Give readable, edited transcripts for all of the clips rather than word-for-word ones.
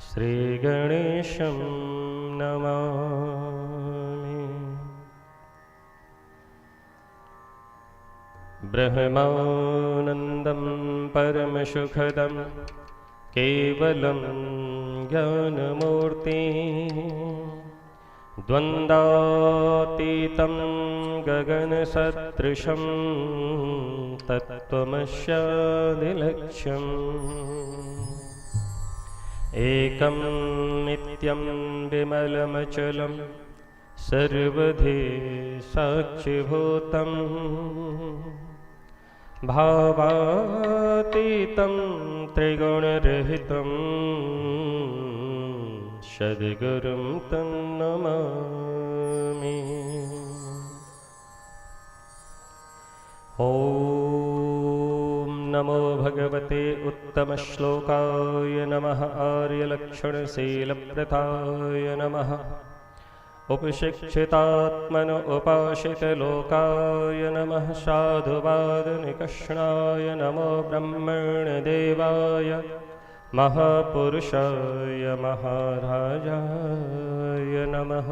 श्रीगणेशं नमामि। ब्रह्मानन्दं परमसुखदं केवलं ज्ञानमूर्ति द्वन्द्वातीतं गगनसदृशं तत्त्वमस्यादिलक्ष्यम् एकं नित्यं विमलमचलं सर्वधि साक्षिभूतं भावातीतं त्रिगुणरहितं सद्गुरुं तन्नमामि। ॐ नमो भगवते उत्तमश्लोकाय नमः। आर्यलक्षणशीलप्रथाय नमः। उपशिक्षितात्मन उपासितलोकाय नमः। साधुवादनिकृष्णाय नमो ब्रह्मण्यदेवाय महापुरुषाय महाराजाय नमः।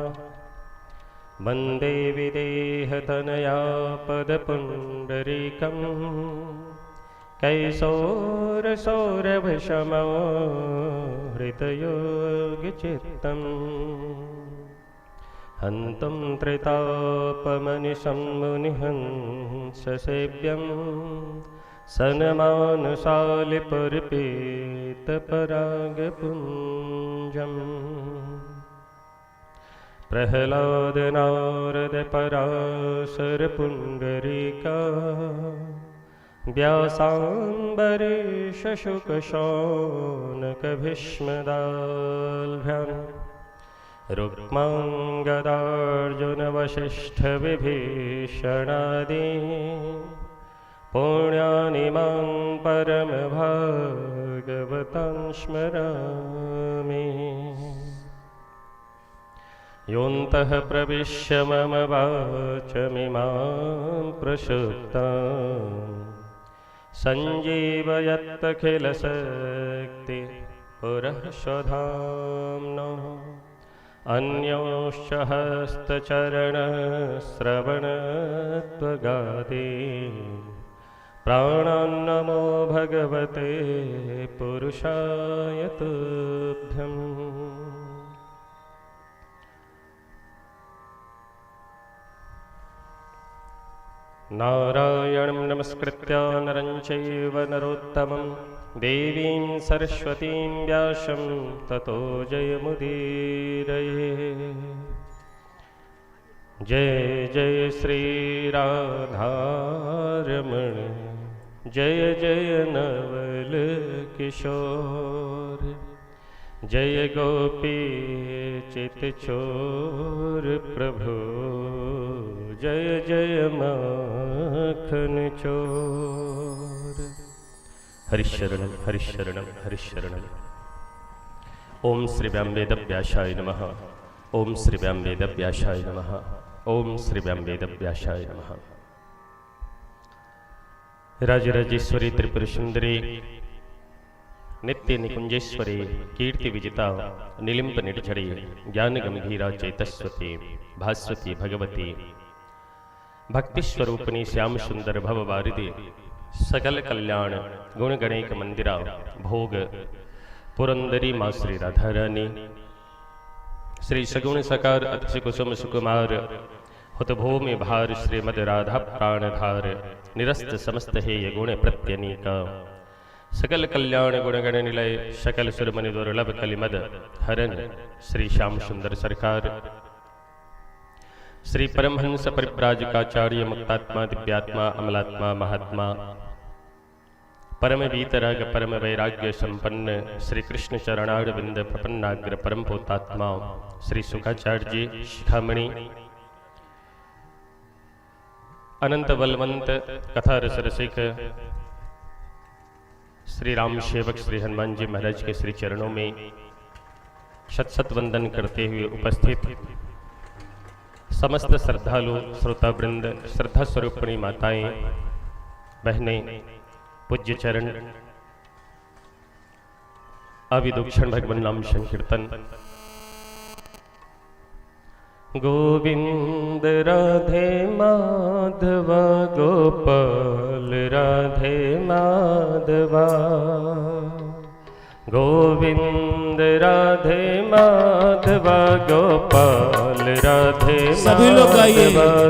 वन्दे विदेहतनया पदपुण्डरीकं कैशोरसौरभशमो हृदयोगचित्तम् हन्तं त्रितापमनिशं मुनिहंससेव्यं सन्मानशालिपरिपीतपरागपुञ्जम् प्रह्लादनारदपराशरपुण्डरीका व्यासाम्बरीशशुकशौनकभीष्मदाल्भ्यां रुक्माङ्गदार्जुनवसिष्ठविभीषणादि पुण्यानि मां परमभागवतां स्मरामि। योऽन्तः प्रविश्य मम वाचमिमां प्रसुप्तां सञ्जीवयत्तखिलशक्तिपुरःसधाम्नः अन्योश्च हस्तचरणश्रवणत्वगादि प्राणान्नमो भगवते पुरुषाय तुभ्यम्। नारायणं नमस्कृत्य नरं चैव नरोत्तमं देवीं सरस्वतीं व्यासं ततो जयमुदीरये। जय जय श्रीराधारमण जय जय नवल किशोर जय गोपी चितचोर प्रभु जय जय माखन चोर। हरिशरणं हरिशरणं हरिशरणं। ओम श्री व्याम्वेदव्यासाय नमः। ओम श्री व्याम्वेदव्यासाय नमः। ओम श्री व्याम्वेदव्यासाय नमः। राजराजेश्वरी त्रिपुर सुंदरी नित्य निकुंजेश्वरी कीर्ति विजिता निलिंप निटझड़ी ज्ञान गंभीरा चैतस्वती भास्वती भगवती भक्ति स्वरूपिणी श्याम सुंदर भव वारिदि सकल कल्याण गुण गणैक मंदिरा भोग पुरंदरी माँ श्री राधा रानी श्री सगुण सकार अति कुसुम सुकुमार हुत भूमि भार श्रीमद राधा प्राणधार निरस्त समस्त हे गुण प्रत्यनीका सकल कल्याण गुणगण निलय सकल सुरमणि दुर्लभ कलिमद हरन श्री श्याम सुंदर सरकार श्री परमहंस परिव्राजकाचार्य मुक्तात्मा दिव्यात्मा अमलात्मा महात्मा परम वीतराग परम वैराग्य संपन्न श्री कृष्ण चरणारविंद प्रपन्नाग्र परम पोतात्मा श्री सुखाचार्य जी शिखामणि अनंत बलवंत कथा रस रसिक श्री राम सेवक श्री हनुमान जी महाराज के श्री चरणों में शत शत वंदन करते हुए उपस्थित समस्त श्रद्धालु श्रोतावृंद श्रद्धा स्वरूपिणी माताएं बहनें पूज्य चरण अविदुक्षण भगवन नाम संकीर्तन। गोविंद राधे माधवा गोपाल राधे माधवा, गोविंद राधे माधवा गोपाल राधे सभी लोग गाइए।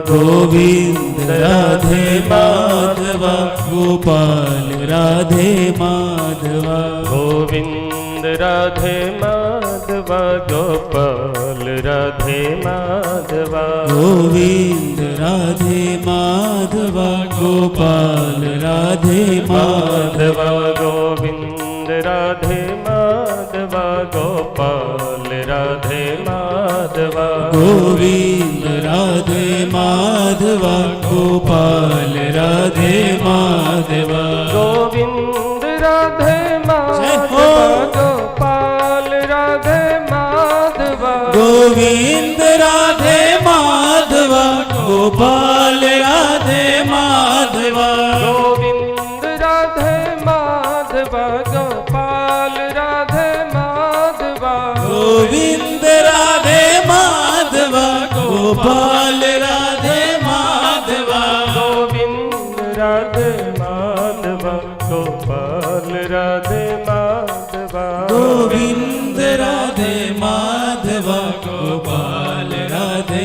गोविंद राधे माधवा गोपाल राधे माधवा, गोविंद राधे माधवा गोपाल राधे माधवा, गोविंद राधे माधवा गोपाल राधे माधवा, गोविंद राधे माधवा गोपाल राधे माधवा, गोविंद राधे माधवा गोपाल राधे माधवा, गोविंद राधे माधवा गोपाल राधे माधवा, गोविंद राधे माधवा गोपाल राधे माधवा, गोविंद राधे माधवा गोपाल राधे माधवा, गोविंद राधे माधवा गोपाल राधे माधवा, गोविंद राधे माधवा गोपाल राधे माधवा, गोविंद राधे माधवा गोपाल राधे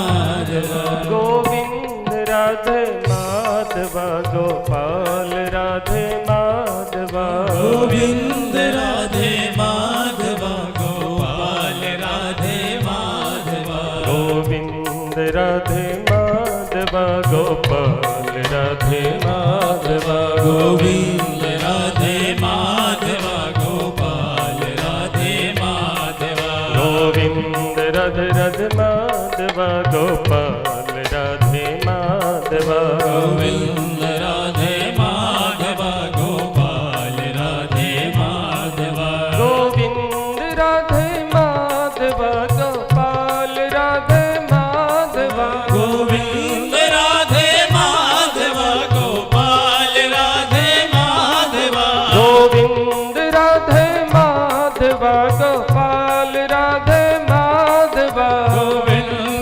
माधवा, गोविंद राधे माधवा गोपाल राधे माधवा, गोविंद राधे माधवा गोपाल राधे माधवा, गोविंद राधे माधवा गोपाल राधे माधवा, गोविंद राधे माधवा गोपाल राधे माधवा, गोविंद राधे राधे माधवा गोपाल राधे माधवा, गोविंद राधे माधवा गोपाल राधे माधवा, गोविंद राधे माधवा गोपाल राधे माधवा, गोविंद राधे माधवा गोपाल राधे माधवा, गोविंद राधे माधवा गोपाल राधे माधवा,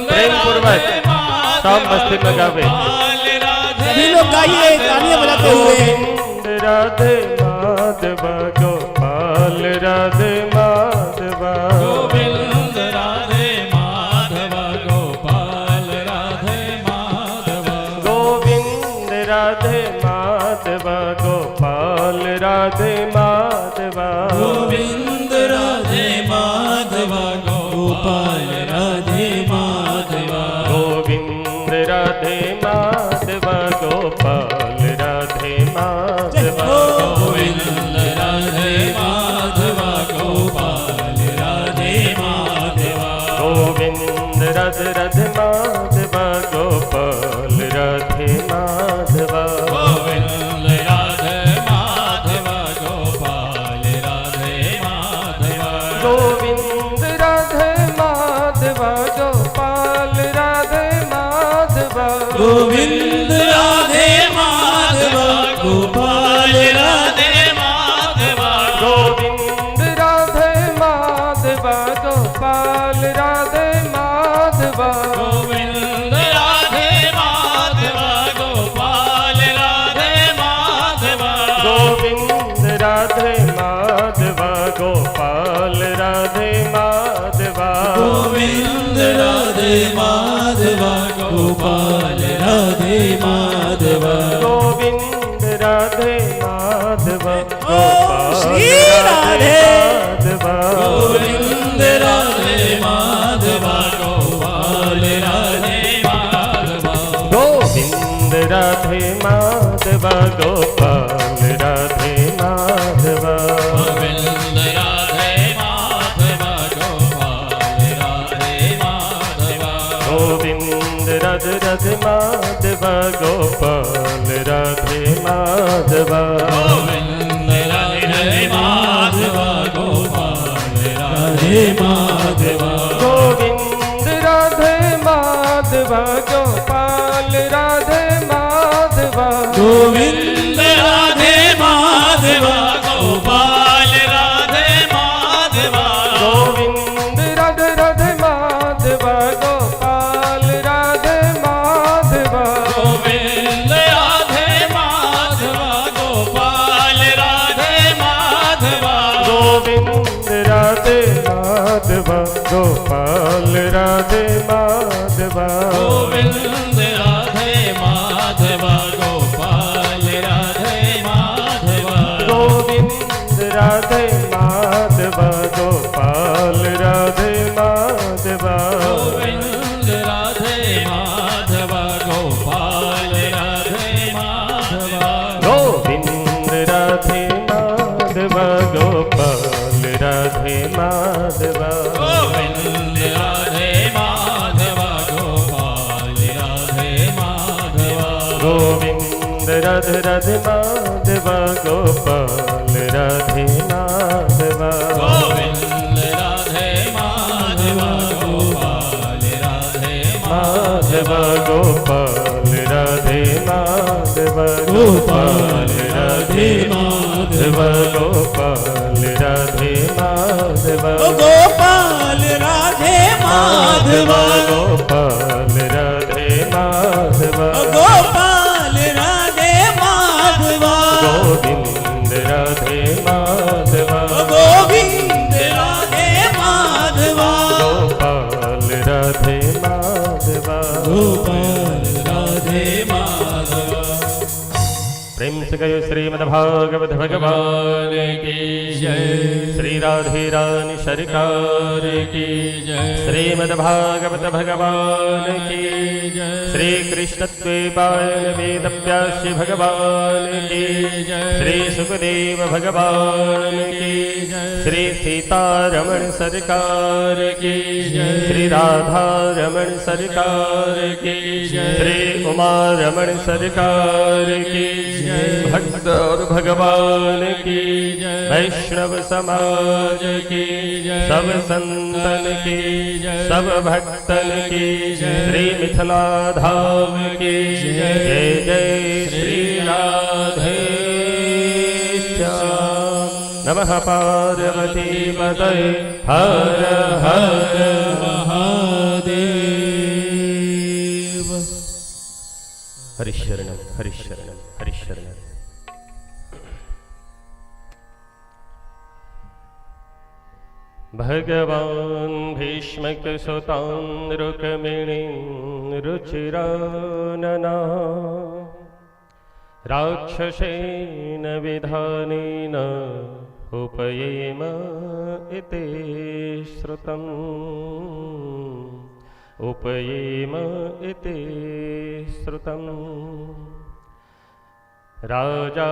प्रेम पूर्वक सब मस्ती में गावे। सभी लोग गाइए तालियां बजाते हुए। गोविंद राधे माधवा गोपाल राधे माधवा, गोविंद राधे माधवा गोपाल राधे माधवा, गोविंद राधे माधवा गोपाल राधे माधवा, गोविंद राधे माधवा गोपाल राधे माधवा, गोविंद राधे माधवा गोपाल राधे माधवा, गोविंद राधे माधवा गोपाल राधे माधवा, गोविंद राधे राधे माधवा गोपाल राधे माधवा, गोविंद राधे माधवा गोपाल राधे माधवा, गोविंद राधे माधवा गोपाल राधे माधवा, गोविंद राधे माधवा गोपाल राधे माधवा, गोविंद राधे माधवा गोपाल राधे माधवा, गोविंद राधे माधवा गोपाल राधे माधवा, गोविंद राधे माधवा गोपाल राधे माधवा, गोविंद राधे माधवा गोपाल राधे माधवा, गोविंद राधे माधवा ओ श्री राधे। माधवा, गोविंद राधे माधवा गोपाल राधे माधवा, गोविंद राधे माधवा गोपाल राधे माधवा, गोविंद राधे माधवा गोपाल राधे माधवा, गोविंद राधे राधे माधवा गोपाल राधे माधवा, गोविंद राधे माधवा गोपाल राधे माधवा, गोविंद राधे माधवा गोपाल राधे माधवा, गोविंद राधे माधवा गोपाल राधे माधवा, माधवा गोविंद राधे माधवा गोपाल राधे माधवा गोविंद राधे माधवा गोपाल राधे माधवा गोविंद राधे माधवा गोपाल राधे माधवा गोविंद राधे माधवा गोपाल राधे माधवा गोविंद राधे माधवा गोपाल राधे माधवा गोविंद राधे माधवा गोपाल राधे माधवा गोविंद राधे राधे माधवा गोपाल राधे माधवा गोविंद राधे माधवा गोपाल राधे माधवा गोपाल राधे माधवा गोपाल राधे माधवा गोपाल राधे माधवा गोपाल राधे माधवा गोपाल राधे माधवा गोपाल राधे माधवा गोविंद राधे माधवा गोविंद राधे माधवा गोपाल राधे माधवा गोपाल राधे माधवा प्रेम से गयो श्रीमद्भागवत भगवान की जय श्री राधे रानी सरकार की जय श्रीमद्भागवत भगवान की श्री कृष्ण द्वैपायन वेद व्यास भगवान की श्री सुखदेव भगवान की श्री सीतारमण सरकार की श्री राधा रमण सरकार की श्री उमा रमण सरकार की भक्त और भगवान की वैष्णव समाज की सब संतन की सब भक्तन की श्री मिथिला धाम की जय जय श्री राधे श्याम नमः पार्वती पतये हर हर महादेव हरिशरणं हरिशरणं हरिशरणं भगवान् भीष्मक सुतान् रुक्मिणीं रुचिरानना राक्षसेन विधानेन उपयेम इति श्रुतम् उपयेम इति श्रुतम् राजा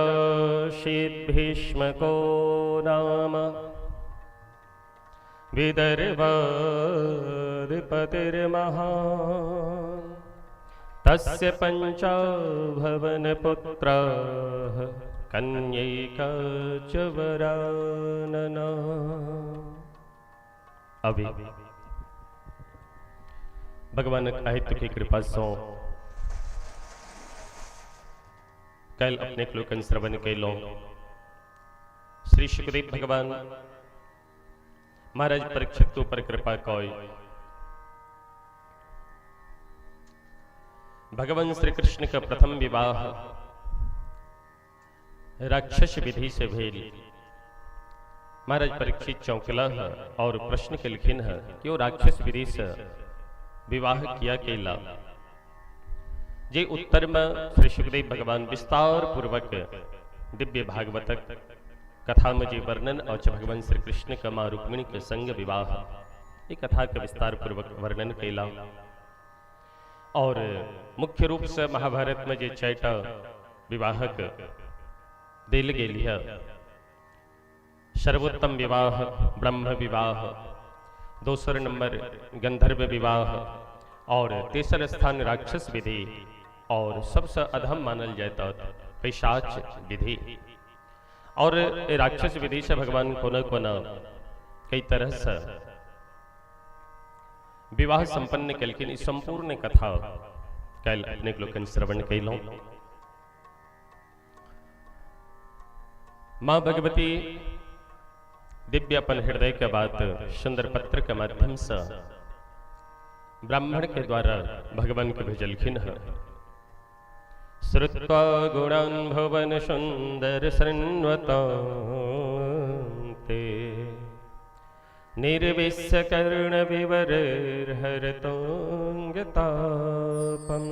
शीद्भीष्मको नाम विदर्भाधिपतिर्महान् तस्य पञ्चाभवनपुत्राः कन्यैका च वरानना। अभी भगवान साहित्य की कृपा से कल अपने क्लोकन श्रवण कैलो श्री सुखदेव भगवान महाराज परीक्षित के ऊपर कृपा कोई भगवान श्री कृष्ण का प्रथम विवाह राक्षस विधि से भेल। महाराज परीक्षित चौंकला है और प्रश्न के लिखिन है कि वो राक्षस विधि से विवाह किया केला। जे उत्तर में श्री सुखदेव भगवान विस्तार पूर्वक दिव्य भागवतक कथा में जी वर्णन और भगवान श्री कृष्ण का मां रुक्मिणी के संग विवाह ये कथा का विस्तार पूर्वक वर्णन कैला। और मुख्य रूप से महाभारत में जे चैटा विवाहक दिल गेल है सर्वोत्तम विवाह ब्रह्म विवाह, दूसर नंबर गंधर्व विवाह और तीसरा स्थान राक्षस विधि और सबसे अधम मानल जाता पिशाच विधि। और राक्षस विधि से भगवान कोना कोना कई तरह से विवाह संपन्न कलकिन संपूर्ण कथा कल अपने लोकन श्रवण कैलो। मां भगवती दिव्य अपन हृदय के बात सुंदर पत्र के माध्यम से ब्राह्मण के द्वारा भगवान के भेजलखिन है। श्रुत्वा गुणान् भुवन सुंदर शृण्वता निर्विश्य कर्ण विवरहरतोंगतापम्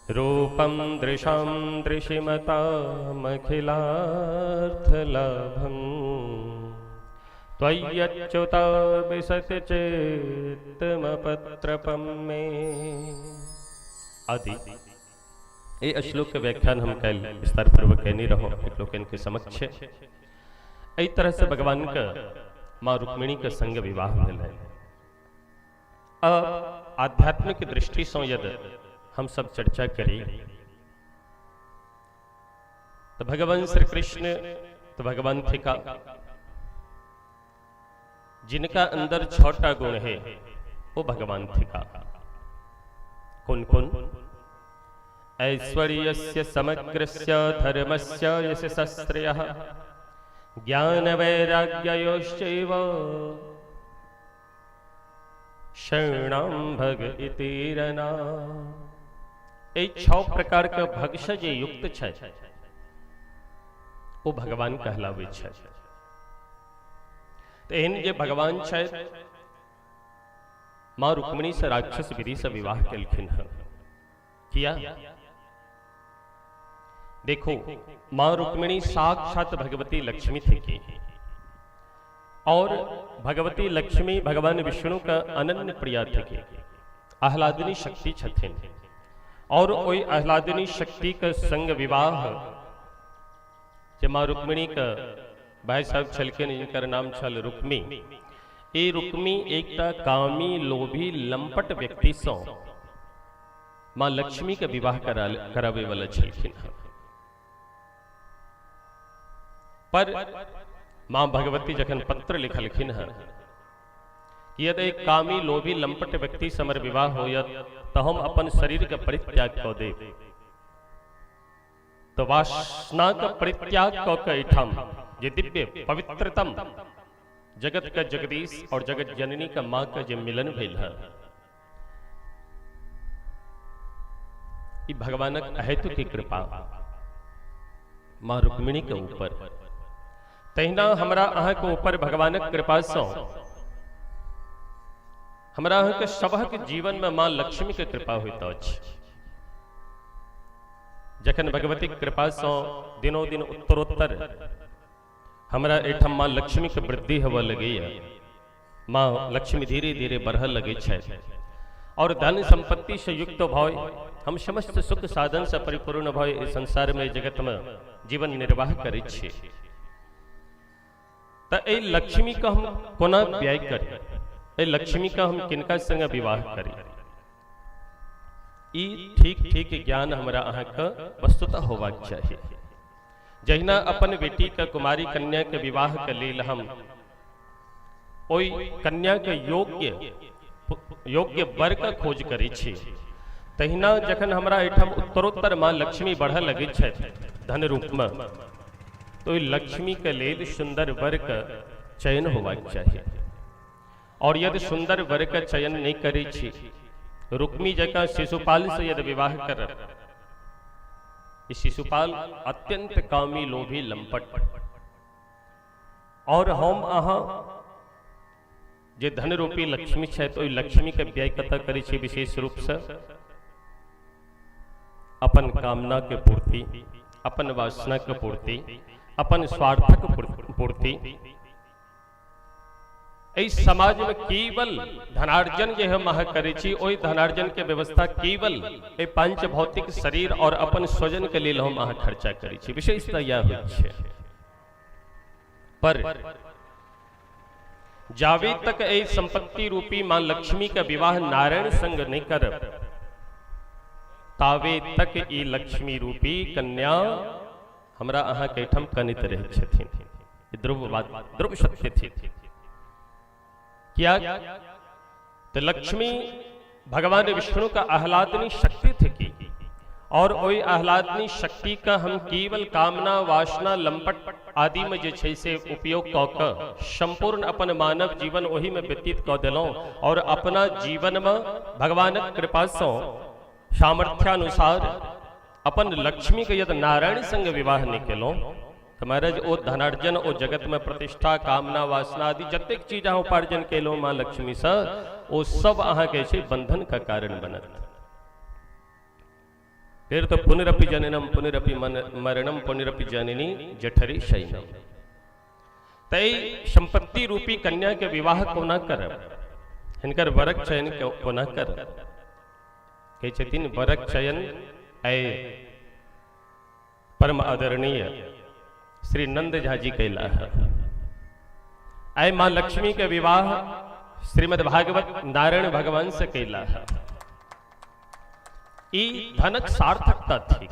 रूपं दृशां दृशिमतामखिलार्थलाभम् त्वय्यच्युता विशति चित्तमपत्रपं मे। आदि ये श्लोक के व्याख्यान हम कल विस्तार पूर्वक कहनी रहो एक लोग इनके समक्ष। इस तरह से भगवान का माँ रुक्मिणी का संग विवाह भेल है। अब आध्यात्मिक दृष्टि से यदि हम सब चर्चा करें तो भगवान श्री कृष्ण तो भगवान थे का जिनका अंदर 6टा गुण है वो भगवान थे का। कौन कौन? ऐश्वर्यस्य समग्रस्य धर्मस्य यशस्त्रयः ज्ञान वैराग्ययोश्चैव शरणां भग इतिरना। ये 6 प्रकार का भग से जे युक्त है वो भगवान कहलावे है। तो इन जे भगवान है मां रुक्मिणी से राक्षस विधि से विवाह कलखिन है। किया देखो मां रुक्मिणी साक्षात भगवती लक्ष्मी थी की और भगवती लक्ष्मी भगवान विष्णु का अनन्य प्रिया थे की आह्लादिनी शक्ति छथिन और वही आह्लादिनी शक्ति का संग विवाह जे मां रुक्मिणी का भाई साहब छलके जिनका नाम छल रुक्मी। ये रुक्मी एकटा कामी लोभी लंपट व्यक्ति सो मां लक्ष्मी का विवाह करावे वाला छलखिन। पर मां भगवती जखन पत्र लिखलखिन है कि यदि एक कामी लोभी लंपट व्यक्ति समर विवाह हो तो हम अपन शरीर का परित्याग कर दे तो वासना का परित्याग कम ये दिव्य पवित्रतम जगत का जगदीश और जगत जननी का मां का जो मिलन भेल है भगवान अहेतु की कृपा मां रुक्मिणी के ऊपर तहिना हमरा अहाँ के ऊपर भगवान कृपा से हमरा अहाँ के सबक जीवन में मां लक्ष्मी के कृपा होता है। जखन भगवती कृपा से दिनों दिन उत्तरोत्तर हमरा एठम मां लक्ष्मी के वृद्धि हवा लगे मां लक्ष्मी धीरे धीरे बढ़ लगे है और धन संपत्ति से युक्त भय हम समस्त सुख साधन से परिपूर्ण भय संसार में जगत में जीवन निर्वाह करे छे। तो ए लक्ष्मी का हम कोना व्यय करें, ए लक्ष्मी का हम किनका संग विवाह करें, ई ठीक ठीक ज्ञान हमारा अहाँ का वस्तुतः होगा चाहिए। जहिना अपन बेटी का कुमारी कन्या के विवाह के लेल हम ओई कन्या के योग्य वर का खोज करे छी, तहिना जखन हमरा एठम उत्तरोत्तर मां लक्ष्मी बढ़ लगे छै धन रूप में तो लक्ष्मी के लेल सुंदर वर का चयन होगा चाहिए। और यदि सुंदर वर का चयन नहीं करे छी रुक्मी जका शिशुपाल से यदि विवाह कर शिशुपाल अत्यंत कामी लोभी लंपट और हम अहाँ जे धन रूपी लक्ष्मी है तो लक्ष्मी के व्यय कथा करे छी विशेष रूप से अपन कामना के पूर्ति, अपन वासना के पूर्ति, अपन स्वार्थक पूर्ति। इस समाज में केवल धनार्जन जे हम अहाँ करे छी ओई धनार्जन के व्यवस्था केवल ए पंच भौतिक शरीर और अपन स्वजन के लिए हम अहाँ खर्चा करे छी, विशेषता यह होय छै। पर जावे तक ए संपत्ति रूपी मां लक्ष्मी का विवाह नारायण संग नहीं करब तावे तक ई लक्ष्मी रूपी कन्या हमरा अहाँ के ठम कनित रहे छथिन। ध्रुव सत्य थी क्या तो लक्ष्मी भगवान विष्णु का आह्लादनी शक्ति थी की और वही आह्लादनी शक्ति का हम केवल कामना वासना लंपट आदि में जे छै से उपयोग क संपूर्ण अपन मानव जीवन वही में व्यतीत क देलौं और अपना जीवन में भगवान कृपा से सामर्थ्यानुसार अपन लक्ष्मी के यदि नारायण संग विवाह नहीं केलौं तो महाराज ओ धनार्जन ओ जगत में प्रतिष्ठा कामना वासना आदि जतेक चीज अहाँ उपार्जन केलो माँ लक्ष्मी से ओ सब अहाँ के छै बंधन का कारण बनत। फिर तो पुनरपि जननम पुनरपि मरणम पुनरपि जननी जठरी शयनम। तय संपत्ति रूपी कन्या के विवाह को न कर, हिनकर वरक चयन को न कर। कहे छथिन वरक चयन ऐ परम आदरणीय श्री नंद झा जी कैला है। ऐ माँ लक्ष्मी के विवाह श्रीमद् भागवत नारायण भगवान से कैला है। ई धनक सार्थकता थी।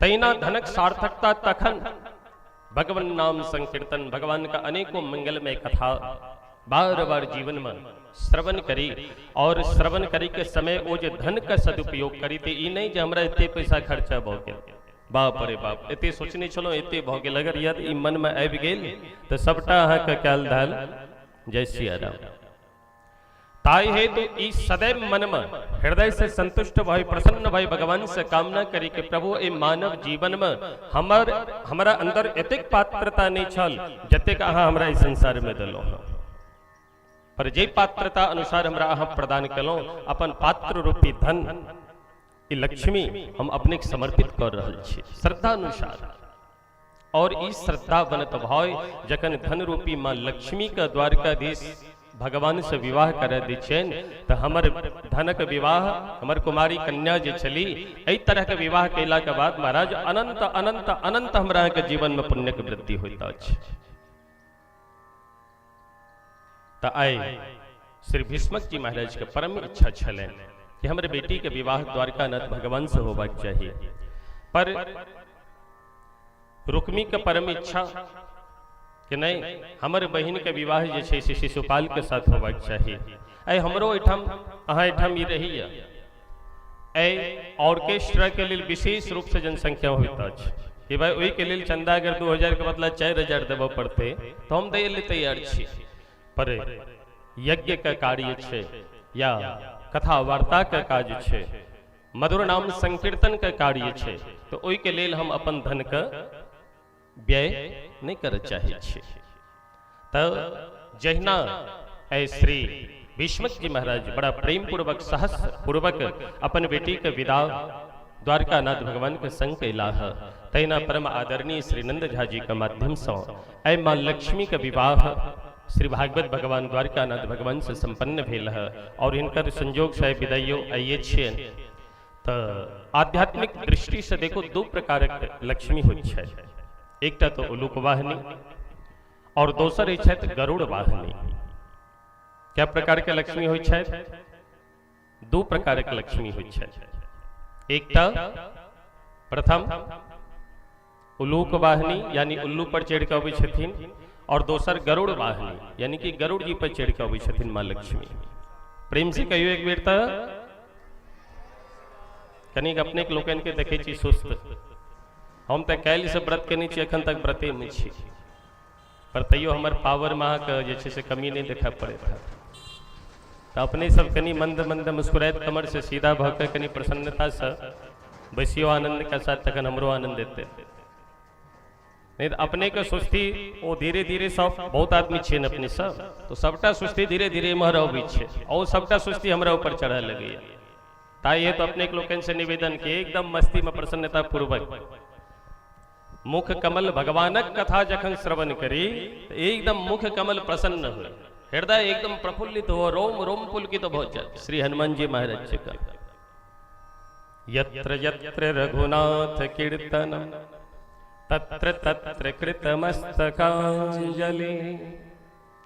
तैना धनक सार्थकता तखन भगवान नाम संकीर्तन भगवान का अनेकों मंगलमय कथा बार बार जीवन में श्रवण करी और श्रवण करी के समय वो जो धन का सदुपयोग करी थे। ई नहीं जो हमरा इतने पैसा खर्चा भ गया, बाप रे बाप इतने सोचने चलो इतने भ गया, अगर यदि मन में आबि गेल तो सबटा अहाँ के काल धाल जय सिया राम। ताई है तो ई सदैव मन में हृदय से संतुष्ट भई प्रसन्न भई भगवान से कामना करी कि प्रभु ए मानव जीवन में हमारा अंदर एतेक पात्रता नहीं छल जतेक अहाँ हमरा इस संसार में दलो, पर जे पात्रता अनुसार हमरा अहाँ प्रदान कलो अपन पात्र रूपी धन ई लक्ष्मी हम अपने समर्पित कर रहल छी श्रद्धा अनुसार। और ई श्रद्धा बनत भय जखन धन रूपी माँ लक्ष्मी का द्वारकाधीश भगवान से विवाह कर दी छेन तो हमर धनक विवाह हमर कुमारी कन्या जे चली एहि तरह के विवाह कैला के बाद महाराज अनंत अनंत अनंत हमरा के जीवन में पुण्य के वृद्धि होता है। तो आए श्री भीष्मक जी महाराज के परम इच्छा छले कि हमारे बेटी के विवाह द्वारकानाथ भगवान से होबाक चाहिए, पर रुक्मी के परम इच्छा कि नहीं हमारे बहन के विवाह जे छै से शिशुपाल के साथ होबाक चाहिए। ऐ हमरो एठाम अहाँ एठाम ई रही ऐ ऑर्केस्ट्रा के लिए विशेष रूप से जनसंख्या होता है कि भाई वही के लिए चंदा अगर 2000 के बदला 4000 देव पड़ते तो हम दे ले तैयार छी, पर यज्ञ का कार्य छे या कथा वार्ता का कार्य छे मधुर नाम संकीर्तन का कार्य छे तो ओई के लेल हम अपन धन का व्यय नहीं कर चाहे छे। तो जहिना ऐ श्री भीष्मक जी महाराज बड़ा प्रेम पूर्वक साहस पूर्वक अपन बेटी के विदा द्वारकानाथ भगवान के संग कैला है, तैना परम आदरणीय श्री नंद झा जी के माध्यम से ऐ माँ लक्ष्मी का विवाह श्री भागवत भगवान द्वारकानाथ भगवान से संपन्न भेल है। और इनकर संजोग से विदाइयो आइए छियन। तो आध्यात्मिक दृष्टि से देखो दो प्रकार लक्ष्मी होइत छै, एकटा तो उलूक वाहिनी और दोसर है गरुड़ वाहिनी। क्या प्रकार के लक्ष्मी होइत छै? दो प्रकार के लक्ष्मी होइत छै। एकटा प्रथम उलूक वाहिनी यानी उल्लू पर चढ़ के अबै छथिन, और दोसर गरुड़ वाहिनी यानी कि गरुड़ जी पर चढ़ के अबै छथिन माँ लक्ष्मी। प्रेम से कहियो एक बेर तो कनिक अपने के लोकन के देखे छी सुस्त, हम तो कैल से व्रत केने छी एखन तक व्रते में छी, पर तैयो हमर पावर में के जे छै से कमी नहीं देखा पड़े था। तो अपने सब कनी मंद मंद मुस्कुरात कमर से सीधा भकर कनी प्रसन्नता से बैसियो आनंद का साथ तखन हमरो आनंद देते नहीं तो अपने के सुस्ती वो धीरे धीरे सब बहुत आदमी छे अपने सब तो सबटा सुस्ती धीरे धीरे महर अबै छे और सबटा सुस्ती हमरा ऊपर चढ़ा लगे। ताई ये तो अपने के लोकन से निवेदन के एकदम मस्ती में प्रसन्नता पूर्वक मुख कमल भगवानक कथा जखन श्रवण करी तो एकदम मुख कमल प्रसन्न हो, हृदय एकदम प्रफुल्लित हो, रोम रोम पुलकित हो जाए। श्री हनुमान जी महाराज जी का यत्र यत्र रघुनाथ कीर्तनम तत्र तत्र कृतमस्तकांजलि।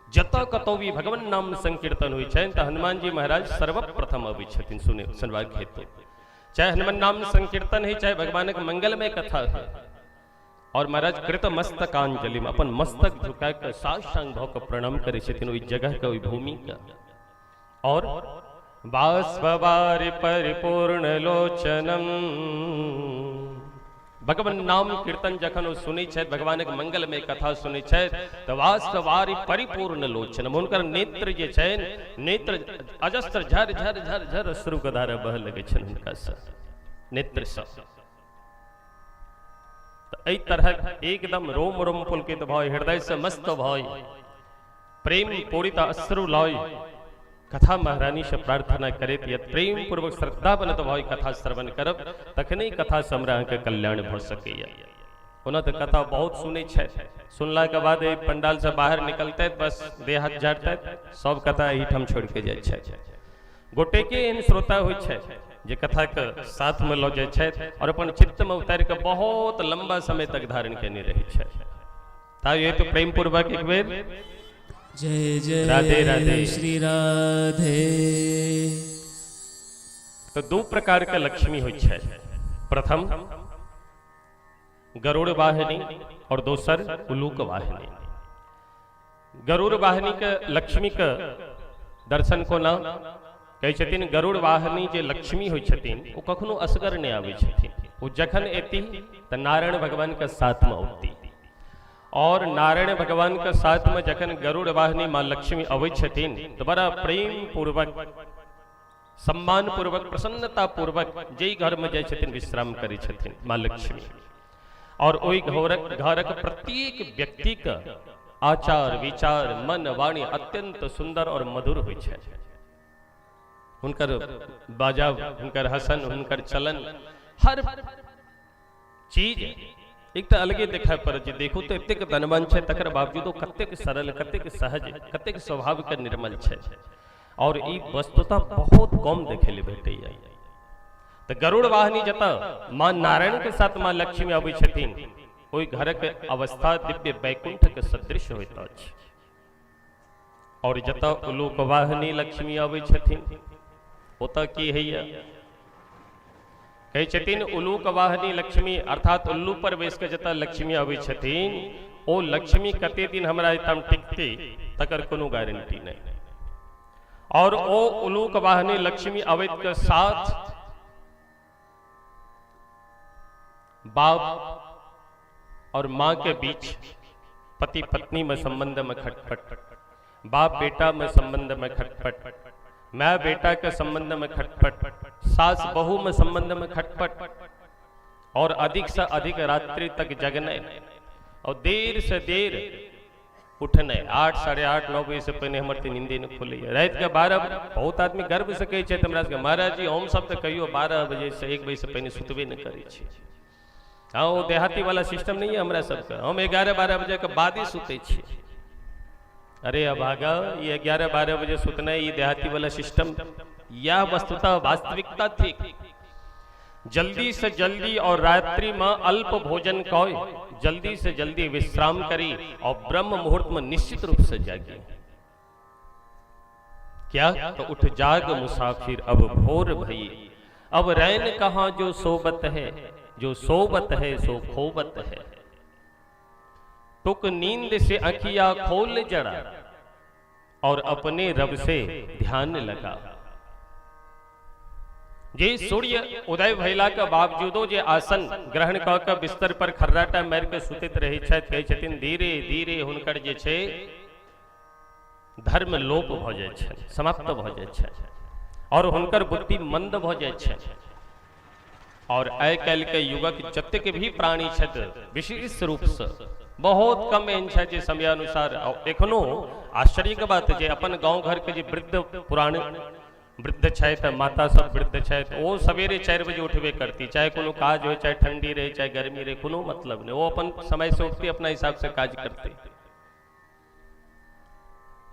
जतऽ कतौ भी भगवान नाम संकीर्तन हुई छनि तो हनुमान जी महाराज सर्वप्रथम अबै छथिन सुनबाक हेतु। चाहे हनुमान नाम संकीर्तन है चाहे भगवान के मंगलमय कथा है, और महाराज कृत मस्तकांजलि में अपन मस्तक झुका कर साष्टांग भाव का प्रणाम करे छथिन ओई जगह का ओई भूमि का। और बाष्पवारि परिपूर्ण लोचनम भगवान नाम कीर्तन जखन वो सुनी छथि भगवान के मंगल में कथा सुनी छथि तो वास्तवारि परिपूर्ण लोचनम हुनकर नेत्र जे छनि नेत्र अजस्त्र झर झर झर झर अश्रु के धारा बह लगे छनि हुनका से नेत्र से। तो एहि तरह एकदम रोम रोम पुलकित भय, हृदय से मस्त भय, प्रेम पूरित अश्रु लय कथा महारानी से प्रार्थना करैत यदि प्रेम पूर्वक श्रद्धा बनत भय कथा श्रवण करब तखने कथा से हमरा के कल्याण भ सकैया। ओना तो कथा बहुत सुनै छै, सुनला के बाद पंडाल से बाहर निकलते बस देह हाथ झाड़ते सब कथा एहिठाम छोड़ के जाय छै। गोटे के एहन श्रोता होइ छै जे कथा के साथ में लऽ जाय छै और अपन चित्त में उतार के बहुत लंबा समय तक धारण केने रहै छै। ता ये तो प्रेम पूर्वक एक बेर जय जय राधे राधे श्री राधे। तो दो प्रकार के लक्ष्मी होइ छै, प्रथम गरुड़ वाहिनी और दोसर उलूक वाहिनी। गरुड़ वाहिनी के लक्ष्मी के दर्शन को ना कहै छथिन गरुड़ वाहिनी जे लक्ष्मी होइ छथिन ओ कखनो असगर नहीं आबै छथिन, ओ जखन एती त नारायण भगवान के साथ में औती और नारायण भगवान के साथ में जखन गरुड़ वाहिनी माँ लक्ष्मी अबै छथिन तो बड़ा प्रेम पूर्वक सम्मान पूर्वक प्रसन्नता पूर्वक जई घर में जाय छथिन विश्राम करै छथिन माँ लक्ष्मी। और ओई घरक प्रत्येक व्यक्ति का आचार विचार मन वाणी अत्यंत सुंदर और मधुर होइ छै। हुनकर बाजा, हुनकर हसन, हुनकर चलन, हर चीज एक तो अलगे देखा पर जे देखो तो एतेक धनवान छै तकर बावजूदो कतेक सरल, कतेक सहज, कतेक स्वभाव के निर्मल छै और ई वस्तुतः बहुत कम देखे ले भेटैया। तो गरुड़ वाहिनी जता मां नारायण के साथ मां लक्ष्मी अबै छथिन ओई घर के अवस्था दिव्य वैकुंठ के सदृश होइत अछि और जता उलूक वाहिनी लक्ष्मी अबै छथिन ओता की हैया कहै छथिन उलूक वाहिनी लक्ष्मी अर्थात उल्लू पर बैस के जता लक्ष्मी अबै छथिन ओ लक्ष्मी कते दिन हमरा एतम टिकती तकर कोनो गारंटी नहीं। और ओ उलूक वाहिनी लक्ष्मी अवैत के साथ बाप और मां के बीच पति पत्नी में संबंध में खटपट, बाप बेटा में संबंध में खटपट, मैं बेटा के संबंध में खटपट, सास बहू में संबंध में खटपट और अधिक से अधिक रात्रि तक जगने और देर से देर उठने 8, साढ़े 8, 9 बजे से पहले हमारे नींदे न खुले। रात के 12 बहुत आदमी गर्व से कहे छे हमरा के महाराज जी हम सब तो कहियो 12 बजे से 1 बजे से पहले सुतबे न करे छी। हाँ वो देहाती वाला सिस्टम नहीं है हमरा सबका, हम 11-12 बजे के बाद ही सुते छी। अरे अभागा ये 11-12 बजे सुतना ये देहाती वाला सिस्टम या वस्तुतः वास्तविकता थी। जल्दी से जल्दी और रात्रि में अल्प भोजन करें, जल्दी से जल्दी विश्राम करी और ब्रह्म मुहूर्त में निश्चित रूप से जागी। क्या तो उठ जाग मुसाफिर अब भोर भई, अब रैन कहाँ जो सोबत है, जो सोबत है सो खोबत है। टुक नींद से अखिया खोल जड़ा और अपने रब से ध्यान लगा। जे सूर्य उदय भैला के बावजूदो जे आसन ग्रहण क के बिस्तर पर खर्राटा मार के सुतित रहे छथि, कहै छथिन धीरे धीरे हुनकर जे छै धर्म लोप भ जाय छै, समाप्त भ जाय छै और हुनकर बुद्धि मंद भ जाय छै। और आइ काल्हि के युगक जतेक भी प्राणी छथि विशेष रूप से बहुत कम एहन छै जे समयानुसार एखनो आश्चर्य के बात जे अपन गांव घर के जे वृद्ध पुरान वृद्ध छथि, माता सब वृद्ध छथि, वो सवेरे 4 बजे उठबे करती, चाहे कोनो काज हो, चाहे ठंडी रहे चाहे गर्मी रहे, कोनो मतलब नहीं, वो अपन समय से उठती, अपना हिसाब से काज करते।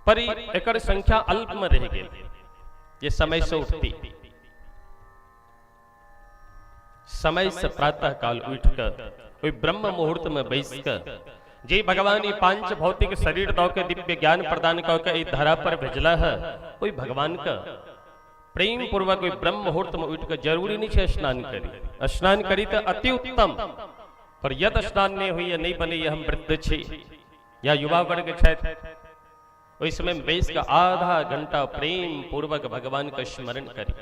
पर एकर संख्या अल्प में रह गई ये समय से उठती। समय से प्रातः काल उठकर कोई ब्रह्म मुहूर्त में बैस कर जे भगवान ये 5 भौतिक शरीर दौ के दिव्य ज्ञान प्रदान करके इस धरा पर भेजला है, कोई भगवान का प्रेम पूर्वक कोई ब्रह्म मुहूर्त में उठ कर जरूरी नहीं है स्नान करी, स्नान करी तो अति उत्तम, पर यद स्नान नहीं हुई नहीं बने हम वृद्ध छी या युवा वर्ग छथि ओहि समय बैस का आधा घंटा प्रेम पूर्वक भगवान का स्मरण करी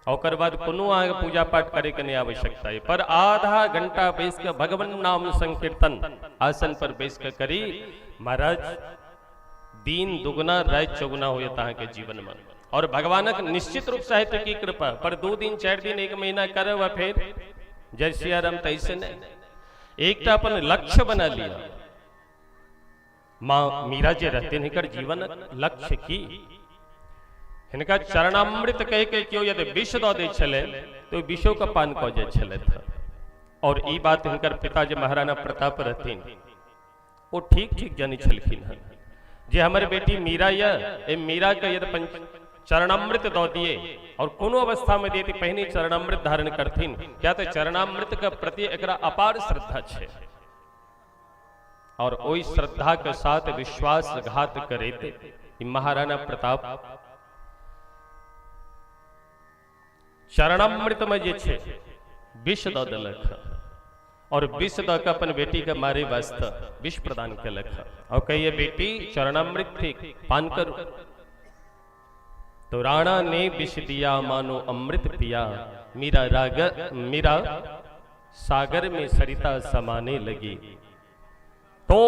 और बाद कोनो आगे पूजा पाठ करे के नहीं आवश्यकता है, पर आधा घंटा बैस के भगवान नाम संकीर्तन आसन पर बैस के करी, महाराज दिन दुगुना रात चौगुना हो जाता के जीवन में। और भगवानक निश्चित रूप से की कृपा, पर 2 दिन 4 दिन 1 महीना करे फिर जय सिया राम तैसे नहीं। एक तो अपन लक्ष्य बना लिया। मां मीरा जे रहते हिनकर जीवन लक्ष्य की हिनका चरणामृत कह के क्यों यदि विष दो दे छले तो विषो का पान कऽ जाय छले था। और ई बात हिनकर पिताजी महाराणा प्रताप रहथिन वो ठीक ठीक जानी छलखिन है जे हमर बेटी मीरा या ए मीरा के यदि चरणामृत दो दिए और कोनो अवस्था में देती पहले चरणामृत धारण करथिन क्या तो चरणामृत के प्रति एकरा अपार श्रद्धा छे और ओई श्रद्धा के साथ विश्वासघात करे महाराणा प्रताप चरणामृत में जे छे विष द देलक और विष द के अपन बेटी के मारे वास्ते विष प्रदान केलक और कहिए बेटी चरणामृत थी पान करो। तो राणा ने विष दिया मानो अमृत पिया मीरा सागर में सरिता समाने लगी। तो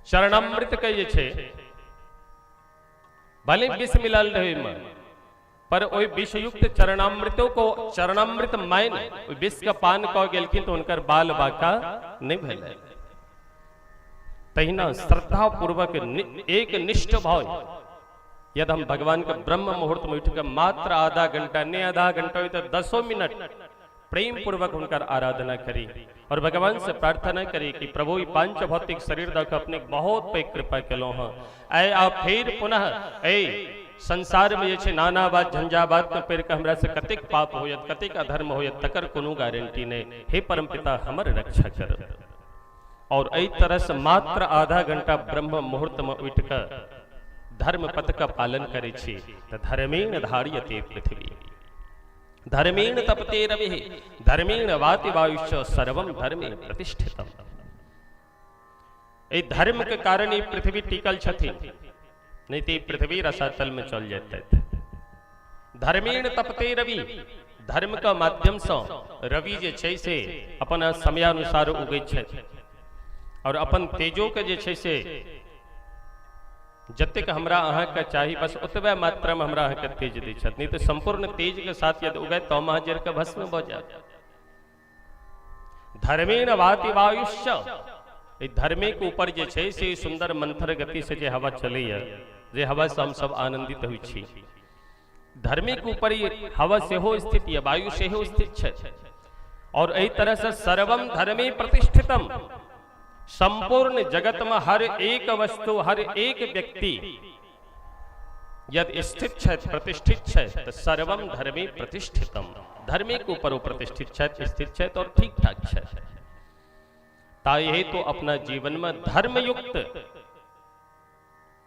चरणामृत के ये छे भले विष मिलाल रहे में पर ओई विषयुक्त चरणामृतों को चरणामृत मायन विष का पान कऽ गेलखिन तो उनकर बाल बाका नहीं भेलै। तहिना श्रद्धा पूर्वक एक निष्ठ भाव यदि हम भगवान के ब्रह्म मुहूर्त में उठ के मात्र आधा घंटा नहीं आधा घंटा तो 10 मिनट प्रेम पूर्वक उनकर आराधना करी और भगवान से प्रार्थना करी कि प्रभु ई पांच भौतिक शरीर दक अपने बहुत पे कृपा केलो हैं ऐ आप फिर पुनः ऐ संसार में ये नाना बात झंझाबात में पेड़ के हमरा से कतेक पाप होयत कतेक अधर्म होयत तकर कोनो गारंटी नहीं। हे परम पिता हमर रक्षा कर। और एहि तरह से मात्र आधा घंटा ब्रह्म मुहूर्त में उठ कर धर्म पथ का पालन करे छी तो धर्मेण धार्यते पृथ्वी धर्मेण तपते रवि धर्मेण वाति वायुष्य सर्वम धर्मे प्रतिष्ठितम। ए धर्म के कारण ही पृथ्वी टिकल छथि नहीं तो पृथ्वी रसातल में चल जाते थे। धर्मेण तपते रवि धर्म का माध्यम से रवि जे छै से अपन समयानुसार उगै छै और अपन तेजो के जे छै से जतेक हमरा अहाँ के चाही बस ओतबे मात्रा में हमरा अहाँ के तेज दै छथि नहीं तो संपूर्ण तेज के साथ यदि उगै तो हम जर के भस्म भ जायत। धर्मेण वाति वायुष्य धर्मे के ऊपर जे छै से सुंदर मंथर गति से जे हवा चले जे हवा से हम सब आनंदित होइ छी। धर्मे के ऊपर ये हवा से हो स्थित है वायु से हो स्थित है और एहि तरह से सर्वम धर्मे प्रतिष्ठितम संपूर्ण जगत में हर एक वस्तु हर एक व्यक्ति यदि स्थित है प्रतिष्ठित है तो सर्वम धर्मे प्रतिष्ठितम धर्मे के ऊपर प्रतिष्ठित है स्थित है तो ठीक ठाक है। ताई तो अपना जीवन में धर्मयुक्त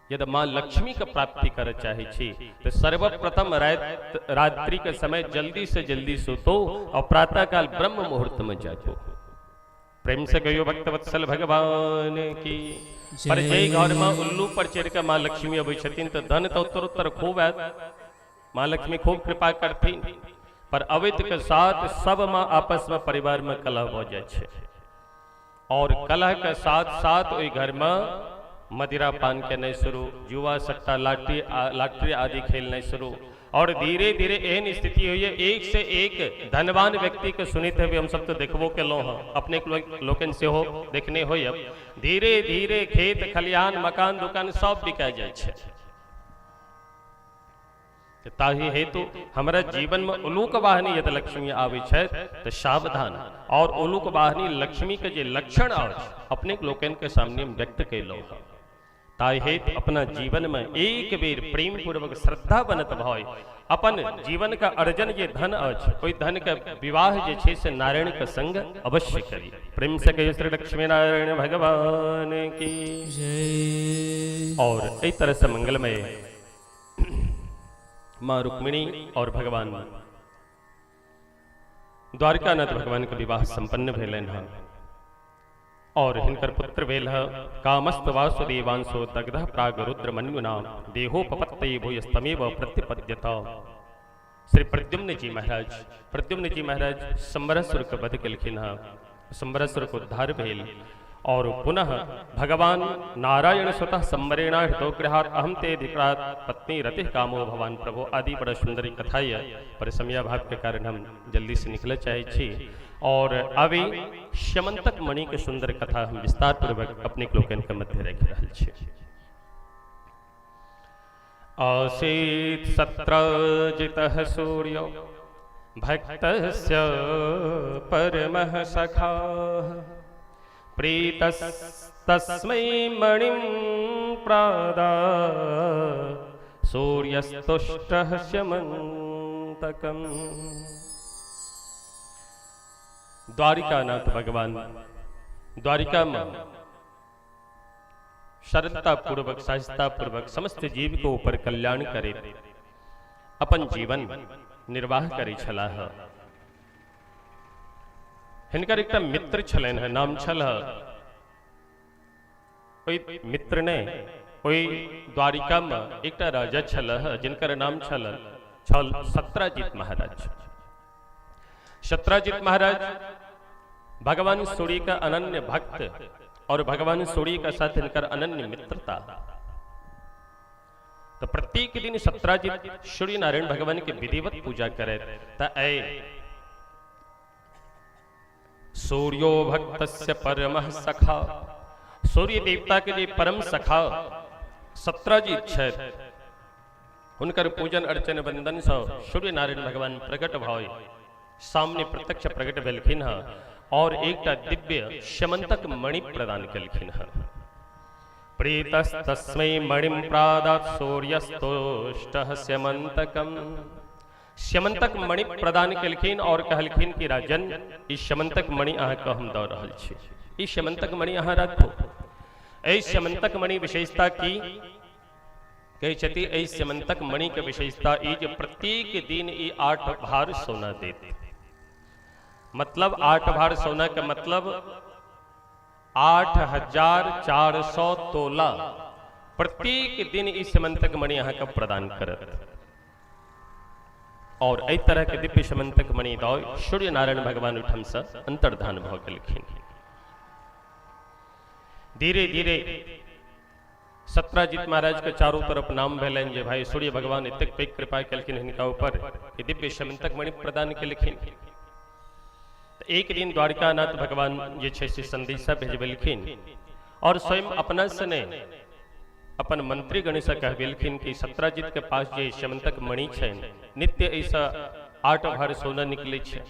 यदि मां लक्ष्मी का प्राप्ति कर चाहे छी तो सर्वप्रथम रात्रि के समय जल्दी से जल्दी सोतो और प्रातः काल ब्रह्म मुहूर्त में जागो। प्रेम से कहियो भक्तवत्सल भगवान की। पर जय घर में उल्लू पर चढ़ के मां लक्ष्मी अबै छथिन तो धन तो उत्तर खूब है मां लक्ष्मी खूब कृपा करथिन पर अवैत के साथ सब मां आपस में परिवार में कलह हो जाए छे और कलह के साथ साथ ओई घर में मदिरा पान के नहीं शुरू जुआ सट्टा लाटरी आदि खेल नहीं शुरू और धीरे धीरे एहन स्थिति हुई है एक से एक धनवान व्यक्ति के सुनित हुए हम सब तो देखबो के लो हैं अपने लोकन से हो देखने हो अब धीरे धीरे खेत खलिहान मकान दुकान सब बिका जाए छे। ताहि हेतु हमारा जीवन में उलूक वाहनी यदि लक्ष्मी आवे छे तो सावधान और उलूक वाहनी लक्ष्मी के जे लक्षण आवे अपने लोकन के सामने व्यक्त कैलो ताहि हेतु अपना जीवन में एक बेर प्रेम पूर्वक श्रद्धा बनत भाई अपन जीवन का अर्जन ये धन अछि कोई धन का विवाह जे छे से नारायण का संग अवश्य करी। प्रेम से कहिए श्री लक्ष्मी नारायण भगवान की जय। और इस तरह से मंगलमय मां रुक्मिणी और भगवान द्वारकानाथ भगवान का विवाह संपन्न भेलन है और हिनकर पुत्र भेल कामस्त वासुदेवांशो दग्ध प्राग रुद्र मन्युना देहोपपत्तये भूयस्तमेव प्रत्यपद्यत। श्री प्रद्युम्न जी महाराज संबरसुर के वध केलखिन संबरसुर को उद्धार भेल और पुनः भगवान नारायण स्वतः संवरेणा हृदोग्रहात अहम ते धिक्रात पत्नी रति कामो भवान प्रभु आदि बड़ा सुंदरी कथा है, पर समयाभाव के कारण हम जल्दी से निकल चाहे छी। और अभी श्यमंतक मणि के सुंदर कथा हम विस्तार पूर्वक अपने लोकन के मध्य रख रहे छी। आसीत् सत्रजितः सूर्यो भक्तस्य परमः सखाः प्रीतस्तस्मै मणिं प्रादात् सूर्यस्तुष्टः स्यमन्तकम्। द्वारिकानाथ भगवान द्वारिका में सरलता पूर्वक सहजता पूर्वक समस्त जीव को ऊपर कल्याण करे अपन जीवन निर्वाह करे छलाह। हिनकर एक मित्र छलन है, नाम छल मित्र ने द्वारिका में एक राजा छल जिनकर नाम छल सत्राजित महाराज। सत्राजित महाराज भगवान सूर्य का अनन्य भक्त और भगवान सूर्य का साथ इनकर अनन्य मित्रता। तो प्रत्येक दिन सत्राजित सूर्य नारायण भगवान की विधिवत पूजा करे। सूर्यो भक्तस्य परमः सखा, सूर्य देवता के लिए परम सखा सत्राजित है। उनकर पूजन अर्चन वंदन से सूर्य नारायण भगवान प्रकट भाव सामने प्रत्यक्ष प्रकट भेलखिन है और एक दिव्य श्यमंतक मणि प्रदान कलखिन है। प्रीतस्तस्मै मणिं प्रादात् सूर्यस्तुष्टः स्यमन्तकम्। श्यमंतक मणि प्रदान कलखिन और कहलखिन कि राजन इस श्यमंतक मणि अहाँ को हम दऽ रहल छी, ई श्यमंतक मणि अहाँ राखू। एहि श्यमंतक मणि विशेषता की कही छथि, एहि श्यमंतक मणि के विशेषता ई जे प्रत्येक दिन ई 8 भार सोना देत। मतलब 8 भार सोना का मतलब 8400 तोला प्रत्येक दिन इस श्यमंतक मणि यहाँ का प्रदान करत। और एहि तरह के दिव्य श्यमंतक मणि दौ सूर्य नारायण भगवान उठम से अंतर्धान भ गेलखिन। धीरे धीरे सत्राजित महाराज के चारों तरफ नाम भेलन जे भाई सूर्य भगवान एतेक पैघ कृपा केलखिन हिनका ऊपर कि दिव्य श्यमंतक मणि प्रदान केलखिन। एक दिन द्वारिकानाथ भगवान जे छै से संदेशा भेजबेलखिन और स्वयं अपना सने अपन मंत्री गण से कहबेलखिन कि सत्राजित के पास जे श्यमंतक मणि छै नित्य ऐसा 8 भार सोना निकले छै,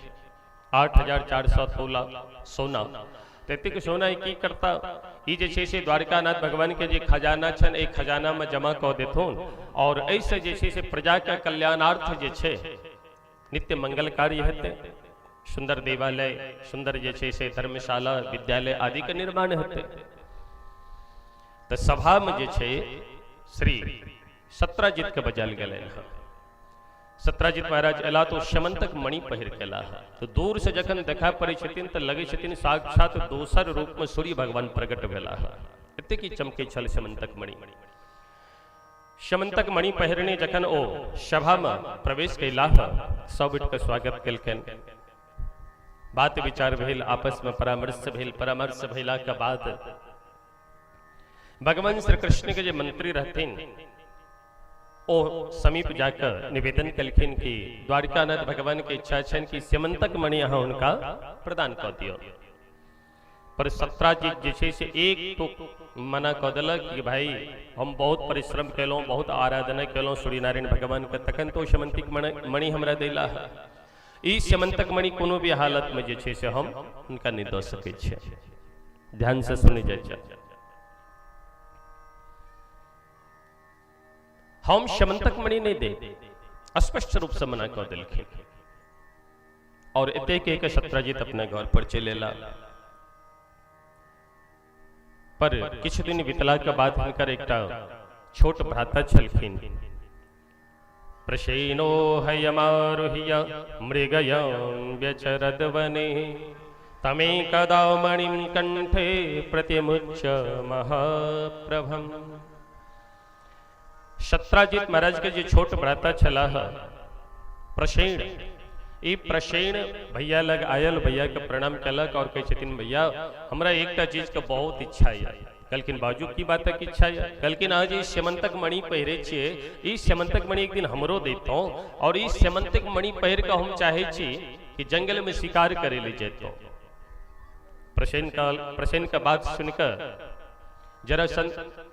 8400 तोला सोना। ततेक सोना की करता ई जे छै से द्वारिकानाथ भगवान के जे खजाना छन एक खजाना में जमा कऽ देथुन और ऐसे जे छै से प्रजा के कल्याणार्थ जे छै नित्य मंगल कार्य हेतै। सुंदर देवालय, सुंदर जे छै से धर्मशाला, विद्यालय आदि के निर्माण हेतै। तो सभा में जे छै श्री सत्राजित के बजाल गए। सत्राजित महाराज एला तो श्यमंतक मणि पहिर केला। तो दूर से जखन देखा पड़े छथिन तो लगे छथिन साक्षात दोसर रूप में सूर्य भगवान प्रकट भेला। एते की चमके छल श्यमंतक मणि। श्यमंतक मणि पहिरने जखन ओ सभा में प्रवेश कैला सब उठ के स्वागत केलखिन। बात विचार भेल, आपस में परामर्श भेल। परामर्श भेला के बाद भगवान श्री कृष्ण के जो मंत्री रहथिन ओ समीप जाकर निवेदन कलखिन कि द्वारिकानाथ भगवान के इच्छा छन कि श्यमंतक मणि यहाँ उनका प्रदान कर दियो। पर सत्राजित जे छै से एक तो मना कऽ देलक कि भाई हम बहुत परिश्रम केलहुँ, बहुत आराधना केलहुँ सूर्य नारायण भगवान के, तखन तो श्यमंतक मणि हमरा देला है। ई श्यमंतक मणि कोनो भी हालत में जे छै से हम उनका नहीं दऽ सकै छियै। ध्यान से सुनि जाइए। हम श्यमंतक मणि नहीं दे, स्पष्ट रूप से मना कर दिलखिन। और एते के सत्राजित अपने घर पर चलेला। पर किछ दिन बीतला के बाद हिनकर एकटा छोट भ्राता छलखिन। प्रसेनो हयमारुह्य मृगयं व्यचरद वने तमे कदा मणिं कंठे प्रतिमुच्य महाप्रभम। सत्राजित महाराज के जो छोट भ्राता छला प्रसेन ई प्रसेन भैया लग आयल, भैया के प्रणाम कलक और कहे छथिन भैया हमरा एकटा चीज के बहुत इच्छा है। कहलखिन बाजू की बात है कि इच्छा है? कहलखिन आज ई सेमंतक मणि पहिरे छिए, ई सेमंतक मणि एक दिन हमरो देतौ और ई सेमंतक मणि पहिर के हम चाहे छी कि जंगल में शिकार करे ले जेतौ। प्रसेन का बात सुनकर जरा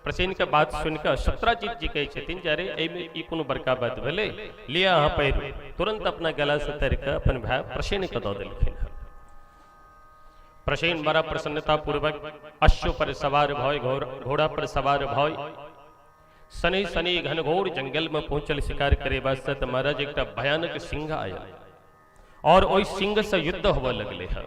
प्रसेन के बात सुनकर सत्राजीत जी कहे छथिन जरे एमे ई कोनो बड़का बात भेले, लिया अहाँ पहिरू। तुरंत अपना गला से तर के अपन भाई प्रसेन के दऽ देलखिन। प्रसेन बड़ा प्रसन्नता पूर्वक अश्व पर सवार भय, घोड़ा पर सवार भय सनी सनी घनघोर जंगल में पहुंचल शिकार करे वास्ते। तो महाराज एक भयानक सिंह आया और ओई सिंह से युद्ध होवे लगले है।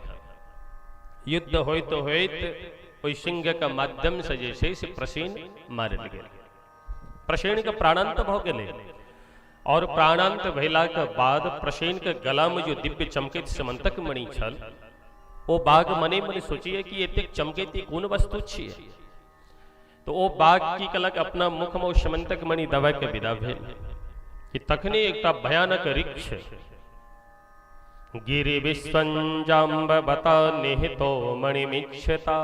युद्ध होइत होइत ओई सिंह के माध्यम से जैसे से प्रसेन मारल गेल। प्रसेन के प्राणांत भ गेले और प्राणांत भेला के बाद प्रसेन के गला में जो दिव्य चमकित सेमंतक मणि छल, ओ बाघ मने मने सोचिए कि एतेक चमकेती कोन वस्तु छिए। तो ओ बाघ की कलक अपना मुख में सेमंतक मणि दबा के विदा भेल कि तखने एकटा भयानक वृक्ष गिरि विश्वंजाम्बता निहितो मणिमिच्छता।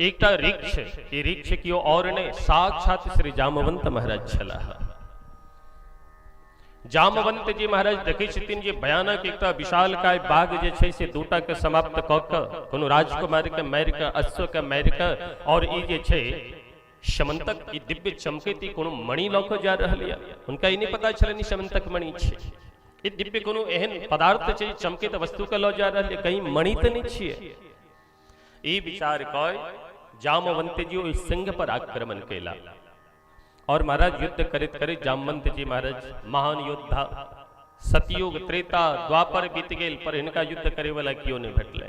एकटा वृक्ष, ये वृक्ष की और ने साक्षात श्री जामवंत महाराज छला। जामवंत जी महाराज देखे छथिन जे भयानक एकटा विशाल काय बाघ जे छै से दूटा के समाप्त क के कोनो राजकुमार के मार के, अश्व के मार के और ई जे छै सेमंतक ई दिव्य चमकेती कोनो मणि लऽ के जा रहल या। हुनका ई नहीं पता छलनि सेमंतक मणि छै, ई दिव्य कोनो एहन पदार्थ छै चमकित वस्तु के लऽ जा रहल या, कहीं मणि तऽ नहीं छिए। ई विचार कय जामवंत जी ओहि सिंह पर आक्रमण केला और महाराज युद्ध करित करित जामवंत जी महाराज महान योद्धा, सतयुग त्रेता द्वापर बीत गेल पर इनका युद्ध करे वाला क्यों नहीं भेटले।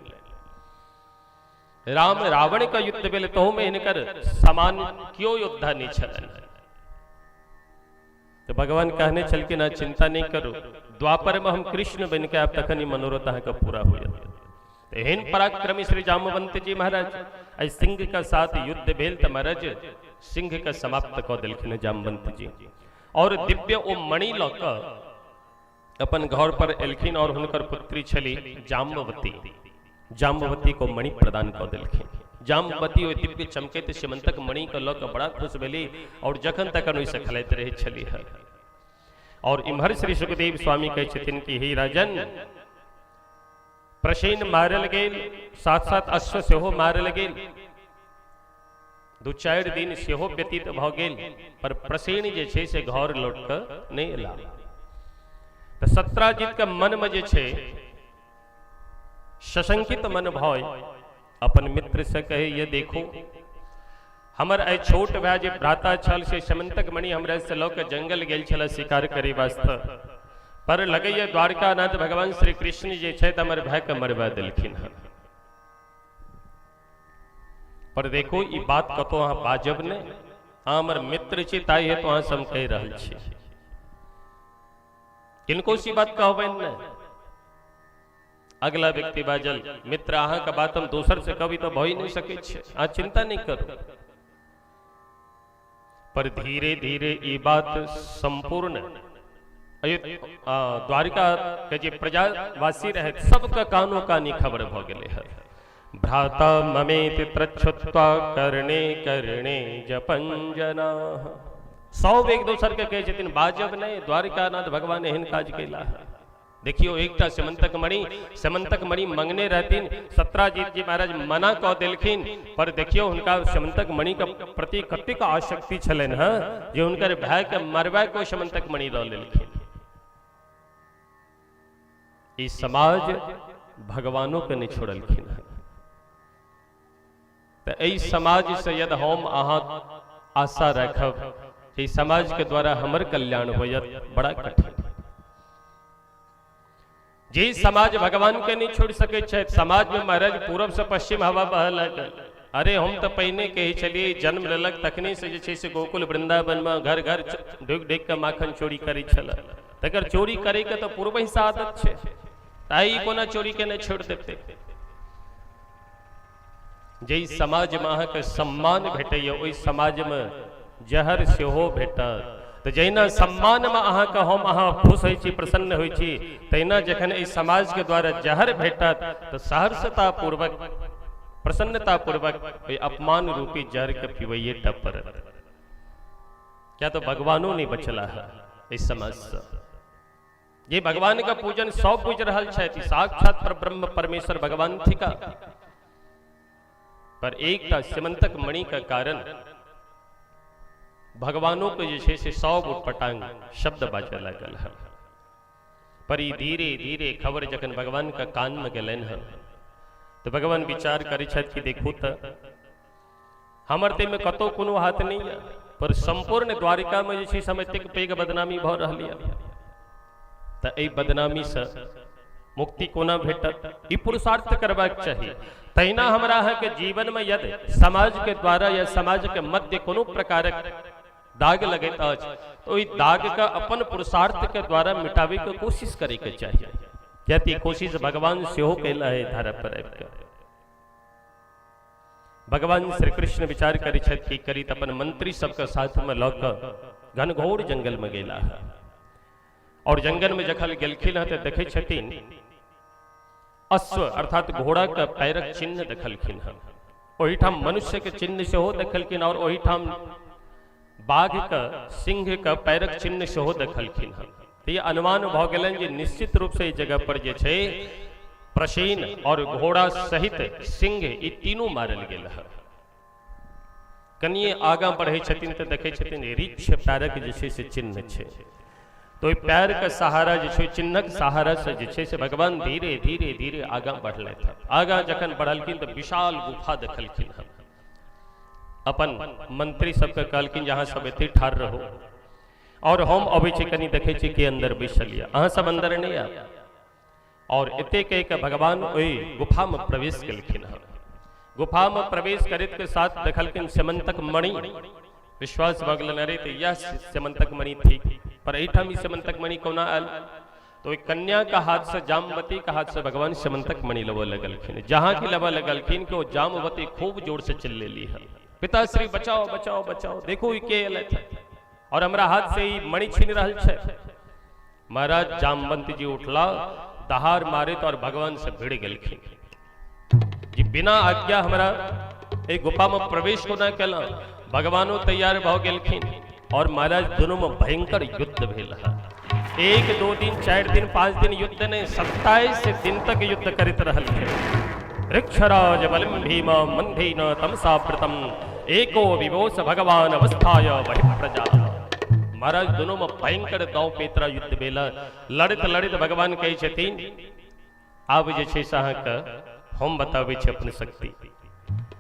राम रावण का युद्ध भेल तो में इनकर समान क्यों योद्धा नहीं छलन। तो भगवान कहने चल के ना चिंता नहीं करो, द्वापर में हम कृष्ण बन के आप तखनी मनोरथ का पूरा हो जाए। एहन पराक्रमी श्री जामवंत जी महाराज सिंह का साथ युद्ध भेल तो महाराज सिंह का समाप्त क देलखिन जामवंत जी और दिव्य ओ मणि लऽ कऽ अपन घर पर एलखिन और हुनकर पुत्री छली जाम्बवती। जाम्बवती को मणि प्रदान क देलखिन। जाम्बवती ओहि दिव्य चमकैत सेमंतक मणि के लऽ कऽ बड़ा खुश भेली और जखन तखन ओहिसँ खेलाइत रहै छली है। और इम्हर श्री सुखदेव स्वामी कहै छथिन कि हे राजन, प्रसेन मारल गेल, साथ साथ अश्व सेहो मारल गेल, दू चारि दिन सेहो व्यतीत भ गेल, पर प्रसेन जे छै से घर लौट कऽ नहि एला। तऽ सत्राजीत के मन में जे छै सशंकित मन भय अपन मित्र से कहे ये देखो हमर आई छोट भाई जे भ्राता छल से सेमंतक मणि हमरा से लऽ कऽ जंगल गेल छल शिकार करे वास्ते, पर लगैया द्वारकानाथ भगवान श्री कृष्ण जे छै हमर भाई के मरवा देलखिन है। पर देखो ई बात कतो अहाँ बाजब ने, अहाँ हमर मित्र छी ताई है तो अहाँ हम कहि रहल छी। किनको सी बात कहबनि ने। अगला व्यक्ति बाजल मित्र अहाँ का बात हम दोसर से कभी तो भय नहीं सके छे, अहाँ चिंता नहीं करू। पर धीरे धीरे ई बात संपूर्ण द्वारिका के जे प्रजावासी रहे सबका कानो कानी खबर भ गेले है। भ्राता ममेति त्रच्छुत्वा करणे करणे जपंजना। सब एक दोसर के कहे छथिन बाजब नहीं, द्वारिकानाथ भगवान एहन काज केला है। देखियो एकटा सेमंतक मणि मंगने रहथिन, सत्राजीत जी महाराज मना कऽ देलखिन, पर देखियो हुनका सेमंतक मणि के प्रति कतेक आसक्ति छलनि है जे हुनकर भाई के मरबा को सेमंतक मणि लऽ लेलखिन। ई समाज भगवानों के नहीं छोड़लखिन है। तो ई समाज से यदि हम अहाँ आशा रखब कि समाज के द्वारा हमर कल्याण होयत, बड़ा कठिन। जे समाज भगवान के नहीं छोड़ सके छे, समाज में महाराज पूरब से पश्चिम हवा बह लागल। अरे हम तो पहने कहे चलिए जन्म लेलक तखने से जे छै से गोकुल वृंदावन में घर घर ढुक ढुक के माखन चोरी करे छल। तकर चोरी करे के तो पूर्व ही आदत छे, ताई कोना चोरी के नहीं छोड़ देते। जे समाज में अहाँ के सम्मान भेटैया ओहि समाज में जहर सेहो भेटत तो जहिना सम्मान में अहाँ का हम अहाँ खुश होइ छी, प्रसन्न होइ छी, तहिना जखन इस समाज के द्वारा जहर भेटत तो सहर्षता पूर्वक प्रसन्नता पूर्वक अपमान रूपी जहर के पिबैये टप पर। क्या तो भगवानों नहीं बचला है इस समाज से। ये भगवान का पूजन सब पूज रहल छथि, साक्षात पर ब्रह्म परमेश्वर भगवान थिका, पर एक सिमंतक मणि का कारण भगवानों को जैसे से 100 उटपटांग शब्द बाजे लगल है। पर ई धीरे धीरे खबर जखन भगवान का कान में गलन है तो भगवान विचार करे छथि कि देखू तो हमर ते में कतो कोनो हाथ नहीं है, पर संपूर्ण द्वारिका में जैसे समतिक पैघ बदनामी भ रहली है। तो एहि बदनामी से मुक्ति कोना भेटत, ई पुरुषार्थ करबाक चाहिए। तहिना हमरा है के जीवन में यदि समाज के द्वारा या समाज के मध्य कोनो प्रकारक दाग लगैत अछि तो ई दाग का अपन पुरुषार्थ के द्वारा मिटावे के कोशिश करे के चाहिए। कहती कोशिश भगवान सेहो कैला है धारा पर आबि के। भगवान श्री कृष्ण विचार करे छथि कि करी अपन मंत्री सबके साथ में लऽ कऽ घनघोर जंगल में गेला है। और जंगल में जखन गेलखिन है तो देखे छथिन अश्व अर्थात घोड़ा का पैरक चिन्ह देखलखिन है। ओहिठाम मनुष्य के चिन्ह सेहो देखलखिन और ओहिठाम बाघ का सिंह का पैरक चिन्ह सेहो देखलखिन है। तो ये अनुमान भ गेलन जे निश्चित रूप से इस जगह पर जे छै प्रसेन और घोड़ा सहित सिंह ई तीनों मारल गेल है। कनिए आगा बढ़े छथिन तो देखे छथिन ऋक्ष पैरक जे छै से चिन्ह छै। तो पैर का सहारा जो छै चिन्हक सहारा से जे छै से भगवान धीरे धीरे धीरे आगा बढ़लथि। आगा जखन बढ़लखिन तो विशाल गुफा देखलखिन है। अपन मंत्री सबके कहलखिन जहाँ सब एते ठाड़ रहो और हम अबै छी कनी देखे छी के अंदर बैसल या, अहाँ सब अंदर नहीं आ। और एते कह के भगवान ओहि गुफा में प्रवेश केलखिन है। गुफा में प्रवेश करैत के साथ देखलखिन सेमंतक मणि। विश्वास भ गेलन अरे तो यह सेमंतक मणि थी, पर एहिठाम ई सेमंतक मणि कोना आयल। तो एक कन्या का हाथ से जामवती का हाथ से भगवान सेमंतक मणि लबो लगलखिन। जहाँ की लबा लगलखिन कि वो जामवती खूब जोर से चिल्लेली है, पिताश्री बचाओ बचाओ बचाओ, देखो ई के एलथि और हमरा हाथ से ई मणि छीन रहल छै। महाराज जामवंत जी उठला, दहाड़ मारित और भगवान से भिड़ गेलखिन जी बिना आज्ञा हमरा एक गुफा में प्रवेश को न केला। भगवानो तैयार भ गेलखिन और महाराज दोनों में भयंकर युद्ध भेल है। 1 2 दिन 4 दिन 5 दिन युद्ध नहीं, 27 दिन तक युद्ध करते रहल है। ऋक्षराज बलिम भीमा मंधेन तमसा प्रतम एको विवोस भगवान अवस्थाय वही प्रजा। महाराज दोनों में भयंकर दाव पेतरा युद्ध भेला। लड़ित लड़ित भगवान कहे छथिन आब जे छै से अहाँके हम बताबै छी अपन शक्ति।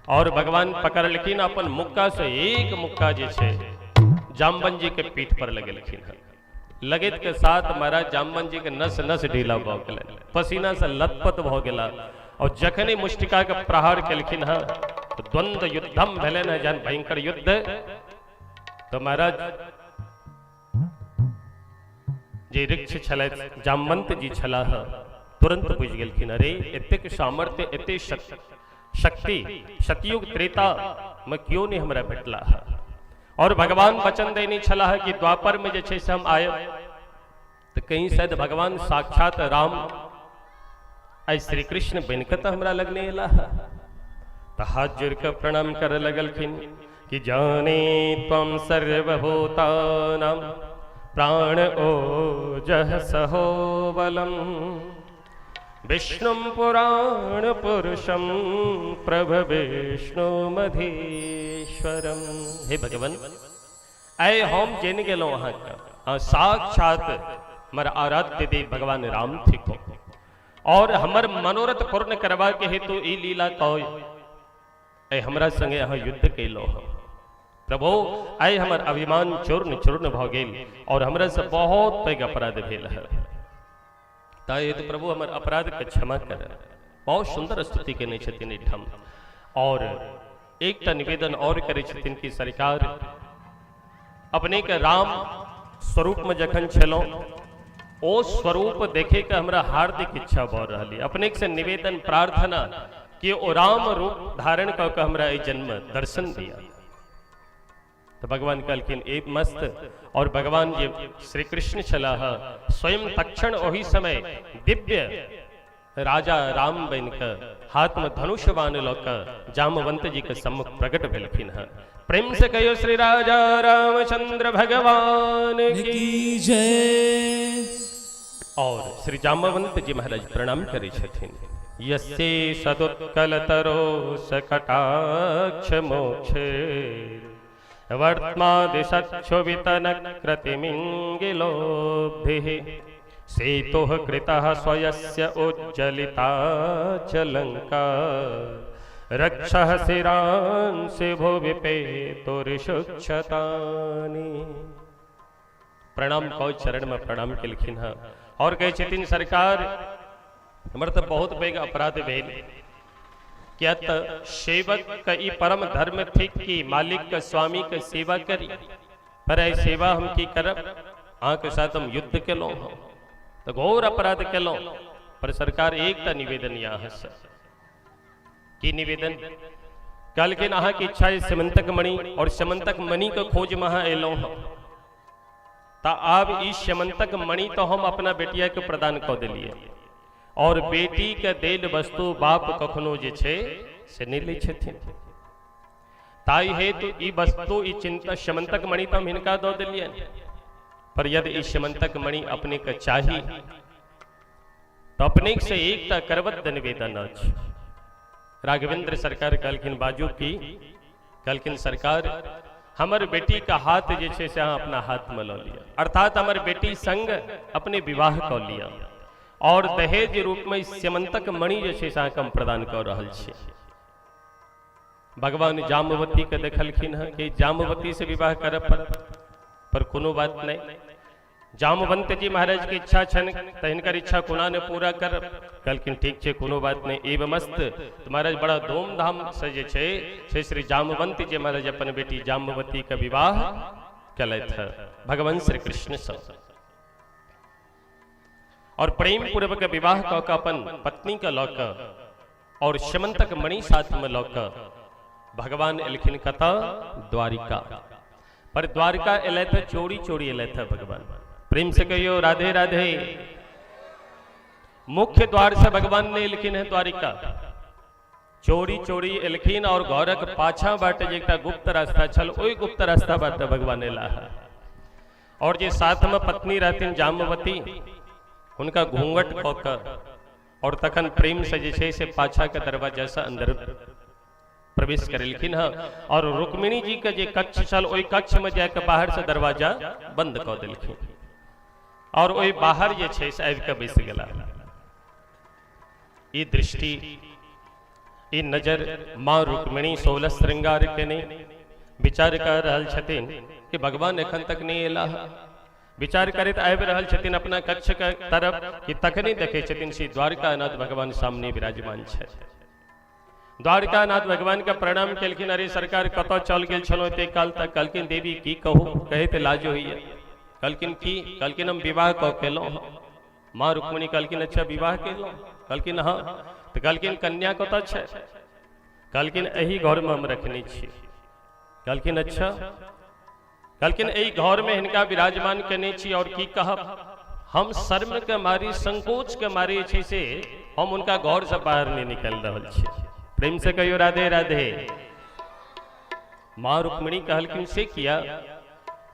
और भगवान पकड़लखिन अपन मुक्का से एक मुक्का जे छै जामवन जी के पीठ पर लगेलखिन है। लगेत के साथ महाराज जामवन जी के नस नस ढीला भ गेल, पसीना से लथपथ भ गेला। और जखने मुष्टिका के प्रहार केलखिन है तो द्वंद्व युद्धम भेलन है, जहन भयंकर युद्ध। तो महाराज जे ऋक्ष छलथि जामवंत जी छला है तुरंत बुझि गेलखिन अरे एतेक सामर्थ्य एते शक्ति सतयुग त्रेता में क्यों नहीं हमरा भेटला है। और भगवान वचन देनी छला है कि द्वापर में जे छै से हम आए तो कहीं शायद भगवान साक्षात राम आई श्री कृष्ण बनकर हमरा लगने अला है। तो हाथ जोड़ कर प्रणाम कर लगलखिन कि जाने त्वं सर्वभूतानां प्राण ओजः सहो बलम विष्णुं पुराण पुरुषं प्रभविष्णु मधीश्वरम। हे भगवान आए हम जेन गेलो अहाँ का साक्षात हमार आराध्य देव भगवान राम थी को और हमर मनोरथ पूर्ण करवा के हेतु ई लीला कह हमरा संगे अहाँ युद्ध कैलो हो। प्रभु आए हमर अभिमान चूर्ण चूर्ण भ गेल और हमरा से बहुत पैघ अपराध भेल है। ताए तो प्रभु हमर अपराध के क्षमा कर। बहुत सुंदर स्तुति केने छथिन एठाम। और एक निवेदन और करे छथिन कि सरकार अपने के राम स्वरूप में जखन छलो ओ स्वरूप देखे के हमरा हार्दिक इच्छा भ रही। अपने से निवेदन प्रार्थना कि ओ राम रूप धारण क के हमरा ए जन्म दर्शन दिया। तो भगवान कहलखिन एक मस्त और भगवान जे श्री कृष्ण छलाह स्वयं तक्षण ओही समय दिव्य राजा राम बन के हाथ में धनुष बाण लऽ कऽ जामवंत जी के सम्मुख प्रकट भेलखिन है। प्रेम से कहियो श्री राजा रामचंद्र भगवान की जय। और श्री जामवंत जी महाराज प्रणाम करे छथिन। यस्ये सदुत्कलतरो सकटाक्ष मोक्षे वर्त्मादिशक्षुवितनकृतिमिङ्गिलोभिः सेतुः कृतः स्वयस्य उज्ज्वलिताचलङ्का रक्षः शिरांसि भुवि पेतुरिषुक्षतानि। प्रणाम कौ चरण में प्रणाम केलखिन है और कहे छथिन सरकार हमर तो बहुत पैघ अपराध भेल, क्या तो सेवक का ई परम धर्म थिक कि मालिक के स्वामी के सेवा करी, पर ऐ सेवा हम की करब, अहाँ के साथ हम युद्ध केलौं हँ तो घोर अपराध केलौं। पर सरकार एक ता निवेदन यहाँ से की निवेदन कहलखिन अहाँ की इच्छा है समंतक मणि और समंतक मणि के खोज में अहाँ एलौं हँ ता आब ई समंतक मणि तो हम अपना बेटिया के प्रदान कऽ देलिए और बेटी के देल वस्तु बाप कखनो जे छे से नहीं लै छथिन। ताई हेतु ई वस्तु ई चिंता समंतक मणि तो हम हिनका दऽ देलिए, पर यदि ई समंतक मणि अपने के चाही तो अपने से एक ता करवत निवेदन अछि। राघवेंद्र सरकार कहलखिन बाजू की कहलखिन सरकार हमर बेटी का हाथ जे छे से अहाँ अपना हाथ में लऽ लिया, अर्थात हमर बेटी संग अपने विवाह कऽ लिया और दहेज रूप में समंतक मणि जे छे से अहाँ हम प्रदान कऽ रहल छी। भगवान जामवती के देखलखिन है कि जामवती से विवाह करब पर कोनो बात नहीं। जामवंत जी महाराज की इच्छा छन तो हिनकर इच्छा कोना ने पूरा कर कहलखिन ठीक छे कोनो बात नहीं एवं मस्त। तो महाराज बड़ा धूमधाम से जे छे से श्री जामवंत जी महाराज अपन बेटी जामवती का विवाह कलैथ भगवान श्री कृष्ण से और प्रेम पूर्वक विवाह कऽ कऽ अपन पत्नी के लऽ कऽ और समंतक मणि साथ में लऽ कऽ भगवान एलखिन कतऽ द्वारिका। पर द्वारिका एलैथ चोरी चोरी एलैथ भगवान। प्रेम से कहियो राधे राधे। मुख्य द्वार से भगवान ने एलखिन है द्वारिका, चोरी चोरी एलखिन और घरक पाछा बाटे जे एकटा गुप्त रास्ता छल ओई गुप्त रास्ता बाटे भगवान एला और जे साथ में पत्नी रहथिन जामवती उनका घूंघट कऽ कऽ और तखन प्रेम से जे छे से पाछा के दरवाजा से अंदर प्रवेश करेलखिन है और रुक्मिणी जी के जे कक्ष छल ओई कक्ष में जाके बाहर से दरवाजा बंद कऽ देलखिन और ओई बाहर जे छे से आबि के बैस गेला। ई दृष्टि ई नजर माँ रुक्मिणी 16 श्रृंगार के ने विचार कर रहल छथिन कि भगवान एखन तक नहीं एला। विचार करैत आबि रहल छथिन अपना कक्ष के तरफ कि तखनी देखे छथिन श्री द्वारकानाथ भगवान सामने विराजमान छै। द्वारकानाथ भगवान का प्रणाम केलखिन। अरे सरकार कतऽ चल गेल छलौं एते काल तक? कहलखिन देवी की कहू कहे ते लाज होइए। कहलखिन की? कहलखिन हम विवाह कऽ केलौं। माँ रुक्मिणी कहलखिन अच्छा विवाह केलौं? कहलखिन हाँ। तो कहलखिन कन्या कतऽ छै? कहलखिन एही घर में हम रखने छी। कहलखिन अच्छा। कहलखिन एही घर में हिनका विराजमान केने छी और की कहब हम शर्म के मारी संकोच के मारी छी से हम उनका घर से बाहर नहीं निकल रहल छी। प्रेम से कहियो राधे राधे। माँ रुक्मिणी कहलखिन से किया?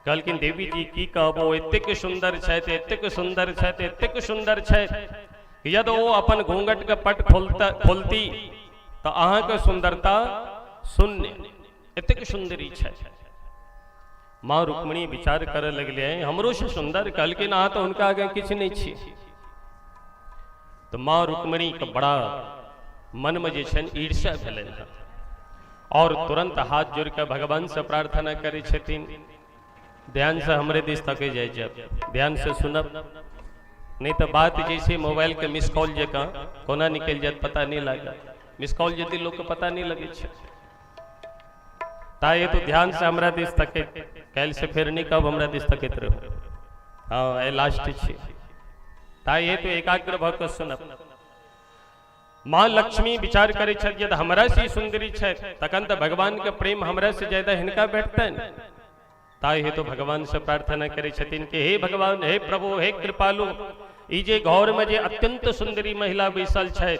कहलखिन देवी जी की कहबो एतेक सुंदर छथि एतेक सुंदर छथि एतेक सुंदर छथि यदि ओ अपन घूंघट के पट खोलती तो अहाँ के सुंदरता शून्य एतेक सुंदरी छथि। माँ रुक्मिणी विचार करे लगले हमरो से सुंदर। कहलखिन अहाँ तो उनका आगे किछ नहीं छी। तो माँ रुक्मिणी के बड़ा मन में जे छन ईर्ष्या भेलन और तुरंत हाथ जोड़ के भगवान से प्रार्थना करे छथिन ध्यान से हमरे दिस तके जाए जब ध्यान से सुनब नहीं तो बात जैसे मोबाइल के मिस कॉल जका कोना निकल जात पता नहीं लगा। मिस कॉल यदि लोग को पता नहीं लगे ताए तो ध्यान से हमरा दिस तके कैल से फिर नहीं कब हमरा दिस तकैत रहो। हाँ ए लास्ट छी ताए तो एकाग्र भऽ कऽ सुनब। माँ लक्ष्मी विचार करे छथि यदि हमरा से सुंदरी छथि तखन तो भगवान के प्रेम हमरा से ज्यादा हिनका भेटतनि। ताहि हेतु भगवान से प्रार्थना करे छथिन कि हे भगवान, हे प्रभु, हे कृपालु, ई जे घर में जे अत्यंत सुंदरी महिला बैसल छै,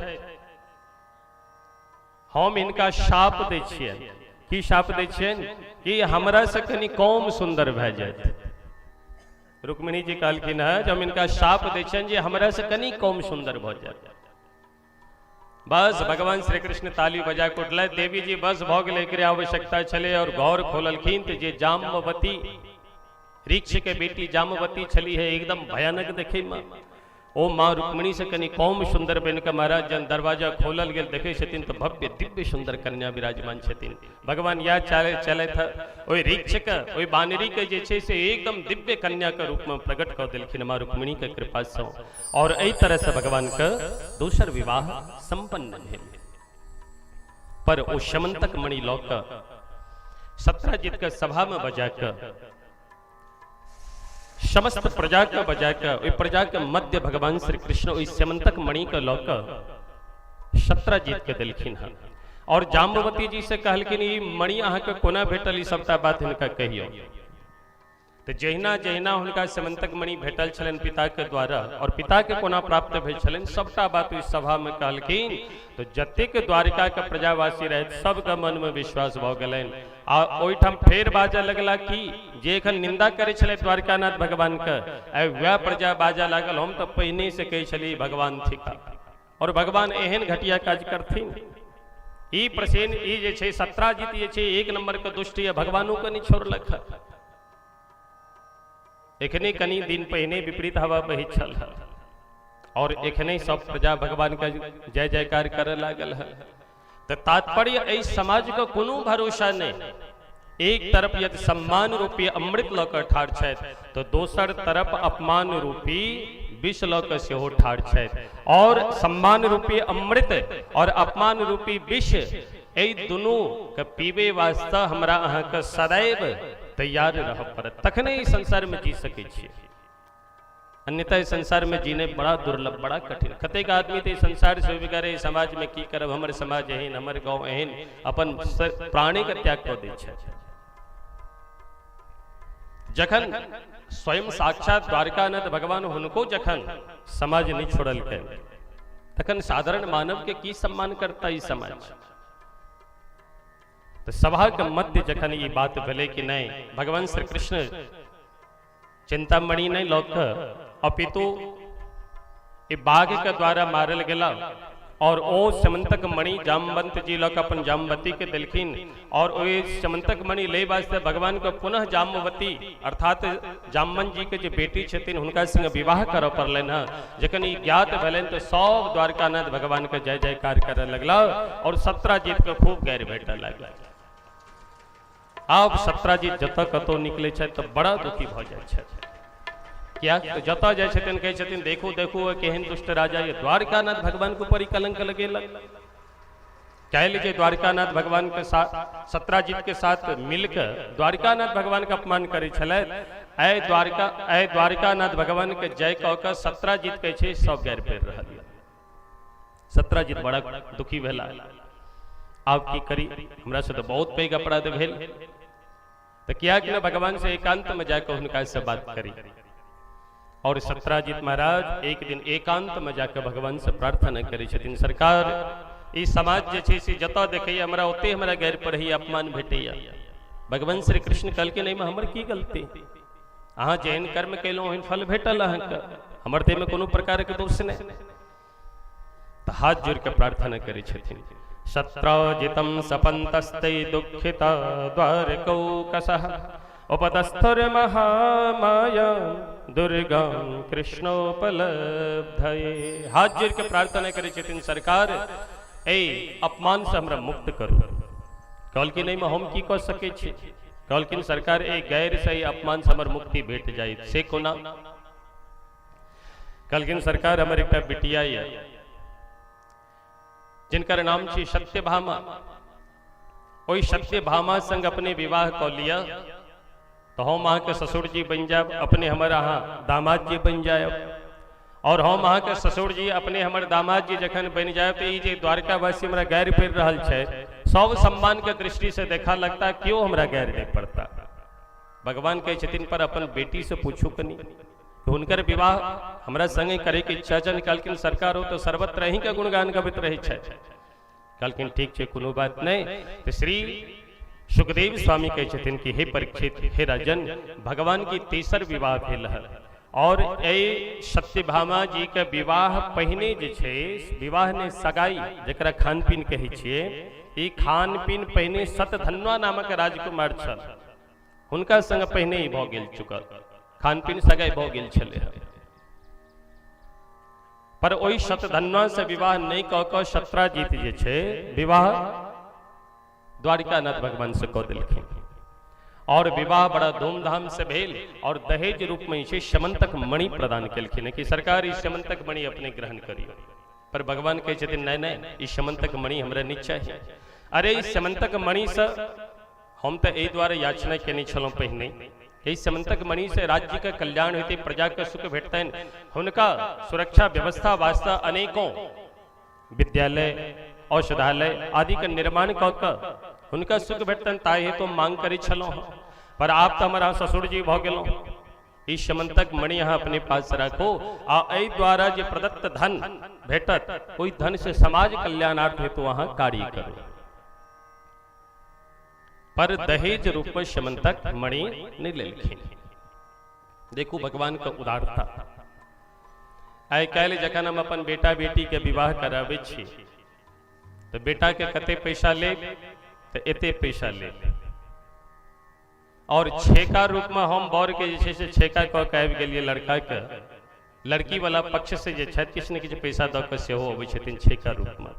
हम इनका शाप दै छियन। की शाप दै छियन? कि हमरा से कनी कम सुंदर भए जाए। रुक्मिणी जी कहलखिन है जब हम इनका शाप दै छियन जे हमरा से कनी कम सुंदर भ जाए। बस भगवान श्री कृष्ण ताली बजा के उठल, देवी जी बस भ गेलै, एकरे आवश्यकता छलै और घर खोललखिन तो जे जाम्बवती ऋक्ष के बेटी जाम्बवती छली है, एकदम भयानक देखे में। ओ माँ रुक्मिणी से कनी कम सुंदर बन के महाराज जन दरवाजा खोलल गेल देखे छथिन तो भव्य दिव्य सुंदर कन्या विराजमान छथिन। भगवान या चले था ओई ऋक्ष के ओई बानरी के जे छे से एकदम दिव्य कन्या के रूप में प्रकट कर देलखिन माँ रुक्मिणी के कृपा से, और एहि तरह से भगवान का दोसर विवाह संपन्न भेल। पर ओ शमंतक मणि लऽ कऽ सत्राजित के सभा में बजा के समस्त प्रजा के बजा के प्रजा के मध्य भगवान श्री कृष्ण ओहि समंतक मणि के लऽ कऽ सत्राजित के देलखिन है, और जाम्बवती जी से कहलखिन ई मणि अहाँ के कोना भेटल, ई सबटा बात हिनका कहियो। तो जहिना जहिना हुनका समंतक मणि भेटल छलन पिता के द्वारा, और पिता के कोना प्राप्त भेल छलन, सबटा बात इस सभा में कहलखिन। तो जतेक द्वारिका के प्रजावासी रहे सबके मन में विश्वास भ गेलनि। आ ओहिठाम फेर बाजा लगला कि जे एखन निंदा करे छले द्वारकानाथ भगवान के, आइ वह प्रजा बाजा लागल हम तो पहिने से कहे छली भगवान थिका, और भगवान एहन घटिया काज करथिन। ई प्रसेन ई जे छै सत्राजित जे छै एक नंबर के दुष्ट ये, भगवानों के नहीं छोड़लक। एखने कनी दिन पहिने विपरीत हवा बही छल और एखने सब प्रजा भगवान का जय जयकार करे लागल है। तो तात्पर्य एहि समाज का कोनो भरोसा नहीं। एक तरफ यदि सम्मान रूपी अमृत लऽ कऽ ठाढ़ छथि तो दोसर तरफ अपमान रूपी विष लऽ कऽ सेहो ठाढ़ छथि, और सम्मान रूपी अमृत और अपमान रूपी विष एहि दुनू के पीबे वास्ते हमरा अहाँ के सदैव तैयार रह पड़त, तखने इस संसार में जी सके छी। अन्यथा इस संसार में जीने बड़ा दुर्लभ, बड़ा कठिन। कतेक आदमी तो संसार से बिगाड़े समाज में की करब, हमर समाज एहन, हमर गांव एहन, अपन प्राणी के त्याग कऽ दै छै। जखन स्वयं साक्षात द्वारकानाथ भगवान हुनको जखन समाज नहीं छोड़लकै, तखन साधारण मानव के की सम्मान करता ई समाज। तो सभा के मध्य जखन ये बात भेले कि नहीं भगवान श्री कृष्ण चिंतामणि नहीं लऽ कऽ अपितु ये बाघ के द्वारा मारल गेला, और ओ समंतक मणि जामवंत जी लऽ कऽ अपन जामवती के देलखिन, और ओ समंतक मणि ले वास्ते भगवान को पुनः जामवती अर्थात जामवंत जी के जे बेटी छथिन हुनका संग विवाह करऽ पड़लनि है। जखन ई ज्ञात भेलनि तो सब द्वारकानाथ भगवान के जय जयकार करे लगला, और सत्राजित के खूब गैर भेटऽ लागल। आब सत्राजित जतऽ कतौ निकले छै तो बड़ा दुखी भ जाय छै। क्या तो जतऽ जाय छथिन कहै छथिन देखो देखो केहन दुष्ट राजा ये द्वारकानाथ भगवान के ऊपर कलंक लगेलक। कह लीजिए द्वारकानाथ भगवान के साथ सत्राजित के साथ मिलकर द्वारकानाथ भगवान का अपमान करे छलै। ऐ द्वारकानाथ भगवान के जय कह के सत्राजित कहै छै सब गैर पेर रहल। सत्राजित बड़ा दुखी भेला। आब की करी, हमरा से तो बहुत पैघ अपराध भेल, तो किया कि भगवान से एकांत में जाकर हुनका से बात करी। और सत्राजित महाराज एक दिन एकांत में जाकर भगवान से प्रार्थना करे छथिन, सरकार ई समाज जे छै से जतऽ देखैया हमरा ओते हमरा गैर पढ़ैया अपमान भेटैया। भगवान श्री कृष्ण कहलखिन एहिमे हमर की गलती, अहाँ जेहन कर्म केलहुँ ओहन फल भेटल अहाँके, हमर तैमे कोनो प्रकार के दोष नहीं। तो हाथ जोड़ के प्रार्थना करे छथिन, सत्राजितं सपन्तस्ते दुःखिता द्वारकौकसः उपतस्थुर महामाया दुर्गां कृष्णोपलब्धये। हाथ जोड़ के प्रार्थना करे छथिन, सरकार ए अपमान से हमरा मुक्त करू। कहलखिन नहीं हम की कह सके छी, कहलखिन सरकार ए गैर से अपमान से हमर मुक्ति भेट जाए से कोना। कहलखिन सरकार हमर एकटा बिटिया ये जिनकर नाम छी सत्यभामा, ओई सत्यभामा संग अपने विवाह कऽ लिया तो हम अहाँ के ससुर जी बन जाब, अपने हमर अहाँ दामाद जी बन जायब, और हम अहाँ के ससुर जी अपने हमर दामाद जी जखन बन जायब तो ये द्वारकावासी हमरा गैर पड़ रहा है, सब सम्मान के दृष्टि से देखा लगता क्यों हमरा गैर नहीं पड़ता। भगवान कहे छथिन पर अपन बेटी से पूछू कनी कि हुनकर विवाह हमरा संगे करे के इच्छा छन। कहलखिन सरकार हो तो सर्वत्र ही का गुणगान गबैत रहे छै। कहलखिन ठीक छै कोनो बात नहीं। तो श्री सुखदेव स्वामी कहे छथिन कि हे परीक्षित, हे राजन, भगवान की तेसर विवाह भेल है और ए सत्यभामा जी के विवाह पहिने जे छै, विवाह ने सगाई जकरा खान पीन कहे छिए, ई खान पीन पहिने सतधन्वा नामक राजकुमार छल, हुनका संग पहिने ही भ गेल चुकल, खान पीन सगाई भ गेल छले। पर ओई शतधन्वा से विवाह नहीं कह कऽ सत्राजीत जे छै विवाह द्वारिकानाथ भगवान से कऽ देलखिन और विवाह बड़ा धूमधाम से भेल और दहेज रूप में इसे समंतक मणि प्रदान केलखिन कि सरकार इस समंतक मणि अपने ग्रहण करियो। पर भगवान कहे छथिन नहीं नहीं, इस समंतक मणि हमरा नहीं चाहिए। अरे इस समंतक मणि से हम तो एहि द्वारे याचना केने छलहुँ पहिने, इस समंतक मणि से राज्य का कल्याण होते, प्रजा के सुख भेटतन, हुनका सुरक्षा व्यवस्था वास्ते अनेकों विद्यालय औषधालय आदि का निर्माण कऽ कऽ हुनका सुख भेटतन, ताहि तो मांग करे छलहुँ। पर आप तो हमारा ससुर जी भ गेलहुँ, इस समंतक मणि यहाँ अपने पास रखो आ एहि द्वारा जे प्रदत्त धन भेटत ओहि धन से समाज कल्याणार्थ हेतु वहां कार्य करो। पर दहेज रूप में समंतक मणि नहीं लेलखिन। देखू भगवान का उदारता। आइ काल्हि जखन हम अपन बेटा बेटी के विवाह कराबै छी तो बेटा के कते पैसा ले तो एते पैसा ले और छेका रूप में हम बर के जे से छेका कऽ के आबि गेलियै लड़का के, लड़की वाला पक्ष से जे छथि किछु ने किछु पैसा दऽ कऽ सेहो अबै छथिन छेका रूप में।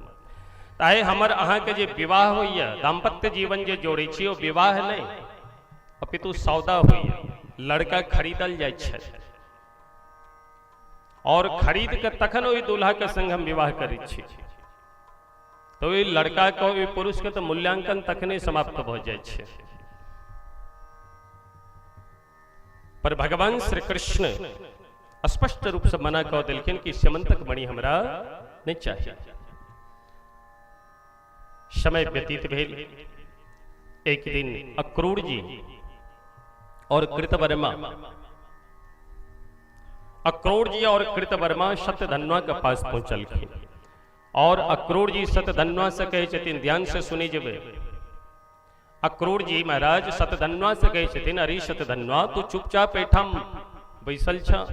आइ हमर अहाँ के जे विवाह होइया, दाम्पत्य जीवन जे जोड़ै छी, ओ विवाह नहीं अपितु सौदा होइया, लड़का खरीदल जाइ छै और खरीद के तखन ओहि दूल्हा के संग हम विवाह करै छी। तो ओहि लड़का को ओहि पुरुष के तो मूल्यांकन तखने समाप्त भ जाइ छै। पर भगवान श्री कृष्ण स्पष्ट रूप से मना कऽ देलखिन कि समंतक मणि हमरा नहीं चाहिए। समय व्यतीत भेल। एक दिन अक्रूर जी और कृतवर्मा, अक्रूर जी और कृतवर्मा शतधन्वा के पास पहुंचलखिन और अक्रूर जी शतधन्वा से कहे छथिन, ध्यान से सुनी जेबे। अक्रूर जी महाराज शतधन्वा से कहे छथिन, अरे शतधन्वा तू चुपचाप एठाम बैसल छ,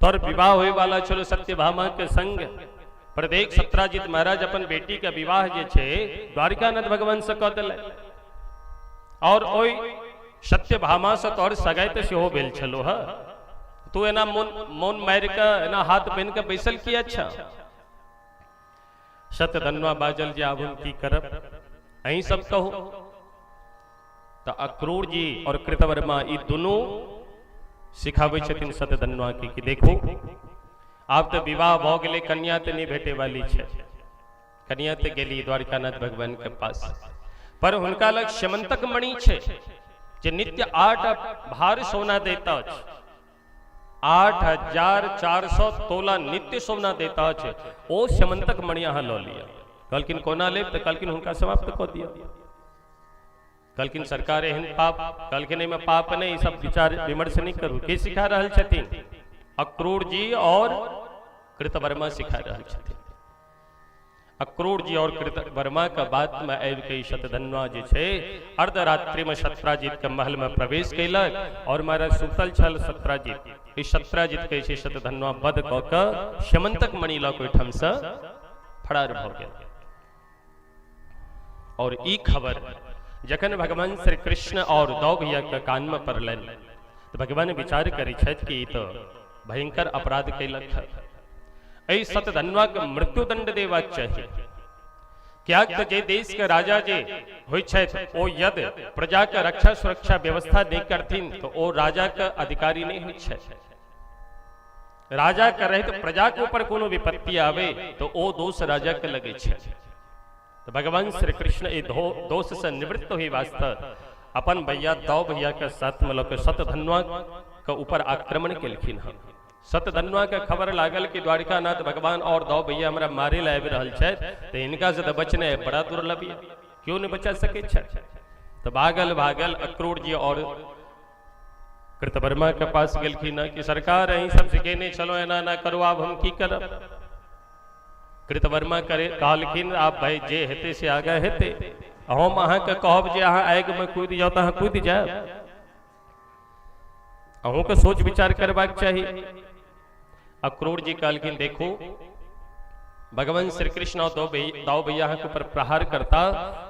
तोर विवाह होए वाला छलो सत्यभामा के संग। पर देख सत्राजीत महाराज अपन बेटी के विवाह जे छे द्वारिकानाथ भगवान से कऽ देलै और ओई सत्यभामा से तोर सगाई तो सेहो भेल छलो ह, तू एना मौन मार के एना हाथ बांध के बैसल किया अच्छा। शतधन्वा बाजल जे आब हम की करब, अहीं सब कहू। तो अक्रूर जी और कृतवर्मा ई दोनों सिखाबै छथिन शतधन्वा के कि देखो आप तो विवाह भ गेलै, कन्या तो नहीं भेटे वाली छै, कन्या तो गेली द्वारिकानाथ भगवान के पास, पर हुनका लग समंतक मणि छै जे नित्य 8 भार सोना देता अछि, 8400 तोला नित्य सोना देता अछि। ओ समंतक मणि अहाँ लऽ लिया। कहलखिन कोना लेब? तो कहलखिन हुनका समाप्त कऽ दिया। कहलखिन सरकार एहन पाप, कहलखिन एहिमे पाप नहीं, सब विचार विमर्श नहीं करू। के सिखा रहल छथिन? अक्रूर जी और कृतवर्मा सिखा रहल छथिन। अक्रूर जी और कृतवर्मा का बात में आबि के शतधन्वा जे छै अर्धरात्रि में सत्राजीत के महल में प्रवेश कैलक और महाराज सुतल छल सत्राजीत। इस सत्राजीत के छै शतधन्वा वध कऽ कऽ समंतक मणि लऽ कऽ ओहिठाम से फरार भऽ गेल। और ई खबर जखन भगवान श्री कृष्ण और दौ भैया के कान में पड़लनि तो भगवान विचार करै छथि कि ई तो भयंकर अपराध कैलक है, एहि शतधन्वा के मृत्युदंड देबाक चाहिए। क्या जे देश के राजा जे होइ छथि ओ यदि प्रजा के रक्षा सुरक्षा व्यवस्था नहीं करथिन तो ओ राजा के अधिकारी नहीं होइ छथि। राजा के रहित प्रजा के ऊपर कोनो विपत्ति आवे तो ओ दोष राजा के लगे छै। तो भगवान श्री कृष्ण ए दोष से निवृत्त हुई वास्ते अपन भैया दौ भैया के साथ में लऽ शतधन्वा के ऊपर आक्रमण केलखिन हन। शतधन्वा के खबर लागल कि द्वारिकानाथ भगवान और दौ भैया हमरा मारे ला आबि रहल छथि, तो इनका से तो बचने बड़ा दुर्लभ है, क्यों नहीं बचा सके छथि। तो भागल भागल अक्रूर जी और कृतवर्मा के पास गेलखिन कि सरकार अहीं सब सिखेने चलो एना ना करो, आब हम की करब। कृतवर्मा करे कहलखिन आप भाई जे हेते से आगे हेते, हम अहाँ के कहब जे अहाँ आगि में कूद जाओ तो अहाँ कूद जाओ, अहूँ के सोच विचार करबाक चाहिए। अक्रूर जी कहलखिन देखो भगवान श्री कृष्ण दाऊ भैया के ऊपर प्रहार करता,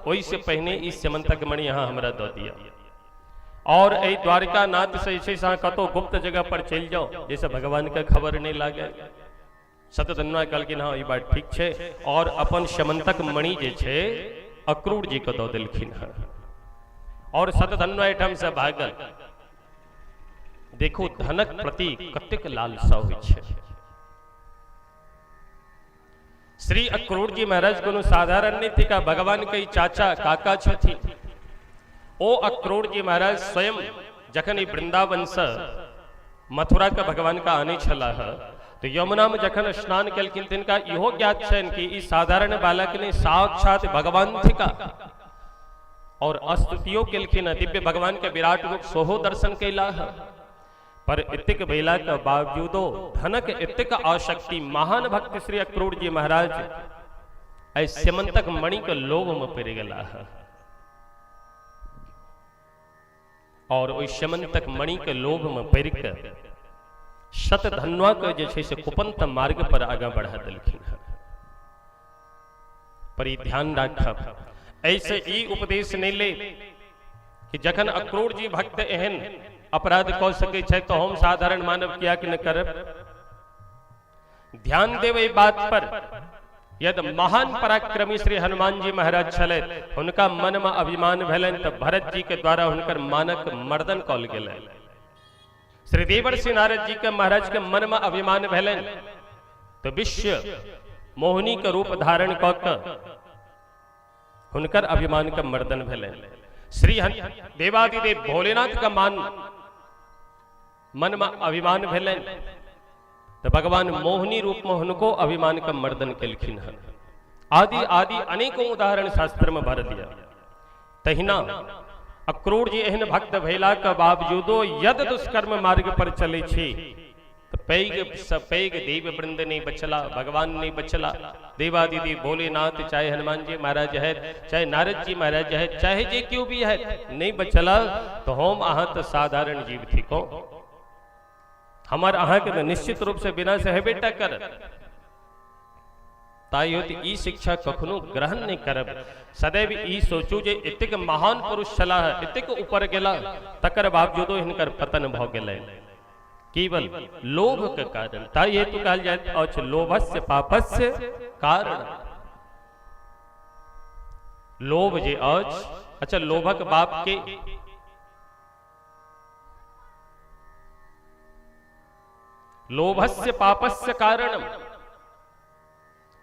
वही से पहले इस समंतक मणि यहाँ हमरा दो दिया, और ए द्वारिका नाथ से ऐसे कतो गुप्त जगह पर चल जाओ जैसे भगवान का खबर नहीं लागे। सतधन्वा कहलखिन हाँ ये बात ठीक है, और अपन समंतक मणि जे छे अक्रूर जी को दो दिलखिन है, और सतधन्वा एठम से भागल। देखो धनक प्रति कतेक लालसा होइ छे। श्री अक्रूर जी महाराज को साधारण नहीं थी का भगवान के चाचा काका छथि। ओ अक्रूर जी महाराज स्वयं जखन ई वृंदावन से मथुरा का भगवान का आने छला है, तो यमुना में जखन स्नान कलखिन तिनका इहो ज्ञात छन कि ई साधारण बालक ने साक्षात भगवान थिका, और स्तुतियों कलखिन दिव्य भगवान के विराट रूप सोहो दर्शन कैला है। पर इतिक बेला के बावजूदो धनक इतिक आशक्ति महान भक्त श्री अक्रूर जी महाराज ऐसे समंतक मणि के लोभ में पड़ गला है, और ओई समंतक मणि के लोभ में पड़ के शतधन्वा के जे से कुपंत मार्ग पर आगे बढ़ा दिलखिन है। पर ई ध्यान राखब ऐसे ई उपदेश नहीं ले कि जखन अक्रूर जी भक्त एहन अपराध कह सके छे तो हम साधारण मानव किया कि न करब। ध्यान देवे बात पर, यदि महान पराक्रमी श्री हनुमान जी महाराज छले, उनका मन में अभिमान भेलन तो भरत जी के द्वारा उनकर मानक मर्दन कल गेले। श्री देवर्षि नारद जी के महाराज के मन में अभिमान भेलन तो विश्व मोहिनी के रूप धारण कऽ हुनकर अभिमान का मर्दन भेलन। श्री देवादिदेव भोलेनाथ का मन में अभिमान भेलन तो भगवान मोहिनी रूप में उनको अभिमान का मर्दन कलखिन है। आदि आदि अनेकों उदाहरण शास्त्र में भर दिया। तहिना अक्रूर जी एहन भक्त भैला के बावजूदो यद दुष्कर्म मार्ग पर चले छे तो पैग देव वृंद नहीं बचला, भगवान नहीं बचला। देवादिदेव भोलेनाथ चाहे हनुमान जी महाराज है, चाहे नारद जी महाराज है, चाहे जे क्यों भी है, नहीं बचला तो हम अहाँ तो साधारण जीव थी को हमार अहाँ के निश्चित रूप से बिना से है बेटा कर ताई होती ई शिक्षा कखनो ग्रहण नहीं करब। सदैव ई सोचू जे इतिक महान पुरुष चला है, इतिक ऊपर गेला तकर बावजूदो हिनकर पतन भ गेलै केवल लोभ के कारण। ताई हेतु कहल जाए अछि लोभस्य पापस्य कारण। लोभ जे अछि, अच्छा लोभक बाप के लोभस्य पापस्य कारणम।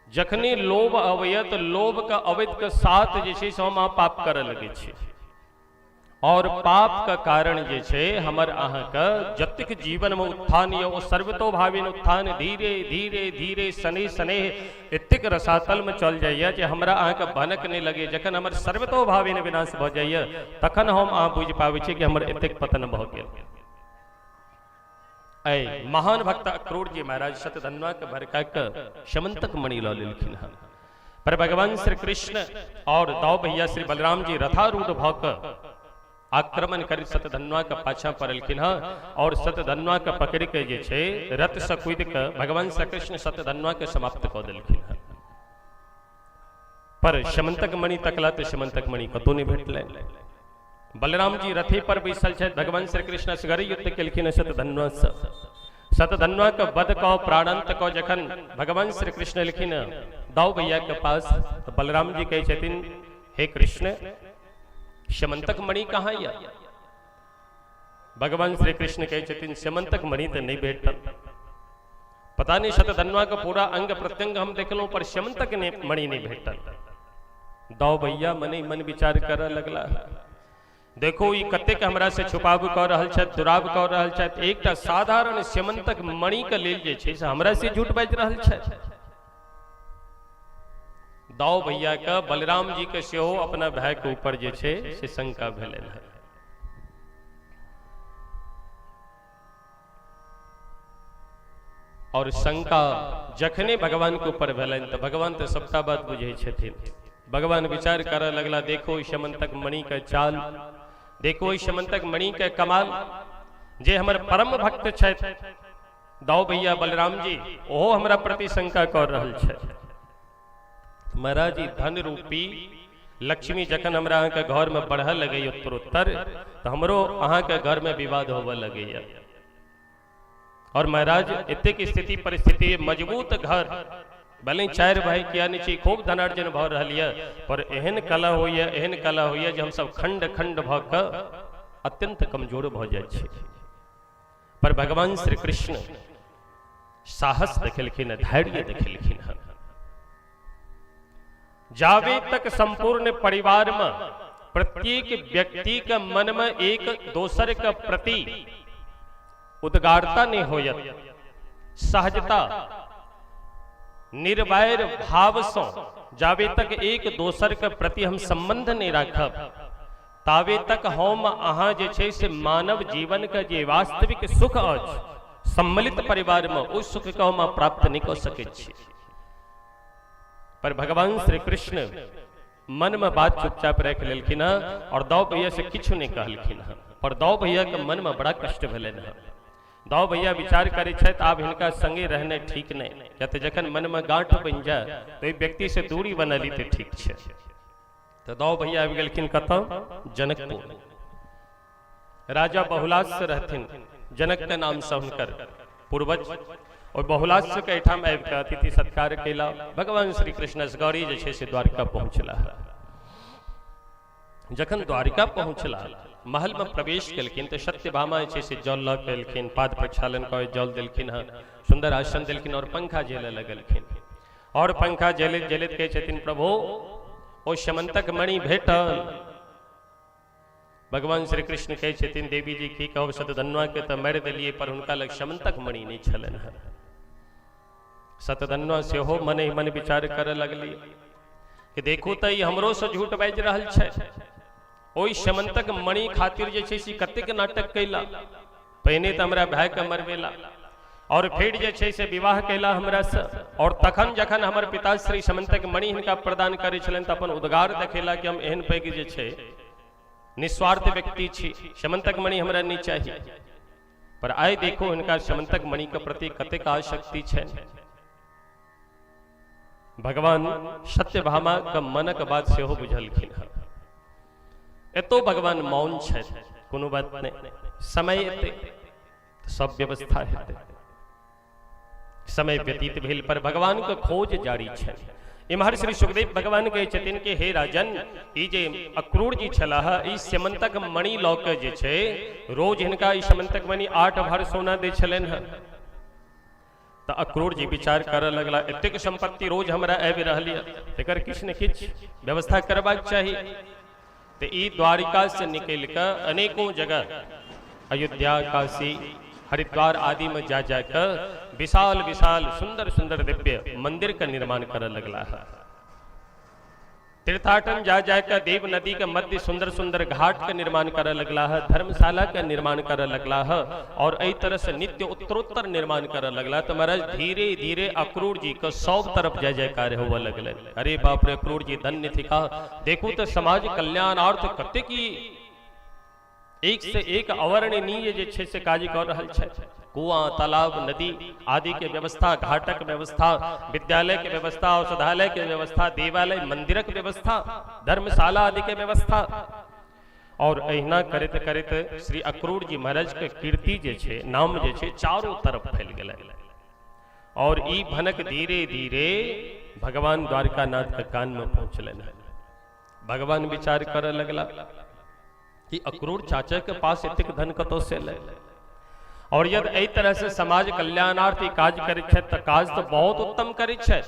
जखनी लोभ अवय तो लोभ का अवैध के साथ जैसे हम पाप करे लगे छे, और पाप का कारण जे छे हमर अहाँ का जतिक जीवन में उत्थान या वो सर्वतोभावीन उत्थान धीरे धीरे धीरे सने सने इतिक रसातल में चल जाइए जे हमरा अहाँ का भनक नहीं लगे। जखन हमर सर्वतोभावीन विनाश भ जाइए तखन हम अहाँ बुझ पावे छे कि हमर इतिक पतन भ गेल। ऐ महान भक्त अक्रूर जी महाराज शतधन्वा के भड़का के समंतक मणि ला लेलखिन हन। पर भगवान श्री कृष्ण और दाऊ भैया श्री बलराम जी रथारूढ़ भ के आक्रमण कर शतधन्वा के पाछा पड़लखिन हन, और शतधन्वा के पकड़ के जे छे रथ से कूद के भगवान श्री कृष्ण शतधन्वा के समाप्त क देलखिन हन। पर समंतक मणि तकला तो समंतक मणि कतौ नहीं भेटलै। बलराम जी रथे पर बैसल छे, भगवान श्री कृष्ण सगरे युद्ध केलखिन शतधन्वा से। शतधन्वा के वध को प्राणांत को जखन भगवान श्री कृष्ण लिखिन दाऊ भैया के पास, तो बलराम जी कहे छथिन हे कृष्ण समंतक मणि कहाँ या? भगवान श्री कृष्ण कहे छथिन समंतक मणि तो नहीं भेटल। पता नहीं शतधन्वा का पूरा अंग प्रत्यंग हम देखलो पर समंतक मणि नहीं भेटल। दाऊ भैया मने मन विचार कर लगला, देखो ई कतेक हमरा से छुपाव कर रहल छथि, दुराव कर रहल छथि। एकटा साधारण समंतक मणि के लेल जे छै से हमरा से झूठ बाजि रहल छथि। दाऊ भैया का बलराम जी के सेहो अपना भाई के ऊपर जे छै से शंका भेलनि है। और शंका जखने भगवान के ऊपर भेलन तो भगवान तो सबका बात बुझे छथिन। भगवान विचार कर लगला, देखो समंतक मणि के चाल, देखो समंतक मणि के कमाल, जे हमर परम भक्त छथि दाऊ भैया बलराम जी ओहो हमरा प्रति शंका कर रहल छथि। महाराज जी धन रूपी लक्ष्मी जखन हमरा अहाँ के घर में बढ़ लगे उत्तरोत्तर तो हमरो अहाँ के घर में विवाद होवे लगे। और महाराज एतेक स्थिति परिस्थिति मजबूत घर भले 4 भाई किया नीचे खूब धनार्जन भ रहा पर एहन कला होइए, एहन कला होइए जे हम सब खंड खंड भ के अत्यंत कमजोर भ जाय छी। पर भगवान श्री कृष्ण साहस देखेलखिन, धैर्य देखेलखिन। जावे तक संपूर्ण परिवार में प्रत्येक व्यक्ति के मन में एक दोसर के प्रति उद्गारता नहीं होयत, सहजता निर्वैर भाव से जावे तक एक दोसर के प्रति हम संबंध नहीं रखब तावे तक हम अहाँ जे छै से मानव जीवन का जे वास्तविक सुख अछि सम्मिलित परिवार में उस सुख को हम प्राप्त नहीं कर सके छी। पर भगवान श्री कृष्ण मन में बात चुपचाप रख लेलखिन और दाऊ भैया से किछु नहीं कहलखिन। पर दाऊ भैया के मन में बड़ा कष्ट भेलन। दाऊ भैया विचार करे छथि आब हिनका संगे रहने ठीक नहीं, या तो जखन मन में गांठ बन जाए तो व्यक्ति से दूरी बनली तो ठीक है। तो दाऊ भैया आबि गेलखिन कतौ जनकपुर। राजा बहुलास्य रहथिन, जनक के नाम से हुनकर पूर्वज, और बहुलास्य के ठाम आबि के अतिथि सत्कार केला। भगवान श्री कृष्ण असगौरी जे छै से द्वारिका पहुंचला। जखन द्वारिका पहुंचला महल में प्रवेश केलखिन तो सत्यभामा जे छै से जल ल के एलखिन, पाद प्रक्षालन कर जल देलखिन, सुंदर आसन देलखिन और पंखा झेले लगलखिन। और पंखा झेलैत झेलैत कहै छथिन प्रभु ओ समंतक मणि भेटल। भगवान श्री कृष्ण कहै छथिन देवी जी की कहब सतधन्वा के तो मारि देलिए पर हुनका लग समंतक मणि नहीं छलन। सतधन्वा से हो मन ही मन विचार करे लगली कि देखो तो ई हमरो से झूठ बाजि रहल छै। ओई समंतक मणि खातिर जे छै से कतेक नाटक कैला, पहिने तो हमरा भाई के मरवेला और फिर जे छै से विवाह कैला हमरा से, और तखन जखन हमर पिताश्री समंतक मणि हिनका प्रदान करे छलन त अपन उद्गार देखेला कि हम एहन पैघ जे छै निस्वार्थ व्यक्ति छी, समंतक मणि हमरा नहीं चाहिए। पर आइ देखो हिनका समंतक मणि के प्रति कतेक आसक्ति छै। भगवान सत्यभामा के मनक बात सेहो बुझलखिन। एतो भगवान मौन छै, कोनो बात नहीं, समय एते सब व्यवस्था हेते। समय व्यतीत भेल पर भगवान के खोज जारी छै। इम्हर श्री सुखदेव भगवान कहै छथिन कि हे राजन ई जे अक्रूर जी छलाह ई समंतक मणि लऽ के जे छै रोज हिनका ई समंतक मणि 8 भर सोना दै छलनि हँ। तो अक्रूर जी विचार करऽ लगला एतेक संपत्ति रोज हमरा आबि रहल है, एकर किछु ने किछु व्यवस्था करबाक चाही। तो ई द्वारिका से निकल के अनेकों जगह अयोध्या, काशी, हरिद्वार आदि में जा जाकर विशाल विशाल सुंदर सुंदर दिव्य मंदिर का निर्माण करने लगला है। तीर्थाटन जा जाकर देव नदी के मध्य सुंदर सुंदर घाट का निर्माण करने लगला है, धर्मशाला का निर्माण करने लगला है और इस तरह से नित्य उत्तरोत्तर निर्माण करने लगला। तो महाराज धीरे धीरे अक्रूर जी को सब तरफ जय जयकार होवे लगल। अरे बाप रे अक्रूर जी धन्य थी का, देखो तो समाज कल्याणार्थ कते की एक से एक अवर्णनीय जे छै से काज कर रहल छै। कुआं, तालाब, नदी आदि के व्यवस्था, घाटक व्यवस्था, विद्यालय के व्यवस्था, औषधालय के व्यवस्था, देवालय मंदिरक व्यवस्था, धर्मशाला आदि के व्यवस्था। और अहिना करत करत श्री अक्रूर जी महाराज के कीर्ति जे छै, नाम जे छै चारों तरफ फैल गेलै। और ई भनक धीरे धीरे भगवान द्वारकानाथ के कान में पहुंचलन। भगवान विचार करे लगला कि अक्रूर चाचा के पास इतक धन कतौ से ले, और यदि एहि तरह से समाज कल्याणार्थ काज करे छै त काज तो बहुत उत्तम करे छै।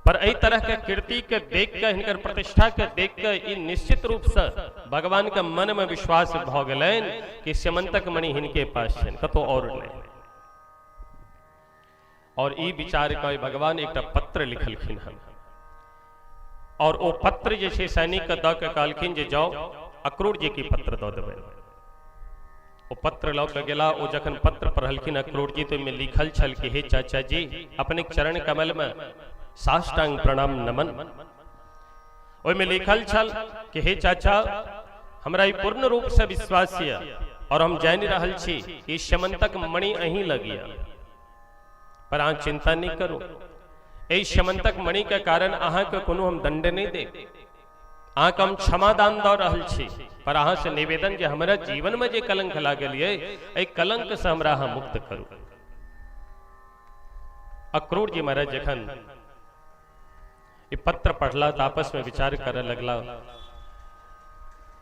पर एहि तरह के कीर्ति के देख के हिनकर प्रतिष्ठा के देख के ई निश्चित रूप से भगवान के मन में विश्वास भ गेलैन कि समंतक मणि हिनके पास छै, कतौ और नहीं। और ई विचार के भगवान एकटा पत्र लिखलखिन हन, और ओ पत्र जे छै सैनिक के द के कहलखिन जे जाओ अक्रूर जी की पत्र दो देवे। ओ पत्र लौक गेला। ओ जखन पत्र पढ़लखिन अक्रूर जी तो में लिखल छल कि हे चाचा जी, अपने चरण कमल में साष्टांग प्रणाम नमन। ओय में लिखल छल कि हे चाचा, हमरा ई पूर्ण रूप से विश्वास है और हम जान रहल छी कि शमंतक मणि अहीं लगिया, पर अहाँ चिंता नहीं करू। ए शमंतक मणि के कारण अहाँ के कोनो हम दंड नहीं दे, अहाँ के हम क्षमा दान दऽ रहल छी, पर अहाँ से निवेदन जे हमारा जीवन में जे कलंक लागल है, ए कलंक से हमरा अहाँ मुक्त करू। अक्रूर जी महाराज जखन ये पत्र पढ़ला तो आपस में विचार करे लगला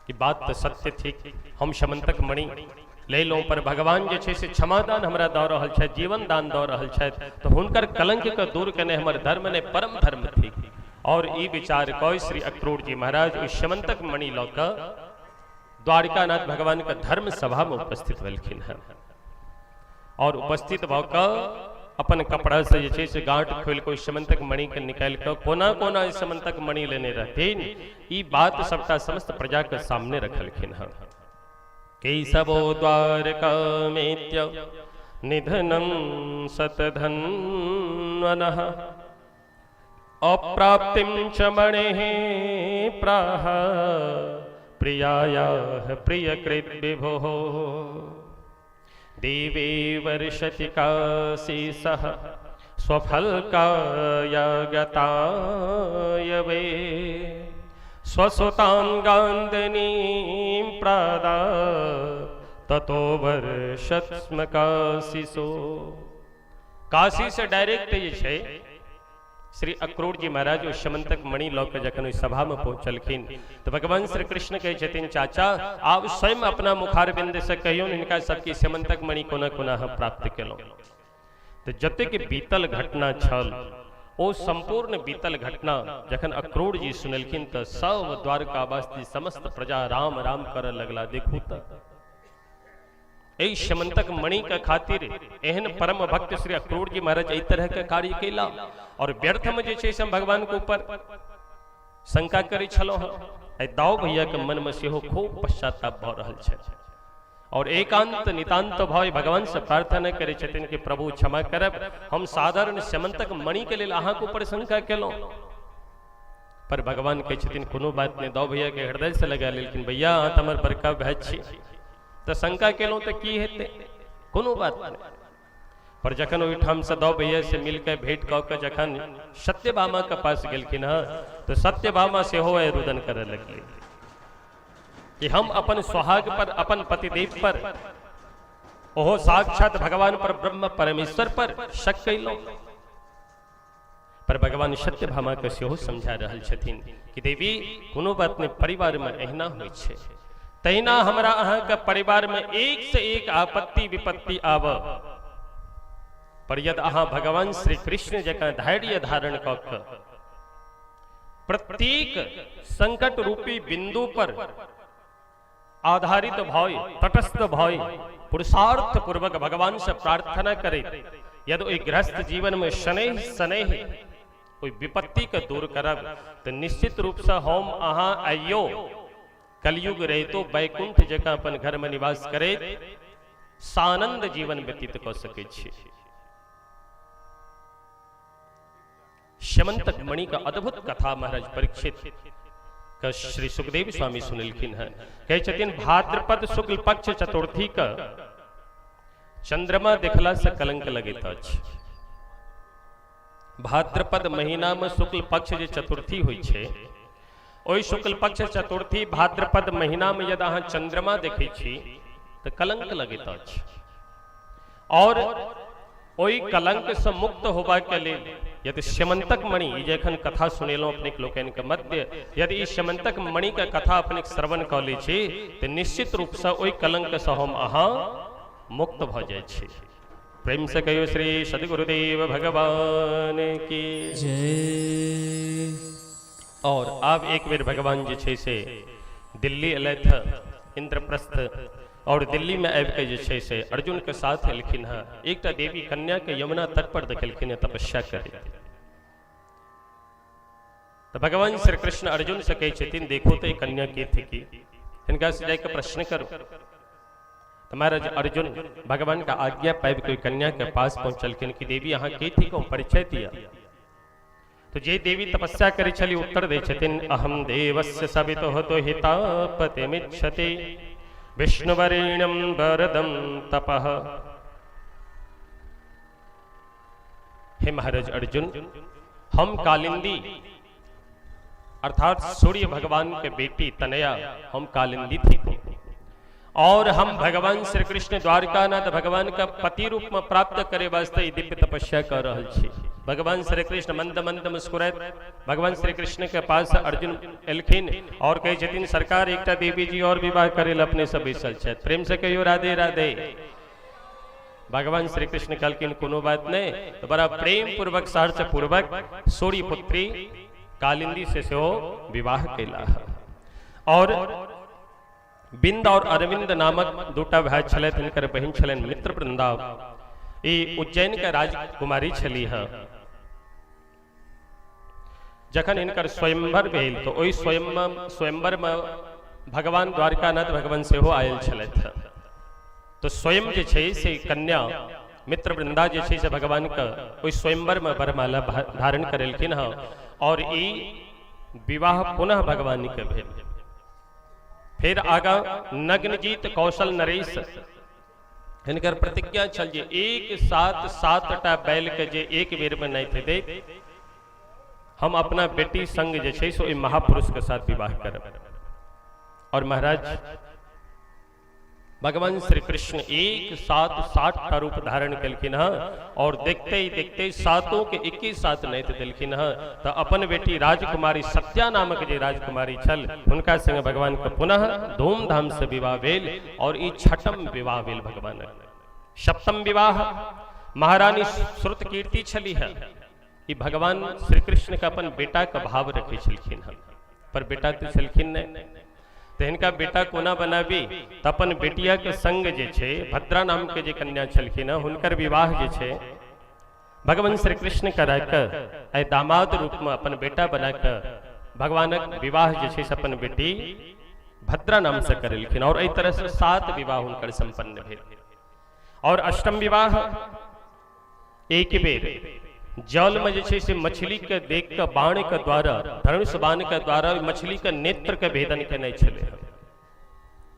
कि बात तो सत्य थी, हम शमंतक मणि ले लो, पर भगवान जे छे से क्षमादान हमरा दऽ रहल छथि, जीवन दान दऽ रहल छथि, तो हुनकर कलंक के दूर करने हमर धर्म ने परम धर्म थी। और ई विचार कह श्री अक्रूर जी महाराज उस शमंतक मणि लऽ कऽ द्वारिकानाथ भगवान का धर्म सभा में उपस्थित भेलखिन है। और उपस्थित भऽ कऽ अपन कपड़ा से जे से गांठ खोल को शमंतक मणि के निकाल कर कोना कोना शमंतक मणि लेने रहथिन, ई बात सबटा समस्त प्रजा के सामने रखलखिन है। केशवो द्वारका मेत्य निधनं शतधन्वनः अप्राप्तिं च मणेः प्राह प्रियायाः प्रियकृत विभोः देवी वर्षति काशीसः स्वफलकायागताय वे स्वसुतांगांदनीं प्रादा ततो वर्षत स्म काशीसो। काशी से डायरेक्ट ये छे श्री अक्रूर जी महाराज उस शमंतक मणि लऽ के जखन उस सभा में पहुंचलखिन तो भगवान श्री कृष्ण कहे छथिन, चाचा आप स्वयं अपना मुखारबिंद से कहियो इनका सबकी शमंतक मणि कोना कोना हम प्राप्त केलहुँ। तो जतेक बीतल घटना छल ओ संपूर्ण बीतल घटना जखन अक्रूर जी सुनलखिन तो सब द्वारकावासी समस्त प्रजा राम राम कर लगला। देखू तो ए शमंतक मणि के खातिर एहन परम भक्त श्री अक्रूर जी महाराज एहि तरह के कार्य केला और व्यर्थ में जे छे से भगवान के ऊपर शंका करै छलौ हँ। दाऊ भैया के मन में सेहो खूब पश्चाताप भऽ रहल छै और एकांत नितांत भाव भगवान से प्रार्थना करे छथिन कि प्रभु क्षमा करब, हम साधारण शमंतक मणि के लेल अहाँ के ऊपर शंका केलहुँ। पर भगवान कहे छथिन कोनो बात नहीं, दाऊ भैया के हृदय से लगा लेकिन भैया अहाँ तो हमर बड़का भाई छी, तो शंका केलहुँ तो की हेतै, कोनो बात नहीं। पर जखन ओहिठाम से दाऊ भैया से मिलकर भेंट कऽ के जखन सत्यभामा के पास गेलखिन हँ तो सत्यभामा सेहो रुदन करे लगली कि हम अपन सुहाग पर, अपन पतिदेव पर, ओहो साक्षात भगवान पर, ब्रह्म परमेश्वर पर शक कैलहुँ। पर भगवान सत्यभामा के सेहो समझा रहल छथिन कि देवी कोनो बात नहीं, परिवार में एहना होइ छै, तहिना हमरा अहाँ के परिवार में एक से एक आपत्ति विपत्ति आव, पर यदि अहाँ भगवान श्री कृष्ण जकाँ धैर्य धारण कऽ कऽ प्रत्येक संकट रूपी बिंदु पर आधारित भय, तटस्थ भय, पुरुषार्थ पूर्वक भगवान से प्रार्थना करे, यदि ओई गृहस्थ जीवन में शनैः शनैः कोई विपत्ति के दूर करब तो निश्चित रूप से हम अहाँ आइयो कलयुग रहितो वैकुंठ जकाँ अपन घर में निवास करे सानंद जीवन व्यतीत कऽ सकै छी। शमंतक मणि का अद्भुत कथा महाराज परीक्षित का श्री सुखदेव स्वामी सुनलखिन है। कहे छथिन भाद्रपद शुक्ल पक्ष चतुर्थी का चंद्रमा देखला से कलंक लगैत अछि। भाद्रपद महीना में शुक्ल पक्ष जे चतुर्थी होइ छै, ओहि शुक्ल पक्ष चतुर्थी भाद्रपद महीना में यदि अहाँ चंद्रमा देखै छी तो कलंक लगैत अछि। और ओहि कलंक से मुक्त होबा के लेल यदि शमंतक मणि जखन कथा सुनेलहुँ अपने लोकन के मध्य, यदि इस शमंतक मणि के कथा अपने श्रवण कऽ लै छी तो निश्चित रूप से ओहि कलंक से हम अहाँ मुक्त भऽ जाइ छी। प्रेम से कहियो श्री सदगुरुदेव भगवान की जय। और अब एक बेर भगवान जे छै से दिल्ली अयलथि इंद्रप्रस्थ और दिल्ली में आबि के जे छै से अर्जुन के साथ एलखिन है। एक देवी कन्या के यमुना तट पर देखलखिन है तपस्या करे, तो भगवान श्री कृष्ण अर्जुन से कहे छथिन देखो तो कन्या के थी कि इनका से जाकर प्रश्न करो। तो महाराज अर्जुन भगवान का आज्ञा पाए कोई कन्या के पास पहुंचल कि देवी यहाँ के थी को परिचय दिया। तो जे देवी तपस्या करी छली उत्तर दे छथिन अहम देवस्य सवितो हतो हितापतिमिच्छति विष्णुवरेण्यं वरदं तपः। हे महाराज अर्जुन, हम कालिंदी अर्थात सूर्य भगवान के बेटी तनया हम कालिंदी थी और हम भगवान श्री कृष्ण द्वारकानाथ भगवान का पति रूप में प्राप्त करे वास्ते दिव्य तपस्या कर रहल छी। भगवान श्री कृष्ण मंद मंद मुस्कुरात भगवान श्री कृष्ण के पास अर्जुन एलखिन और कहे छथिन सरकार एकटा देवी जी और विवाह करेल अपने सब बैसल छथि, प्रेम से कहियो राधे राधे। भगवान श्री कृष्ण कहलखिन कोनो बात नहीं, तो बड़ा प्रेम पूर्वक सहर्ष पूर्वक सूर्य पुत्री कालिंदी से विवाह केला। और बिंद और अरविंद नामक दूटा भाई छलथि, हिनकर बहिन छलनि मित्र वृंदा, ई उज्जैन के राजकुमारी छली है। जखन इनकर स्वयंवर भेल तो ओई स्वयंवर में भगवान द्वारकानाथ भगवान सेहो आयल छलथि। तो स्वयं जे छै से कन्या मित्र वृंदा जे छै से भगवान का ओई स्वयंवर में वरमाला धारण करेलखिन है और ई विवाह पुनः भगवान के भेल। फिर आगा नग्नजीत कौशल नरेश हिनकर प्रतिज्ञा छल जे एक साथ 7टा बैल के जे एक बेर में नहीं थे दे, हम अपना बेटी संग जे छै सो महापुरुष के साथ विवाह करब। और महाराज भगवान श्री कृष्ण एक साथ 60 रूप धारण कलखिन है और देखते ही देखते सातों के एक ही साथ नहीं दिलखिन है। तो अपन बेटी राजकुमारी सत्या नामक जे राजकुमारी छल उनका संग भगवान का पुनः धूमधाम से विवाह भेल और ई छठम विवाह भेल भगवान। सप्तम विवाह महारानी श्रुत कीर्ति छली है। ई भगवान श्री कृष्ण का अपन बेटा का भाव रखे छलखिन है, पर बेटा तो छलखिन नहीं। तो इनका बेटा कोना बनाबी तो अपन बेटिया के संग जे छे भद्रा नाम के जे कन्या छलखिन हुनकर विवाह जे छे भगवान श्री कृष्ण करा कर दामाद रूप में अपन बेटा बनाकर भगवानक विवाह जे छे अपन बेटी भद्रा नाम से करेलखिन और एहि तरह से 7 विवाह हुनकर संपन्न भेल। और अष्टम विवाह एक बेर जल में जे से मछली के देख के बाण के द्वारा धनुष बाण के द्वारा मछली के नेत्र के भेदन के नहीं छले।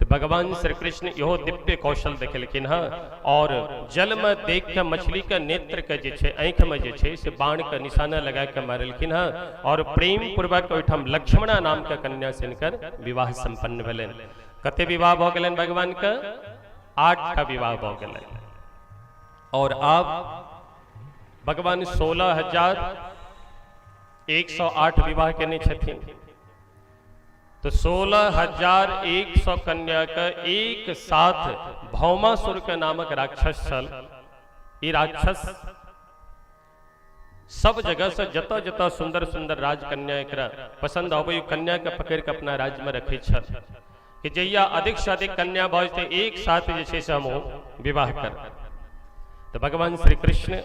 तो भगवान श्री कृष्ण यो दिव्य कौशल देखलखिन है और जल में देख के मछली के नेत्र के जे छे आंख में जे छे से बाण के निशाना लगा के मारलखिन है और प्रेम पूर्वक ओहिठाम लक्ष्मणा नाम के कन्या से इनकर विवाह संपन्न भेलन। कते विवाह भ गेलन भगवान के 8टा विवाह भ गेलन। और आप भगवान 16,108 विवाह केने छथिन। तो 16,100 कन्या का एक साथ भौमासुर के नामक राक्षस छल। ई राक्षस सब जगह से जता जता सुंदर सुंदर राजकन्या एकरा पसंद आवे कन्या के पकड़ के अपना राज्य में रखे छल कि जहिया अधिक से अधिक कन्या भजते एक साथ जे छे से हम विवाह कर। तो भगवान श्री कृष्ण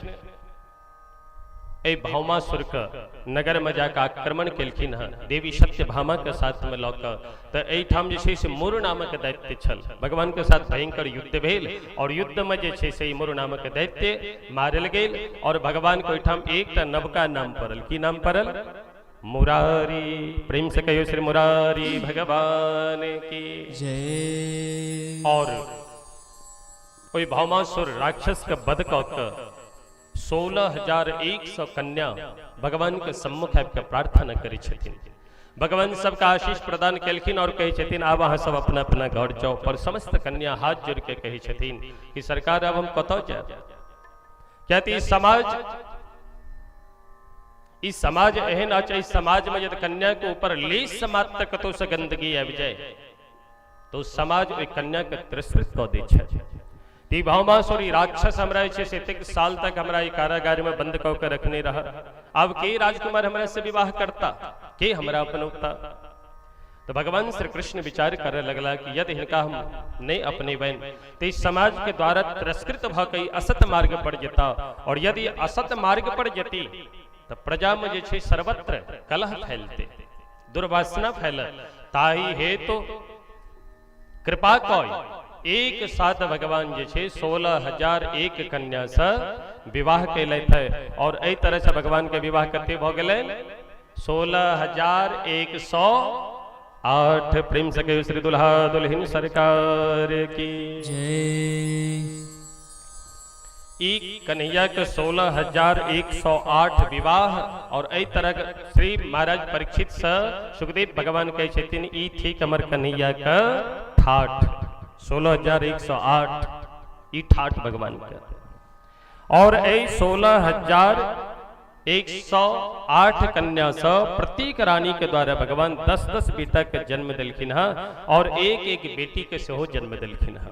ए भौमासुर का नगर में जाकर आक्रमण केलखिन है देवी सत्यभामा के साथ में लौका। तो एठाम जे छै से मुरु नामक दैत्य छल भगवान के साथ भयंकर युद्ध भेल और युद्ध में जे छै से मुरु नामक दैत्य मारल गेल और भगवान को एठाम एकटा नवका नाम पड़ल। की नाम पड़ल? मुरारी। प्रेम से कहियो श्री मुरारी भगवान की जय। और ओई भौमासुर राक्षस के वध क 16,100 कन्या भगवान के सम्मुख आबि प्रार्थना करी छथिन। भगवान सबका आशीष प्रदान केलखिन और कहे छथिन आब अहाँ सब अपना अपना घर जाओ। पर समस्त कन्या हाथ जोड़ के कहे छथिन कि सरकार अब हम कतौ जाब? कहती इस समाज एहन अछि, इस समाज में यदि कन्या के ऊपर लेश मात्र कतौ से गंदगी आबि जाए तो समाज ओई कन्या के तिरस्कृत कऽ दै छै। ती भौमासुरी राक्षस हमरा से 3 साल तक हमरा कारागार में बंद कऽ के रखने रहा। अब के राजकुमार हमरा से विवाह करता, के हमरा अपनौता? तो भगवान श्री कृष्ण विचार करे लगला कि यदि इनका हम नहीं अपनेबन तो इस समाज के द्वारा तिरस्कृत भ कई असत मार्ग पर जता और यदि असत मार्ग पर जती तो प्रजा में जे छै सर्वत्र कलह फैलते, दुर्वासना फैल। ताही हे तो कृपा कय एक साथ भगवान जे छे 16,001 कन्या से विवाह कैले थे और एहि तरह से भगवान के विवाह कते भ गेलै 16,108। प्रेम से कहियो श्री दुल्हा दुल्हन सरकार की ई कन्हैया के 16,108 विवाह और एहि तरह श्री महाराज परीक्षित से सुखदेव भगवान कहे छथिन ई थी हमर कन्हैया का ठाठ 16,108 ई ठाठ भगवान के। और एहि 16,108 कन्या से प्रत्येक रानी के द्वारा भगवान 10-10 बेटा के जन्म दिलखिन है और एक एक बेटी के सेहो जन्म दिलखिन है।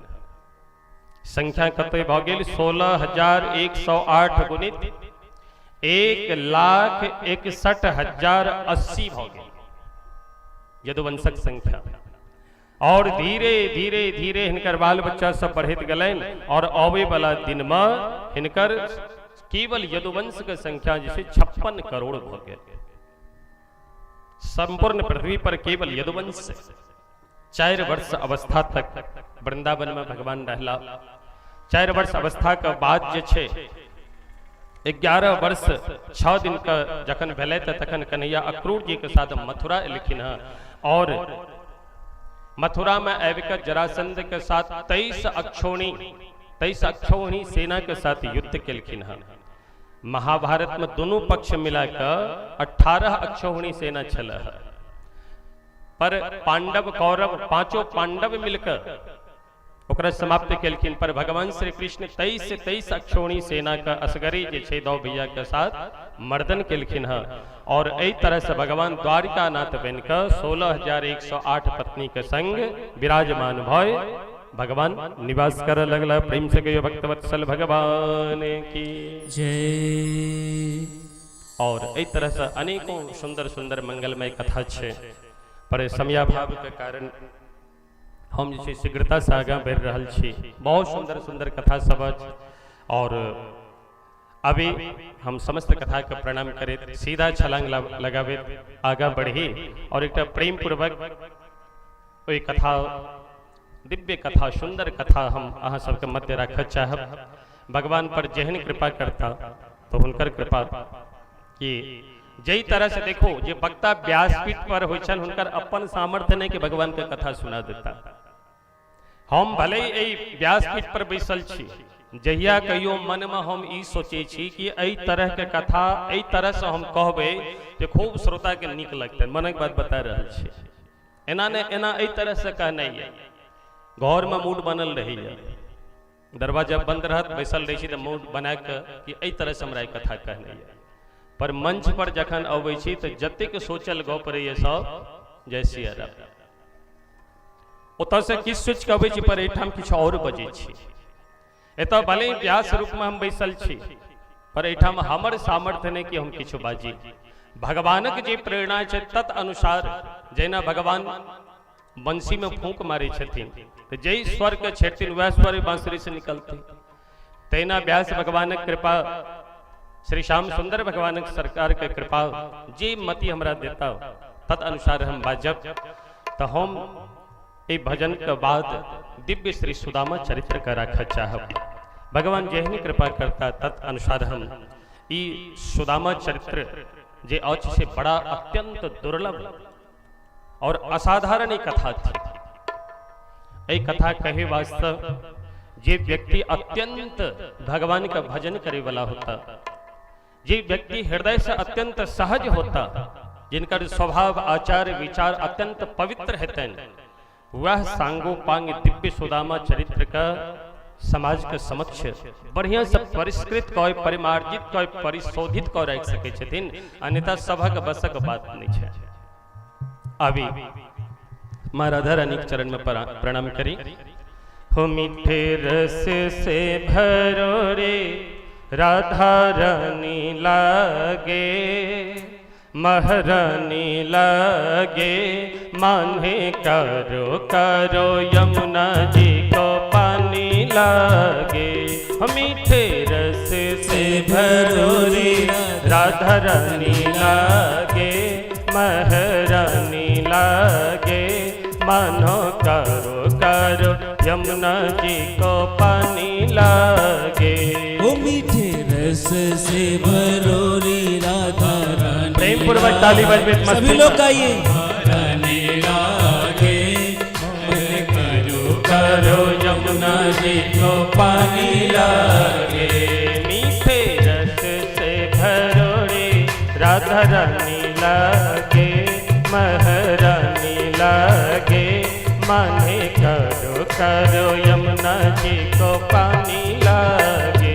संख्या कते भ गेल 16,108 गुणित 1,61,080 भ गेल यदुवंशक संख्या। और धीरे धीरे धीरे हिनकर बाल बच्चा सब बढ़त गलन और आवे वाला दिन में हिनकर केवल यदुवंश के संख्या जैसे 56 करोड़ भ गेल। संपूर्ण पृथ्वी पर केवल यदुवंश 4 वर्ष अवस्था तक वृंदावन में भगवान रहला। 4 वर्ष अवस्था के बाद जे छे 11 वर्ष 6 दिन का जखन भेलै तखन कन्हैया अक्रूर जी के साथ मथुरा एलखिन है और मथुरा में आबिकर जरासंध के साथ 23 अक्षौहिणी सेना के साथ युद्ध केलखिन है। महाभारत में दोनों पक्ष मिलाकर 18 अक्षौहिणी सेना छल है, पर पांडव कौरव पांचों पांडव मिलकर ओकरा समाप्त केलखिन। पर भगवान श्री कृष्ण 23 अक्षौहिणी सेना का असगरी जे छे दो भैया के साथ मर्दन केलखिन है और एहि तरह से भगवान द्वारिकानाथ बनकर 16,108 पत्नी के संग विराजमान भय भगवान निवास कर लगला। प्रेम से कहियो भक्तवत्सल भगवान की जय। और एहि तरह से अनेकों सुंदर सुंदर मंगलमय कथा छे, पर समयाभाव के कारण हम जे शीघ्रता से आगा बढ़ रहा छी। बहुत सुंदर सुंदर कथा सब और अभी हम समस्त कथा के प्रणाम करे सीधा छलांग लगावे आगा बढ़ी और एक प्रेम पूर्वक ओई कथा दिव्य कथा सुंदर कथा हम अहाँ सबके मध्य रख चाहब। भगवान पर जेहन कृपा करता तो हुनकर कृपा कि जई तरह से देखो जे वक्ता व्यासपीठ पर होइ छन हुनकर अपन सामर्थ्य नहीं कि भगवान के कथा सुना देता। हम भले ही व्यासपीठ पर बैसल छी, जहिया कहियो मन में हम ई सोचे छी कि एहि तरह के कथा एहि तरह से हम कहबे जे खूब श्रोता के नीक लगते। मन के बात बता रहल छी, एना ने एना एहि तरह से कहना है। घर में मूड बनल रही है, दरवाजा बंद रहत बैसल रही छी तो मूड बना के कि एहि तरह से हमरा कथा कहना है। पर मंच पर जखन अबै छी तो जतेक सोचल गप रही सब जय सिया राम ओतऽ से किछु सोच के अबै छी पर एहिठाम किछु और बजै छी। एतऽ भले ही व्यास रूप में हम बैसल छी पर एहिठाम हमर सामर्थ्य नहीं कि हम किछु बाजी। भगवानक जे प्रेरणा छै तत अनुसार जेना भगवान बंसी में फूंक मारे छथिन तो जय स्वर के छेड़थिन वह स्वर बांसुरी से निकलते। तैना व्यास भगवानक कृपा श्री श्याम सुंदर भगवान सरकार के कृपा जे मति हमरा देता तत अनुसार हम बाजब। तो हम ए भजन के बाद दिव्य श्री सुदामा चरित्र का रख चाहब। भगवान जेहनी कृपा करता तत अनुसार हम ई सुदामा चरित्र जे औच से बड़ा अत्यंत दुर्लभ और असाधारण कथा थी। ए कथा कहे वास्तव जे व्यक्ति अत्यंत भगवान का भजन करे वाला होता, जे व्यक्ति हृदय से अत्यंत सहज होता, जिनका स्वभाव आचार विचार अत्यंत पवित्र हेतन, वह सांगोपांग दिव्य सुदामा चरित्र का समाज के समक्ष बढ़िया से परिष्कृत कय परिमार्जित कय परिशोधित कय रख सके छथिन। अन्यथा सभक बसक बात नहीं है। अभी मां राधा रानी के चरण में प्रणाम करी। हो मीठे रस से भरो रे राधा रानी लागे, महारानी लागे, मान्हे करो करो यमुना जी को पानी लागे। मीठे रस से भरो रे राधा रानी लागे, महारानी लागे, मानो करो करो यमुना जी को पानी लागे। ओ मीठे रस से भरो रे राधा रानी। प्रेम पूर्वक ताली बजबे सभी लोग गाइए। रानी लागे मोह करो करो यमुना जी को पानी लागे। मीठे रस से भरो रे राधा रानी लागे, महारानी लागे। माने करो करो यमुना जी को पानी लागे।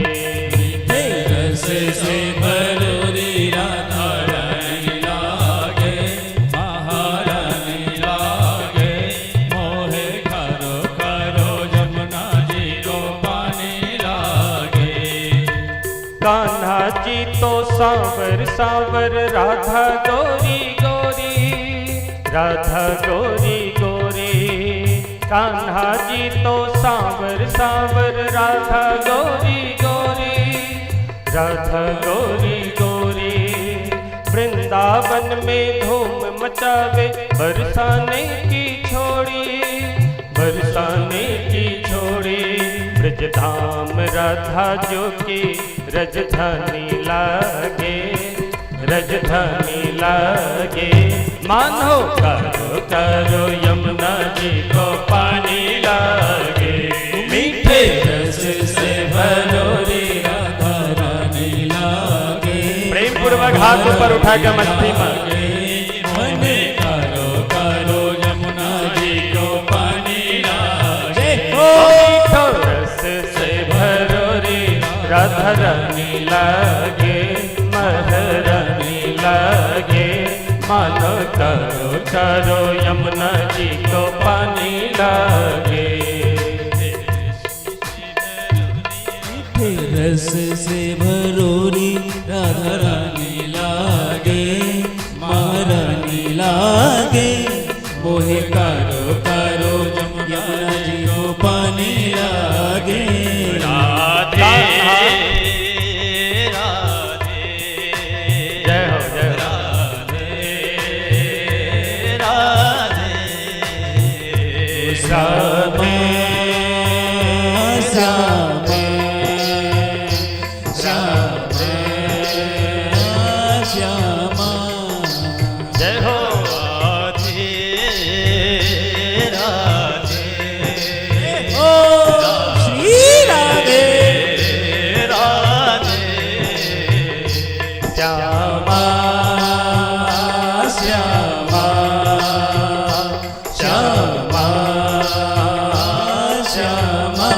मीठे रस से भरो रे राधा रानी लागे, महारानी लागे। मोहे करो करो यमुना जी को पानी लागे। कान्हा जी तो सांवर सांवर, राधा गोरी गोरी, राधा गोरी गोरी। कान्हा जी तो सांवर सांवर, राधा गोरी गोरी, राधा गोरी गोरी। वृंदावन में धूम मचावे, बरसाने की छोड़ी, बरसाने की छोड़ी। ब्रज धाम राधा जो की रजधानी लागे, रजधानी लागे। मानो करो करो यमुना जी को पानी लागे। मीठे रस से भरो रे राधा रानी लागे। प्रेम पूर्वक हाथ ऊपर उठा के मस्ती मांगे। मोहे करो करो यमुना जी को पानी लागे। मीठो रस से भरो रे राधा रानी लागे, महारानी लागे। मानो करो करो यमुना जी को पानी लागे। मीठे रस से भरो रे राधा रानी लागे, महारानी लागे। मोहे करो करो यमुना जी को पानी लागे। राधे जय हो जय हो। श्यामा श्यामा श्यामा श्यामा। जय हो। ओ श्री राधे श्यामा श्यामा श्यामा श्यामा।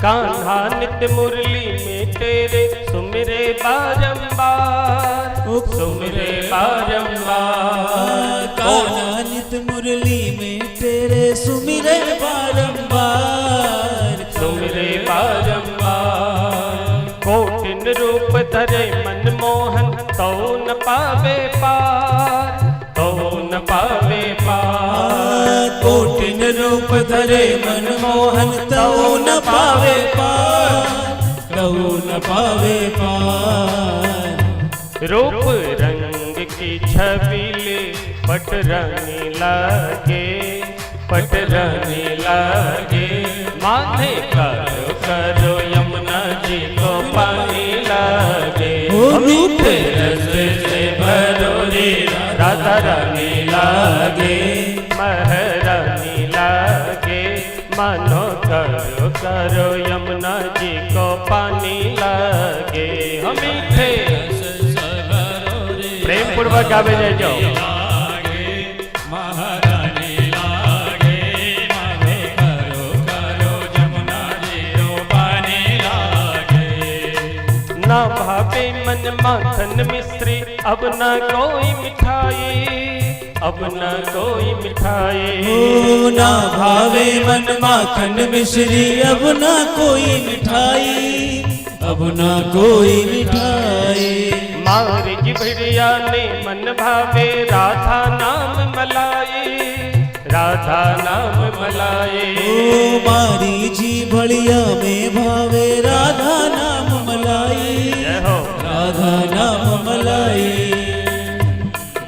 कान्हा नित्य मुरली में तेरे सुमिरे बारंबार, सुमिरे बारंबार। कान्हा नित मुरली में तेरे सुमिरे बारंबार, सुमिरे बारंबार। कोटिन रूप धरे मनमोहन, तो न पावे पार, तो न पावे पार। कोटिन रूप धरे मनमोहन, तो न पावे पार, तो न पावे पार। रूप रंग की छबीले पटरानी लागे, पटरानी लागे। माथे करो करो यमुना जी को पानी लागे। मीठे रस से भरो रे राधा रानी लागे, महारानी लागे। मानो करो करो यमुना जी को पानी लागे। हम मीठे प्रेम पूर्वक गावे जय जाओ। महारानी लागे। माने करो करो यमुना जी को पानी लागे। ना भावे मन माखन मिश्री, अब न कोई मिठाई, अब न कोई मिठाई। ओ ना भावे मन माखन मिश्री, अब ना कोई मिठाई, अब ना कोई मिठाई। मारी जिभड़िया ने मन भावे राधा नाम मलाई, राधा नाम मलाई। ओ मारी जी भड़िया में भावे राधा नाम मलाई, जय हो। राधा नाम मलाई।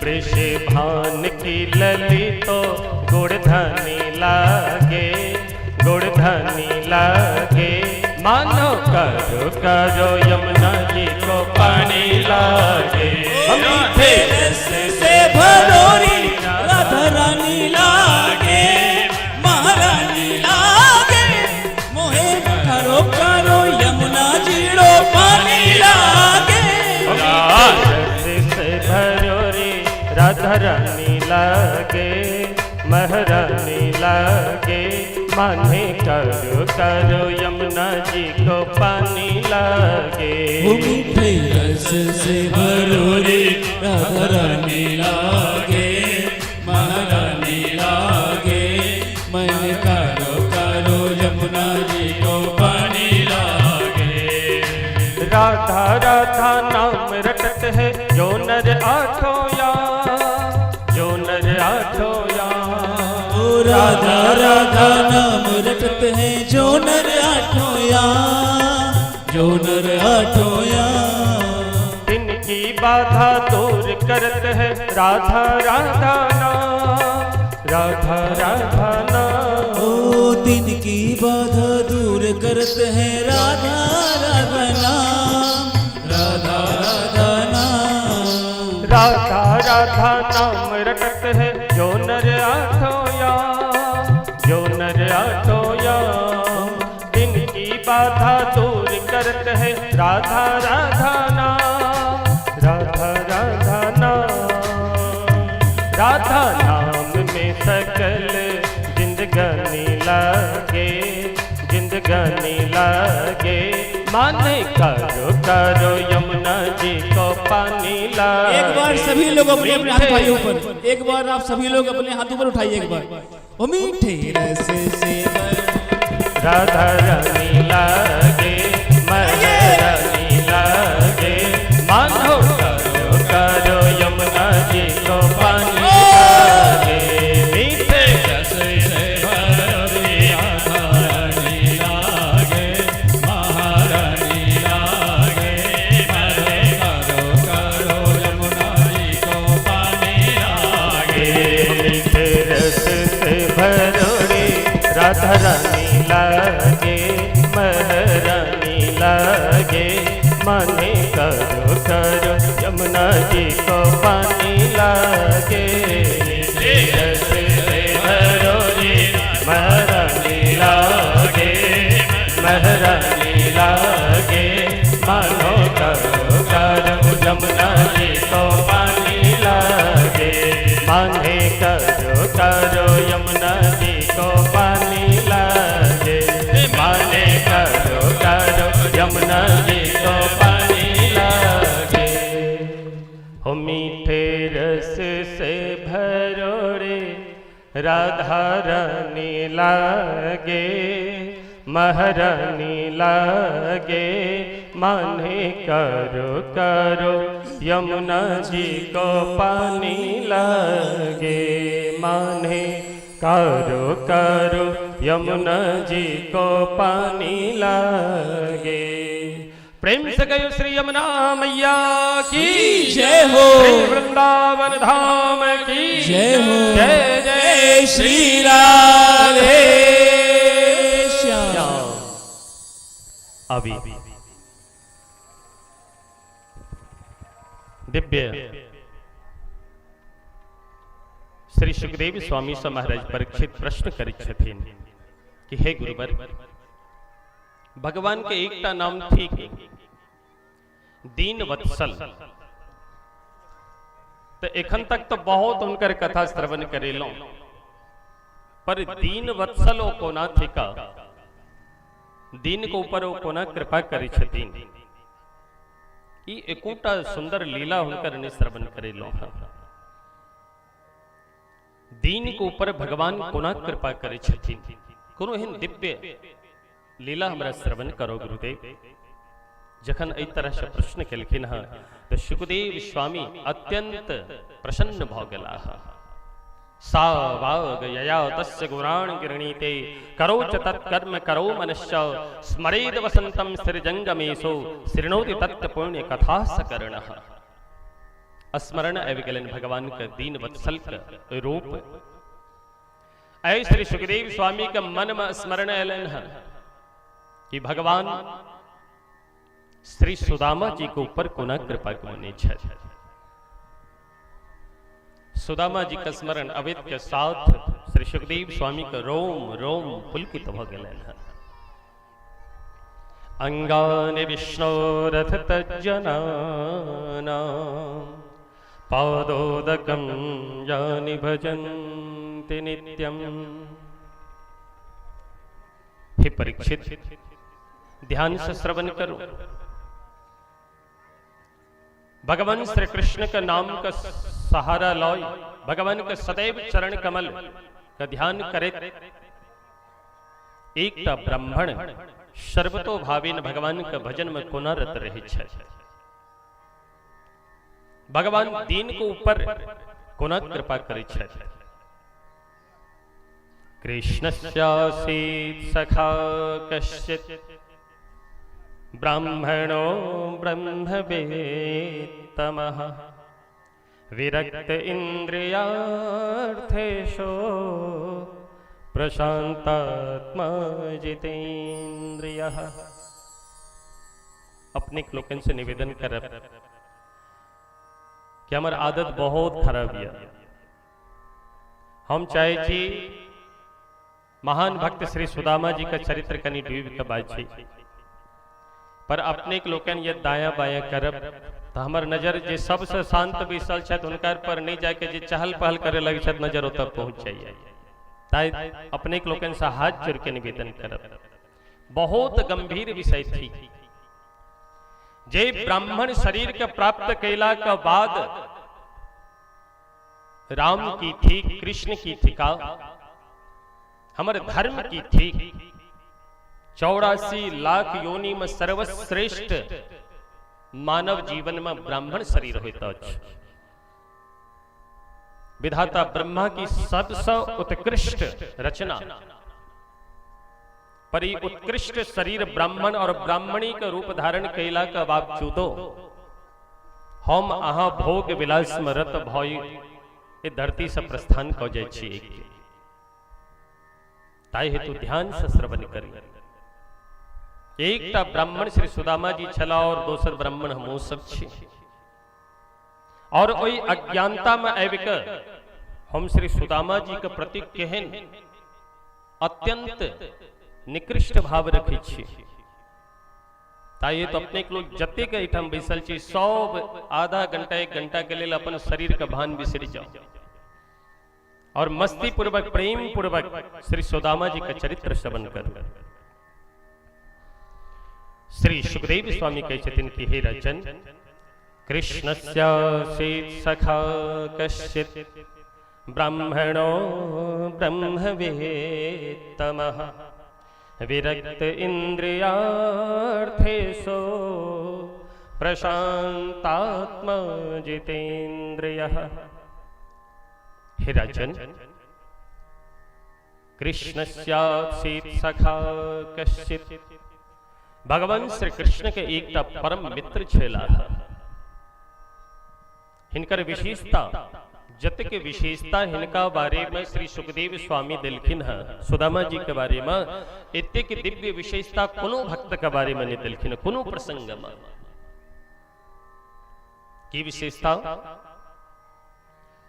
वृष भान की ललितो गुड़धनी लागे, गुड़धनी लागे। मानो करो करो यमुना जी को पानी लागे। मीठे रस से भरोरी राधा रानी लागे, महारानी लागे। मोहे करो करो यमुना जीरो पानी लागे। रस से भरोरी राधा रानी लागे, महारानी लागे। माने करो करो यमुना जी को पानी लागे। वो मीठे रस से भरोरी राधा रानी लागे, महारानी लागे। मैं करो करो यमुना जी को पानी लागे। राधा राधा नाम रटत है जो नर आठों या, जो नर आठों या। ओ राधा राधा नाम रटत है जो नर आठों या, जो नर आठों या। इनकी बाधा दूर करत है राधा राधा नाम, राधा राधा नाम। ओ दिन की बाधा दूर करत है राधा राधा नाम, राधा राधा नाम। राधा राधा नाम रटत है जो नर आठों या, जो नर आठों या। इनकी बाधा दूर करत है राधा राधा नाम, राधा राधा नाम। राधा नाम में सकल जिंदगानी लागे, जिंदगानी लागे। माने करो करो यमुना जी को पानी लागे। एक बार सभी लोग अपने अपने हाथ उठाइए ऊपर, एक बार आप सभी लोग अपने हाथ ऊपर उठाइए एक बार। ओ मीठे रस से राधा रानी लागे, महारानी लागे। मानो करो करो यमुना जी को पानी लागे। मीठे रस से भरोरी राधा रानी लागे, महारानी लागे। माने करो करो यमुना जी को पानी लागे। मीठे रस से भरोरी राधा रानी लागे, महारानी लागे। माने करो करो यमुना जी को पानी लागे। रस से भरोरी महारानी लागे, महारानी लागे। मानो करो करो यमुना जी को पानी लागे। माने करो करो यमुना जी को पानी लागे। माने करो करो यमुना जी को पानी लागे। हो मीठे रस से भरोरे राधा रानी लागे, महारानी लागे। माने करो करो यमुना जी को पानी लागे। माने करो करो यमुना जी को पानी लागे। प्रेम से गयो श्री यमुना मैया की जय हो। श्री वृंदावन धाम की जय हो। जय जय श्री राधे श्याम। अभी दिव्य श्री सुखदेव स्वामी से महाराज परीक्षित प्रश्न करित छथिन कि हे गुरुवर, भगवान के एकटा नाम थी दीन वत्सल। तो एखन तक तो बहुत उनकर कथा श्रवण करेलो, पर दीन वत्सल ओ कोना थिका, दीन को ऊपर ओ कोना कृपा करी छथिन। ई एकोटा सुंदर लीला हुनकर ने श्रवण करेलो। दीन के ऊपर भगवान कोना कृपा करे छथिन। कोनो एहन दिव्य लीला हमरा श्रवण करो गुरुदेव। जखन एहि तरह से प्रश्न केलखिन हँ तो सुखदेव स्वामी अत्यंत प्रसन्न भ गेलाह। सा वाग यया तस्य गुणान् गृणीते करोच तत्कर्म करो मनश्च स्मरेद वसंतम सृजंगमेशो शृणोति तत् पुण्य कथा सकर्णः। स्मरण आबि गेलनि भगवान के दीन वत्सल के रूप। ऐ श्री सुखदेव स्वामी के मन में स्मरण अयलनि हैं कि भगवान श्री सुदामा जी के ऊपर कोना कृपा कमने छथि। सुदामा जी का स्मरण अवैध के साथ श्री सुखदेव स्वामी का रोम रोम पुलकित भ गेलनि हैं। अंगानि विष्णोरथ तज्जनानां पादोदकं यानि भजन्ति नित्यम्। हे परीक्षित, ध्यान से श्रवण करो। भगवान श्री कृष्ण का नाम का सहारा लॉय, भगवान के सदैव चरण कमल का ध्यान करे। एक ब्राह्मण सर्वतो भावीन भगवान के भजन में कोना रत रहे छे। भगवान दीन को ऊपर कोना कृपा करे छे। कृष्णस्यासीत् सखा कश्चित् ब्राह्मणो ब्रह्मवेत्तमः विरक्त इंद्रियार्थेषु प्रशांतात्मा जितेन्द्रियः। अपने लोकन से निवेदन कर कि हमार आदत बहुत खराब है। हम चाहे छी महान भक्त श्री सुदामा जी का चरित्र कनी डूब के बाजी, पर अपने लोकन ये दाया बाया करब तो हमार नजर जे सबसे शांत बैसल छथि हुनकर पर नहीं जाके जे चहल पहल करे लगे छथि नजर ओतऽ पहुंच जाइए। ताई अपने लोकन से हाथ जोड़ के निवेदन करब। बहुत गंभीर विषय थी। जे ब्राह्मण शरीर के प्राप्त कैला के बाद राम की थी, कृष्ण की थी का, हमारे धर्म की थी। 84 लाख योनि में सर्वश्रेष्ठ मानव जीवन में ब्राह्मण शरीर होता है। विधाता ब्रह्मा की सबसे उत्कृष्ट रचना पर ये उत्कृष्ट शरीर ब्राह्मण और ब्राह्मणी का रूप धारण कैला के बावजूदो हम अहाँ भोग विलास में रत भई ए धरती से प्रस्थान क जाय छियै। ताई हेतु ध्यान से श्रवण करी। एकटा ब्राह्मण श्री सुदामा जी छला और दोसर ब्राह्मण हमहु सब छी। और ओई अज्ञानता में आबि के हम श्री सुदामा जी के प्रति केहन अत्यंत निकृष्ट भाव रखे छी। ताई तो अपने लोग जतेक एठाम बैसल छी सब आधा घंटा 1 घंटा के लिए अपन शरीर का भान बिसरि जाओ और मस्ती पूर्वक प्रेम पूर्वक श्री सुदामा जी का चरित्र श्रवण करो। श्री सुखदेव स्वामी कहते कि हे राजन, कृष्णस्यासीत् सखा कश्चित् ब्राह्मणो ब्रह्मवेत्तमः विरक्त इंद्रियार्थेषु प्रशांतात्मा जितेन्द्रियः। हे राजन, कृष्णस्यासीत् सखा कश्चित्, भगवान श्री कृष्ण के एक परम मित्र छेला। हिनकर विशेषता जत के विशेषता हिनका बारे में श्री सुखदेव स्वामी दिलखिन है। सुदामा जी के बारे में इतने की दिव्य विशेषता कोनो भक्त के बारे में नहीं दिलखिन। कोनो प्रसंग में की विशेषता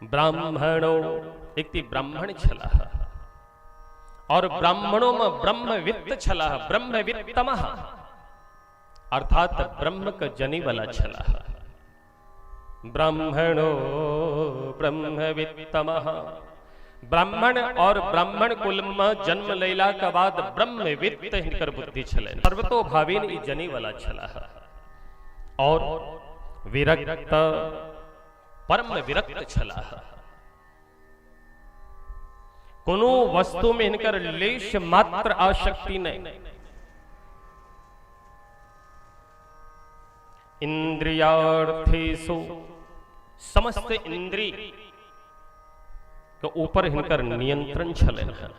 ब्राह्मणों एक ब्राह्मण छला और ब्राह्मणों में ब्रह्मवित्त छला, ब्रह्मवित्तमः अर्थात ब्रह्म का जनी वाला छला। ब्राह्मणो ब्रह्मवित्तमः, ब्राह्मण और ब्राह्मण कुल में जन्म लेला के बाद ब्रह्मवित्त हिनकर बुद्धि छले। सर्वतो भावीन ई जनी वाला छला और विरक्त परम विरक्त छला। कोनो वस्तु में हिनकर लेश मात्र आसक्ति नहीं। इंद्रियार्थेषु समस्त इंद्रिय के ऊपर हिनकर नियंत्रण छलन है।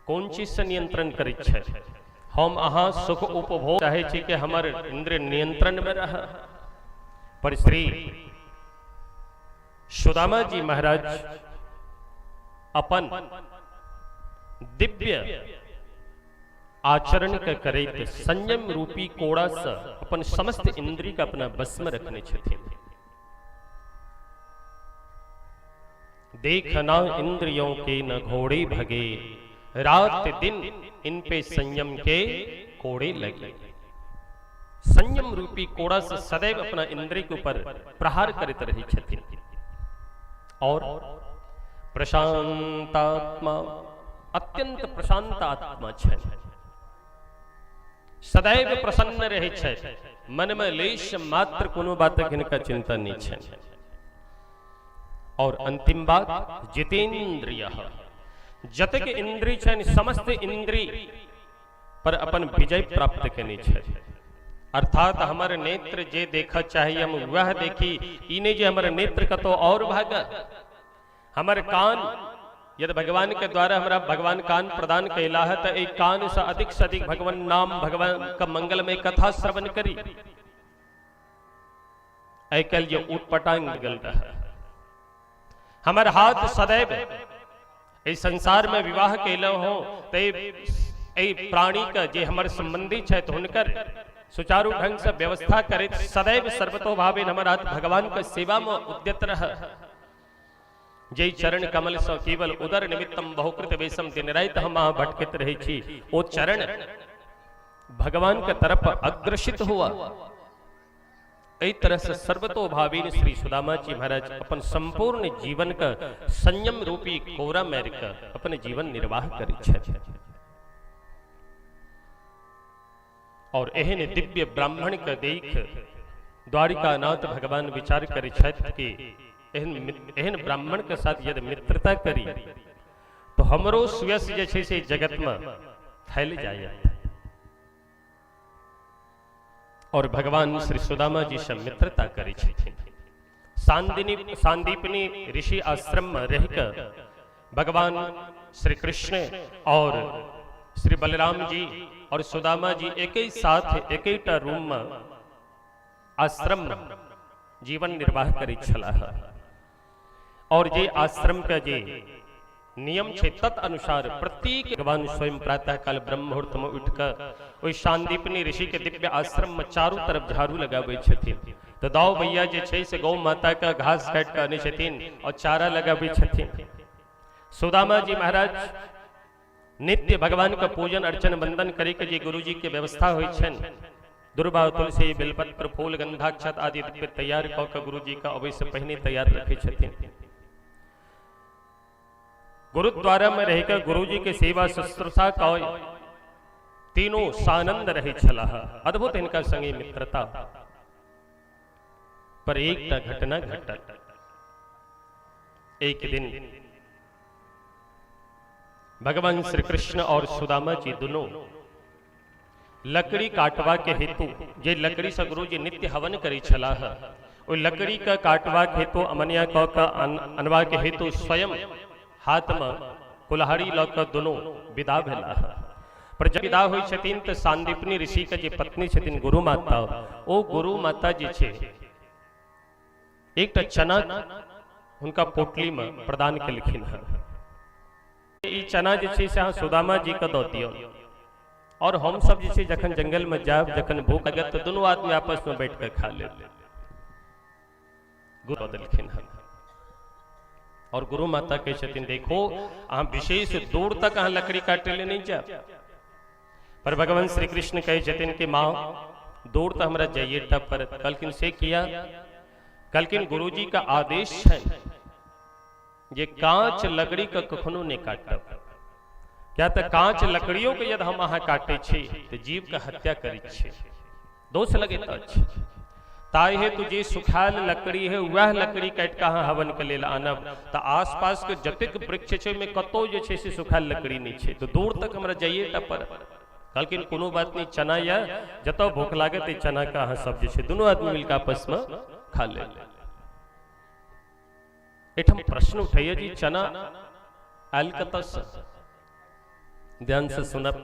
कौन चीज से नियंत्रण करै छै? हम अहाँ सुख उपभोग चाहे छी कि हमारे इंद्र नियंत्रण में रह, पर श्री सुदामा जी महाराज अपन दिव्य आचरण के करैत संयम रूपी कोड़ा से अपन समस्त इंद्री का अपना बस में रखने छथिन। देखना इंद्रियों के न घोड़े भगे, रात दिन इन पे संयम के कोड़े लगे। संयम रूपी कोड़ा से सदैव अपना इंद्रिय के ऊपर प्रहार करते रही छथिन और प्रशांतात्मा, अत्यंत प्रशांत आत्मा छे, सदैव प्रसन्न रहे छे, मन में लेश मात्र कोनो बातक हिनका चिंता नहीं छे। और अंतिम बात जितेंद्रिय, जतक इंद्रिय छे समस्त इंद्रिय पर अपन विजय प्राप्त करनी छे। अर्थात हमारे नेत्र जे देखा चाहिए हम वह देखी, इने जे हमारे नेत्र का तो और भागा। हमारे कान, यदि भगवान के द्वारा हमारा भगवान कान प्रदान कैला है तो एक कान से अधिक भगवान नाम, भगवान का मंगल में कथा श्रवण करी। ऐकल ये उटपटांग गल रहा। हमारे हाथ सदैव इस संसार में विवाह कैल हो तो प्राणी का जे हमारे संबंधी है तो उनकर सुचारू ढंग से व्यवस्था करे, सदैव सर्वतोभावे हमारा हाथ भगवान का सेवा में उद्यत रह। जय चरण कमल से केवल उदर निमित्तम बहुकृत वेशम, दिन रात हम भटकत रहे छी, वो चरण भगवान के तरफ अग्रसित हुआ। एक तरह से सर्वतोभावी श्री सुदामा जी महाराज अपन संपूर्ण जीवन का संयम रूपी कोरा मेर का अपने जीवन निर्वाह करी। और एहन दिव्य ब्राह्मण का देख द्वारिकानाथ भगवान विचार करे कि एहन ब्राह्मण के साथ यदि मित्रता करी तो हमरो सुयस जे से जगत में फैल जाए। और भगवान श्री सुदामा जी से मित्रता करी छथिन। सांदीपनी ऋषि आश्रम में रहकर भगवान श्री कृष्ण और श्री बलराम जी और सुदामा जी एक ही साथ एक ही रूम में आश्रम जीवन निर्वाह करी छला। और जे आश्रम का जे नियम छे तत् अनुसार प्रत्येक भगवान स्वयं प्रातः काल ब्रह्म मुहूर्त में उठकर ओई सांदीपनी ऋषि के दिव्य आश्रम में चारों तरफ झाड़ू लगावे छथिन। तो दाऊ भैया जे छे से गौ माता का घास काट के आने छथिन और चारा लगावे छथिन। सुदामा जी महाराज नित्य भगवान का पूजन अर्चन वंदन करे के जे गुरु जी के व्यवस्था होई छन। दुर्वा तुलसी बेलपत्र फूल गंधाक्षत आदि दिव्य तैयार क के गुरु जी का अवश्य पहने तैयार रखे छथिन। गुरुद्वारा में रहकर गुरु जी के सेवा शुश्रूषा का तीनों सानंद रहे छला। अद्भुत इनका संगे मित्रता। पर एक घटना घटत। एक दिन भगवान श्री कृष्ण और सुदामा जी दोनों लकड़ी काटवा के हेतु, जे लकड़ी से गुरु जी नित्य हवन करी छला है, वो लकड़ी का काटवा के हेतु अमनिया का अनवा के हेतु स्वयं हाथ में कुल्हाड़ी लौकर दोनों विदा भेला। पर जब विदा हुई छथिन तो सांदीपनी ऋषि के जे पत्नी छथिन गुरु माता, ओ गुरु माता जी छे एक चना उनका पोटली में प्रदान के लिखिन है। ई चना जे छे से सुदामा जी का दो दियो। और हम सब जे छे जखन जंगल में जाब, जखन भूख लगत तो दोनों आदमी आपस में बैठ कर खा ले। गुरु लिखिन है। और गुरु माता कह छथिन देखो अहाँ विशेष दूर तक अहाँ लकड़ी काटे ले नहीं जा। पर भगवान श्री कृष्ण कहे छथिन कि माँ दूर तो हमरा जाइए तब पर कलकिन से किया। कलकिन गुरु जी का आदेश है ये कांच लकड़ी का कखनो नहीं काटब। क्या तो कांच लकड़ियों के यदि हम अहाँ काटे छे तो जीव का हत्या करी छे, दोष लगे तो ताई है तुझे सुखाल लकड़ी है वह लकड़ी काट के हवन के लेल आनब। तो आसपास के जतिक वृक्ष छे में कतो जे छे से सुखाल लकड़ी नहीं छे, तो दूर तक हमरा जाइए तब पर कलकिन कोनो बात नहीं, चना या जतो भूख लागे ते चना का अहाँ सब जे छे दोनों आदमी मिलकर आपस में खा ले। एठम प्रश्न उठाइए जी चना आयल कत से, ध्यान से सुनब।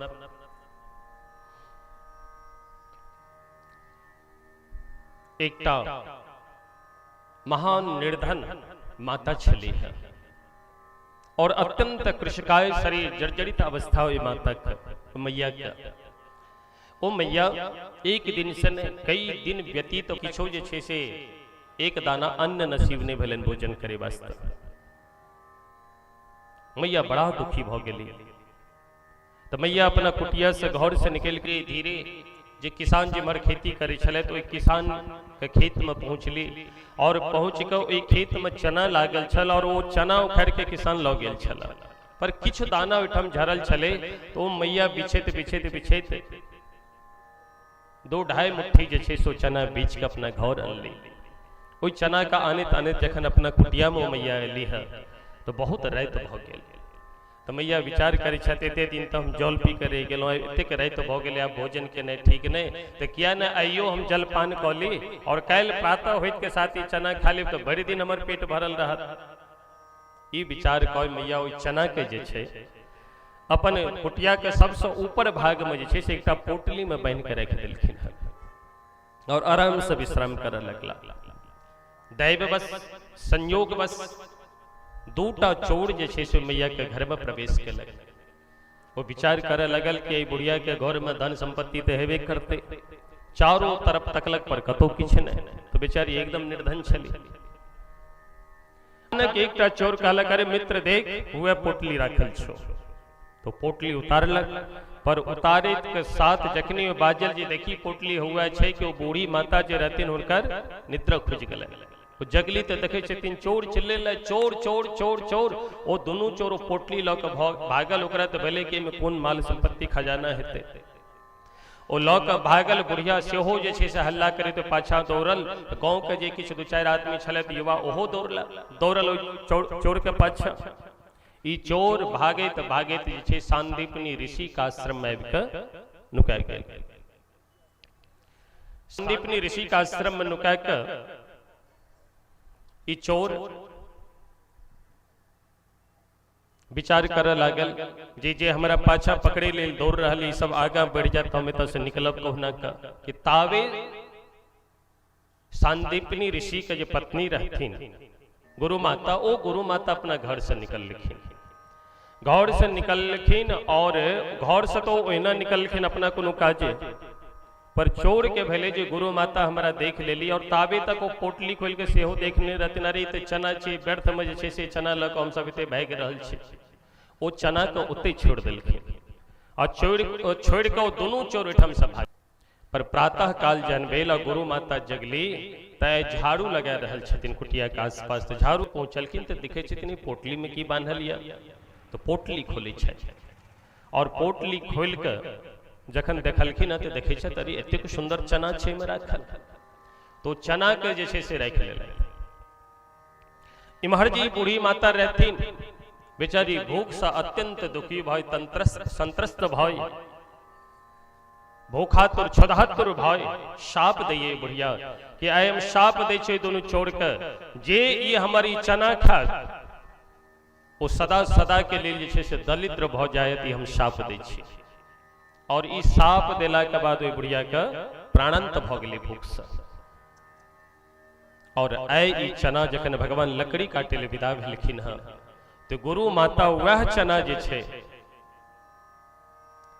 एकटा महान निर्धन माता छली है और अत्यंत कृषकाय शरीर जर्जरित अवस्था हुई माता का मैया का ओ मैया एक दिन से कई दिन व्यतीत किछो जे छे से एक दाना अन्न नसीब ने भेलन भोजन करे वास्ते मैया बड़ा दुखी भ गेली। तो मैया अपना कुटिया से घर से निकल के धीरे जे किसान जे मर खेती करे छले तो एक किसान के खेत में पहुंचली और पहुंच के ओई खेत में चना लागल छल और वो चना उखाड़ के किसान लऽ गेल छल पर किछु दाना ओठम झरल छले तो मैया बिछेत बिछेत बिछेत 2-2.5 मुट्ठी जे छे सो चना बीच के अपना घर अनली। ओई चना का आने ताने जखन अपना कुटिया में मैया एली है तो बहुत रात भ गेल। तो मैया विचार करे छते एते दिन तो हम जल पी करे गेलो एतेक रात भ गेले आब भोजन के नहीं ठीक नहीं तो किया न आइयो हम जलपान क ली और काल प्रातः होइत के साथ ही चना खा लेब तो बड़ी दिन हमर पेट भरल रहत। ई विचार कय मैया ओई चना के जे छे अपन कुटिया के सबसे ऊपर भाग में जे छे से एकटा पोटली में बांध के रख देलखिन और आराम से विश्राम करे लगला। दैववश संयोगवश 2टा चोर जे छे से मैया के घर में प्रवेश केलक। वो विचार करे लगल कि बुढ़िया के घर में धन संपत्ति तो हेबे करते, चारों तरफ तकलक पर कतो किछ नहीं, तो बेचारी एकदम निर्धन छली। एकटा चोर कहलक अरे मित्र देख हुए पोटली राखल छो, तो पोटली उतारलक पर उतारे के साथ जखनी बाजल जी देखी पोटली हुआ छे कि वो बूढ़ी माता जे रहथिन हुनकर निद्रा खुज गेलै। वो जगली तो देखे छथिन चोर चिल्लेला चोर चोर चोर चोर। वो दोनों चोर पोटली लऽ के भागल ओकरा तो भेले कि में कोन माल संपत्ति खजाना हेते। ओ लऽ के भागल बुढ़िया सेहो जे छे से हल्ला करे तो पाछा दौड़ल। गांव के जे किछु 2-4 आदमी छले तो युवा ओहो दौड़ल चोर के पाछा। ई चोर भागैत भागैत जे छे सांदीपनी ऋषि का आश्रम में आबि के नुका गेल। सांदीपनी ऋषि का आश्रम में नुका के ई चोर विचार करे लागल जे जे हमरा पाछा पकड़े लेल दौड़ रहल ई सब आगा बढ़ जात हम एतऽ से निकलब कहना का कि तावे सांदीपनी ऋषि के जे पत्नी रहथिन गुरु माता, ओ गुरु माता अपना घर से निकलखिन। घर से निकलखिन और घर से तो ओहिना निकलखिन अपना कोनो काजे, पर चोर के भेले जे गुरु माता हमरा देख लेली और ताबे तक वो पोटली खोल के सेहो देखने रहथिन। अरे ते चना छे व्यर्थ में जे छे से चना लऽ के हम सब एते भाग रहल छी। ओ चना के ओते छोड़ देलखिन और छोड़ के वो दोनों चोर ओठम से भाग। पर प्रातः काल जन भेल गुरु माता जगली तय झाड़ू लगा रहल छथिन कुटिया के आसपास। तो झाड़ू पहुंचलखिन तो दिखे छथिन पोटली में की बांधल या, तो पोटली खोले छै और पोटली खोल के जखन देखलखिन तो देखे छै अरे एतेक सुंदर चना छै में राखल। तो चना के जे छै से राख लेलक। इम्हर जी बूढ़ी माता रहथिन बेचारी भूख से अत्यंत दुखी भय संत्रस्त भय भूखातुर छदहतुर भय शाप दिए बुढ़िया कि आइ हम शाप दे छै दोनों चोर के जे ये हमारी चना खा वो सदा सदा के लिए जे से दलिद्र भ जायत हम शाप दे छी। और ई शाप देला के बाद ओई बुढ़िया के प्राणांत भ गेलै भूख से। और आइ ई चना जखन भगवान लकड़ी काटे ले विदा भेलखिन हँ तो गुरु माता वह चना जे छै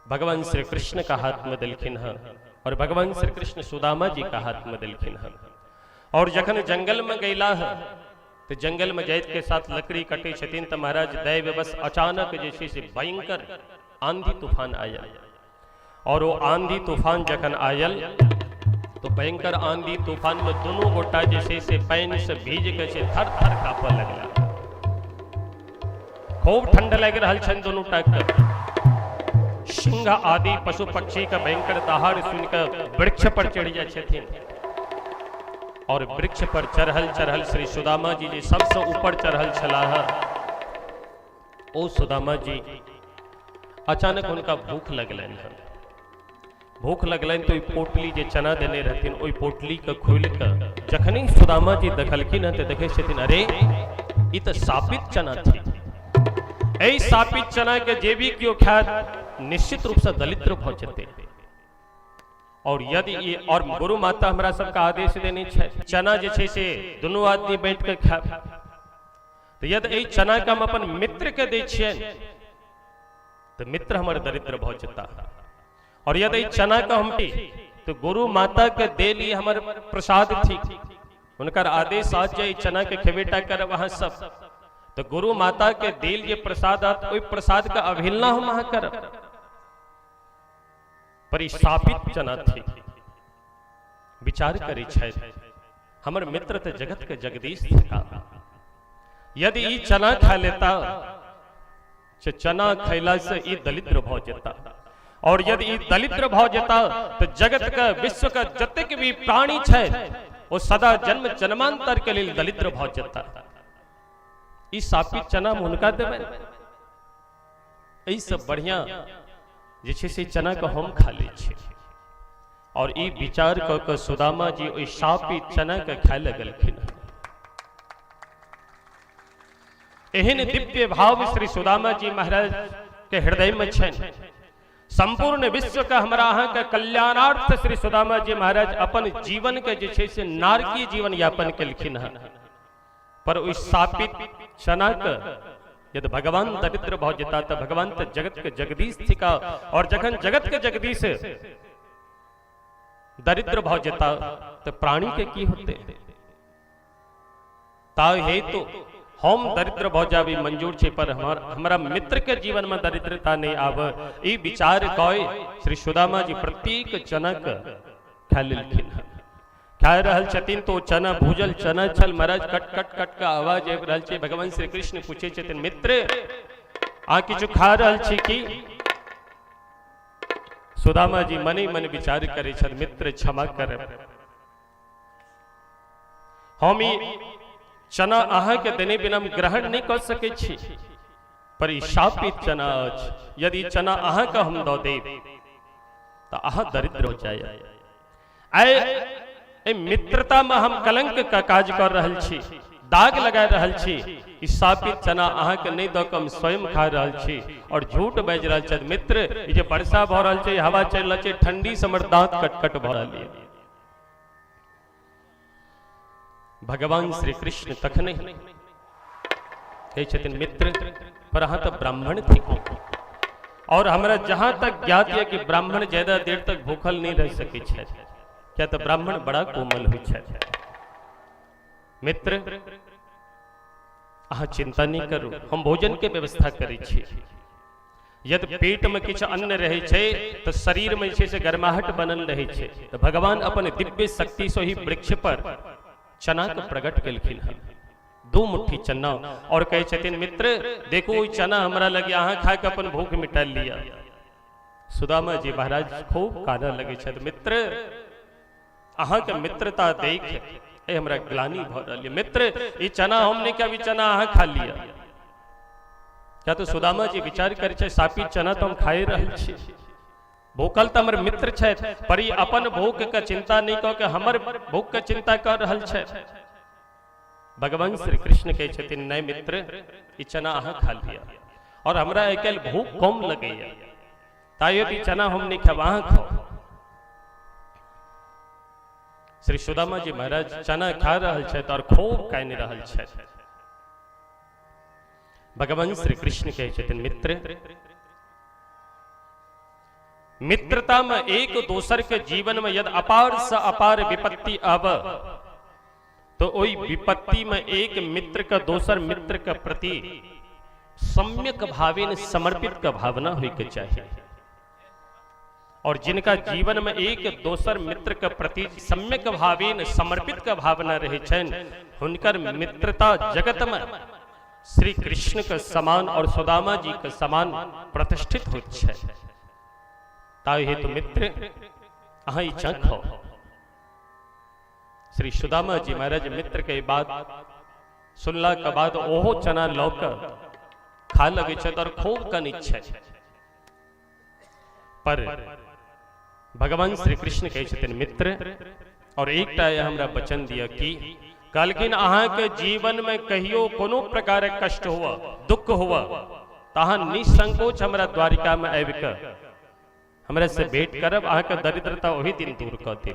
भगवान श्री कृष्ण का हाथ में दिलखिन है और भगवान श्री कृष्ण सुदामा जी का हाथ में दिलखिन है। और जखन जंगल में गैला है तो जंगल में जाइत के साथ लकड़ी कटे छथिन तो महाराज दैववश अचानक जैसे से भयंकर आंधी तूफान आया। और वो आंधी तूफान जखन आयल तो भयंकर आंधी तूफान में दोनों गोटा जैसे से पानी से भीज के थर थर कांपे लगला। खूब ठंड लग रहा छन दोनों टाक। सिंह आदि पशु पक्षी का भयंकर दहाड़ सुनकर वृक्ष पर चढ़ जाए छथिन। और वृक्ष पर चढ़ल श्री सुदामा जी जी सबसे ऊपर चढ़ल छलाह। ओ सुदामा जी अचानक उनका भूख लगलन है। भूख लगलन तो पोटली जे चना देने रहथिन ओई पोटली के खोल के जखनी सुदामा जी देखलखिन तो देखे छथिन अरे ई तो सापित चना थी। ऐ सापित चना के जे भी क्यों खात निश्चित रूप से दलिद्र भ जेते। और यदि ये और गुरु माता हमरा सबका आदेश देने छे चना जे छे से दोनों आदमी बैठ के खा, तो यदि ई चना के हम अपन मित्र के दै छिए तो मित्र हमर दरिद्र भ जेता, और यदि चना का हम तो गुरु माता के दे लिए हमर प्रसाद थी, उनकर आदेश आज जाए चना के खेबेटा कर वहां सब, तो गुरु माता के दिल ये प्रसाद ओई प्रसाद का अवहेलना हम वहां कर, पर स्थापित चना थी। विचार करे छे हमर मित्र तो जगत के जगदीश था, यदि ई चना खा लेता चना खैला से ई दलिद्र भ जेता, और यदि ई दलिद्र भ जेता तो जगत का विश्व का जतेक भी प्राणी छे वो सदा जन्म जन्मांतर के लिए दलिद्र भ जेता। ई सापित चना में उनका देवे, ई सब बढ़िया जे छे से चना को हम खा ले छे, और ई विचार क सुदामा जी ओई सापित चना के खाए लगलखिन। एहन दिव्य भाव श्री सुदामा जी महाराज के हृदय में छे। संपूर्ण विश्व का हमारा अहाँ के कल्याणार्थ श्री सुदामा जी महाराज अपन जीवन के जे छे से नारकीय जीवन यापन केलखिन है, पर उस सापित चना के यदि भगवान दरिद्र भ जेता तो भगवान तो जगत के जगदीश थिका, और जखन जगत के जगदीश दरिद्र भ जेता तो प्राणी के की होते, ता हे तो हम दरिद्र भ जाबी मंजूर छे, पर हमारा मित्र के जीवन में दरिद्रता नहीं आवे। ई विचार कय श्री सुदामा जी प्रत्येक चना के खा लेलखिन। खा रहल छथिन तो चना भूजल चना छल महाराज कट कट कट का आवाज आबि रहल छे। भगवान श्री कृष्ण पूछे छथिन मित्र आ किछु खा रहल छी की? सुदामा जी मने मन विचार करे छल मित्र क्षमा करब, हम ई चना अहाँ के देने बिना हम ग्रहण नहीं कर सके छी, पर ई शापित चना अछि, यदि चना अहाँ का हम दो देब तो अहाँ दरिद्र हो जाए। आय मित्रता में हम कलंक का काज कर रहल छी, दाग लगा रहल छी। ई शापित चना अहाँ के नहीं दो के हम स्वयं खा रहल छी और झूठ बाजि रहल छी। मित्र ई जे वर्षा भ रहल छै, हवा चल रहल छै, ठंडी से हमर दांत कटकट भ रहल है। भगवान श्री कृष्ण तखने कहे छथिन मित्र पर अहाँ तो ब्राह्मण थी, और हमरा जहां तक ज्ञात है कि ब्राह्मण ज्यादा देर तक भूखल नहीं रह सके छे, क्या तो ब्राह्मण बड़ा कोमल होइ छे। मित्र अहाँ चिंता नहीं करू, हम भोजन के व्यवस्था करै छी। यदि पेट में किछु अन्न रहे छे तो शरीर में से गर्माहट बनल रहे छे, तो भगवान अपन दिव्य शक्ति से ही वृक्ष पर चना के प्रकट केलखिन है, 2 मुट्ठी चना, और कहे छथिन मित्र देखो चना हमरा लगे अहाँ खा के अपन भूख मिटा लिया। सुदामा जी महाराज खूब काना लगे छे। मित्र अहाँ के मित्रता देख ए हमरा ग्लानि भ रहल है। मित्र ई चना हमने क्या भी चना अहाँ खा लिया, क्या तो सुदामा जी विचार करे छे सापी चना तो हम खाए रहल छी, भूखल तो हमर मित्र छे, पर ई अपन भूख के चिंता नहीं क के हमर भूख के चिंता कर रहल छे। भगवान श्री कृष्ण कहे छथिन नहीं मित्र ई चना अहाँ खा लिया, और हमरा अकेल भूख कम लगे, तायो ई चना हम नहीं खाब, अहाँ खाओ। श्री सुदामा जी महाराज चना खा रहल छे और खूब कानि रहल छे। भगवान श्री कृष्ण कहे छथिन मित्र मित्रता में एक दोसर के जीवन में यदि अपार से अपार विपत्ति आव तो ओई विपत्ति में एक मित्र का दोसर मित्र के प्रति सम्यक भावेन समर्पित का भावना होय के चाहिए, और जिनका जीवन में एक दोसर मित्र के प्रति सम्यक भावेन समर्पित का भावना रहे छन, हुनकर मित्रता जगत में श्री कृष्ण के समान और सुदामा जी के समान प्रतिष्ठित होत छै। ताहि हेतु मित्र अहाँ ई चखो। श्री सुदामा जी महाराज मित्र के बात सुनला के बाद ओहो चना लौक खा लगे छे और खूब कन इच्छा, पर भगवान श्री कृष्ण कहे छथिन मित्र और एकटा हमरा वचन दिया कि कहलखिन अहाँ के जीवन में कहियो कोनो प्रकार कष्ट हुआ दुख हुआ तो अहाँ निसंकोच हमरा द्वारिका में आबि के हमरा से भेंट करब अहाँ के दरिद्रता वही दिन दूर कर दे।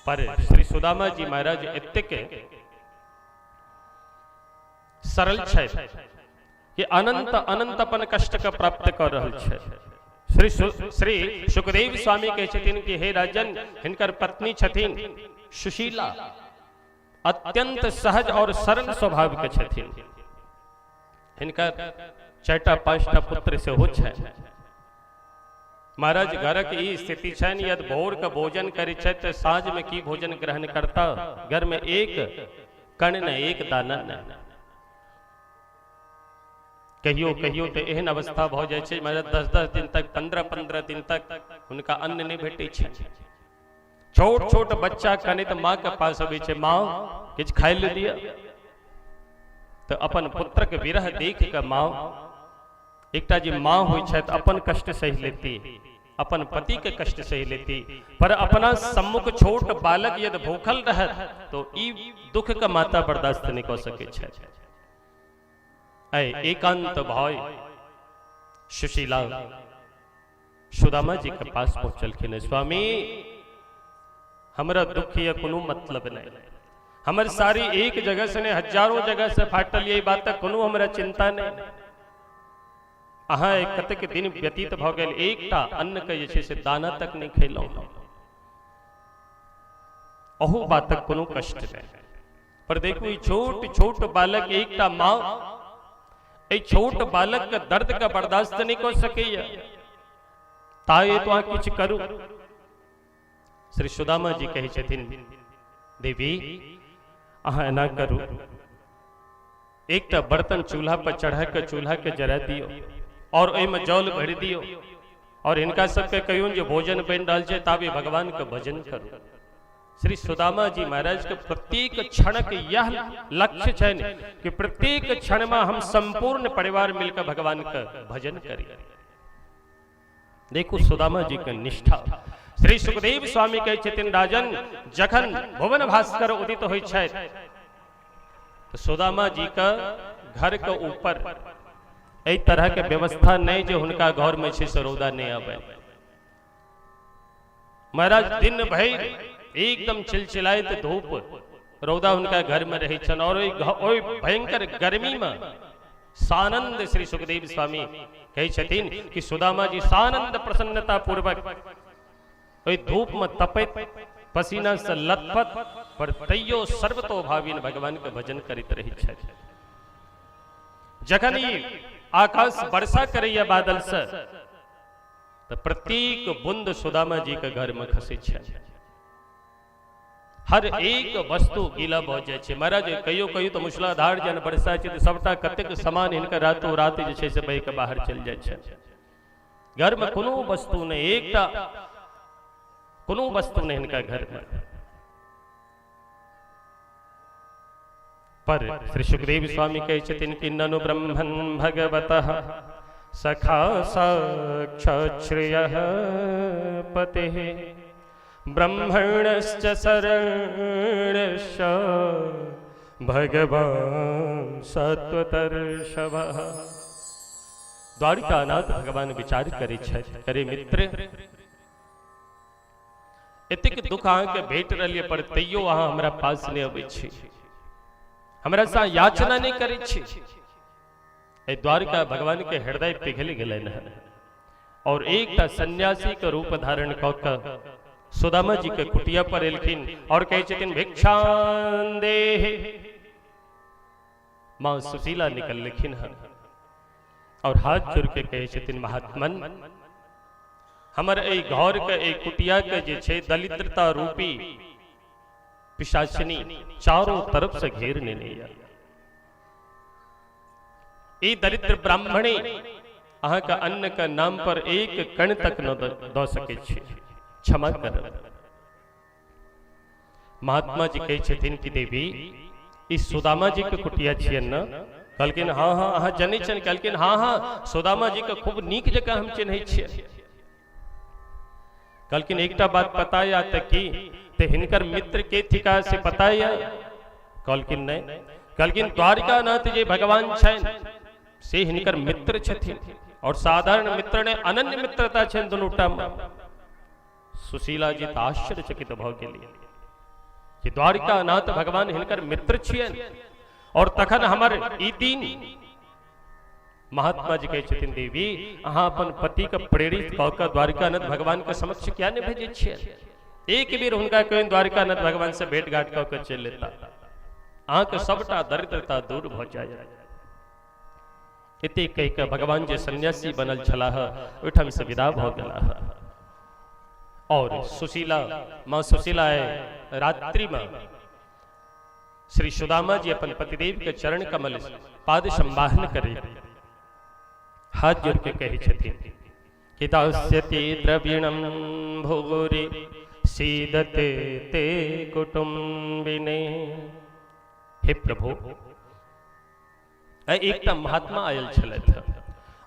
पर श्री सुदामा जी महाराज एतेक सरल छै कि अनंत अनंत अपन कष्ट के प्राप्त कर रहल छै। श्री सुखदेव स्वामी कहै छथिन कि हे राजन, हिनकर पत्नी छथिन सुशीला, अत्यंत सहज और सरल स्वभाव के छथिन। हिनकर 4टा 5टा पुत्र से हो छै। महाराज घरक ई स्थिति छनि, यदि भोर के भोजन करै छै तऽ साँझ में की भोजन ग्रहण करता, घर में एक कण न एक दाना न। कहियो कहियो तो एहन अवस्था भ जाय छै महाराज 10-10 दिन तक 15-15 दिन तक हुनका अन्न नहीं भेटै छै। छोट छोट बच्चा कने तो माँ के पास अबै छै, माँ किछ खाय ले दिया, तो अपन पुत्र के विरह देख के माँ, एकटा जे माँ होय छै तो अपन कष्ट सही लेती, अपन पति के कष्ट सही लेती, पर अपना सम्मुख छोट बालक यदि भूखल रहत तो ई दुख का माता बर्दाश्त नहीं कर सके छै। एकांत भाई सुशीला सुदामा जी के पास पहुंचलखिन, स्वामी हमरा दुख या कोनो मतलब नहीं, हमर सारी एक जगह से नहीं हजारों जगह से फाटल, यही बात तक कोनो हमरा चिंता नहीं। अहाँ कतेक दिन व्यतीत भ गेल, एकटा अन्न के जे छै से दाना तक नहीं खैलौं, अहू बातक कोनो कष्ट नहीं। पर देखू छोट छोट बालक, एकटा माँ छोट बालक के दर्द का बर्दाश्त नहीं कर सके, ताए तो आ किछ करू। श्री सुदामा जी कहे छथिन, देवी अहाँ एना करू, एकटा बर्तन चूल्हा पर चढ़ा के चूल्हा के जरा दियो और ओहिमे जल भरि दियो और इनका सबके कहियो जे भोजन बन रहल छै ताबे भगवान के भजन करू। श्री सुदामा जी महाराज के प्रत्येक क्षण के यह लक्ष्य है कि प्रत्येक क्षण में हम संपूर्ण परिवार मिलकर भगवान का भजन करें। देखो सुदामा जी का निष्ठा। श्री सुखदेव स्वामी कहै छथिन, राजन जखन भुवन भास्कर उदित होय छै तो सुदामा जी का घर के ऊपर एहि तरह के व्यवस्था नहीं जो हुनका घर में छै से रौदा नहीं आवे। महाराज दिन भर एकदम चिलचिलाइत धूप रौदा उनका घर में रही छन और ओई भयंकर गर्मी में सानंद श्री सुखदेव स्वामी कही छथिन कि सुदामा जी सानंद प्रसन्नता पूर्वक ओई धूप में तपैत पसीना से लथपथ पर तैयो सर्वतोभावीन भगवान के भजन करित रही छथि। जखन ई आकाश वर्षा करैया बादल से तो प्रत्येक बूंद सुदामा जी के घर में खसे छै, हर एक वस्तु गीला भ जाय छै। महाराज कहियो कहियो तो मूसलाधार जन वर्षा छै तो सबटा कतेक सामान हिनका रातों रात जे छै से बहि के बाहर चल जाय छै। घर में कोनो वस्तु नहीं, एकटा कोनो वस्तु नहीं हिनका घर में। पर श्री सुखदेव स्वामी कहे छथिन कि ननु ब्रह्मन् भगवतः सखा साक्षात् श्रेयः पतिः ब्रह्मणश्च शरणश्च भगवान सत्वतर्षभः। द्वारिकानाथ भगवान विचार करे छथि, करे मित्र एतेक दुख अहाँ के भेट रहलिए पर तैयो अहाँ हमरा पास नहीं अबै छी, हमरा सा याचना नहीं करे छी। ए द्वारिका भगवान के हृदय पिघल गेलन और एकटा सन्यासी के रूप धारण क के सुदामा जी के कुटिया पर एलखिन और कहे छथिन भिक्षां देहि। मां सुशीला निकल लिखिन और हाथ जोड़ के कहे छथिन महात्मन हमर ए घर के ए कुटिया के जे छै दलिद्रता रूपी पिशाचिनी चारों तरफ से घेर लेने ई दरिद्र ब्राह्मणी अहाँ का अन्न का नाम पर एक कण तक न द सके छी, क्षमा कर। महात्मा जी कहे छथिन कि देवी इस सुदामा जी के कुटिया छियन न? कहलकिन हाँ हाँ अहाँ जनै छन? कहलकिन हाँ हाँ सुदामा जी के खूब नीक जगह हम चिन्है छियै। कहलकिन एकटा बात पता या त की ते हिनकर मित्र के थिका से पता या? कहलकिन नहीं। कहलकिन द्वारिकानाथ जे भगवान छन से हिनकर मित्र छथिन और साधारण मित्र ने अनन्य मित्रता छन दुनूटा में। सुशीला जी तो आश्चर्यचकित भ गेली कि द्वारिका नाथ भगवान हिनकर मित्र छियन और तखन हमर ई दिन महात्मा जी कहे छथिन देवी अहाँ अपन पति के प्रेरित क के द्वारिकानाथ भगवान के समक्ष क्या ने भेजे छियन, एक बेर हुनका कहिन द्वारिकानाथ भगवान से भेंट घाट क के चल लेता अहाँ के सबटा दरिद्रता दूर भ जाय। एते कह के भगवान जे सन्यासी बनल छलाह ओहिठाम से विदा भ गेलाह और सुशीला मां सुशीला रात्रि में श्री सुदामा जी अपन पतिदेव के चरण कमल पाद संवाहन करे हाथ जोड़ के कहे छथिन कि दास्यति द्रविणं भूरि सीदते ते कुटुंबिने। हे प्रभु एकटा महात्मा आयल छलथ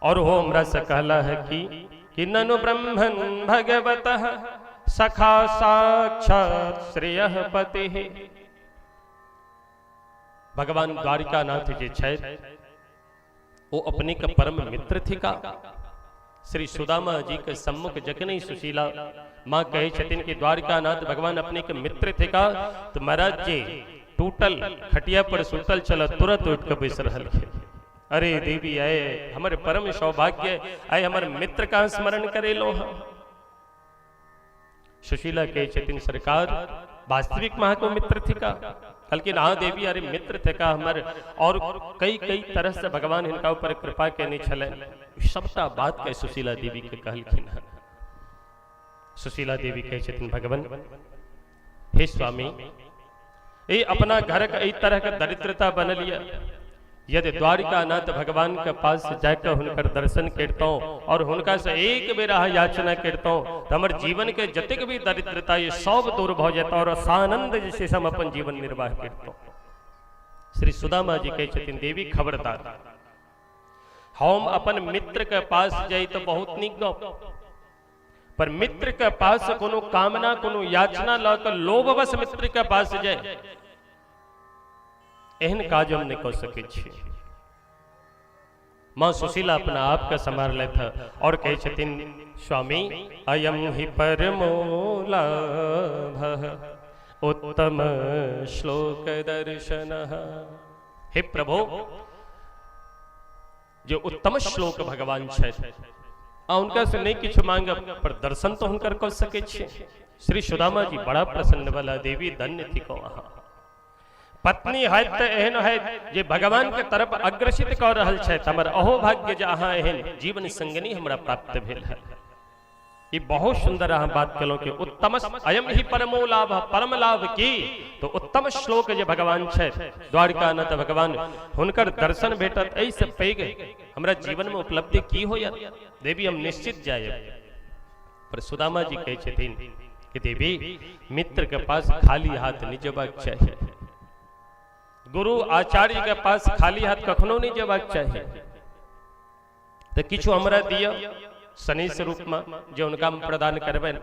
और वो हमरा से कहला है कि ननु ब्रह्मन् भगवतः सखा साक्षात श्रेयः पतिः। भगवान द्वारिकानाथ जी छै वो अपने के परम मित्र थी का। श्री सुदामा जी के सम्मुख जखनी सुशीला मां कहे छथिन कि द्वारिकानाथ भगवान अपने के मित्र थे का तो महाराज जी टूटल खटिया पर सुतल चला तुरंत उठ के बैस रहल थे। अरे देवी आए हमारे परम सौभाग्य आए हमारे मित्र का स्मरण करे लो। सुशीला कहे छथिन सरकार वास्तविक महा को मित्र थी का बल्कि हाँ देवी अरे मित्र थे का हमारे और कई कई तरह से भगवान इनका ऊपर कृपा करनी छले। सबटा बात कह सुशीला देवी के कहलखिन। सुशीला देवी कहे छथिन भगवान हे स्वामी ये अपना घर का इस तरह का दरिद्रता बन लिया यदि द्वारिकानाथ भगवान के पास जाकर हुनकर दर्शन करता और हुनका से एक बेर याचना करता तो हमारे जीवन के जतिक भी दरिद्रता ये सब दूर भ जाता और सानंद जैसे हम अपन जीवन निर्वाह करता। श्री सुदामा जी कहे छथिन देवी खबरदार हम अपन मित्र के पास जाई तो बहुत निक गप पर मित्र के पास कोनो कामना कोनो याचना ल के लोभवश मित्र के पास जाए एहन काज हम नहीं कर सके छी। मां सुशीला अपना आप का संभाल लेता और कहे छथिन स्वामी अयम ही परमो लाभः उत्तम श्लोक दर्शन। हे प्रभु जो उत्तम श्लोक भगवान छे उनका से नहीं किछु मांग पर दर्शन तो हुनकर कर सके छे। श्री सुदामा जी बड़ा प्रसन्न वाला देवी धन्य थी को वहां पत्नी है तो एहन है जे भगवान के तरफ अग्रसित कर रहल छै हमर अहो भाग्य जे अहाँ एहन जीवन संगनी हमरा प्राप्त भेल है। ये बहुत सुंदर अहाँ बात कलो कि उत्तम अयम ही परमो लाभ परम लाभ की तो उत्तम श्लोक जे भगवान छै द्वारिकानाथ भगवान हुनकर दर्शन भेटत ऐसे पैघ हमरा जीवन में उपलब्धि की हो देवी हम निश्चित जाए। पर सुदामा जी कहे छथिन कि देवी मित्र के पास खाली हाथ नहीं जबाक चाहिए, गुरु आचार्य के पास खाली हाथ कखनो नहीं जबाक चाहिए। तो किछु हमरा दिया सनेश रूप में जो उनका प्रदान करबेन।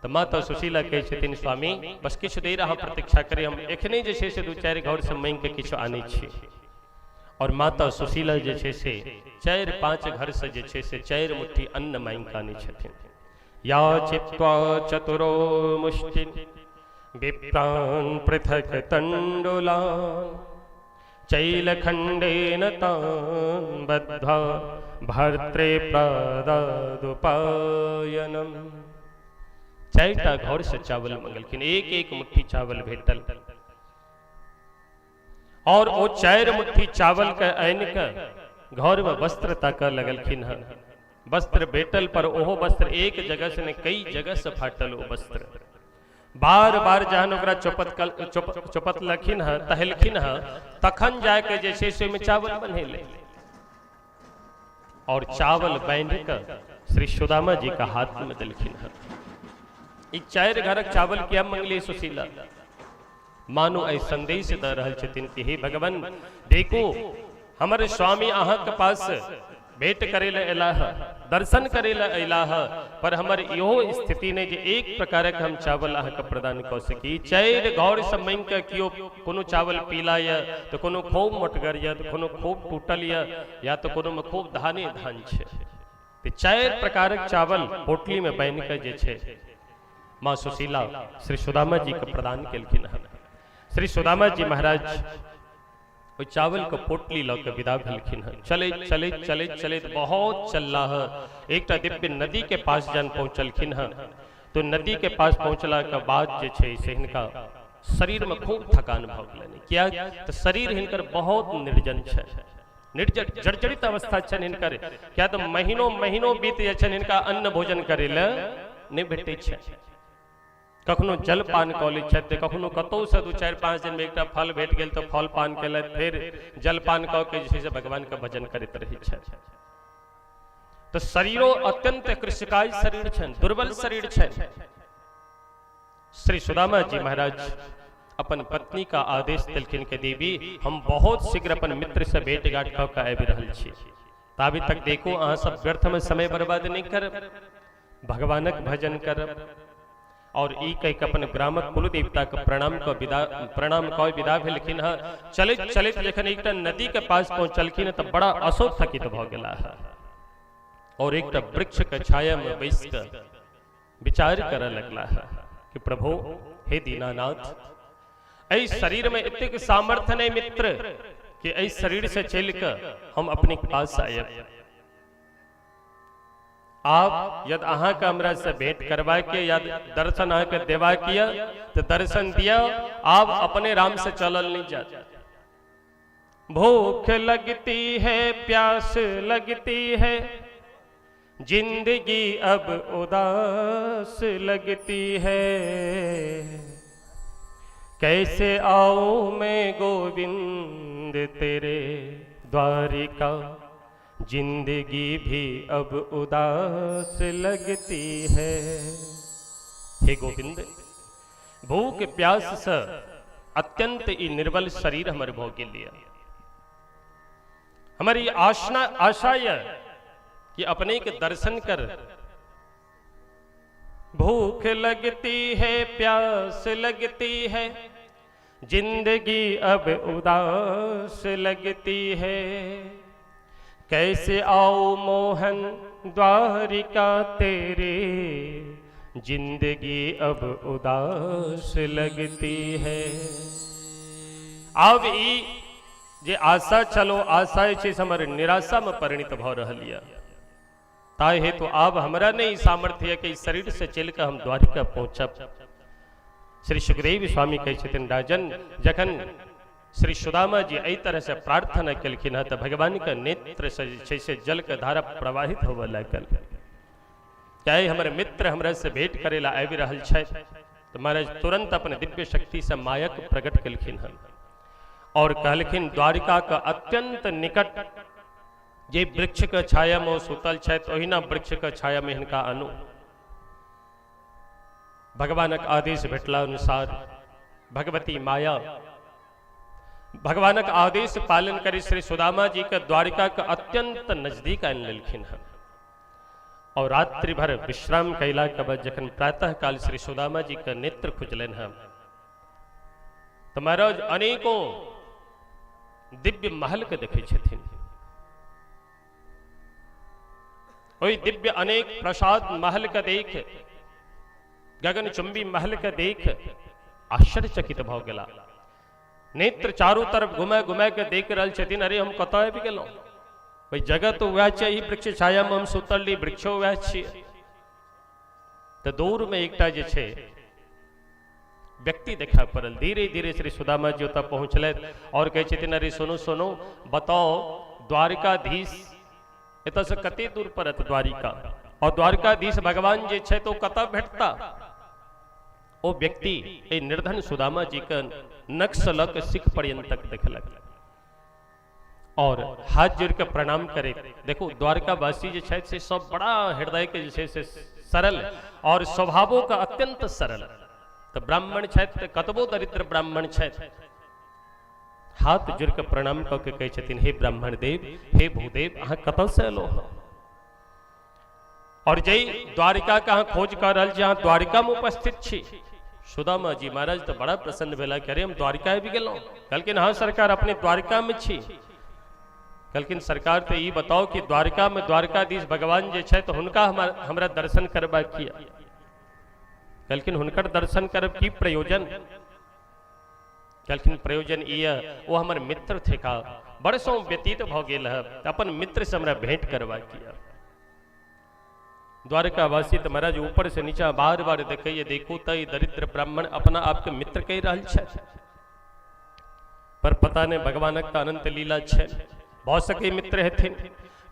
तो माता सुशीला कहे छथिन स्वामी बस किछु देर अहाँ प्रतीक्षा करी हम एखने जे छै से दू चारि घर से मांग के किछु आनै छी। और माता सुशीला जे छै से 4-5 घर से जे छै से 4 मुट्ठी अन्न मांग के आनै छथिन। या चित्वा चतुरो मुष्टि विप्रान् पृथक तंडुलान् चैलखंडेन तान् बद्ध्वा भर्त्रे प्रदादुपायनम्। 4टा घर से चावल मंगलखिन, एक मुट्ठी चावल भेटल और वो 4 मुट्ठी चावल के आन के घर में वस्त्र ताक लगलखिन है। वस्त्र भेटल पर ओहो वस्त्र एक जगह से ने कई जगह से फाटल वो वस्त्र बार बार जहन ओकरा चौपत लखिन है टहलखिन है तखन जाके जैसे से में चावल बनेले और चावल बांध कर श्री सुदामा जी का हाथ में दिलखिन है। 4 घर चावल क्या मंगली सुशीला मानो ऐ संदेश द रहल छथिन कि हे भगवान देखो हमारे स्वामी अहाँ के पास भेंट करे ले एला है दर्शन करेला अइलाह, पर हमर इहो स्थिति ने जे एक प्रकार के हम चावल अहाँ के प्रदान कर सकी। चारि गौर से मांग के कियो कोनो चावल पीला या तो कोनो खूब मोटगर या तो कोनो खूब टूटल या तो कोनो में खूब धाने धान छे। ते चारि प्रकार के चावल पोटली में बांध के जे छे मां सुशीला श्री सुदामा जी के प्रदान केलखिन हन। श्री सुदामा जी महाराज वो चावल को पोटली लऽ के विदा भेलखिन हन। चले चले चले चले बहुत चलला है। एक दिव्य नदी के पास जन पहुंचलखिन हन, तो नदी के पास पहुंचला के बाद जे छे से हिनका शरीर में खूब थकान भ गेलनि। क्या तो शरीर हिनकर बहुत निर्जन छे, निर्जन जर्जरित अवस्था छन हिनकर। क्या तो महीनों महीनों बीत जाय छन हिनका अन्न भोजन करे ले नहीं भेटै छे। कखनो जल पान कऽ लै छथि, कखनो कतौ से 2-4-5 दिन में एकटा फल भेट गेल तो फल पान केलथि, फिर जल पान कऽ के जे छै से भगवान के भजन करैत रहै छथि। तो शरीरो अत्यंत कृषिकाय शरीर छनि, दुर्बल शरीर छनि। श्री सुदामा जी महाराज अपन पत्नी का आदेश देलखिन के देवी हम बहुत शीघ्र अपन मित्र से भेंट घाट कऽ के आबि रहल छी, ताबे तक देखो अहाँ सब व्यर्थ में समय बर्बाद नहीं करब, भगवानक भजन करब। और ई कह के अपन ग्रामक कुल देवता के प्रणाम कऽ विदा भेलखिन है। चलैत चलैत जखन एकटा नदी के पास पहुंचलखिन तो बड़ा असोथकित भ गेला है और एकटा वृक्ष के छाया में बैस के विचार करऽ लगला है कि प्रभु हे दीनानाथ, ऐ शरीर में इतने सामर्थ्य नहीं मित्र कि ऐ शरीर से चल के हम अपने पास आयब। आप यदि अहाँ के हमरा से भेंट करवा के या दर्शन अहाँ के देवा किया तो दर्शन दिया, आप अपने राम से चलल नहीं जाता। भूख लगती है प्यास लगती है, जिंदगी अब उदास लगती है, कैसे आओ मैं गोविंद तेरे द्वारिका, जिंदगी भी अब उदास लगती है। हे गोविंद, भूख प्यास से अत्यंत ई निर्बल शरीर हमारे भोग लिया। हमारी आशा यह कि अपने के दर्शन कर। भूख लगती है प्यास लगती है, जिंदगी अब उदास लगती है, कैसे आओ मोहन द्वारिका तेरे, जिंदगी अब उदास लगती है। अब ई जे आशा चलो आशा छै हमर निराशा में परिणित भ रहल यऽ। ताहि हेतु आब हमरा नहीं सामर्थ्य है कि शरीर से चल के हम द्वारिका पहुंचब। श्री सुखदेव स्वामी कहै छथिन राजन, जखन श्री सुदामा जी एहि तरह से प्रार्थना केलखिन है तो भगवान के नेत्र से जल के धारा प्रवाहित होबे लागल। चाहे हमारे मित्र हमरा से भेंट करेला आबि रहल छथि तो महाराज तुरंत अपन दिव्य शक्ति से मायक प्रकट केलखिन हन और कहलखिन द्वारिका का अत्यंत निकट जे वृक्ष के छाया में सुतल छथि ओहिना वृक्ष के छाया में हिनका अनु। भगवानक आदेश भेटला अनुसार भगवती माया भगवानक आदेश पालन करी श्री सुदामा जी के द्वारिका के अत्यंत नजदीक आन लेलखिन हन और रात्रि भर विश्राम कैला के बाद जखन प्रातः काल श्री सुदामा जी के नेत्र खुजलन हन तो महाराज अनेकों दिव्य महल के देखे छथिन। ओई दिव्य अनेक प्रसाद महल के देख, गगनचुंबी महल के देख आश्चर्यचकित भ गेला। नेत्र चारों तरफ घुमा घुमा के देख रहल छथिन। अरे हम कतऽ आबि गेलहुँ? भाई जगह तो वह छै, ई वृक्ष छाया में हम सुतल रही, वृक्षो वह छियै। तो दूर में एकटा जे छै व्यक्ति देखा पड़ल। धीरे धीरे श्री सुदामा जी ओतऽ पहुँचल और कहै छथिन अरे सुनो सुनो, बताओ द्वारिकाधीश एतऽ से कते दूर पड़त द्वारिका, और द्वारिकाधीश भगवान जे छै तो कतऽ भेटता? ओ व्यक्ति ए निर्धन सुदामा जी के नक्श लऽ के सिख पर्यंत तक देखलक और हाथ जोड़ के प्रणाम करे। देखो द्वारकावासी जे छै से सब बड़ा हृदय के जे छै से सरल और स्वभावों का अत्यंत सरल। तो ब्राह्मण छथि, कतबो दरिद्र ब्राह्मण छथि, हाथ जोड़ के प्रणाम कऽ के कहै छथिन हे ब्राह्मण देव, हे भूदेव, अहाँ कतऽ से एलहुँ? और जय द्वारिका कहाँ खोज कर रहल छी, अहाँ द्वारिका में उपस्थित छी। सुदामा जी महाराज तो बड़ा प्रसन्न भेला, कह रहे हम द्वारिका भी गेलौं। कहलखिन हाँ सरकार अपने द्वारिका में छी। कहलखिन सरकार तो ई बताओ कि द्वारिका में द्वारकाधीश भगवान जे छै तो हुनका हमरा दर्शन करबा किया। कहलखिन हुनकर दर्शन करब की प्रयोजन। कहलखिन प्रयोजन ई वो हमर मित्र थे का, बरसों व्यतीत भ गेल है, अपन मित्र से हमरा भेंट करवा किया। द्वारकावासी तो महाराज ऊपर से नीचा बार बार देखिए, देखो तो दरिद्र ब्राह्मण अपना आपके मित्र कही रहल छै, पर पता नहीं भगवानक अनंत लीला छै, बहुत सके मित्र हेथिन।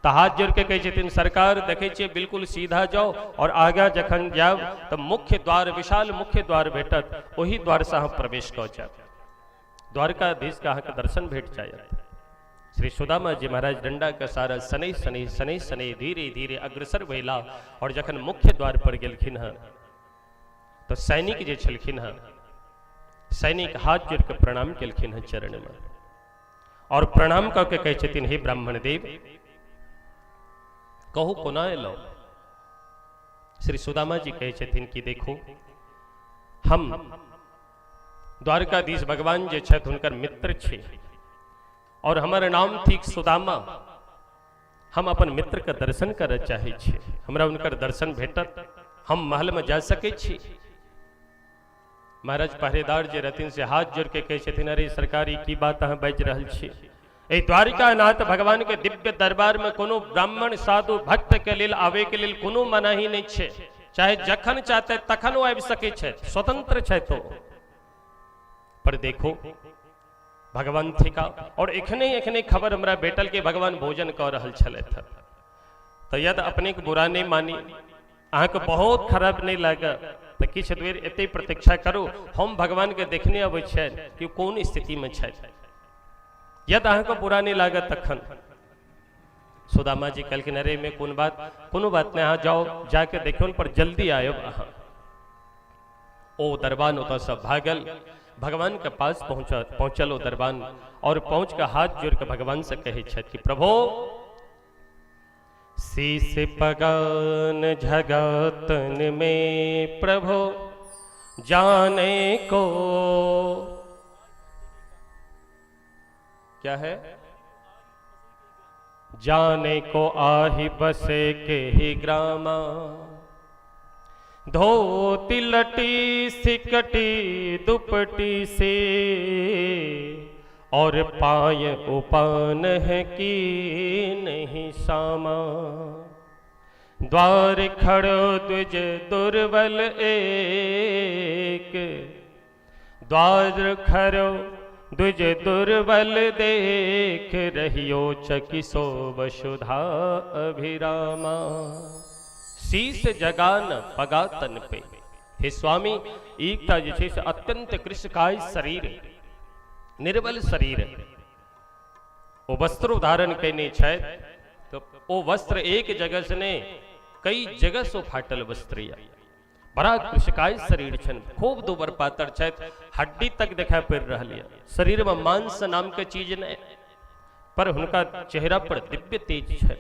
तो हाथ जोड़ के कहे छथिन सरकार देखे छे बिल्कुल सीधा जाओ और आगा जखन जाओ तो मुख्य द्वार, विशाल मुख्य द्वार भेटत, वही द्वार से अहाँ प्रवेश कऽ जायब, द्वारकाधीश का अहाँके दर्शन भेट जायत। श्री सुदामा जी महाराज डंडा का सारा सनै सनै सनै सनै धीरे धीरे अग्रसर भेला और जखन मुख्य द्वार पर गेलखिन हँ तो सैनिक जे छलखिन हँ, सैनिक हाथ जोड़ के प्रणाम केलखिन हँ चरण में, और प्रणाम कऽ के कहै छथिन हे ब्राह्मण देव कहू कोना एलौ। श्री सुदामा जी कहै छथिन कि देखो हम द्वारकाधीश भगवान जे छथि हुनकर मित्र छी और हमार नाम थिक सुदामा, हम अपन मित्र के दर्शन करय चाहे छी, हमरा उनकर दर्शन भेटत, हम महल में जा सके छी। महाराज पहरेदार जे रहथिन से हाथ जोड़ के कहे छथिन अरे सरकारी की बात अहाँ बाजि रहल छी, ए द्वारिका नाथ भगवान के दिव्य दरबार में कोनो ब्राह्मण साधु भक्त के लेल आवे के लेल कोनो मनाही नहीं छे, चाहे जखन चाहते तखन आबि सके छै, स्वतंत्र छै। तो पर देखो भगवान थिका और एखने खबर हमरा बेटल के भगवान भोजन कऽ रहल छलथि, तो यदि अपने के बुरा नहीं मानी, अहाँ के बहुत खराब नहीं लागे तो किछु देर एते प्रतीक्षा करू, हम भगवान के देखने अबै छै कि कोन स्थिति में छै, यदि अहाँ के बुरा नहीं लागे तखन। सुदामा जी कहलखिन अरे में कोनो बात नहीं, अहाँ जाओ जाके देखियौन पर जल्दी आयब अहाँ। ओ दरबान ओतऽ से भागल, भगवान के पास पहुंचल ओ दरबान, और पहुंच के हाथ जोड़ के भगवान से कहे छथि कि प्रभु शीस पगान झगातन में प्रभु जाने को, क्या है, जाने को आहि बसे के ही ग्रामा, धोती लटी सिकटी दुपटी से और पाय उपान है कि नहीं सामा, द्वार खड़ो द्विज दुर्बल एक, द्वार खड़ो द्विज दुर्बल देख रहियो चकिसो वसुधा अभिरामा, शीस जगान पगातन पे। हे स्वामी एकता जे छै से अत्यंत कृशकाय शरीर, निर्बल शरीर, ओ वस्त्र धारण कैने छै तो ओ वस्त्र एक जगह से ने कई जगह से फाटल वस्त्र या, बड़ा कृशकाय शरीर छन, खूब दुबर पातर छै, हड्डी तक देखा पड़ रहल है, शरीर में मांस नाम के चीज नहीं, पर हुनका चेहरा पर दिव्य तेज है।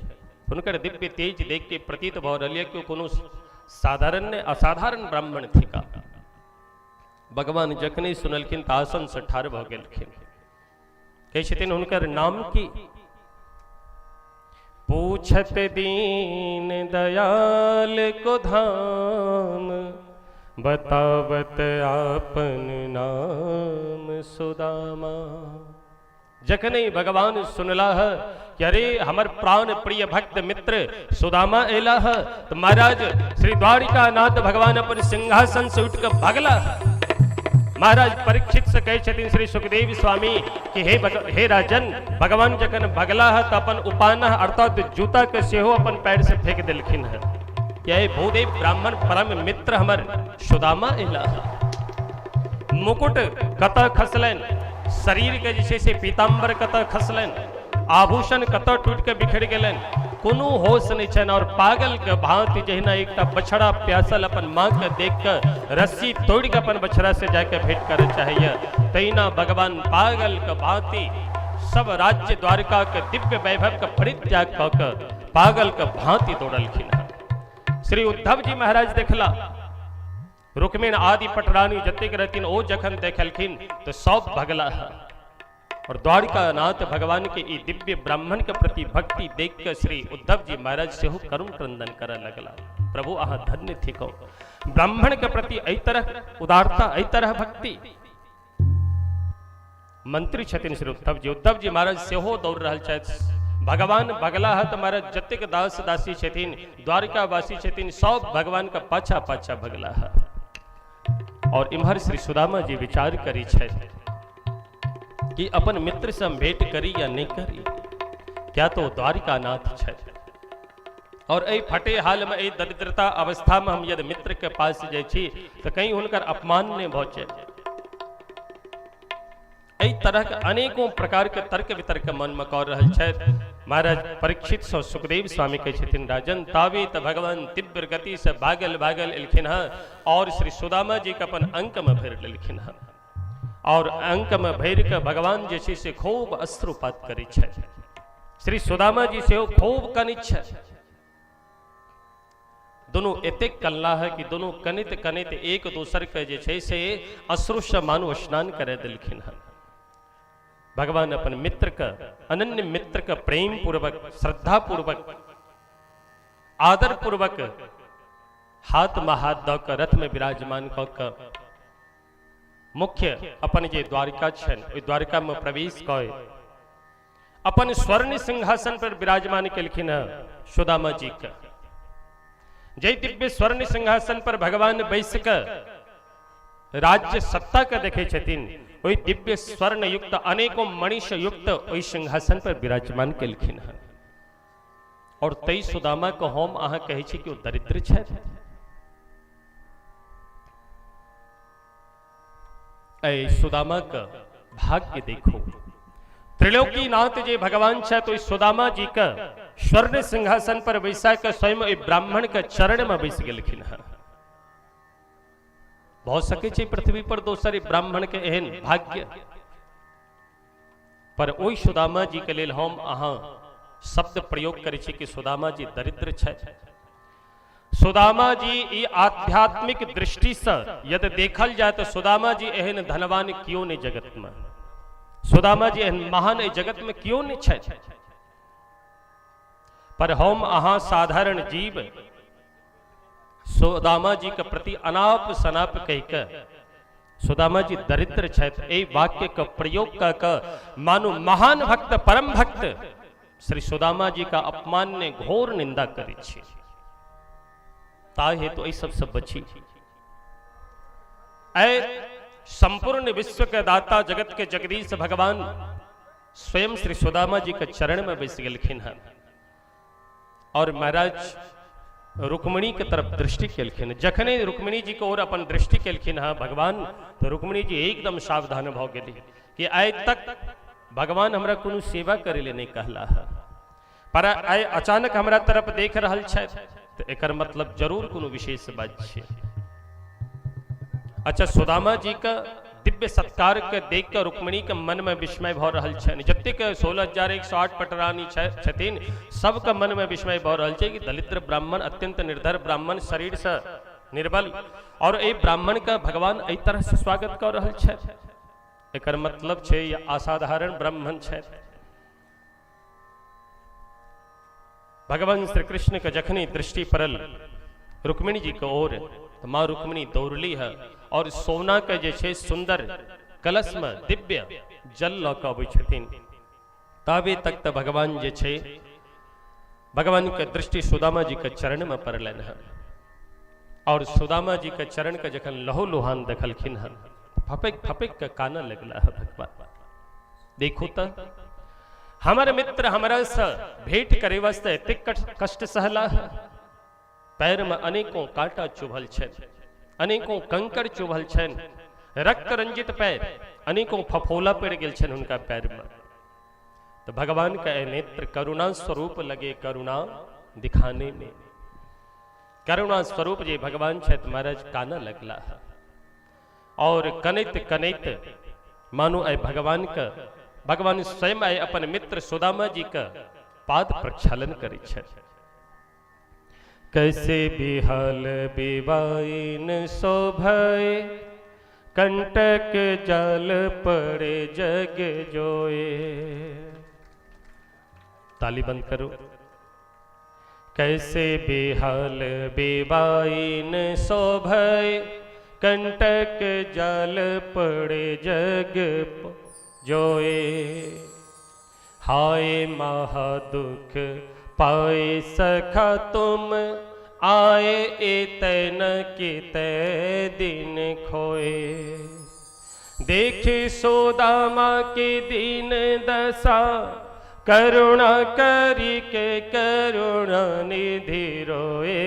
हुनकर दिव्य तेज देख के प्रतीत भ रहल है कि कोनो साधारण ने असाधारण ब्राह्मण थिका। भगवान जखने सुनलखिन त आसन से ठाढ़ भ गेलखिन, कहै छथिन हुनकर नाम की, पूछत दीन दयाल को धाम, बतावत आपन नाम सुदामा। जखने भगवान सुनला है कि अरे हमर प्राण प्रिय भक्त मित्र सुदामा एला है, तो महाराज श्री द्वारिका नाथ भगवान अपन सिंहासन से उठ कर भगला। महाराज परीक्षित से कहे छथिन श्री सुखदेव स्वामी कि हे राजन, भगवान जखन भगला है तो अपन उपाना अर्थात जूता के सेहो अपन पैर से फेंक दिलखिन है, यह भूदेव ब्राह्मण परम मित्र हमर सुदामा एला है। मुकुट कतऽ खसलन, शरीर के जैसे से पीताम्बर कतऽ खसलन, आभूषण कतऽ टूट के बिखर गेलन, कोनो होश नहीं छन, और पागल के भांति जहिना एकटा बछड़ा प्यासल अपन माँ के देख कर रस्सी तोड़ के अपन बछड़ा से जाके भेंट करे चाहिए, तैना भगवान पागल के भांति सब राज्य द्वारिका के दिव्य वैभव के परित्याग कऽ के पागल के भांति दौड़लखिन। श्री उद्धव जी महाराज देखला रुक्मिण आदि पटरानी जतिक रहतीन ओ जखन देखलखिन तो सब भगला है। और द्वारिका नाथ भगवान के ई दिव्य ब्राह्मण के प्रति भक्ति देख कर श्री उद्धव जी महाराज से हो करुण क्रंदन कर लगला। प्रभु आहा धन्य थी को ब्राह्मण के प्रति एहि तरह उदारता, एहि तरह भक्ति। मंत्री छथिन श्री उद्धव जी महाराज से हो दौड़ रहल छथि। भगवान भगला है तो महाराज जतिक दास दासी छथिन, द्वारिका वासी छथिन, सब भगवान का पाछा पाछा भगला है। और इम्हर श्री सुदामा जी विचार करी छथि कि अपन मित्र से हम भेंट करी या नहीं करी, क्या तो द्वारिका नाथ छथि। और एहि फटे हाल में एहि दरिद्रता अवस्था में हम यदि मित्र के पास जाइ छी तो कहीं हुनकर अपमान नहीं भौचे। एहि तरह के अनेकों प्रकार के तर्क वितर्क मन में कर रहल छथि। महाराज परीक्षित सो सुखदेव स्वामी के छथिन राजन तावे त भगवान तीव्र गति से भागल भागल एलखिन है और श्री सुदामा जी के अपन अंक में भर लेलखिन है। और अंक में भर के भगवान जे से खूब अश्रुपात करै छथि। श्री सुदामा जी से खूब कनित छथि। दोनों एतेक कल्ला है कि दोनों कनित कनित एक दोसर के जे छै से अश्रु से मानो स्नान करे देलखिन है। भगवान अपन मित्र का, अनन्य मित्र का प्रेम पूर्वक, श्रद्धा पूर्वक, आदर पूर्वक हाथ में हाथ द कर रथ में विराजमान क मुख्य अपन जे द्वारिका छन ओहि द्वारिका में प्रवेश कय अपन स्वर्ण सिंहासन पर विराजमान केलखिन है सुदामा जी का। जय दिव्य स्वर्ण सिंहासन पर भगवान बैस कर राज्य सत्ता का देखे छथिन, वही दिव्य स्वर्ण युक्त अनेकों मणिष युक्त वही सिंहासन पर विराजमान केलखिन है। और तई सुदामा को हम अहाँ कहै छी कि ओ दरिद्र छथि। ऐ सुदामा का भाग्य देखो, त्रिलोकी नाथ जे भगवान छथि तो सुदामा जी का स्वर्ण सिंहासन पर बैसा कर स्वयं ब्राह्मण के चरण में बैस गेलखिन है। बहुत सके छे पृथ्वी पर दोसर ब्राह्मण के एहन भाग्य, पर ओहि सुदामा जी के लेल हम अहाँ शब्द प्रयोग करै छी कि सुदामा जी दरिद्र छथि। सुदामा जी ई आध्यात्मिक दृष्टि से यदि देखल जाए तो सुदामा जी एहन धनवान क्यों नहीं जगत में, सुदामा जी एहन महान जगत में क्यों नहीं छथि। पर हम अहाँ साधारण जीव सुदामा जी के प्रति अनाप शनाप कहकर सुदामा जी दरिद्र छथि ए वाक्य का प्रयोग कर मानो महान भक्त परम भक्त श्री सुदामा जी का अपमान ने घोर निंदा करी छी। ताहे तो सब सब बची ऐ संपूर्ण विश्व के दाता जगत के जगदीश भगवान स्वयं श्री सुदामा जी के चरण में बैस गेलखिन है। और महाराज रुक्मिणी के तरफ दृष्टि केलखिन। जखने रुक्मिणी जी को ओर अपन दृष्टि केलखिन है भगवान तो रुक्मिणी जी एकदम सावधान भ गेली कि आइ तक भगवान हमरा कोनो सेवा करे ले नहीं कहला है, पर आइ अचानक हमरा तरफ देख रहल छथि तो एकर मतलब जरूर कोनो विशेष बात छै। अच्छा, सुदामा जी का दिव्य सत्कार के देख कर रुक्मिणी के मन में विस्मय भ रहल छनि। जतेक 16,108 पटरानी छथिन सबके मन में विस्मय भ रहल छै कि दलिद्र ब्राह्मण, अत्यंत निर्धर ब्राह्मण, शरीर से निर्बल, और ए ब्राह्मण का भगवान एहि तरह से स्वागत कर रहल छथि। एकर मतलब छै ये असाधारण ब्राह्मण छथि। भगवान श्री कृष्ण के जखनी दृष्टि पड़ल रुक्मिणी जी के ओर तो माँ रुक्मिणी दौड़ली है और सोना के जे छै सुंदर कलश में दिव्य जल ल के अबै छथिन। ताबे तक तो भगवान जे छै भगवान के दृष्टि सुदामा जी के चरण में पड़लन है। और सुदामा जी के चरण के जखन लहू लुहान देखलखिन है फपक फपक के काना लगला है। भगवान देखो तो हमारे मित्र हमारा से भेंट करे वास्ते एतेक कष्ट सहला है। पैर में अनेकों कांटा चुभल छन, अनेकों कंकड़ चुभल छन, रक्त रंजित पैर, अनेकों फफोला पड़ गेल छन उनका पैर में। तो भगवान का नेत्र करुणा स्वरूप लगे करुणा दिखाने में। करुणा स्वरूप जे भगवान छथि महाराज काना लगला है। और कनित कनित मानो आय भगवान स्वयं आय अपन मित्र सुदामा जी का पाद प्रक्षालन करै छथि। कैसे बिहाल बिवाइन शोभय, कंटक जाल पड़े जग जोए। ताली बंद करो। कैसे बिहाल बिवाइन शोभय, कंटक जाल पड़े जग जोए। हाय महादुख पाए सखा तुम, आए एतन कितै दिन खोए। देखे सोदामा के दीन दशा, करुणा करी के करुणा निधि रोए।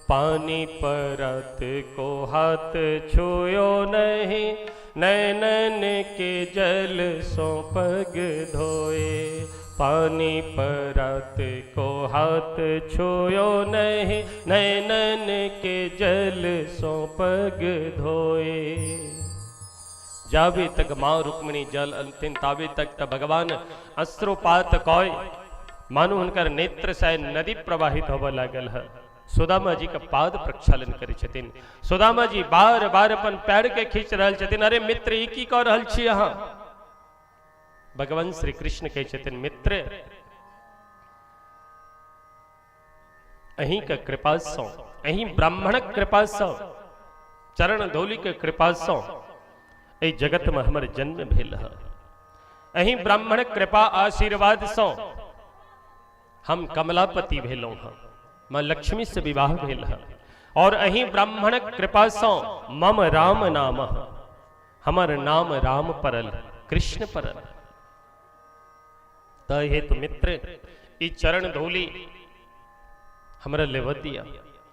पानी परत को हाथ छुयो नहीं, नैनन के जल सो पग धोए। पानी परत को हाथ छुयो नहीं, नैनन के जल सो पग धोए। जावे तक माँ रुक्मिणी जल अंतिम तावे तक भगवान अश्रुपात कौय, मानो उनकर नेत्र से नदी प्रवाहित होबे लागल है। सुदामा जी का पाद प्रक्षालन करे छथिन। सुदामा जी बार बार अपन पैर के खींच रहल छथिन। अरे मित्र ई की कह रहल छी अहाँ? भगवान श्री कृष्ण कहे छथिन, मित्र अहीं के कृपा सौ, अहीं ब्राह्मणक कृपा सौ, चरण धूलि के कृपा सौ ए जगत में हमर जन्म भेल है। अहीं ब्राह्मण कृपा आशीर्वाद सौ हम कमलापति भेलों हैं, मां लक्ष्मी से विवाह भेल है। और अहीं ब्राह्मण कृपा सौ मम राम नाम, हमर नाम राम परल, कृष्ण परल। त हे तो मित्र ई चरण धूलि हमरा लेवत दिया।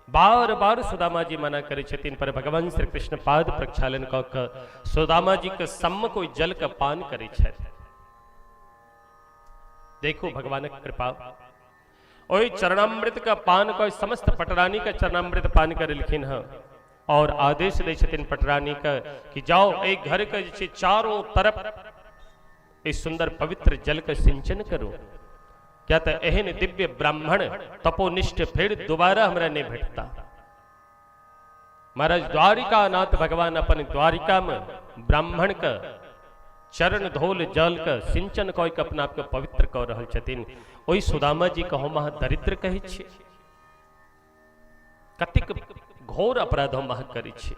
बार बार सुदामा जी मना करे छथिन, पर भगवान श्री कृष्ण पाद प्रक्षालन क के सुदामा जी के सम्म कोई जल का पान करे छथि। देखो भगवान की कृपा। ओई चरणामृत का पान को समस्त पटरानी का चरणामृत पान कर लिखिन है और आदेश दे छथिन पटरानी का कि जाओ एक घर के जे चारों तरफ इस सुंदर पवित्र जल का सिंचन करो। क्या तो एहन दिव्य ब्राह्मण तपोनिष्ठ फिर दोबारा हमरा नहीं भेटता। महाराज द्वारिका नाथ भगवान अपन द्वारिका में ब्राह्मण का चरण धोल जल का सिंचन कोई के अपना आप के पवित्र कर रहल छथिन। ओई सुदामा जी कहो महा दरिद्र कहे छे, कतिक घोर अपराध हम महा करी छे।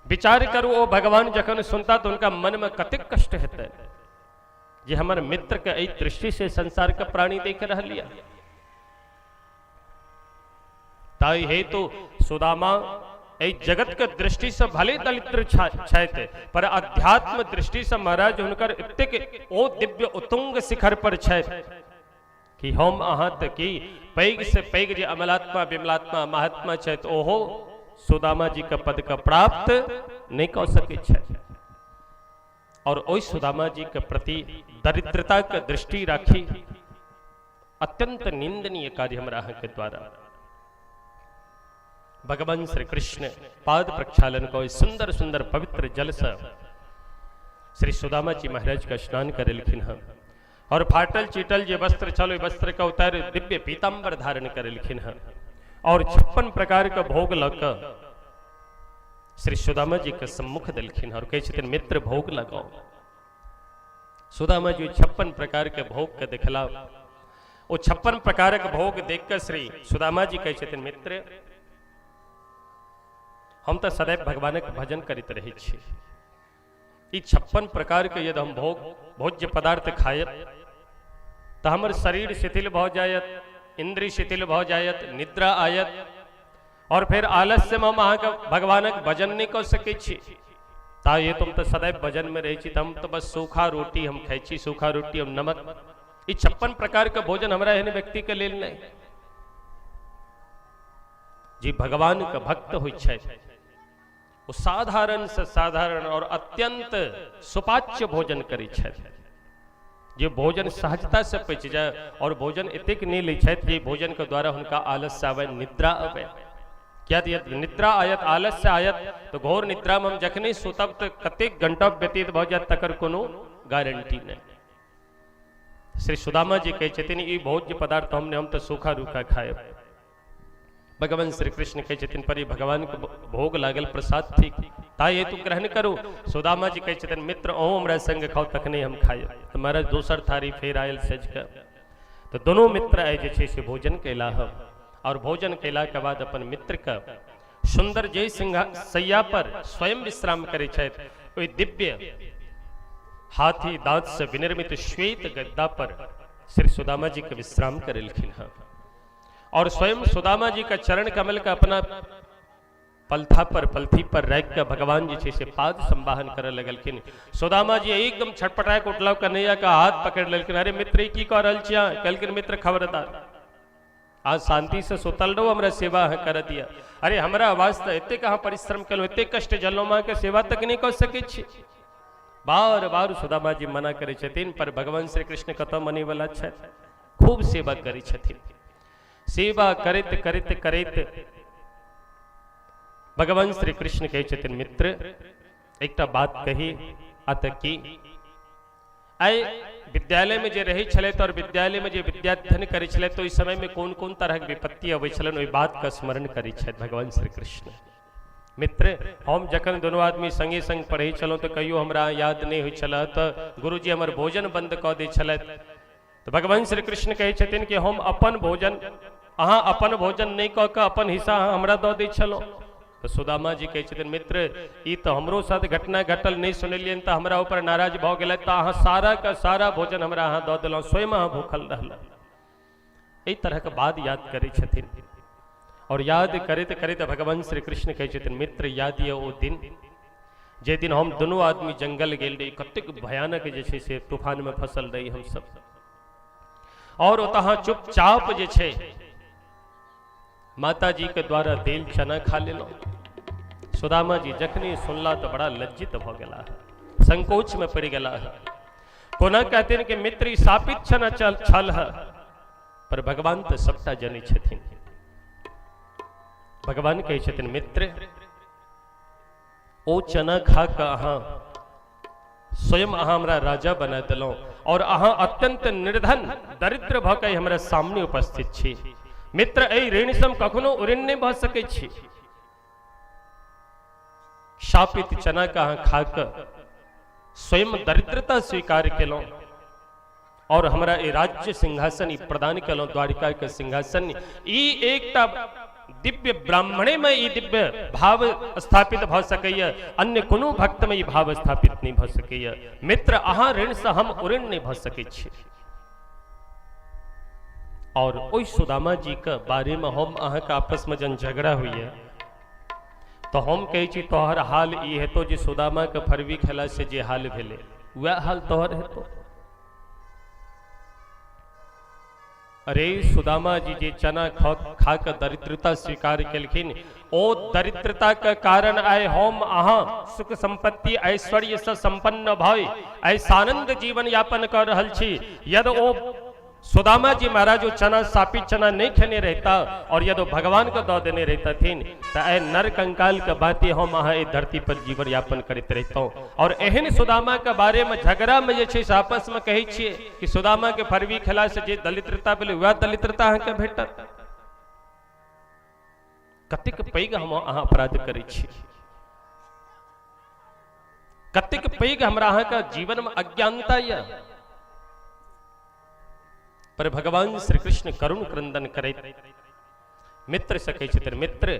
विचार करू ओ भगवान जखन सुनता तो उनका मन में कतिक कष्ट हेतै जे हमर मित्र के एई दृष्टि से संसार का प्राणी देख रह लिया। ताई हे तो सुदामा एई जगत के दृष्टि से भले दरिद्र छथि, पर अध्यात्म दृष्टि से महाराज हुनकर एतेक ओ दिव्य उतुंग शिखर पर छथि कि हम अहाँ तक की पैग से पैग जे अमलात्मा विमलात्मा महात्मा छथि ओहो सुदामा जी का पद का प्राप्त नहीं कर सके छथि। और ओई सुदामा जी के प्रति दरिद्रता के दृष्टि राखी अत्यंत निंदनीय कार्य हमरा अहाँ के द्वारा भगवान श्री कृष्ण पाद प्रक्षालन को सुंदर सुंदर पवित्र जल से श्री सुदामा जी महाराज का स्नान करे लिखिन है। और फाटल चीटल जे वस्त्र चलो वस्त्र का उतार दिव्य पीताम्बर धारण करे लिखिन है। और 56 प्रकार का भोग लग श्री सुदामा जी के सम्मुख दिलखिन और कहे मित्र भोग लगाओ। सुदामा जी 56 प्रकार के भोग के दिखला। वो 56 प्रकार के भोग देख कर श्री सुदामा जी कहे मित्र हम तो सदैव भगवान के भजन करित रहे छी। 56 प्रकार के यदि हम भोज्य पदार्थ खायत तो हमर शरीर शिथिल भ जायत, इंद्रिय शिथिल भ जायत, निद्रा आयत और फिर आलस्य में हम अहाँ भगवान के भजन नहीं कर सके छी। ता ये तुम तो सदैव भजन में रही छी, हम तो बस सूखा रोटी हम खाई छी, सूखा रोटी हम नमक। ये 56 प्रकार का भोजन हमारा एहन व्यक्ति के लेल नहीं जी भगवान का भक्त हो वो साधारण से साधारण और अत्यंत सुपाच्य भोजन करे जे भोजन सहजता से पच जाए और भोजन एतेक नहीं ले जे भोजन के द्वारा उनका आलस्य आवे, निद्रा आवे। क्या निद्रा आयत आलस्य आयत तो घोर निद्रा में हम जखने सुतब तो कतेक घंटा व्यतीत भ जात तकर कोनो गारंटी नहीं। श्री सुदामा जी कहे ई भोज्य पदार्थ हमने हम तो सूखा रूखा खाए भगवान श्री कृष्ण कहे छथिन परी भगवान के भोग लागल प्रसाद ठीक ताई हेतु ग्रहण करू। सुदामा जी कहे छथिन मित्र ओ हमरा संग खाओ तखने हम खाए। तो महाराज दोसर थारी फेर आयल सज का तो दोनों मित्र आए जे छे से भोजन कैला और भोजन कैला के बाद अपन मित्र का सुंदर जय सिंह सैया पर स्वयं विश्राम करे छथि। ओई दिव्य हाथी दांत से विनिर्मित श्वेत गद्दा पर श्री सुदामा जी के विश्राम करेलखिन और स्वयं सुदामा जी का चरण कमल का अपना पलथी पर रख कर भगवान जी से पाद संवाहन करे लगलखिन। सुदामा जी एकदम छटपटाए के उठलाव कन्हैया का हाथ पकड़ लेलखिन। अरे मित्र की कह रहल छिया? कहलखिन मित्र खबरदार आज शांति से सुतल रहो हमरा सेवा कर दिया। अरे हमरा आवाज तो एते कहाँ परिश्रम कलो एते कष्ट जलो माँ के सेवा तक नहीं कर सके छी। बार बार सुदामा जी मना करे छथिन पर भगवान श्री कृष्ण कतौ मनी वाला छथि खूब सेवा करै छथिन। सेवा करैत करैत करैत भगवान श्री कृष्ण कहे छथिन मित्र एकटा बात कही अत की आय विद्यालय में जे रही छलैथ और विद्यालय में जे विद्याध्ययन करै छलैथ तो इस समय में कौन कौन तरह के विपत्ति अबै छलनि ओहि बात का स्मरण करै छथि भगवान श्री कृष्ण। मित्र हम जखन दोनों आदमी संगे संग पढ़ै छलहुँ तो कहियो हमरा याद नहीं होइ छल तो गुरुजी हमर भोजन बंद कऽ दै छलथि। तो भगवान श्री कृष्ण कहे छथिन कि हम अपन भोजन अहाँ अपन भोजन नहीं कऽ कऽ अपन हिस्सा अहाँ हमरा दऽ दै छलहुँ। तो सुदामा जी कहे छथिन मित्र ई तो हमरो साथ घटना घटल नहीं सुनलियन तो हमरा ऊपर नाराज भऽ गेल तो अहाँ सारा का सारा भोजन हमरा अहाँ दऽ देलहुँ स्वयं अहाँ भूखल रहल। एहि तरह के बात याद करै छथिन और याद करैत करैत भगवान श्री कृष्ण कहे छथिन मित्र याद ये ओ दिन जे दिन हम दोनों आदमी जंगल गेल रही कतेक भयानक जे छै से तूफान में फसल रही हम सब और ओतहा चुपचाप जे छै माता जी के द्वारा देल चना खा लेलो। सुदामा जी जखनी सुनला तो बड़ा लज्जित भ गेला संकोच में पड़ गेला। कोना कहते हैं कि मित्र सापित छना चल छल है पर भगवान तो सबटा जनै छथिन। भगवान कहे छथिन मित्र ओ चना खा के अहाँ स्वयं अहाँ हमरा राजा बना देलहुँ और अहाँ अत्यंत निर्धन दरिद्र भ के हमरा सामने उपस्थित छी। मित्र एहि ऋण से हम कखनो ऋण नहीं भ सकै छी। शापित चना का अहाँ खा के स्वयं दरिद्रता स्वीकार केलहुँ और हमरा ए राज्य सिंहासन ई प्रदान केलहुँ द्वारिका के सिंहासन। ई एकटा दिव्य ब्राह्मणे में ई दिव्य भाव स्थापित भ सकैया अन्य कोनो भक्त में ई भाव स्थापित नहीं भ सकैया। मित्र अहाँ ऋण से हम ऋण नहीं भ सकै छी। और ओई सुदामा जी के बारे में हम अहाँ का आपस में जन झगड़ा हुई है तो हम कहे छी तोहर हाल ई हेतो जे सुदामा के फरवी खेला से जे हाल भेले वह हाल तोहर हेतो। अरे सुदामा जी जे चना खा के दरिद्रता स्वीकार केलखिन ओ दरिद्रता के कारण आय हम अहाँ सुख संपत्ति ऐश्वर्य से संपन्न भय ऐसानंद जीवन यापन कर रहल छी। यदि ओ सुदामा जी महाराज चना सापित चना नहीं खेने रहता और यदि भगवान को दो देने रहता थीन तो ए नर कंकाल के बातें हम अहाँ धरती पर जीवन यापन करते रहता हूँ। और एहन सुदामा के बारे में झगड़ा में जे छै आपस में कहे छिए कि सुदामा के फरवी खेला से जे दलिद्रता भेलै वह दलिद्रता अहाँ के भेटत। कतेक पैघ हम अहाँ अपराध करै छी कतेक पैघ हमरा अहाँ के जीवन में अज्ञानता या पर भगवान श्री कृष्ण करुण क्रंदन करैत मित्र से कहै छथिन मित्र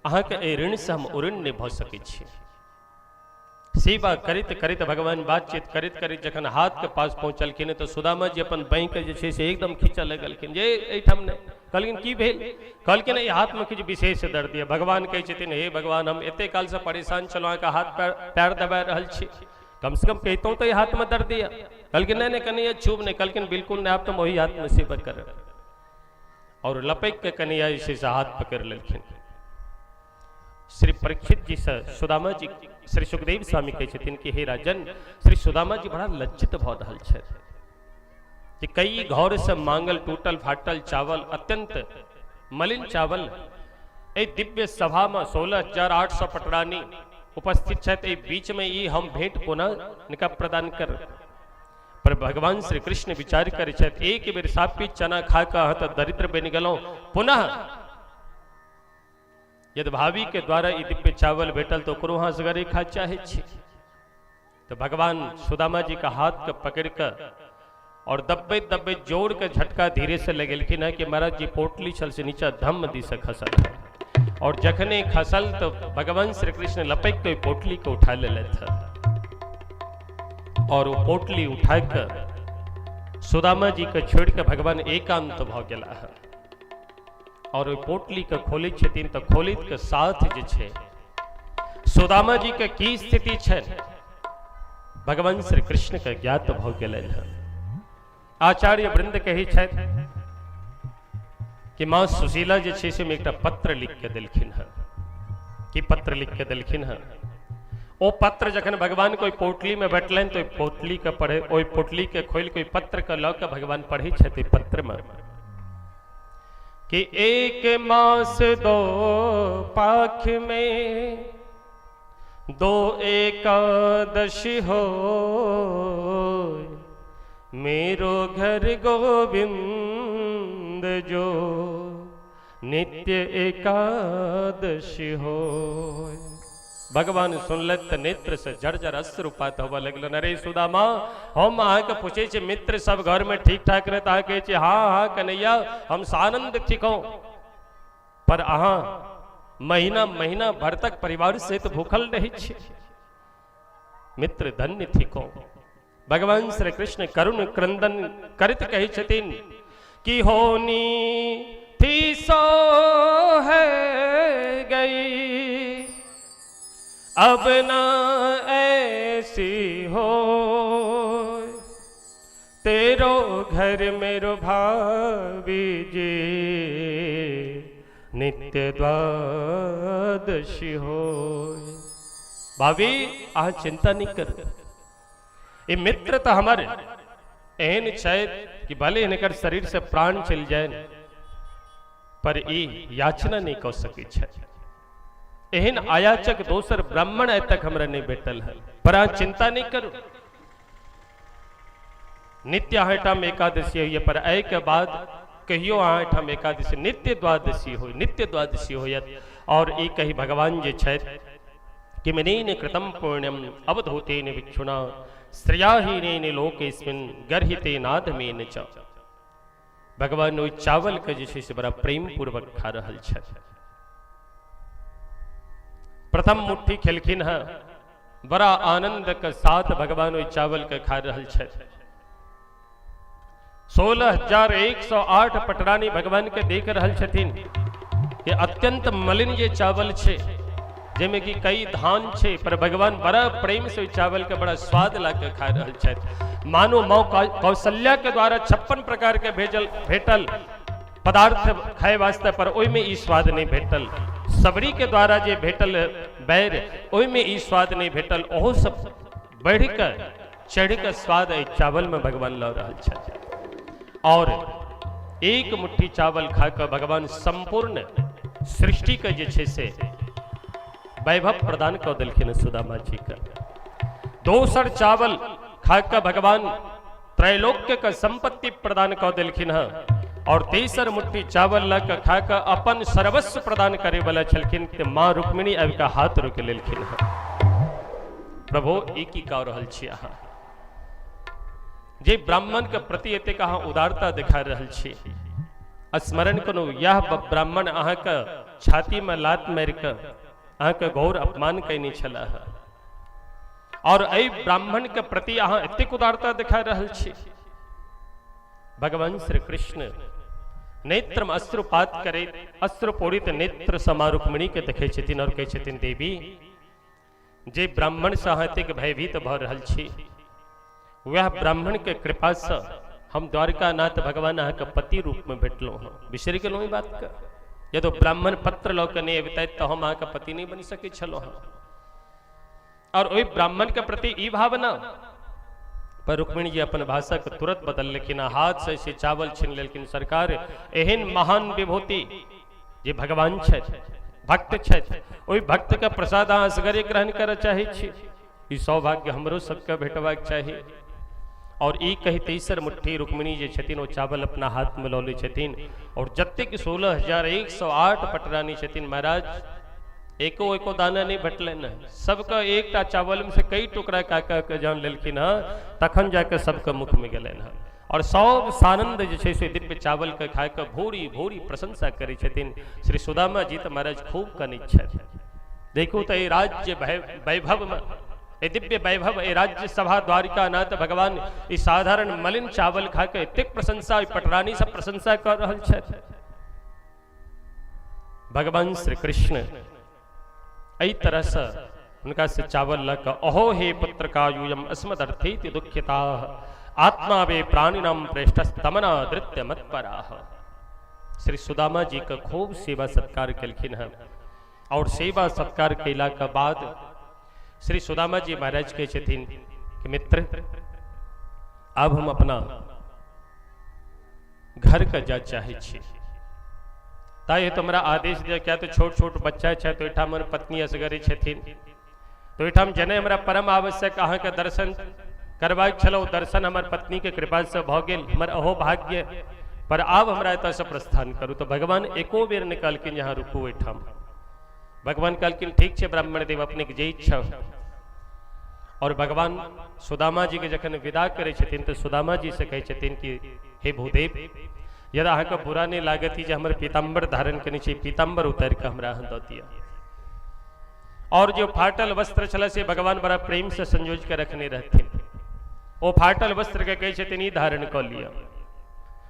अहाँ के ए ऋण से हम ऋण नहीं भ सकै छी। सेवा करैत करैत भगवान बातचीत करैत करैत जखन हाथ के पास पहुंचलखिन तो सुदामा जी अपन बैंक जे छै से एकदम खींचऽ लगलखिन जे एहिठाम ने कहलखिन की भेल कहलखिन एहि हाथ में किछु विशेष दर्द दिया। भगवान कहै छथिन हे भगवान हम एते काल से परेशान छलहुँ अहाँके हाथ पैर दबा रहल छी कम से कम कहता तो ये हाथ में दर्द दिया। कल नहीं कन्हैया छूब नहीं कल बिल्कुल नहीं आप तुम वही हाथ में सेवा कर और लपेक के कन्हैया इसे से हाथ पकड़ लेलखिन। श्री परीक्षित जी से सुदामा जी श्री सुखदेव स्वामी कहै छथिन कि हे राजन श्री सुदामा जी बड़ा लज्जित भ रहल छथि कि कई घर से मांगल टूटल फाटल चावल अत्यंत मलिन चावल ए दिव्य सभा में 16,800 पटरानी उपस्थित छथि बीच में ई हम भेंट पुनः निका प्रदान कर पर भगवान श्री कृष्ण विचार करे छथि एक बेर सापित चना खा के अहाँ तो दरिद्र बनि गेलहुँ पुनः यदि भाभी के द्वारा ई दिव्य चावल भेटल तो ओकरो हाथ सगरे खा चाहे छी। तो भगवान सुदामा जी का हाथ के पकड़ कर और दब्बे दब्बे जोड़ के झटका धीरे से लगेलखिन है कि महाराज जी पोटली छल से नीचा धम दी से खसल है। और जखने खसल तो भगवान श्री कृष्ण लपेट के पोटली को उठा ले था और वो पोटली उठाकर सुदामा जी के छोड़ के भगवान एकांत भ गेला है। और वो पोटली के खोले छथिन तो खोलित के साथ जे छे सुदामा जी के की स्थिति छे भगवान श्री कृष्ण के ज्ञात भ गेलन है। आचार्य वृंद कही छे कि मां सुशीला जे छे से में एकटा पत्र लिख के देलखिन है। कि पत्र लिख के देलखिन है ओ पत्र जखन भगवान कोई पोटली में बैठलन तो पोटली के पढ़े ओई पोटली के खोल कोई पत्र के लऽ के भगवान पढ़े छथि पत्र में कि एक मास दो पाख में दो एकादशी हो मेरो घर गोविंद जो नित्य एकादशी हो। भगवान सुनलत नेत्र से जर्जर अश्रुपात होबा लगल। अरे सुदामा हम अहाँ के पूछे छे मित्र सब घर में ठीक ठाक रहता अहाँ कहे छे हाँ हाँ कन्हैया हम सानंद ठीक हो पर अहाँ महीना महीना भर तक परिवार सहित भूखल रही छे। मित्र धन्य ठीक हो। भगवान श्री कृष्ण करुण क्रंदन करित कही छथिन कि होनी थी सो है गई अब ना ऐसी हो तेरो घर मेरो भाभी जी नित्य द्वादशी हो। भाभी आ चिंता नहीं कर ये मित्र तो हमारे एहन शायद कि भले इनकर शरीर से प्राण चल जाए पर ई याचना नहीं कर सके छे। एहन आयाचक दोसर ब्राह्मण आय तक हमरा नहीं भेटल है पर आ चिंता नहीं करो। नित्य आठम एकादशी हुई पर आय के बाद कहियो आठम एकादशी नित्य द्वादशी हो नित्य द्वादशी हो। और ई कही भगवान जे छे कि मनेन कृतम पुण्यम अवधूतेन विक्षुणा श्रेयाहीनेन लोकेस्मिन् गर्हिते नादमेन च। भगवान ओइ चावल के जे से बड़ा प्रेम पूर्वक खा रहल छे। प्रथम मुट्ठी खेलखिन है बड़ा आनंद के साथ भगवान ओइ चावल के खा रहल छे। 16,108 पटरानी भगवान के देख रहल छथिन ये अत्यंत मलिन ये चावल छे जेमे कि कई धान छे पर भगवान बड़ा प्रेम से चावल के बड़ा स्वाद ला के खा रहल छे। मानो माँ कौशल्या के द्वारा 56 प्रकार के भेटल पदार्थ खाए वास्ते पर ओई में ई स्वाद नहीं भेटल। सबरी के द्वारा जे भेटल बैर ओई में ई स्वाद नहीं भेटल। ओहो सब बढ़ कर चढ़ कर स्वाद चावल में भगवान ला रहल छे। और एक मुट्ठी चावल खाकर भगवान संपूर्ण सृष्टि के जे छे से वैभव प्रदान कर दिलखिन सुदामा जी का। दोसर चावल खाकर भगवान त्रैलोक्य का संपत्ति प्रदान कर दिलखिन है। और तेसर मुट्ठी चावल ला के खाकर अपन सर्वस्व प्रदान करे वाला छलखिन कि माँ रुक्मिणी अब का हाथ रोक लेलखिन है। प्रभु एक ही कह रहल छी अहाँ जे ब्राह्मण के प्रति एते कहाँ उदारता दिखा रहल छी। स्मरण करू यह ब्राह्मण अहाँ के छाती में लात मार के अहाँ के घोर अपमान कैनी छला है। और एहि ब्राह्मण के प्रति अहाँ एतेक उदारता दिखा रहल छी। भगवान श्री कृष्ण नेत्र में अश्रुपात करे अश्रुपूरित नेत्र समा रुक्मिणी के देखे छथिन और कहे छथिन देवी जे ब्राह्मण से अहाँ एतेक भयभीत भ रहल छी वह ब्राह्मण के कृपा से हम द्वारकानाथ भगवान अहाँ के पति रूप में भेटलो हँ। बिसरि गेलहुँ ई बात के यदि ब्राह्मण पत्र लऽ के नहीं अबितै तो हम अहाँ के पति नहीं बनि सकै छलहुँ हँ। और ओहि ब्राह्मण के प्रति ई भावना पर रुक्मिणी जी अपन भाषा के तुरंत बदल लेकिन हाथ से से चावल छीन लेकिन सरकार एहन महान विभूति जे भगवान छथि भक्त छथि ओहि भक्त के प्रसाद अहाँ असगरे ग्रहण करऽ चाहै छी। ई सौभाग्य हमरो सबके भेटबाक चाही। और ई कही तेसर मुट्ठी रुक्मिणी जे छथिन ओ चावल अपना हाथ में लऽ लै छथिन। और जतेक 16,108 पटरानी छथिन महाराज एको एको दाना नहीं भटले न, सबका एकटा चावल में से कई टुकड़ा का के जान लेलखिन हँ, तखन जाके सबके मुख में गेलन हँ। और सब सानंद जे छै से दिव्य चावल के खाए के भूरी भूरी प्रशंसा करै छथिन। श्री सुदामा जी तो महाराज खूब कनिक छथि। देखू तो राज्य वैभव में, ए दिव्य वैभव, ए राज्य सभा द्वारिका नाथ भगवान ई साधारण मलिन चावल खा के एतेक प्रशंसा, पटरानी सब प्रशंसा कर रहल छथि। भगवान श्री कृष्ण एहि तरह से उनका से चावल लक अहो हे पुत्र का यूयम अस्मदर्थी दुखिता आत्मा वे प्राणिनाम प्रेष्ठ तमना दृत्य मत्पराह। श्री सुदामा जी का खूब सेवा सत्कार कलखिन है। और सेवा सत्कार कैला के बाद श्री सुदामा जी महाराज कहे छथिन कि मित्र अब हम अपना घर का जा चाहे छी, ताई तो हमरा आदेश दिया। क्या तो छोट छोट बच्चा है तो एठाम हमर पत्नी असगरे छथिन, तो एठाम जने हमरा परम आवश्यक अहाँ के दर्शन करबाक छलो, दर्शन हमर पत्नी के कृपा से भ गेल, हमर अहो भाग्य, पर आब हमरा एतऽ से प्रस्थान करू। तो भगवान एको बेर निकालकिन यहाँ रुकू एठाम। भगवान कहलकिन ठीक है ब्राह्मण देव अपने के जे इच्छा। और भगवान सुदामा जी के जखन विदा करे छथिन तो सुदामा जी से कहे छथिन कि हे भूदेव, यदि अहाँ के बुरा नहीं लागत जे हमर पीताम्बर धारण करने छै, पीताम्बर उतार के हमरा अहाँ दऽ दिया। और जो फाटल वस्त्र छल से भगवान बड़ा प्रेम से संजोज के रखने रहथिन, वो फाटल वस्त्र के कहे छथिन ई धारण क लिया।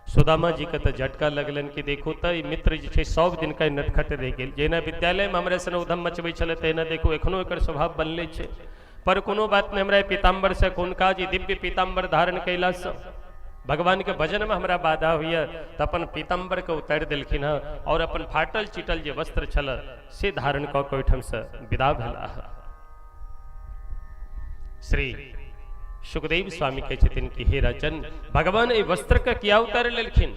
सुदामा जी के तो झटका लगलन कि देखो तो मित्र जे छै सब दिन का नटखट रह गेल। जेना विद्यालय में हमरा सन उधम मचबै छलै तेना देखो एखनो एकर स्वभाव बनले छै। पर कोनो बात नहीं, हमरा पीताम्बर से कोन काज, दिव्य पीताम्बर धारण कैला से भगवान के भजन में हमरा बाधा हुई, तो अपन पीताम्बर के उतार दिलखिन है और अपन फाटल चिटल जे वस्त्र छल से धारण क के ओहिठाम से विदा भेला। श्री सुखदेव स्वामी कहे छथिन कि हे राजन, भगवान ए वस्त्र का किया उतार लेलखिन।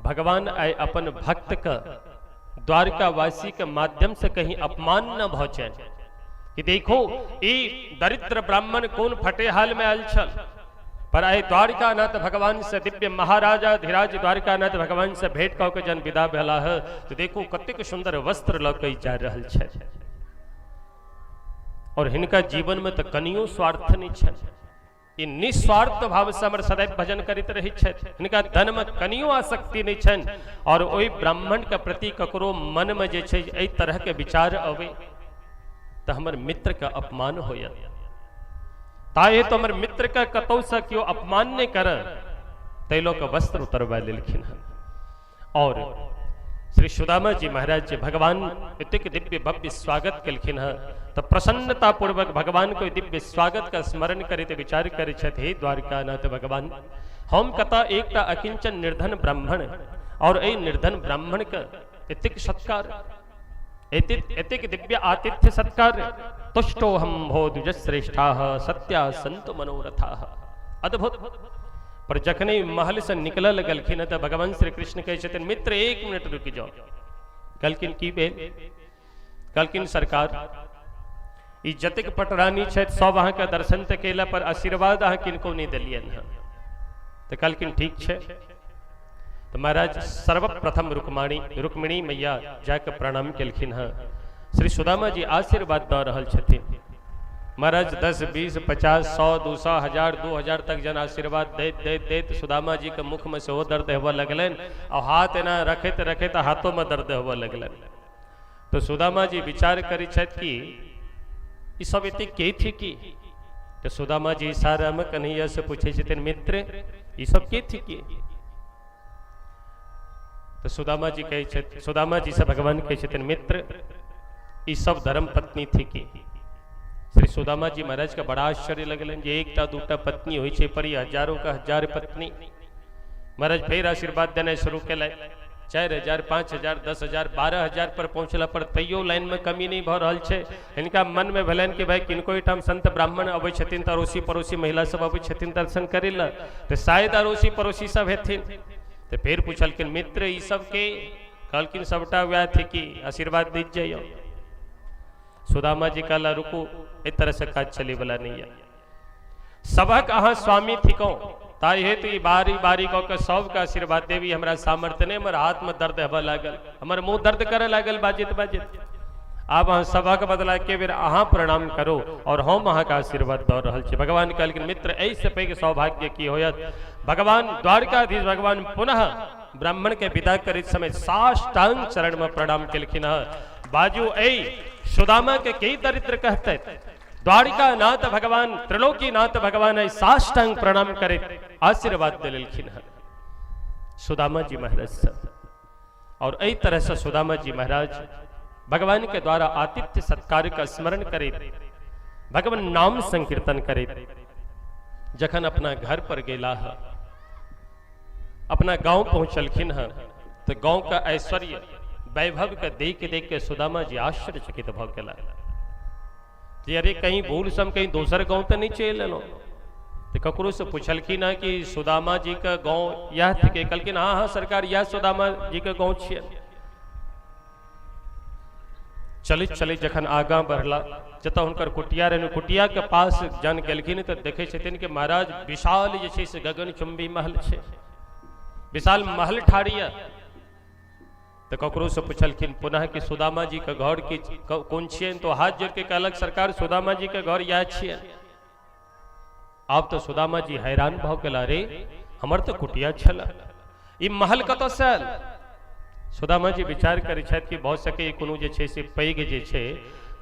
भगवान आए अपन भक्त का द्वारका वासी के माध्यम से कहीं अपमान न पहुंचे कि देखो ई दरिद्र ब्राह्मण कौन फटे हाल में आयल छल, पर आए द्वारिका नाथ भगवान से दिव्य महाराजा धीराज द्वारिका नाथ भगवान से भेंट कऽ के जन विदा भेला है, तो देखो कतेक सुंदर वस्त्र लऽ के जा रहल छै। और हिनका जीवन में तो कनियो स्वार्थ नहीं छै, ई निस्वार्थ भाव से हमर सदैव भजन करित रही छथि। हिनका धन में कनियो आसक्ति नहीं छन। और ओहि ब्राह्मण के प्रति ककरो मन में जे छै एहि तरह के विचार अवे तो हमर मित्र का अपमान होय, ताहे तो हमर मित्र का कतौ से क्यों अपमान नहीं कर, तैलो का वस्त्र उतरवा लेलखिन है। और श्री सुदामा जी महाराज जी भगवान इतिक दिव्य भव्य स्वागत कलखिन है, तो प्रसन्नता पूर्वक भगवान को दिव्य स्वागत का स्मरण करित विचार करे छथि, हे द्वारिका नाथ भगवान, हम कता एकटा अकिंचन निर्धन ब्राह्मण और ए निर्धन ब्राह्मण का इतिक सत्कार, एतिक दिव्य आतिथ्य सत्कार, तुष्टो हम भो द्विजश्रेष्ठा सत्या संत मनोरथा। अद्भुत। पर जखने महल से निकल लगलखिन तो भगवान श्री कृष्ण कहे छथिन मित्र एक मिनट रुक जाओ। कहलखिन की भेल? कहलखिन सरकार ई जतेक पटरानी छथि सब अहाँ के दर्शन ते केला, पर आशीर्वाद अहाँ किनको नहीं देलियन है। तो कहलखिन ठीक छै। तो महाराज सर्वप्रथम रुक्मिणी मैया जाके प्रणाम केलखिन है। श्री सुदामा जी आशीर्वाद दऽ रहल छथिन। महाराज 10, 20, 50, 100, 200, 1000, 2000 तक जन आशीर्वाद देत सुदामा जी के मुख में से वो दर्द होबऽ लगलन और हाथ एना रखैत रखैत हाथों में दर्द होबऽ लगलन। तो सुदामा जी विचार करी छथि कि ई सब एते के थी की? तो सुदामा जी इशारा में कन्हैया से पूछे छथिन मित्र ई सब के थी की? तो सुदामा जी कहे छथि, सुदामा जी से भगवान कहे छथिन मित्र ई सब धर्म पत्नी थी की। श्री सुदामा जी महाराज का बड़ा आश्चर्य लगलन जे एकटा दूटा पत्नी होई छै, पर हजारों का हजार पत्नी। महाराज फिर आशीर्वाद देना शुरू केला। 4000, 5000, 10000, 12000 पर पहुंचला पर तैयो लाइन में कमी नहीं भ रहल छै। इनका मन में भेलन कि भाई किनको एठाम संत ब्राह्मण अबै छथिन, तो अड़ोसी पड़ोसी महिला सब अबै छथिन दर्शन करेला, तो शायद अड़ोसी पड़ोसी सब हेथिन। तो फिर पूछलखिन मित्र ई सब के? कहलखिन सबटा वह थे कि आशीर्वाद दीजिए। सुदामा जी कहला रुको, इस तरह से काज चले वाला नहीं है। सबक अहाँ स्वामी थिको, ताई हेतु ई बारी बारी कऽ के सबके आशीर्वाद देवी। हमरा सामर्थ्य नहीं, हमर हाथ में दर्द हेबऽ लागल, हमर मुंह दर्द करे लागल बाजित बाजित। आप अहाँ सभा के बदला के बेर अहाँ प्रणाम करो और हम अहाँ का आशीर्वाद दऽ रहल छी। भगवान कहलखिन मित्र ऐसे पैघ सौभाग्य की होयत। भगवान द्वारकाधीश भगवान पुनः ब्राह्मण के विदा करैत समय साष्टांग चरण में प्रणाम केलखिन है। बाजू ऐ सुदामा के कई दरिद्र कहते द्वारिका नाथ भगवान त्रिलोकी नाथ भगवान ऐ साष्टांग प्रणाम करे आशीर्वाद दिलखिन है सुदामा जी महाराज से। और ऐ तरह से सुदामा जी महाराज भगवान के द्वारा आतिथ्य सत्कार का स्मरण करे, भगवान नाम संकीर्तन करे। जखन अपना घर पर गेला है, अपना गांव पहुंचलखिन है, तो गांव का ऐश्वर्य वैभव के देख के सुदामा जी आश्चर्यचकित भ गेला कि अरे कहीं भूल सम कहीं दोसर गांव तो नहीं चल एलो। तो ककरो से पूछलखिन है कि सुदामा जी का गांव यह थे? कहलखिन हाँ हाँ सरकार यह सुदामा जी का गांव छियै। चलित चलित जखन आगा बढ़ला जतऽ हुनकर कुटिया रहन, कुटिया के पास जन गेलखिन तो देखे छथिन कि महाराज विशाल जे छै से गगनचुंबी महल छै, विशाल महल ठाड़ी है। तो ककरो से पूछलखिन पुनः कि सुदामा जी के घर की कौन छियन? तो हाथ जोड़ के कहलक सरकार सुदामा जी के घर यह छियन। आब तो सुदामा जी हैरान भ गेला, रे हमर तो कुटिया छला, ई महल कतऽ से आयल? सुदामा जी विचार करै छथि कि भऽ सके कोनो जे छै से पैघ जे छै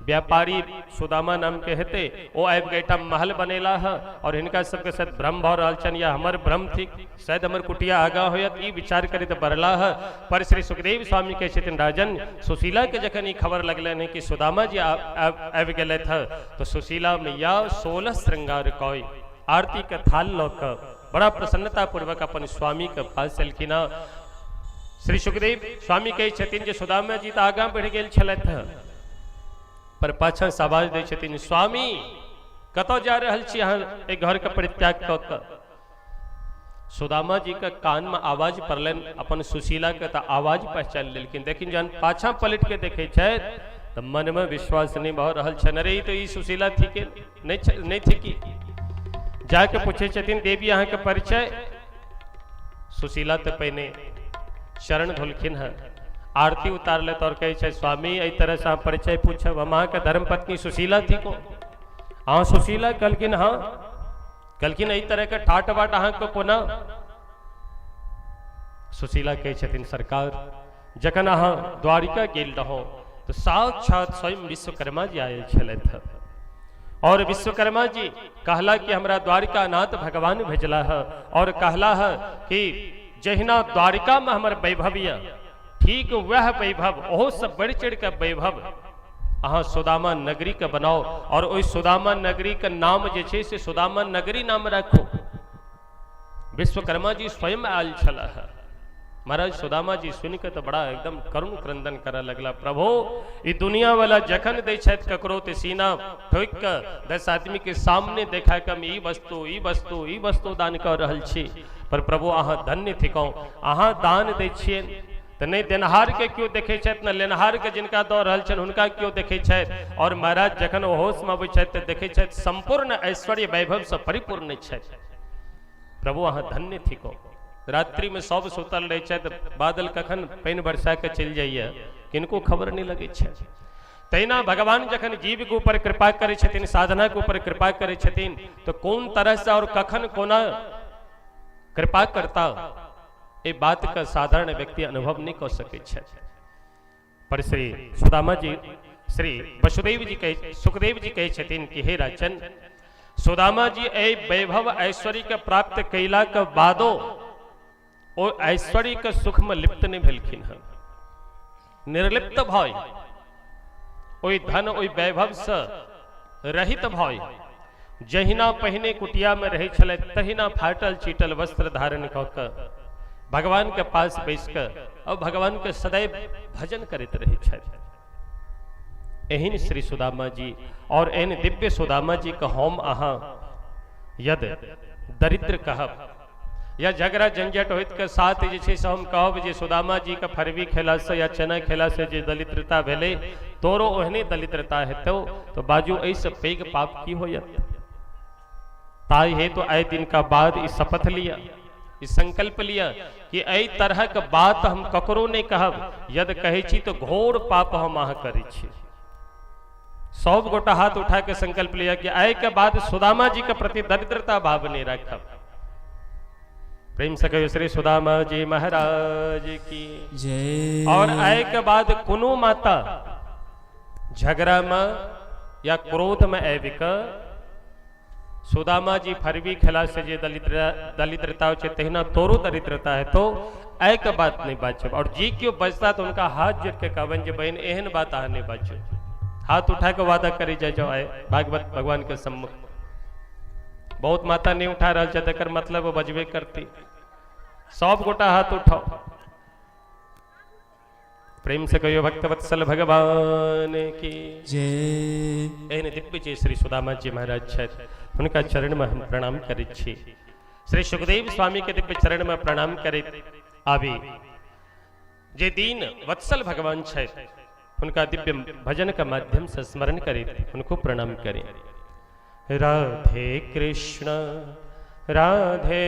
व्यापारी सुदामा नाम के हेते, ओ आबि के एकटा महल बनेला है और हिनका सबके साथ भ्रम भऽ रहल छनि या हमर भ्रम थिक, शायद हमर कुटिया आगा होयत। ई विचार करैत बढ़ला है। पर श्री सुखदेव स्वामी कहै छथिन राजन सुशीला के जखन ई खबर लगलनि कि सुदामा जी आबि गेलथि है, तो सुशीला मैया 16 श्रृंगार कय आरती के थाल लऽ कऽ बड़ा प्रसन्नता पूर्वक अपन स्वामी के पास एलखिन। श्री सुखदेव स्वामी कहै छथिन जे सुदामा जी तऽ आगाँ बढ़ि गेल छलथि है, पर पाछा से आवाज दै छथिन स्वामी कतऽ जा रहल छी अहाँ एक घर के परित्याग कऽ कऽ? सुदामा जी के कान में आवाज पड़लनि अपन सुशीला के, तऽ आवाज पहचान लेलखिन। लेकिन जहन पाछा पलट के देखे छथि तऽ मन में विश्वास नहीं भऽ रहल छनि, अरे ई तो ई सुशीला थी के नहीं थी की? जाके पूछे छथिन देवी अहाँ के परिचय? सुशीला तो पहिने शरण धोलखिन है, आरती उतार ले और कहे स्वामी एहि तरह से आप परिचय पूछब, हम अहाँ के धर्म पत्नी सुशीला थी को? हाँ सुशीला। कहलखिन हाँ। कहलखिन एहि तरह के ठाट बाट अहाँ को कोना? सुशीला कहे छथिन सरकार जखन अहाँ द्वारिका गेल रहो तो साक्षात स्वयं विश्वकर्मा जी आयल छलथि है, और विश्वकर्मा जी कहला कि हमरा द्वारिका नाथ भगवान भेजला है और कहला है कि जहिना द्वारिका में हमर वैभव या ठीक वह वैभव ओहो सब बढ़ चढ़ के वैभव अहाँ सुदामा नगरी के बनाओ और ओहि सुदामा नगरी के नाम जे छै से सुदामा नगरी नाम राखो। विश्वकर्मा जी स्वयं आयल छला है। महाराज सुदामा जी सुन के तो बड़ा एकदम करुण क्रंदन करे लगला, प्रभु ई दुनिया वाला जखन दै छथि ककरो ते सीना ठोक के 10 आदमी के सामने देखा के हम ई वस्तु दान कर रहल छी, पर प्रभु अहाँ धन्य थिकौ, अहाँ दान दै छियै तो नहीं देनहार के क्यों देखे छथि, न लेनहार के जिनका दऽ रहल छनि हुनका क्यों देखे छथि। और महाराज जखन ओ होश में अबै छथि तऽ देखे छथि संपूर्ण ऐश्वर्य वैभव से परिपूर्ण छथि। प्रभु अहाँ धन्य थिकौ। रात्रि में सब सुतल रहे छथि, बादल कखन पानि बरसा के चलि जाइए किनको खबर नहीं लगे छै। तहिना भगवान जखन जीव के ऊपर कृपा करे छथिन, साधना के ऊपर कृपा करे छथिन, तो कौन तरह से और कखन कोना कृपा करता ये बात का साधारण व्यक्ति अनुभव नहीं कर सके छे। पर श्री सुदामा जी श्री वसुदेव जी कहे सुखदेव जी कहे छथिन कि हे राजन सुदामा जी ए वैभव ऐश्वर्य के प्राप्त कैला के बादो ओ ऐश्वर्य के सुख में लिप्त नहीं भेलखिन है, निर्लिप्त भय ओई धन ओई वैभव से रहित भय जहिना पहिने कुटिया में रहे छले तहिना फाटल चीटल वस्त्र धारण कऽ कऽ भगवान के पास बैस कर और भगवान के सदैव भजन करते रहे छथि। एहन श्री सुदामा जी और एहन दिव्य सुदामा जी का हम अहाँ यद दरिद्र कहब या झगड़ा झंझट होइत के साथ जे छै से हम कहब जे सुदामा जी का फरवी खेला से या चना खेला से जे दलिद्रता भेले तोरो ओहने दलिद्रता हेतौ तो बाजू ऐसे पैघ पाप की होयत। ताई है तो आए दिन का बाद इस शपथ लिया, इस संकल्प लिया कि एहि तरह के बात हम ककरो नहीं कहब, यदि कहै छी तो घोर पाप हम अहाँ करै छी। 100 गोटा हाथ उठा के संकल्प लिया कि आय के बाद सुदामा जी के प्रति दरिद्रता भाव नहीं रखा। प्रेम से कहो श्री सुदामा जी महाराज की जय। और आय के बाद कुनु माता झगड़ा में या क्रोध में ऐविक सुदामा जी फरवी खिला से जे दलिद्रता तेहना तोरो दरिद्रता है तो ऐ के बात नहीं बाचो। और जी क्यों बचता तो उनका हाथ जोड़ के कहवन जे बहन एहन बात आ नहीं बाचो, हाथ उठा के वादा करी जाओ आए भागवत भगवान के सम्मुख। बहुत माता नहीं उठा रहा तकर मतलब वो बजबे करती। 100 गोटा हाथ उठाओ, प्रेम से कहो भक्तवत्सल भगवान की जय। एहन दिव्य जे श्री सुदामा जी महाराज छथि उनका चरण में हम प्रणाम करै छी। श्री सुखदेव स्वामी के दिव्य चरण में प्रणाम करे आबी। जे दीन वत्सल भगवान छथि उनका दिव्य भजन का माध्यम से स्मरण करे उनको प्रणाम करें। राधे कृष्ण राधे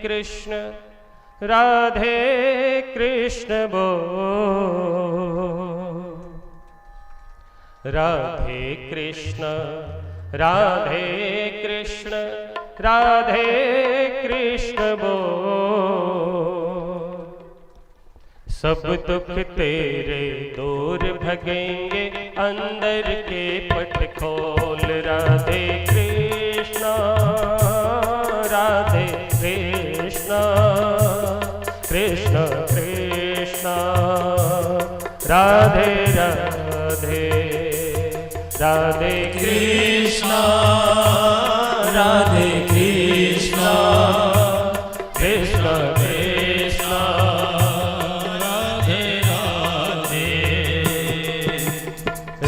कृष्ण राधे कृष्ण बोल, राधे कृष्ण राधे कृष्ण राधे कृष्ण बोल। सब दुख तेरे दूर भगेंगे अंदर के पट खोल। राधे कृष्ण राधे कृष्ण कृष्ण कृष्ण राधे राधे राधे कृष्ण राधे कृष्ण कृष्ण कृष्ण राधे राधे।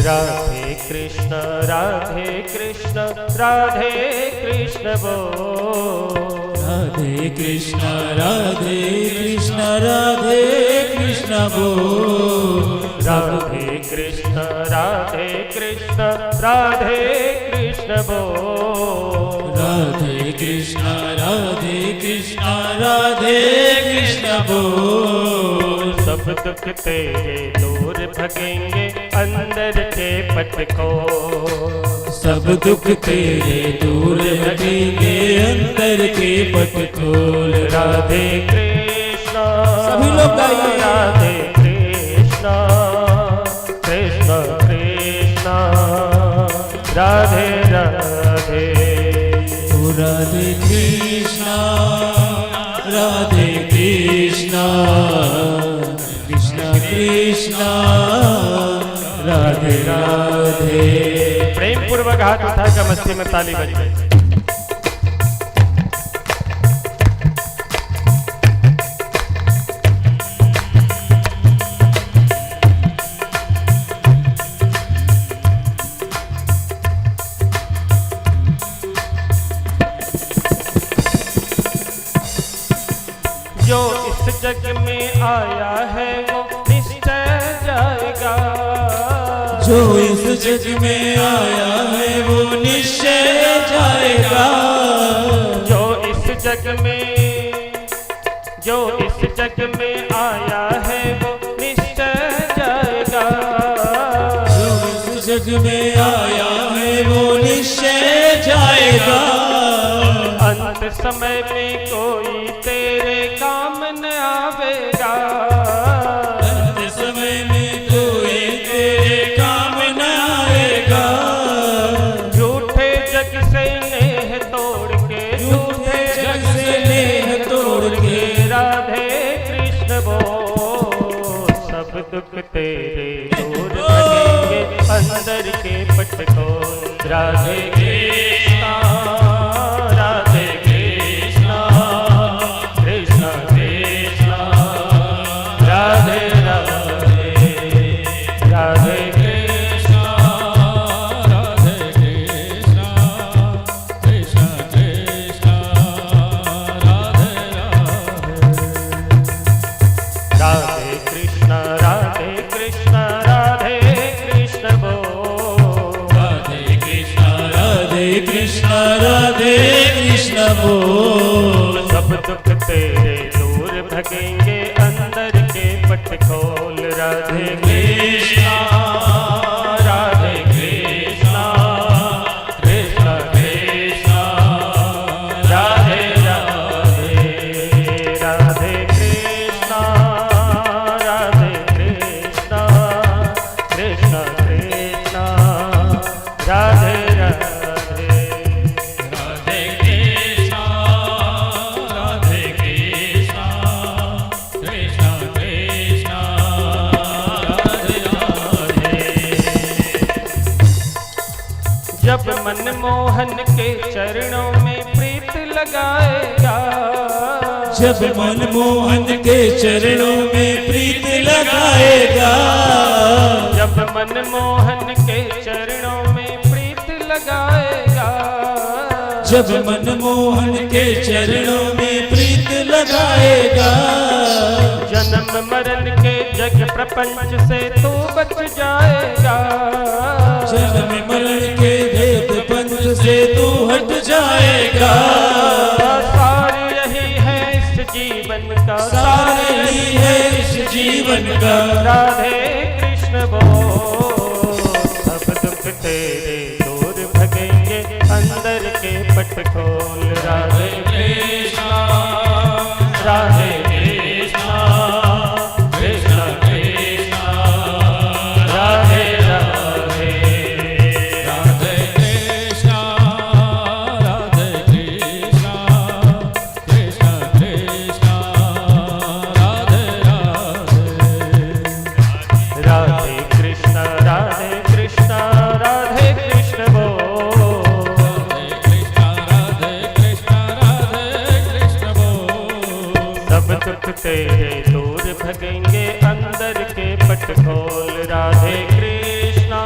राधे कृष्ण राधे कृष्ण राधे कृष्ण बोल। राधे कृष्ण राधे कृष्ण राधे कृष्ण बोल। राधे कृष्ण राधे कृष्ण राधे कृष्ण बोल। राधे कृष्ण राधे कृष्ण राधे कृष्ण बोल। सब दुख तेरे दूर भगेंगे अंदर के पट खोल। सब दुख तेरे दूर भगेंगे अंदर के पट खोल। राधे कृष्ण सभी लोग गाइए। राधे कृष्ण कृष्ण कृष्ण राधे राधे। ओ राधे कृष्ण राधे कृष्ण कृष्ण कृष्ण राधे राधे। प्रेम पूर्वक हाथ उठा कर मस्ती में ताली बजाए। जो इस जग में आया है वो निश्चय जाएगा। जो इस जग में आया है वो निश्चय जाएगा। जो इस जग में आया है वो निश्चय जाएगा। जो इस जग में आया है वो निश्चय जाएगा। अंत समय में कोई तेरे काम न आवेगा। अंत समय में कोई तेरे काम न आएगा। झूठे जग से नेह तोड़ के झूठे जग से नेह तोड़ के राधे कृष्ण बोल। सब दुख तेरे दूर भगेंगे अंदर के पट खोल। राधे कृष्ण राधे कृष्ण कृष्ण कृष्ण राधे राधे राधे कृष्ण राधे कृष्ण कृष्ण कृष्ण राधे राधे। राधे कृष्ण राधे कृष्ण राधे कृष्ण बोल। राधे कृष्ण राधे कृष्ण राधे कृष्ण बोल। सब दुख तेरे दूर भगेंगे अंदर के पट खोल। राधे कृष्ण राधे कृष्ण मनमोहन के चरणों में प्रीत लगाएगा, जब मनमोहन के चरणों में प्रीत लगाएगा, जब मनमोहन के चरणों में प्रीत लगाएगा, जब मनमोहन के चरणों में प्रीत लगाएगा, जन्म मरण के जग प्रपंच से तू बच जाएगा, जन्म मरण के भेद पंच से तू हट जाएगा। सार यही है इस जीवन का, सार यही है इस जीवन का, राधे कृष्ण बोल। सब दुख तेरे दूर भगेंगे, अंदर के पट खोल। राधे कृष्णा राधे कृष्णा कृष्ण कृष्णा राधे राधे, राधे कृष्णा राधे कृष्णा कृष्ण कृष्णा राधे राधे, राधे कृष्ण राधे कृष्ण बोल। राधे कृष्णा राधे कृष्ण बोल। सब दुख तेरे दूर भगेंगे, अंदर के पट खोल। राधे कृष्णा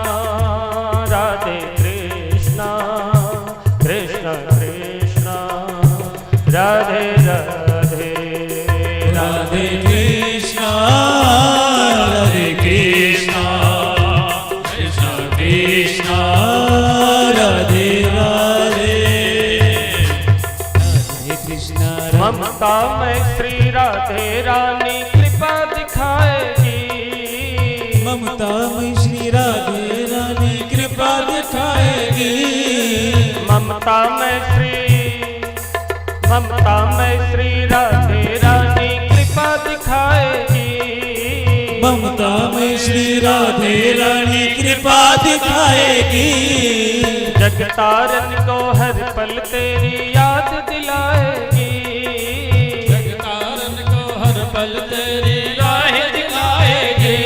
राधे कृष्णा कृष्ण कृष्णा राधे राधे, राधे कृष्णा राधे कृष्णा कृष्ण कृष्णा राधे राधे, राधे कृष्णा ममता में श्री राधे रानी कृपा दिखाएगी, ममता में श्री राधे रानी कृपा दिखाएगी, ममता में श्री राधे रानी कृपा दिखाएगी, ममता में श्री राधे रानी कृपा दिखाएगी, जगतारन को हर पल तेरी याद दिलाएगी, जगतारन को हर पल तेरी राह दिखाएगी,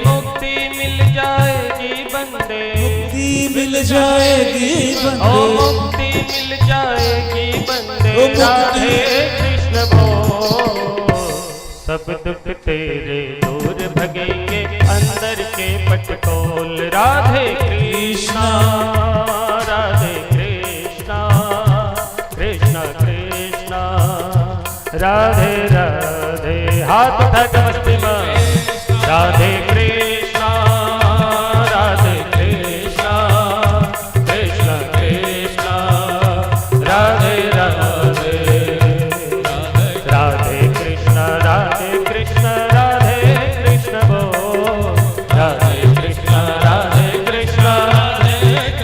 मुक्ति मिल जाएगी बंदे, मुक्ति मिल जाएगी ओ बंदे, मुक्ति मिल जाएगी बंदे। ओ मुक्ति- राधे कृष्ण बोल। सब दुख तेरे दूर भगेंगे, अंदर के पट खोल। राधे कृष्णा राधे कृष्णा कृष्ण कृष्णा राधे राधे। हाथ उठा के मस्ती में। राधे कृष्णा राधे कृष्णा कृष्ण कृष्णा राधे राधे, राधे कृष्ण राधे कृष्ण बोल। राधे कृष्ण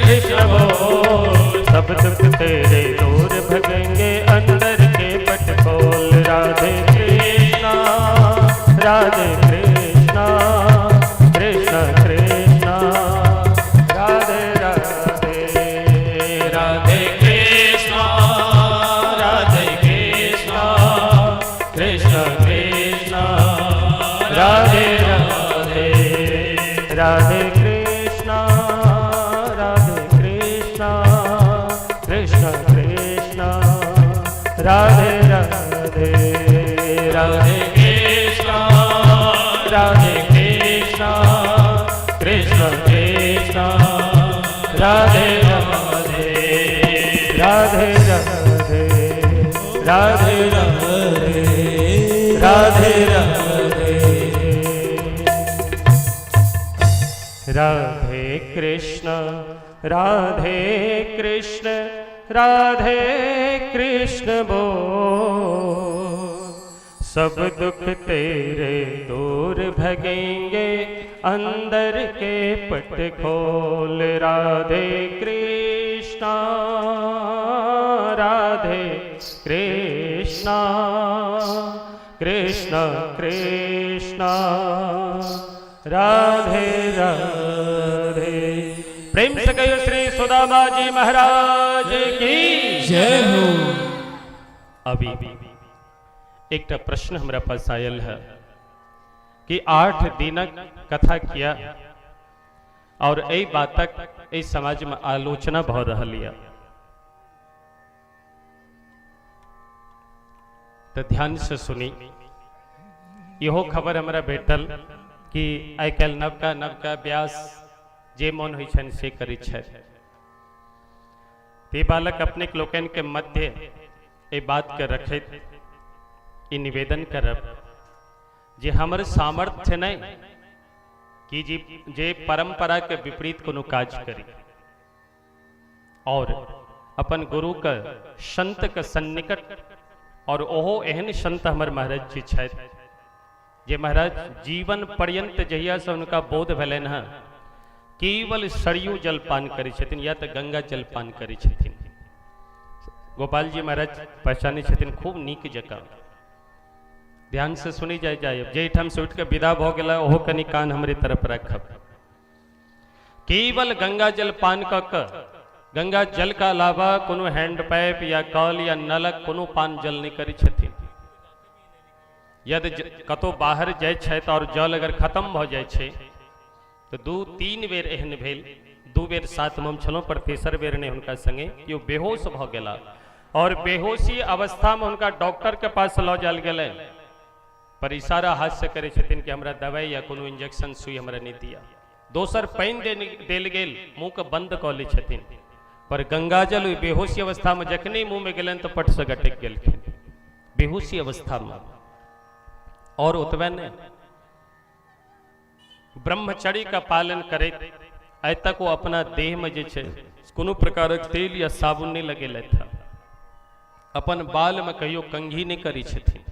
कृष्ण बोल। सब दुख तेरे दूर भगेंगे, अंदर के पट खोल। राधे कृष्णा राधे कृष्णा कृष्ण कृष्णा राधे राधे, राधे कृष्णा राधे कृष्णा कृष्ण कृष्णा राधे राधे, राधे कृष्णा कृष्ण कृष्ण राधे राधे, राधे कृष्णा कृष्ण कृष्ण राधे राधे, राधे राधे राधे राधे राधे राधे, राधे कृष्ण बोल। सब दुख तेरे दूर भगेंगे, अंदर के पट खोल। राधे कृष्णा कृष्ण कृष्ण राधे राधे। प्रेम से कहियो श्री सुदामा जी महाराज की जय हो। अभी एक प्रश्न हमारा पास आयल है कि 8 दिनक कथा किया और यही बातक इस समाज में आलोचना भ रही है। तो ध्यान से सुनी, इहो खबर हमरा भेटल कि आइ काल्हि नवका नवका व्यास जे मन होइ छनि से करै छथि। ते बालक अपने लोकनि के मध्य ए बात के रखैत ई निवेदन करब जे हमर सामर्थ्य नहीं कि जे परंपरा के विपरीत कोनो काज करी और अपन गुरु के संत के सन्निकट, और ओहो एहन संत हमर महाराज जी छथि जे महाराज जीवन पर्यंत जहिया से उनका बोध भेलनि हैं केवल सरयू जल पान करै छथिन या तो गंगा जल पान करै छथिन। गोपाल जी महाराज पहचाने छथिन खूब नीक जकाँ। ध्यान से सुनी जाए जे ठाम से उठ के विदा भ गेला ओहो कनि कान हमरे तरफ रखब। केवल गंगा जल पान क गंगा जल का अलावा कोनो हैंड पाइप या कल या नलक कोनो पान जल नहीं करै छथिन। यदि कतो बाहर जाय छथि और जल अगर खत्म भ जाय छै तो 2-3 बेर एहन भेल, 2 बेर साथ में हम छलहुँ पर तेसर बेर ने हुनका संगे केओ बेहोश भ गेला और बेहोशी अवस्था में हुनका डॉक्टर के पास लऽ जायल गेलै, पर इशारा हाथ से करे छथिन कि हमरा दवाई या कोनो इंजेक्शन सुई हमरा नहीं दिया। दोसर पानि देल गेल, मुँह के बंद कऽ लै छथिन, पर गंगाजल बेहोशी अवस्था में जखने मुँह में गेलनि तो पट से गटक गेलखिन बेहोशी अवस्था में। और ओतबे ने ब्रह्मचर्य का पालन करैत आइ तक वो अपना देह में जे छै कोनो प्रकारक तेल या साबुन नहीं लगेलथि, अपन बाल में कहियो कंघी नहीं करी छथिन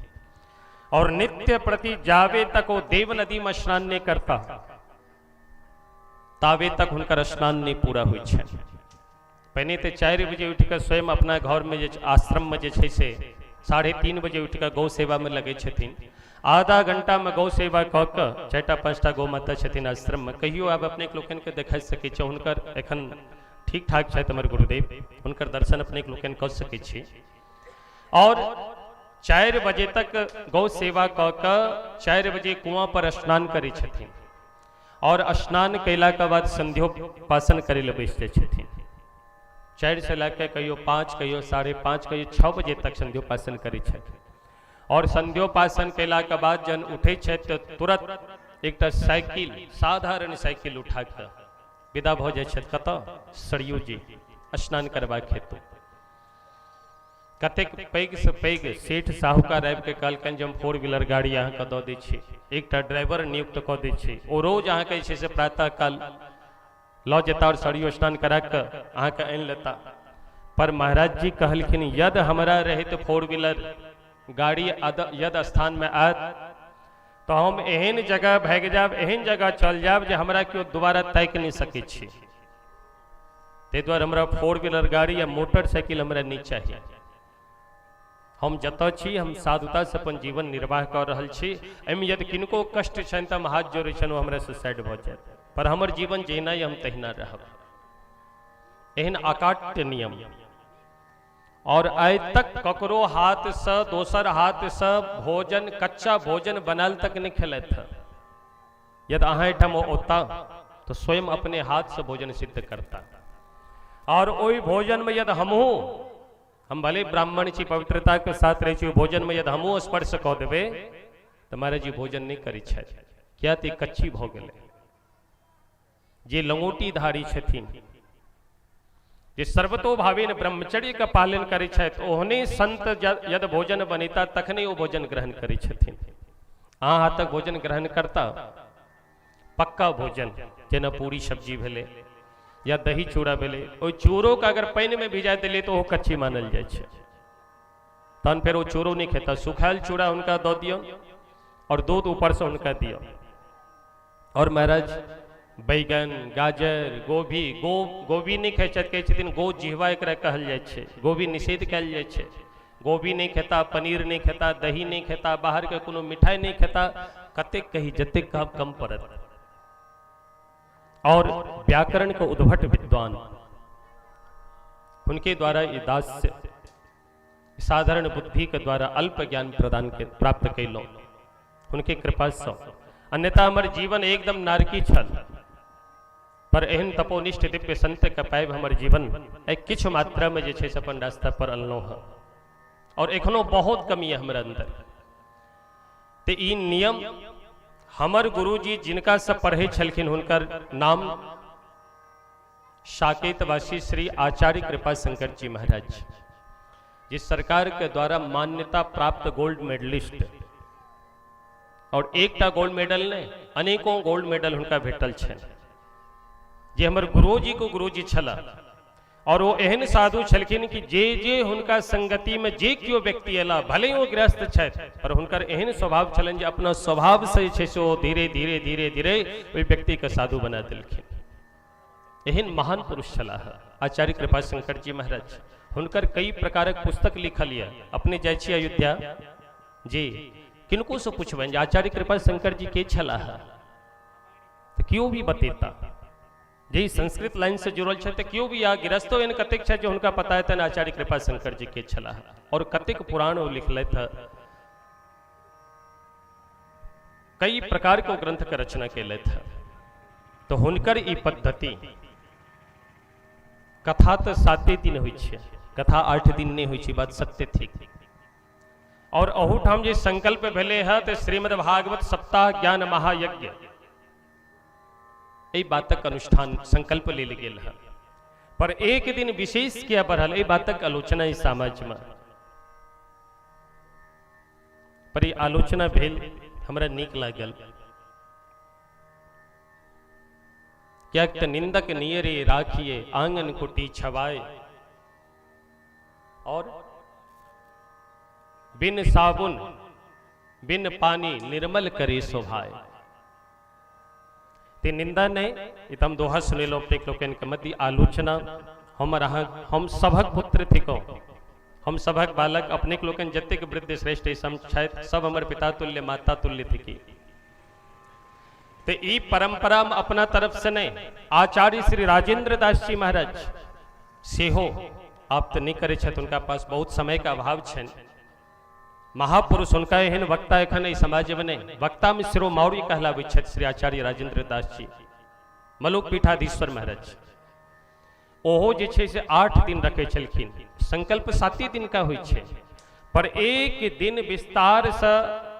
और नित्य प्रति जावे तक वो देव नदी में स्नान नहीं करता तावे तक हुनकर स्नान नहीं पूरा हुई छै। पहले तो 4 बजे उठ कर स्वयं अपना घर में जे आश्रम में जे छै से 3:30 बजे उठ कर गौ सेवा में लगे छथिन। आधा घंटा में गौ सेवा कऽ कऽ 4टा-5टा गौ माता छथिन आश्रम में, कहियो आब अपने लोकन के देखा सकै छी हुनकर एखन ठीक ठाक छथि हमर गुरुदेव, हुनकर दर्शन अपने लोकन कऽ सकै छी। और 4 बजे तक गौ सेवा कऽ कऽ 4 बजे कुआं पर स्नान करै छथिन और स्नान कैला के बाद संध्योपासन करे ले बैस जाइ छथिन। 4 से लैके कहियो 5, कहियो 5:30, कहियो 6 बजे तक संध्योपासन करै छथिन और संध्योपासन कैला के बाद जन उठे छथि तो तुरंत एक साइकिल, साधारण साइकिल उठा कर विदा भ जाय छथि कतऽ सरयू जी स्नान करबाक हेतु। कतेक पैघ से पैघ सेठ साहूकार आबि के कहलकनि जे हम 4 व्हीलर गाड़ी अहाँके दऽ दै छी, एकटा ड्राइवर नियुक्त कऽ दै छी, ओ रोज अहाँके जे छै से प्रातः काल लऽ जेता और सरयू स्नान करा कऽ अहाँके आनि लेता। पर महाराज जी कहलखिन यदि हमरा रहैत 4 व्हीलर गाड़ी यद स्थान में आयत तो हम एहन जगह भाग जाब, एहन जगह चल जाब जे हमरा केओ दोबारा ताकि नहीं सकै छी। ताहि दुआरे हमरा 4 व्हीलर गाड़ी या मोटरसाइकिल हमरा नहीं चाहिए। हम जतऽ छी हम साधुता से अपन जीवन निर्वाह कर रहल छी, एहिमे यदि किनको कष्ट छनि तऽ हम हाथ जोड़ै छनि ओ हमरा से साइड भऽ जायत, पर हमर जीवन जहिना हम तहिना रहब, एहन अकाट्य नियम। और आइ तक ककरो हाथ से दोसर हाथ से भोजन, कच्चा भोजन बनाल तक नहीं खेलैत। यदि अहाँ एहिठाम ओता तो स्वयं अपने हाथ से भोजन सिद्ध करता। और ओहि भोजन में यदि हम भले ब्राह्मण छी, पवित्रता के साथ रहे छी, भोजन में यदि हमहूँ स्पर्श कऽ देबै तो महाराज जी भोजन नहीं करै छथि, किया तऽ कच्ची भऽ गेलै। जे लंगोटी धारी छथिन, जे सर्वतोभावेन ब्रह्मचर्य का पालन करै छथि, ओहने संत यदि भोजन बनेता तखने ओ भोजन ग्रहण करै छथिन। अहाँ हाथक भोजन ग्रहण करता पक्का भोजन, जेना पूरी सब्जी भेलै या दही चूड़ा भेलै, ओहि चूड़ो के अगर पानि में भिजा देलियै तो ओ कच्ची मानल जाइ छै, तहन फेर ओ चूड़ो नहीं खेता। सुखायल चूड़ा हुनका दऽ दियौ और दूध ऊपर से हुनका दियौ। और महाराज बैगन, गाजर, गोभी नहीं खाइ छथि, कहै छथिन गो जिहवा एकरा कहल जाइ छै, गोभी निषेध कयल जाइ छै। गोभी नहीं खेता, पनीर नहीं खेता, दही नहीं खेता, बाहर के कोनो मिठाई नहीं खेता, कतेक कही जतेक कहब कम पड़त। और व्याकरण के उद्भट विद्वान, उनके द्वारा ये दास साधारण बुद्धि के द्वारा अल्प ज्ञान प्रदान के प्राप्त कैलौ, उनके कृपा से। अन्यथा हमार जीवन एकदम नारकी छल, पर एहन तपोनिष्ठ दिव्य संत के पाइब हमर जीवन किछु मात्रा में जे छै से अपन रास्ता पर अनलहुँ हँ और एखनो बहुत कमी है हमरा अंदर। तो ई नियम हमर गुरुजी जिनका से पढ़े छलखिन हुनकर नाम साकेतवासी श्री आचार्य कृपा शंकर जी महाराज, जिस सरकार के द्वारा मान्यता प्राप्त गोल्ड मेडलिस्ट, और एकटा गोल्ड मेडल ने अनेकों गोल्ड मेडल हुनका भेटल छनि। जे हमर गुरुजी को गुरुजी छला और वो एहन साधु छलखिन कि जे जे हुनका संगति में जे कियो व्यक्ति एला भले वो गृहस्थ छथि पर हुनकर एहन स्वभाव छलनि जे अपना स्वभाव से छै से ओ धीरे धीरे धीरे धीरे ओहि व्यक्ति के साधु बना देलखिन। एहन महान पुरुष छलाह आचार्य कृपा शंकर जी महाराज। हुनकर कई प्रकारक पुस्तक लिखल यऽ। अपने जाइ छी अयोध्या जी किनको से पूछबनि जे आचार्य कृपा शंकर जी के छलाह तो क्यों भी बतेता, जे संस्कृत लाइन से जुड़ल छै तो क्यों भी आ गिरस्तो एहन कतेक छै जो हुनका पता हेतनि आचार्य कृपा शंकर जी के छलाह और कतेक पुराण ओ लिखलथि है, कई प्रकार के ग्रंथ के रचना केलथि है। तो हुनकर ई पद्धति कथा तो 7 दिन होइ छै, कथा 8 दिन नहीं होइ छै, बात सत्य थी। और अहूठाम जे संकल्प भेले है तो श्रीमद् भागवत सप्ताह ज्ञान महायज्ञ ए बातक अनुष्ठान संकल्प लेल गेल है। पर एक दिन विशेष किया बढ़ल ए बातक आलोचना इस समाज में, पर आलोचना भेल हमरा नीक लागल। क्या तो निंदक नियरे राखिए आंगन कुटी छवाए और बिन साबुन बिन पानी निर्मल करे शोभाए। ते निंदा ने हम दोहा सुनेलो अपने लोकन के मध्य आलोचना हम सभक पुत्र थिको, हम सभक बालक अपने लोकन जतेक वृद्ध श्रेष्ठ सब हमर पिता तुल्य माता तुल्य थी। तो ई परंपरा में अपना तरफ से नहीं आचार्य श्री राजेंद्र दास जी महाराज सेहो आप तो नहीं करे छथि, उनका पास बहुत समय का अभाव छन। महापुरुष उनका एहन वक्ता एखन समाज में नहीं, वक्ता में शिरोमणि कहलावे छथि श्री आचार्य राजेंद्र दास जी मलुक पीठाधीश्वर महाराज। ओहो जे छै से 8 दिन रखे छलखिन, संकल्प 7 दिन का होइ छै, पर एक दिन विस्तार से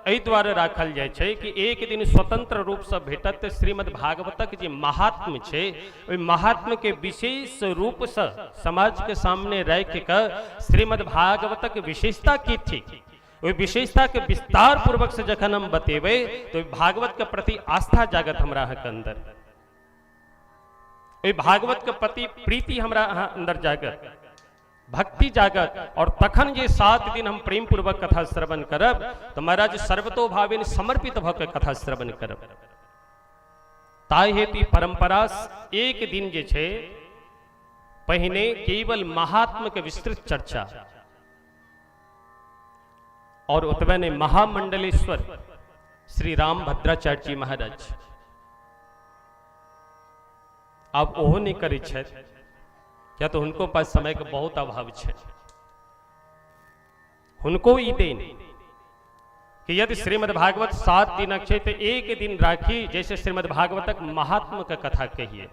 एहि द्वारे राखल जाय छै कि एक दिन स्वतंत्र रूप से भेटत श्रीमद् भागवतक जे महात्म छै ओहि महात्म के विशेष रूप से समाज के सामने रख के श्रीमद् भागवतक विशेषता की थी ओहि विशेषता के विस्तार पूर्वक से जखन हम बतेबै तो भागवत के प्रति आस्था जागत हमरा अहाँके अंदर, ओहि भागवत के प्रति प्रीति हमरा अहाँ अंदर जागत, भक्ति जागत। और तखन जे 7 दिन हम प्रेम पूर्वक कथा श्रवण करब तो महाराज सर्वतोभावेन समर्पित भ के कथा श्रवण करब। ताहि हेतु परंपरा एक दिन जे छै पहिने केवल महात्म के विस्तृत चर्चा और ओतबे ने महामंडलेश्वर श्री राम भद्राचार्य जी महाराज अब ओहो नहीं करै छथि, क्या तो उनको पास समय का बहुत अभाव है। उनको ई देन कि यदि श्रीमद् भागवत 7 दिनक छै तो एक दिन राखी जैसे श्रीमद् भागवतक महात्म का कथा कहिए।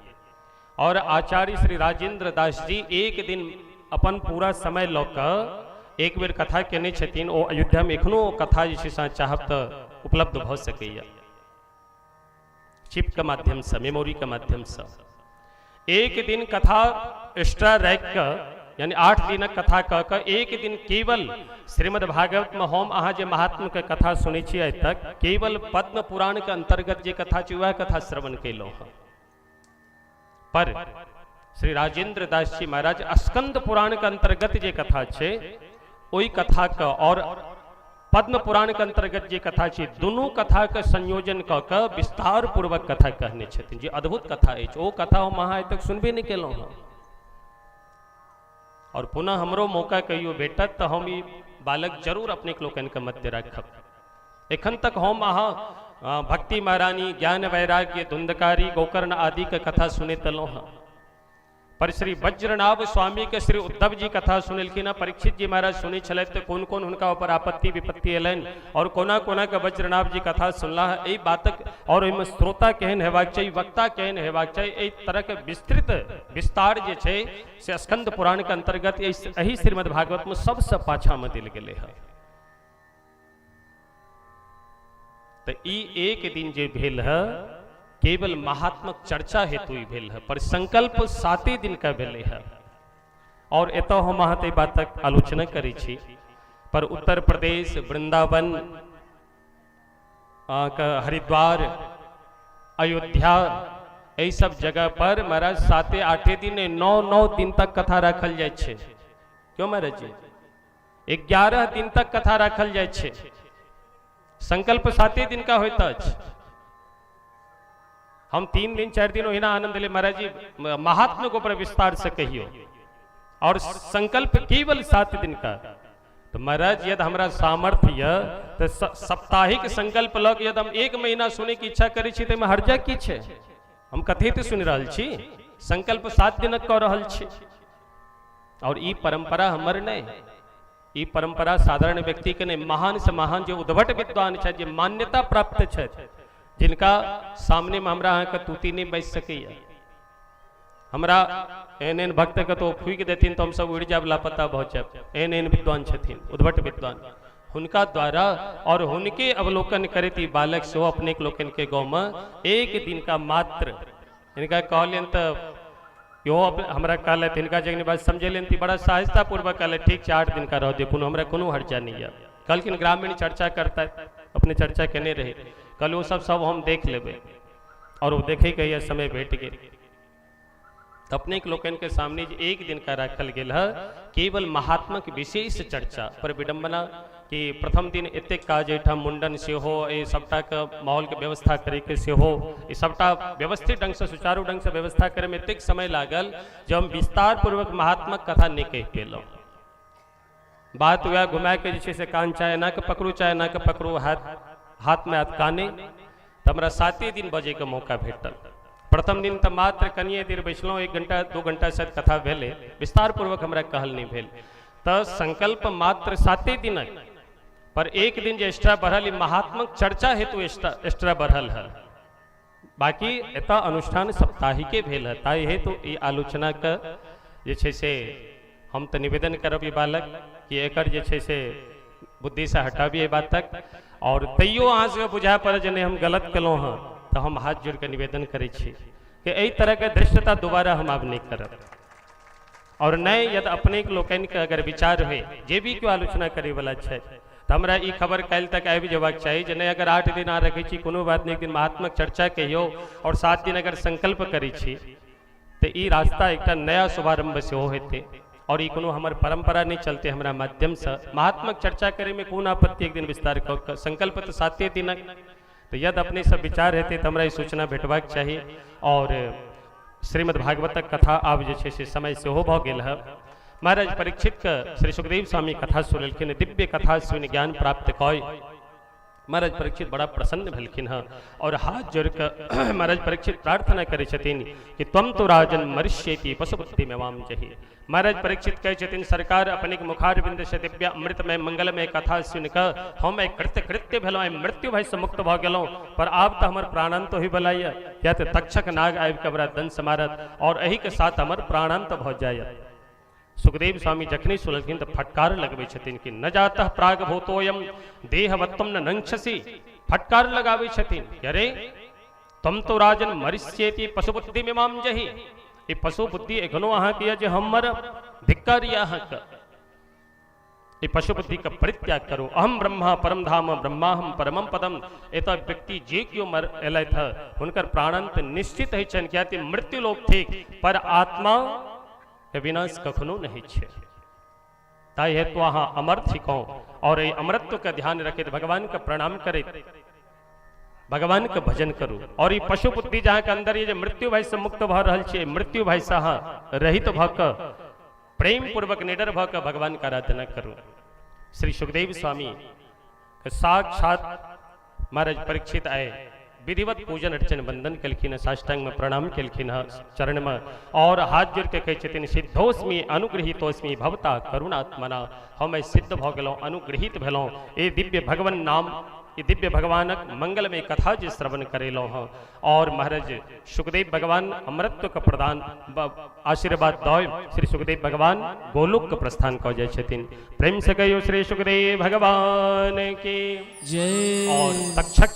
और आचार्य श्री राजेंद्र दास जी एक दिन अपन पूरा समय लऽ कऽ एक बेर कथा केने छथिन। ओ अयोध्या में एखनो कथा जे छै चाहब तो उपलब्ध भ सकैया, चिप के माध्यम से, मेमोरी के माध्यम से। एक दिन कथा एक्स्ट्रा रख कर यानी 8 दिन कथा कह कर एक दिन केवल श्रीमद् भागवत में हम अहाँ जे महात्म के कथा सुनै छी आइ तक केवल पद्म पुराण के अंतर्गत जे कथा छै वह कथा श्रवण कैलहुँ हँ। पर श्री राजेंद्र दास जी महाराज स्कंद पुराण के अंतर्गत जे कथा छै ओई कथा का और पद्म पुराण के अंतर्गत जे कथा छै दोनों कथा के संयोजन क के विस्तार पूर्वक कथा कहने छथिन जे अद्भुत कथा अछि। ओ कथा हम अहाँ आइ तक सुनबे नहीं केलहुँ हँ। और पुनः हमरो मौका कहियो भेटत तो हम ई बालक जरूर अपने लोकन के मध्य रखब। एखन तक हम अहाँ भक्ति महारानी ज्ञान वैराग्य धुंधकारी गोकर्ण आदि के कथा सुने तलहुँ हँ, पर श्री वज्रनाभ स्वामी के श्री उद्धव जी कथा सुनलखिन। परीक्षित जी महाराज सुनी छल तो कौन कौन हुनका ऊपर आपत्ति विपत्ति एलन और कोना कोना के वज्रनाभ जी कथा सुनला है। एहि बातक और ओहिमे श्रोता केहन हेबाक चाहिए, वक्ता केहन हेबाक चाहिए, एहि तरह के विस्तृत विस्तार जे छै से स्कंद पुराण के अंतर्गत एहि श्रीमद् भागवत में सबसे पाछा में दिल गेले है। तो ई एक दिन जे भेल है केवल महात्मक चर्चा हेतु ही भेल है, पर संकल्प 7 दिन का भेले है। और एतो हम अहाँ बातक आलोचना करै छी, पर उत्तर प्रदेश वृंदावन हरिद्वार अयोध्या यही सब जगह पर महाराज 7-8 दिन 9-9 दिन तक कथा रखल जाय छे। क्यों महाराज जी? 11 दिन तक कथा रखल जाय छे। संकल्प 7 दिन का होता है। हम 3 दिन 4 दिन ओहिना आनंद ले महाराज जी महात्मा को पर विस्तार से कहियो, और संकल्प केवल 7 दिन का। तो महाराज यदि हमरा सामर्थ्य तो साप्ताहिक संकल्प लग यदि हम 1 महीना सुने की इच्छा करै छी तो हर्जा की छे? हम कथित सुनि रहल छी, संकल्प 7 दिनक कह रहल छी। और ई परंपरा हमर नहीं, ई परंपरा साधारण व्यक्ति के नहीं, महान से महान जो उद्भट विद्वान छे, जो मान्यता प्राप्त छे, जिनका सामने में हमरा अहाँ के तूती नहीं बैस सकैया। हमरा एहन भक्त के तो फूक देथिन तो हम सब उड़ जाब, लापता भऽ जाब। एहन विद्वान छथिन, उद्भट विद्वान, हुनका द्वारा और हुनके अवलोकन करैत ई बालक सेहो अपने लोकन के गाँव में 1 दिन का मात्र इनका कहलियन तो यो हमरा कहलत, इनका जगनी बात समझेलियन ती बड़ा सहजता पूर्वक कहले ठीक 8 दिन का रह दे, कोनो हमरा कोनो हर्जा नहीं है। कहलखिन ग्रामीण चर्चा करता है, अपने चर्चा केने रहे, कल वो सब हम देख लेबे। और वो देखे के यह समय भेट गए तो अपने के लोकन के सामने 1 दिन का रखल गेल है केवल महात्मा की विशेष चर्चा पर विडंबना कि प्रथम दिन एतेक काज एठाम मुंडन से हो, ये सबटा के माहौल के व्यवस्था करे के से हो, ये सबटा व्यवस्थित ढंग से सुचारू ढंग से व्यवस्था करे में एतेक समय लागल जब हम विस्तार पूर्वक महात्मा कथा नहीं कह पेलहुँ। बात हुआ घुमा के जैसे से कान चाहे ना के पकड़ू, चाहे ना के पकड़ू, हाथ में हाथ काने। तो हमारा 7 दिन बजे के मौका भेटल। प्रथम दिन तो मात्र कनिए देर बैसलहुँ, 1 घंटा 2 घंटा शायद कथा भेले, विस्तार पूर्वक हमरा कहल नहीं भेल। तो संकल्प मात्र 7 दिनक, पर 1 दिन जो एक्स्ट्रा बढ़ल महात्मक चर्चा हेतु एक्स्ट्रा बढ़ल है। बाकी एता अनुष्ठान साप्ताहिके भेल है। ताहि हेतु ई आलोचना के जे छै से हम तो निवेदन करब ई बालक कि एकर जे छै से बुद्धि से हटाबिए बात तक। और तैयो अहाँ से बुझा पड़े जे नहीं हम गलत कलहुँ हाँ, तो हम हाथ जोड़ के निवेदन करै छी कि एहि तरह के दृश्यता दोबारा हम आब नहीं करब। और नहीं यदि अपने लोकन के अगर विचार हो जे भी क्यों आलोचना करे वाला है तो हमरा ई खबर काल्हि तक आबि जेबाक चाही जे नहीं अगर 8 दिन आ रखे छी कोनो बात नहीं, एक दिन महात्मक चर्चा कहियो और 7 दिन अगर संकल्प करै छी तो ई रास्ता एक नया शुभारंभ सेहो हेतै। और ई कोनो हमर परंपरा नहीं चलते हमरा माध्यम से महात्मक चर्चा करे में कौन आपत्ति, एक दिन विस्तार कर संकल्प तो 7 दिनक। तो यदि अपने सब विचार हेतै तो हमरा ई सूचना भेटबाक चाहिए। और श्रीमद् भागवतक कथा आब जे छै से समय सेहो भऽ गेल है। महाराज परीक्षित के श्री सुखदेव स्वामी कथा सुनलखिन, दिव्य कथा सुनि ज्ञान प्राप्त कय महाराज परीक्षित बड़ा प्रसन्न भेलखिन है। और हाथ जोड़ कर महाराज परीक्षित प्रार्थना करे छथिन कि त्वम तो राजन मरिष्येति पशुपति में वाम जही। महाराज परीक्षित कहे छथिन सरकार अपने के मुखार बिंद से दिव्य अमृतमय मंगलमय कथा सुनिकऽ हम एक कृत्य भेलहुँ, मृत्यु भय से मुक्त भ गेलहुँ, पर आब तो हमर प्राणांत ही बलाइए, या तो तक्षक नाग आबि के हमरा दंश मारत और एही के साथ हमर प्राणांत भ जाय। सुखदेव स्वामी जखनी सुनलखिन तो फटकार लगबे छथिन कि न जातः प्राग भूतोयम देहवत्तम न नंक्षसी। फटकार लगाबे छथिन अरे तुम तो राजन मरिष्येति पशुबुद्धि में माम जही। ये पशु बुद्धि एखनो अहाँ किया जे हमर धिक्कारी अहाँ का, ये पशु बुद्धि का परित्याग करो। अहम ब्रह्मा परम धाम ब्रह्माहम परमम पदम। एता व्यक्ति जे क्यों मर एलैथ हुनकर प्राणांत निश्चित है छन, क्या मृत्यु लोक ठीक पर आत्मा के विनाश कखनो नहीं छे। ताई हेतु अहाँ अमर थिकौ और ये अमरत्व का ध्यान रखे, भगवान का प्रणाम करे, भगवान का भजन करू। और ये पशु बुद्धि जहाँ के अंदर ये मृत्यु भय से मुक्त भ रहल छे, मृत्यु भय से अहाँ रहित भ क प्रेम पूर्वक निडर भ क भगवान का आराधना करू। श्री सुखदेव स्वामी के साक्षात महाराज परीक्षित आए, विधिवत पूजन अर्चन वंदन कलखिन, साष्टांग में प्रणाम कलखिन चरण में, और हाथ जोड़ के कहे छथिन सिद्धोस्मी अनुग्रहितोस्मी भवता करुणात्मना, हम सिद्ध भ गेलौं, अनुग्रहित भेलौं। ए दिव्य भगवान नाम, ये दिव्य भगवानक मंगलमय कथा जे श्रवण करेलौं हँ। और महाराज सुखदेव भगवान अमृत्व का प्रदान आशीर्वाद दय श्री सुखदेव भगवान गोलोक के प्रस्थान कऽ जाइ छथिन। प्रेम से कहियो श्री सुखदेव भगवान की जय। और तक्षक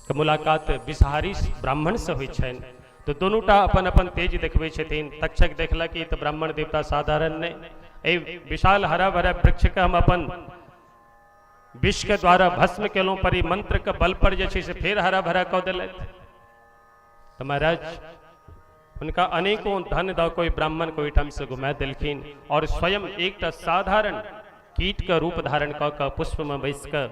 के मुलाकात विषहारी ब्राह्मण से होइ छनि, तो दोनोटा अपन अपन तेज देखबै छथिन। तक्षक देखलक कि तऽ ब्राह्मण देवता साधारण नहि, एहि विशाल हरा भरा वृक्ष के हम अपन विष के द्वारा भस्म केलहुं, पर ई मंत्र के बल पर जे छै से फेर हरा भरा कऽ देलथि। तो महाराज उनका अनेकों धन द कोई ब्राह्मण को ओहिठाम से घुमा देलखिन, और स्वयं एकटा साधारण कीट का रूप धारण कऽ कऽ पुष्प में बैस कऽ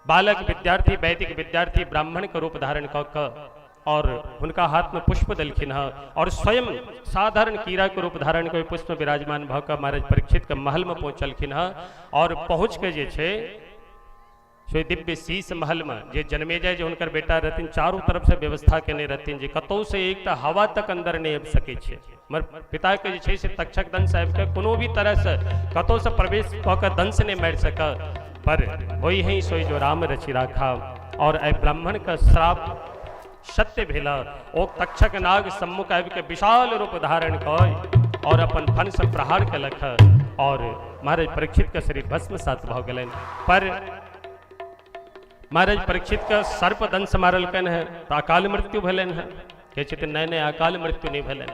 बालक विद्यार्थी वैदिक विद्यार्थी ब्राह्मण का रूप धारण कऽ कऽ और उनका हाथ में पुष्प देलखिन है, और स्वयं साधारण कीड़ा के रूप धारण कर पुष्प में विराजमान भऽ कऽ महाराज परीक्षित के महल में पहुँचलखिन है। और पहुँच के जे छै से दिव्य शीश महल में जे जन्मेजय जो उनकर बेटा रहथिन, चारों तरफ से व्यवस्था केने रहथिन जे कतौ से एकटा हवा तक अंदर नहीं आबि सकै छै। हमर पिता के जे छै से तक्षक दंश आबि के कोनो भी तरह से कतौ से प्रवेश कऽ कऽ दंश नहीं मारि सकऽ, पर होई है सोई जो राम रचि राखा। और आई ब्राह्मण का श्राप सत्य भेला। ओ तक्षक नाग सम्मुख आबि के विशाल रूप धारण कऽ और अपन फन से प्रहार केलक, और महाराज परीक्षित के शरीर भस्म सात भऽ गेलनि। पर महाराज परीक्षित का सर्प दंश मारलकन है तो अकाल मृत्यु भेलन है, कहे छथिन नहीं नहीं अकाल मृत्यु नहीं भेलन।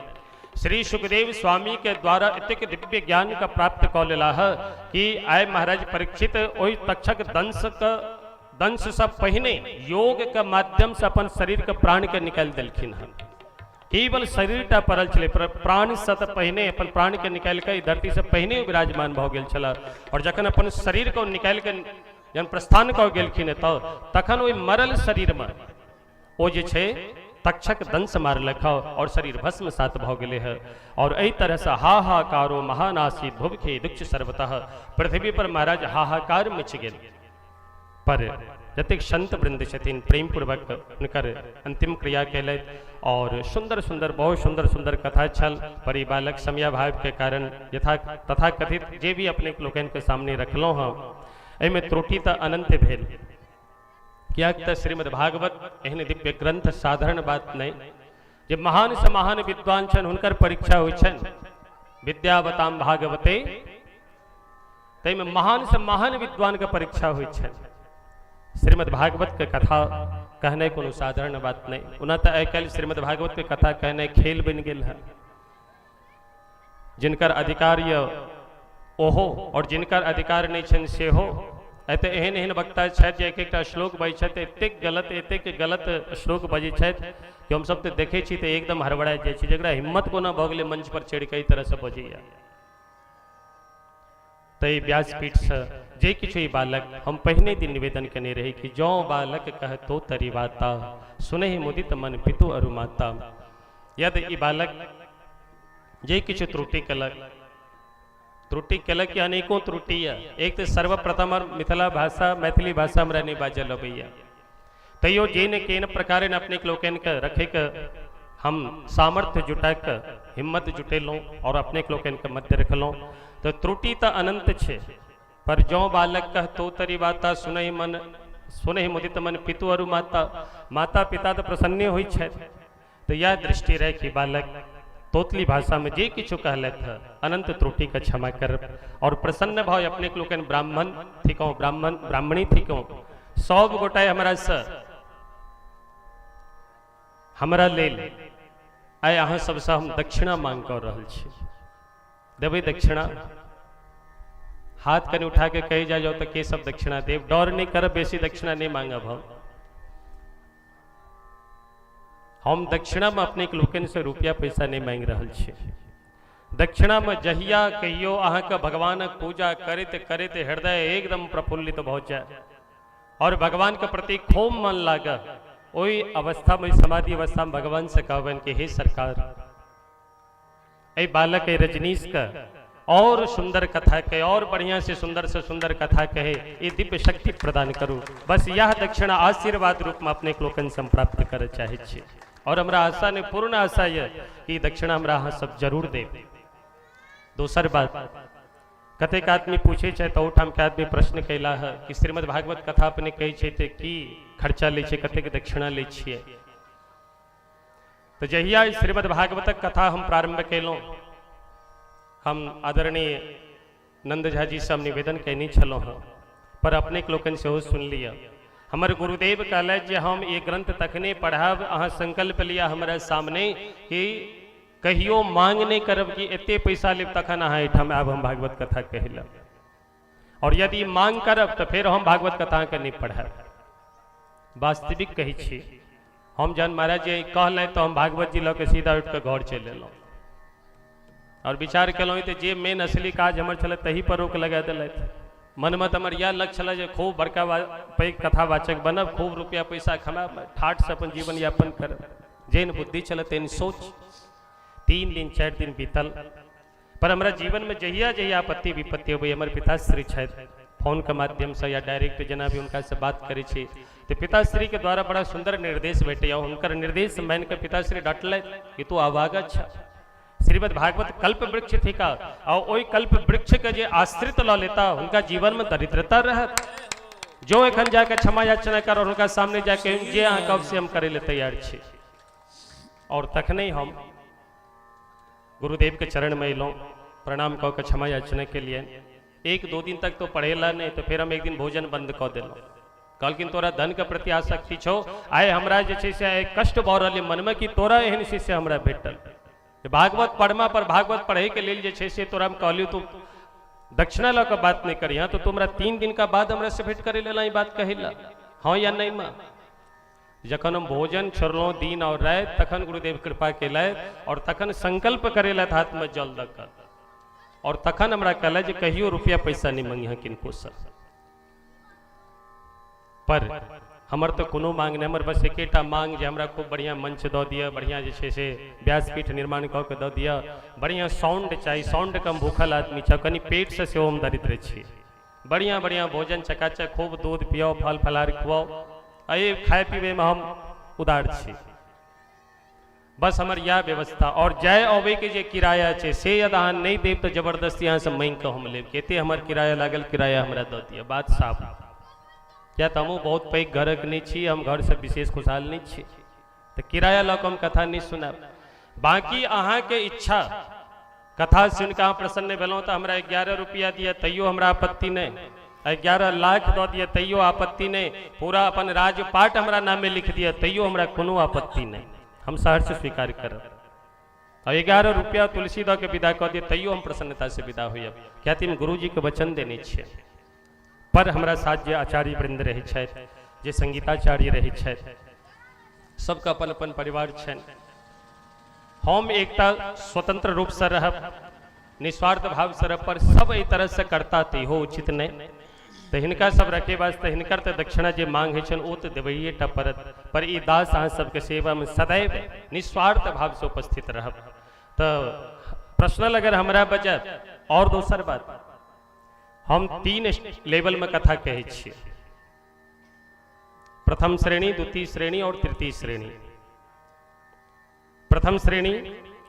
श्री सुखदेव स्वामी के द्वारा एतेक दिव्य ज्ञान का प्राप्त कऽ लेला है कि आय महाराज परीक्षित ओहि तक्षक दंश से पहिने योग के माध्यम से अपन शरीर के प्राण के निकाल देलखिन है। केवल शरीर टा पड़ल छलै, प्राण से तो पहिने अपन प्राण के निकाल के धरती से पहिने विराजमान भऽ गेल छल। और जखन अपन शरीर को निकाल के जन प्रस्थान कऽ गेलखिन तखन ओहि मरल शरीर में ओ जे छै तक्षक दंश मारलक और शरीर भस्म सात भऽ गेलै है। और एहि तरह से हाहाकारो महानासी भुवखे दुक्ष सर्वतः, पृथ्वी पर महाराज हाहाकार मचि गेल। पर जतेक संत वृंद छथिन प्रेम पूर्वक हुनकर अंतिम क्रिया कैलथि, और सुंदर सुंदर बहुत सुंदर सुंदर कथा छल। पर ई बालक समयाभाव के कारण यथा तथा कथित जे भी अपने लोकन के सामने रखलहुँ हँ, एहिमे त्रुटि तऽ अनंत भेल। कियाक तऽ श्रीमद् भागवत एहन दिव्य ग्रंथ साधारण बात नहीं, जे महान से महान विद्वान छन हुनकर परीक्षा होइ छनि। विद्यावताम भागवते, ताहिमे महान से महान विद्वान के परीक्षा होइ छनि। श्रीमद् भागवत के कथा कहने कोनो साधारण बात नहीं, ओना तऽ आइ काल्हि श्रीमद् भागवत के कथा कहने खेल बनि गेल है। जिनकर अधिकार य ओहो और जिनकर अधिकार नहीं छनि सेहो। एते एहन एहन वक्ता छथि जे एक एकटा श्लोक बजै छथि, एतेक गलत श्लोक बजै छथि कि हमसब तऽ देखै छी तऽ एकदम हड़बड़ा जाइ छी, जकरा हिम्मत कोना भऽ गेलै मंच पर चढ़ि कऽ एहि तरह से बजैया। तै व्यासपीठ से जे किछु ई बालक हम पहिने दिन निवेदन केने रही कि जौ बालक कहतो तरी बाता, सुनहि मुदित मन पितु अरु माता। यदि ई बालक जे किछु त्रुटि केलक कि अनेकों त्रुटि है। एक तो सर्वप्रथम मिथिला भाषा मैथिली भाषा हमरा नहीं बाजल अबैया, तैयो जेन केन प्रकार अपने लोकन के रखे के हम सामर्थ्य जुटा के हिम्मत जुटेलहुँ और अपने लोकन के मध्य रखलहुँ। तो त्रुटि तो अनंत छे, पर जौ बालक कहतो तरी बाता, सुनहि मुदित मन पितु अरु माता। माता पिता तो प्रसन्न होइ छथि। तो यह दृष्टि रहे कि बालक तोतली भाषा में जे किछु कहलथि है अनंत त्रुटि का क्षमा कर, और प्रसन्न भाव अपने लोकन ब्राह्मण थिकौं ब्राह्मणी थिकौं सब गोटाए हमरा लेल आइ अहाँ सबसे हम दक्षिणा मांग कर रहल छी। देबै दक्षिणा? हाथ कने उठा के कही जा जाओ तो के सब दक्षिणा देव। डर नहीं करब, बेसी दक्षिणा नहीं मांगब। हम दक्षिणा में अपने लोकन से रुपया पैसा नहीं मांग रहल छी। दक्षिणा में जहिया कहियो अहाँ के भगवानक पूजा करते करते हृदय एकदम प्रफुल्लित भऽ जाए और भगवान के प्रति खूब मन लागे, ओहि अवस्था में समाधि अवस्था में भगवान से कहबन कि हे सरकार, ए बालक ए रजनीश का और सुंदर कथा कहे, और बढ़िया से सुंदर कथा कहे, ये दिव्य शक्ति प्रदान करू। बस यह दक्षिणा आशीर्वाद रूप में अपने लोकन से प्राप्त कर चाहे छे। और हमरा आशा ने पूर्ण आशा ये कि दक्षिणा हमरा अहाँ सब जरूर दे। दोसर बात, कतेक आदमी पूछे छे तो उठाम के आदमी प्रश्न कैला है कि श्रीमद् भागवत कथा अपने कहे छे ते की खर्चा ले छे, कतेक दक्षिणा ले छिए। तो जहिया श्रीमद् भागवत कथा हम प्रारंभ कैलों, हम आदरणीय नंद झा जी से हम निवेदन कैनी छलो हैं, पर अपने लोकन से सुन लिया। हमर गुरुदेव कहले जे हम ये ग्रंथ तखने पढ़ब, अहाँ संकल्प लिया हमारे सामने कि कहियो मांग नहीं करब कि एते पैसा लेब तखन अहाँ एठाम आब हम भागवत कथा कहलब, और यदि मांग करब तो फिर हम भागवत कथा के नहीं पढ़ब। वास्तविक कही छी, हम जन महाराज जी कहल तो हम भागवत जी लऽ के सीधा उठ के घर चलि एलहुँ और विचार कलहुँ तो जे मेन असली काज हमर छल तही पर रोक लगा दिलथि। मन में हमर यह लक्ष्य छल जे खूब बड़का पैघ कथावाचक बनब, खूब रुपया पैसा कमाब, ठाठ से अपन जीवन यापन करब। जेन बुद्धि छल तेन सोच। 3 दिन 4 दिन बीतल, पर हमारा जीवन में जहिया जहिया आपत्ति विपत्ति हो, हमर पिताश्री छथि, फोन के माध्यम से या डायरेक्ट जेना भी उनका से बात करे छी तो पिताश्री के द्वारा बड़ा सुंदर निर्देश भेटे। उनकर निर्देश मान के पिताश्री डटल कि तू अभागा छ। श्रीमद् भागवत कल्प वृक्ष थी का, और वही कल्प वृक्ष के जे आश्रित ल लेता उनका जीवन में दरिद्रता रहत। जो एखन जाके क्षमा याचना कर और उनका सामने जाके जे अहाँ कब से हम करे ले तैयार छी। और तखने हम गुरुदेव के चरण में अलों, प्रणाम कह के क्षमा याचना के लिए। 1-2 दिन तक तो पढ़ेला नहीं, तो फिर हम एक दिन भोजन बंद कऽ देलहुँ। कहलखिन तोरा धन के प्रति आसक्ति छो, आए हमरा जे छै से कष्ट भऽ रहल मन में कि तोरा एहन शिष्य हमरा भेटल। भागवत पढ़मा पर भागवत पढ़े के लिए जे छै से तोरा हम कहलियो तू दक्षिणा लऽ के बात नहीं करिया, तो तुमरा 3 दिन का बाद हमरा से भेंट करे लेला ई बात कहिला, हाँ या नहीं माँ। जखन हम भोजन छोड़लहुँ दिन और रात, तखन गुरुदेव कृपा केलथि और तखन संकल्प करेलथि हाथ में जल दऽ कऽ, और तखन हमरा कहला जे कहियो रुपया पैसा नहीं मंगी किनको से। पर हमर तो कोनो मांग नहीं, हमर बस एकेटा मांग जे हमरा खूब बढ़िया मंच दऽ दिया, बढ़िया जे छै से व्यासपीठ निर्माण कऽ के दऽ दिया, बढ़िया साउंड चाहिए। साउंड के हम भूखल आदमी छ, कनी पेट से सेहो हम दरिद्र छी। बढ़िया बढ़िया भोजन चकाचक, खूब दूध पियो, फल फलाहार खुआओ, अये खाए पीबे में हम उदार छी। बस हमर यह व्यवस्था। और जाय अबे के जे किराया छै से यदि अहाँ नहीं देब तो जबरदस्ती अहाँ से मांग के हम लेब, कते हमर किराया लागल, किराया हमरा दऽ दिया। बात साफ। क्या तो हमहूँ बहुत पैघ घरक नहीं छी, हम घर से विशेष खुशहाल नहीं छी, तो किराया लऽ कऽ हम कथा नहीं सुनब। बाकी अहाँ के इच्छा, कथा सुन के अहाँ प्रसन्न भेलहुँ तो हमरा 11 रुपया दिया तैयो हमरा आपत्ति नहीं, 11 लाख दऽ दिया तैयो आपत्ति नहीं, पूरा अपन राजपाट हमरा नामे लिख दिया तैयो हमरा कोनो आपत्ति नहीं, हम सहर्ष स्वीकार करब। और 11 रुपया तुलसी दऽ के विदा कऽ दिया तैयो हम प्रसन्नता से विदा होयब, क्या हम गुरु जी के वचन देने छियै। पर हमरा साथ जे आचार्य वृंद रहे छथि, जे संगीताचार्य रहे छथि, सबका अपन अपन परिवार छनि। हम एकटा स्वतंत्र रूप से रहब, निस्वार्थ भाव से रहब, पर सब एहि तरह से करता तो इहो उचित नहीं। तो हिनका सब रखे वास्ते हिनकर तो दक्षिणा जे मांग है वो तो देवैये टा पड़त, पर ई दास अहाँ सबके सेवा में सदैव निस्वार्थ भाव से उपस्थित रहब। तो प्रश्न अगर हमरा बचत। और दोसर बात, हम 3 लेवल में कथा कहे छियै, प्रथम श्रेणी, द्वितीय श्रेणी और तृतीय श्रेणी। प्रथम श्रेणी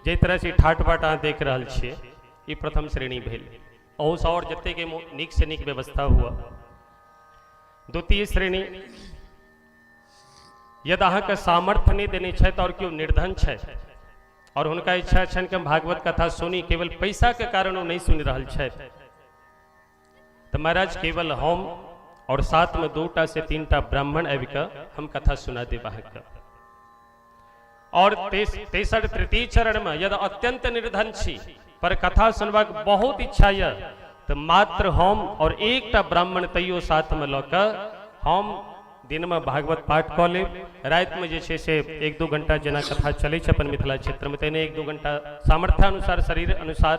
जे तरह से ठाट बाट अहाँ देख रहा छे, ये प्रथम श्रेणी भेल, और जते के नीक से नीक व्यवस्था हुआ। द्वितीय श्रेणी, यदि अहाँ के सामर्थ्य नहीं देने छथि और केओ निर्धन छथि और हुनका इच्छा छनि कि हम भागवत कथा सुनी, केवल पैसा के कारण वो नहीं सुनि रहल छथि, तो महाराज केवल हम और साथ में 2 से 3 ब्राह्मण आबि के हम कथा सुना देब अहाँके। और तेसर तृतीय चरण में यदि अत्यंत निर्धन छी पर कथा सुनबाक बहुत इच्छा है, तो मात्र हम और 1 ब्राह्मण तैयो साथ में लऽ कऽ हम दिन में भागवत पाठ कऽ लेब, रात में जे छै से 1-2 घंटा जेना कथा चलै छै अपन मिथिला क्षेत्र में, तेने 1-2 घंटा सामर्थ्य अनुसार, शरीर अनुसार,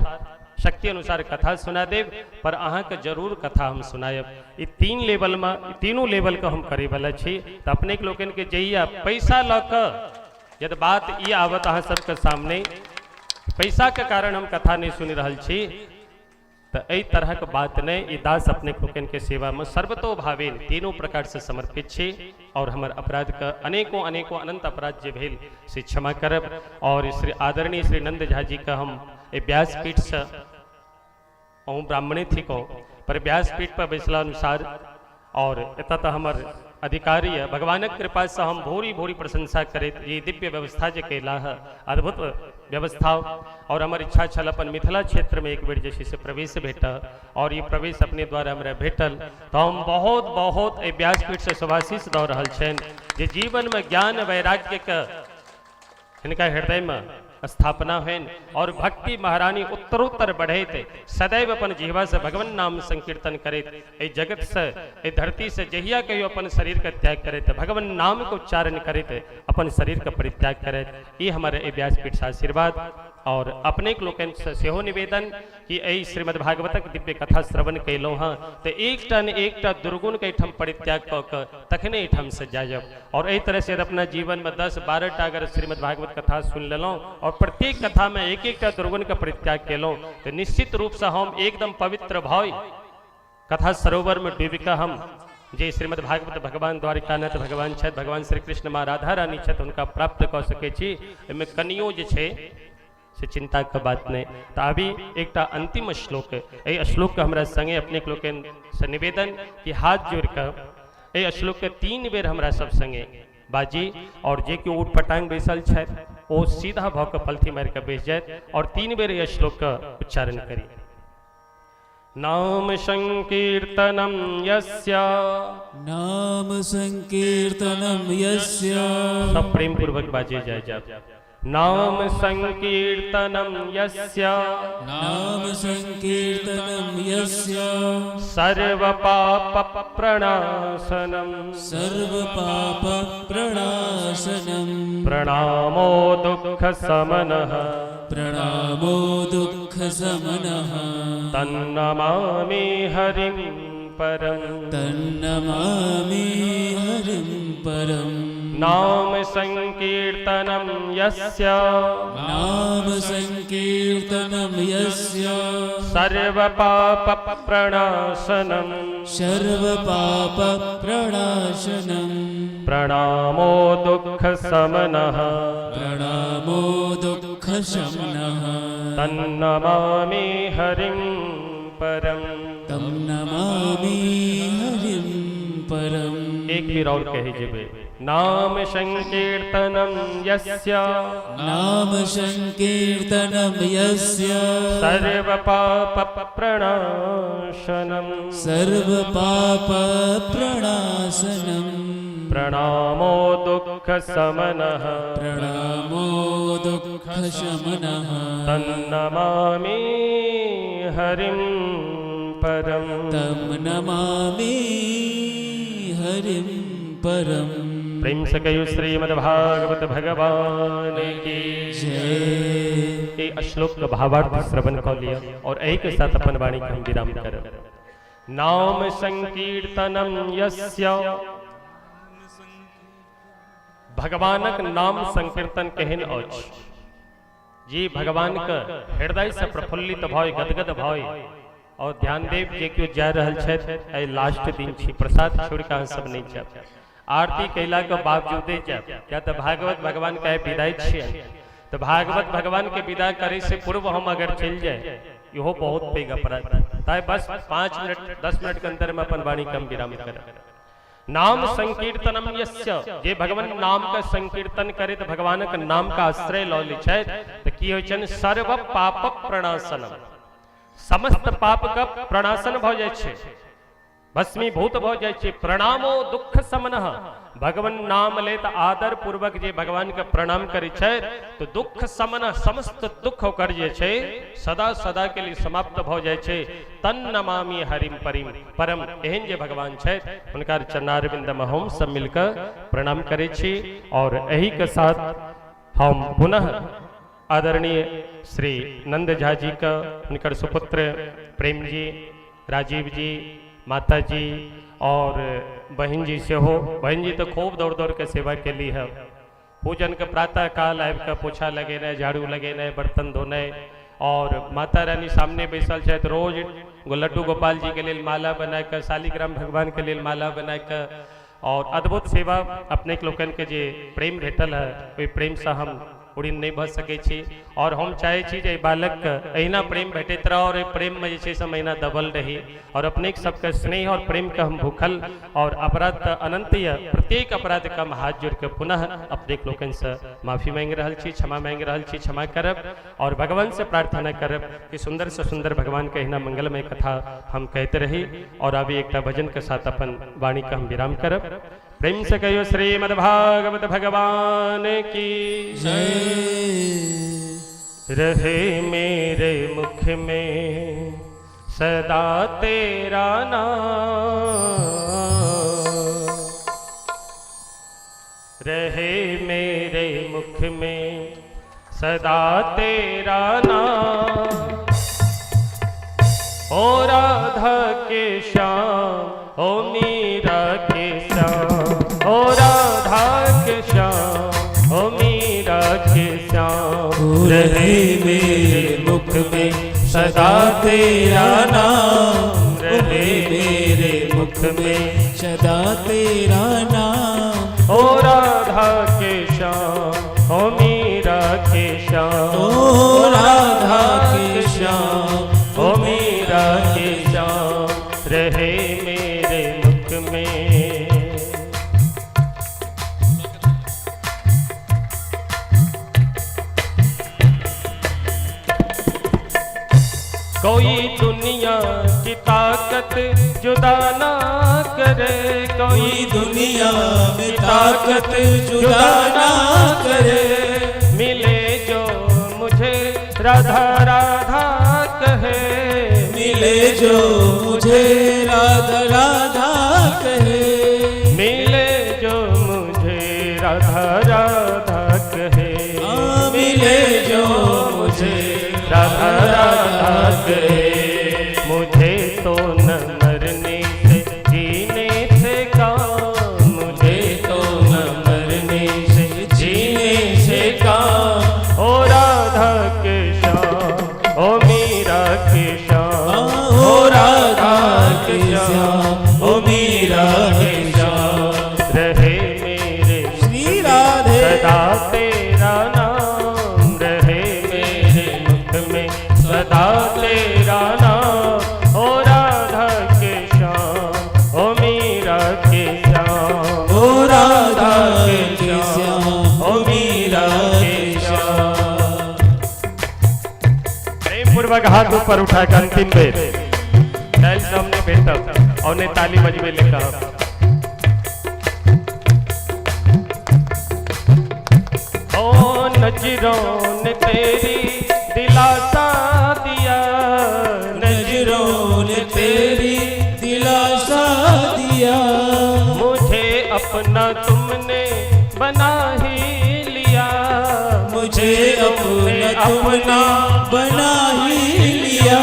शक्ति अनुसार कथा सुना देव। पर अहाँ के जरूर कथा हम सुनायब। ई 3 लेवल में, तीनों लेवल के हम करे वाला छी। तो अपने के लोगन के जहिया पैसा लऽ कऽ यदि बात ई आवत अहाँ सबके सामने, पैसा के कारण हम कथा नहीं सुनि रहल छी, तो एहि तरह के बात नहीं, ई दास अपने लोकन के सेवा में सर्वतो भावेन तीनों प्रकार से समर्पित छे और हमर अपराध का अनेकों अनेकों अनंत अपराध जे भेल से क्षमा करब। और श्री आदरणीय श्री नंद झा जी का हम ए व्यासपीठ से ब्राह्मणे थी को पर व्यासपीठ पर बैसला अनुसार और एता तो हमर अधिकारी है, भगवान कृपा से हम भोरी भोरी प्रशंसा करे ये दिव्य व्यवस्था जे कैला है, अद्भुत व्यवस्था। और हमारी इच्छा छल अपन मिथिला क्षेत्र में एक बेर जैसे से प्रवेश भेटा और ये प्रवेश अपने द्वारा हमारा भेटल, तो हम बहुत बहुत व्यासपीठ से शुभाशीष दौ रहल छन जे जीवन में ज्ञान वैराग्य का इनका हृदय में स्थापना है और भक्ति महारानी उत्तरोत्तर बढ़े थे, सदैव अपन जीवा से भगवान नाम संकीर्तन करे, ए जगत से ए धरती से जहिया कहियो अपन शरीर का त्याग करे थे, भगवान नाम को उच्चारण करे थे, अपन शरीर का परित्याग करे। ये हमारे ए व्यासपीठ से आशीर्वाद और अपने लोकन से सेहो निवेदन कि ए श्रीमद् भागवतक दिव्य कथा श्रवण कैलो हाँ तो एक टा दुर्गुण के ठम परित्याग क तखने ठम से जायब। और एहि तरह से अपना जीवन में 10-12 टा अगर श्रीमद् भागवत कथा सुन लेलो और प्रत्येक कथा में एक टा दुर्गुण का परित्याग केलो तो निश्चित रूप से हम एकदम पवित्र भाव कथा सरोवर में डूबिका हम जे श्रीमद् भागवत भगवान द्वारिकानाथ भगवान छथि, भगवान श्री कृष्ण माँ राधा रानी छथि, उनका प्राप्त क सके छी। एहिमे कनियो जे छे से चिंता का बात नहीं। तो अभी एक अंतिम श्लोक है, श्लोक का हमारा संगे अपने लोकन से निवेदन कि हाथ जोड़ कर ए श्लोक के 3 बेर हमारा सब संगे बाजी और जे कि ऊट पटांग बैसल छथि वो सीधा भाव के पलथी मार के बैस जाए और 3 बेर यह श्लोक का उच्चारण करी। नाम संकीर्तनम यस्य, नाम संकीर्तनम यस्य, सब प्रेम पूर्वक बाजे जाए जा। नाम संकीर्तनम यस्य, नाम संकीर्तनम यस्य, सर्व पाप प्रणाशनम, सर्व पाप प्रणाशनम, प्रणामो दुख समनः, प्रणामो दुख समनः, तन्नमामि हरिं परम, तन्नमामि हरिं परम। नाम संकीर्तनम यस्य, नाम संकीर्तनम यस्य, सर्व पाप प्रणाशनम, सर्व पाप प्रणाशनम, प्रणामो दुख समनः, प्रणामो दुख शमनः, तन्नमामि हरिं परम, तं नमामि हरिं परम। एक बार और कहे जेबे। नाम संकीर्तनम यस्य, नाम संकीर्तनम यस्य, सर्व पाप प्रणाशनम, सर्व पाप प्रणाशनम, प्रणामो दुख समनः, प्रणामो दुख शमनः, तन्नमामि हरिं परम, तं नमामि हरिं परम। प्रेम से कहो श्रीमद्भागवत भगवान की जय। ये श्लोक का भावार्थ श्रवण कर लिया और एक के साथ अपन वाणी का हम विराम कर। नाम संकीर्तनम यस्य, भगवानक नाम संकीर्तन केहन अछि जी भगवान का हृदय से प्रफुल्लित भय गदगद भय और ध्यान देव जे क्यों जा रहल छथि लास्ट दिन छी प्रसाद छोड़ के सब नहीं जाब आरती कैला के बावजूदे जाब क्या तो भागवत भगवान का विदाई छियै तो भागवत भगवान के विदा करे से पूर्व हम अगर चल जाए इहो बहुत पैघ अपराध ताई बस 5 मिनट 10 मिनट के अंदर में अपन वाणी कम विराम कर। नाम संकीर्तनम यस्य जे भगवान नाम का संकीर्तन करे तो भगवान का नाम का आश्रय लौ ली छै तो की होय छन सर्व पाप प्रणाशनम समस्त पाप का प्रणाशन भ जाय छै भस्मीभूत भ जाय छै। प्रणामो दुख समनः भगवान नाम ले तो आदर पूर्वक जे भगवान के प्रणाम करे छै तो दुख समन समस्त दुख ओकर जे छै सदा सदा के लिए समाप्त भ जाय छै। तन नमामि हरिम परिम परम एहन जे भगवान छै उनका चरणारविंद में हम सब मिलकर प्रणाम करे छी। और यही के साथ हम पुनः आदरणीय श्री नंद झा जी का उनकर सुपुत्र प्रेम जी राजीव जी माता जी और बहन जी से हो बहन जी तो खूब दौड़ दौड़ के सेवा के लिए है पूजन के प्रातः काल आब के पोछा लगेना झाड़ू लगेना बर्तन धोने और माता रानी सामने बैसल है तो रोज लड्डू गोपाल जी के लिए माला बना कर, शालिग्राम भगवान के लिए माला बना कर और अद्भुत सेवा अपने लोकन के जे प्रेम भेटल है वही प्रेम से हम उड़ीन नहीं भर सके छी। और हम चाहे छी जे बालक के अहिना प्रेम भेटत रह और प्रेम में जे से महीना दबल रही और अपने सबके स्नेह और प्रेम के हम भूखल और अपराध अनंत प्रत्येक अपराध का हम हाथ जोड़ के पुनः अपने लोकन से माफी मांग रहा छी, क्षमा मांग रहा छी, क्षमा करब और भगवान से प्रार्थना करब कि सुंदर से सुंदर भगवान के अहिना मंगलमय कथा हम कहते रही। और अभी एक भजन के साथ अपन वाणी का हम विराम करब। प्रेम से कहो श्रीमद्भागवत भगवान की जय। रहे मेरे मुख में सदा तेरा नाम, रहे मेरे मुख में सदा तेरा नाम। ओ राधा के श्याम ओ मीरा के श्याम, ओ राधा के श्याम ओ मीरा के श्याम। रहे मेरे मुख में सदा तेरा नाम, रहे मेरे मुख में सदा तेरा नाम। ओ राधा के श्याम ओ मीरा के श्याम, ओ राधा के श्याम ओ मीरा के श्याम। रहे मेरे मुख में कोई दुनिया की ताकत जुदा ना करे, कोई दुनिया में ताकत जुदा ना करे। मिले जो मुझे राधा राधा कहे, मिले जो मुझे राधा राधा कहे, मिले जो मुझे राधा राधा कहे, मिले जो मुझे राधा राधा कहे। मुझे तो न मरने से जीने से काम, मुझे तो न मरने से जीने से काम। ओ राधा के श्याम ओ मीरा के श्याम, ओ राधा के श्याम ओ मीरा के श्याम। रहे मेरे श्री राधे सदा तेरा नाम, रहे मेरे मुख में सदा तेरा नाम। ओ राधा के श्याम ओ मीरा के श्याम, ओ राधा के श्याम ओ मीरा के श्याम। प्रेम पूर्वक हाथ ऊपर उठा कर अंतिम बेर कैल सामने बैठक और ने ताली बजवे लिखा। ओ नजरों ने तेरी दिलासा दिया, नजरों ने तेरी दिलासा दिया। मुझे अपना तुमने बना ही लिया, मुझे अपना बना ही लिया।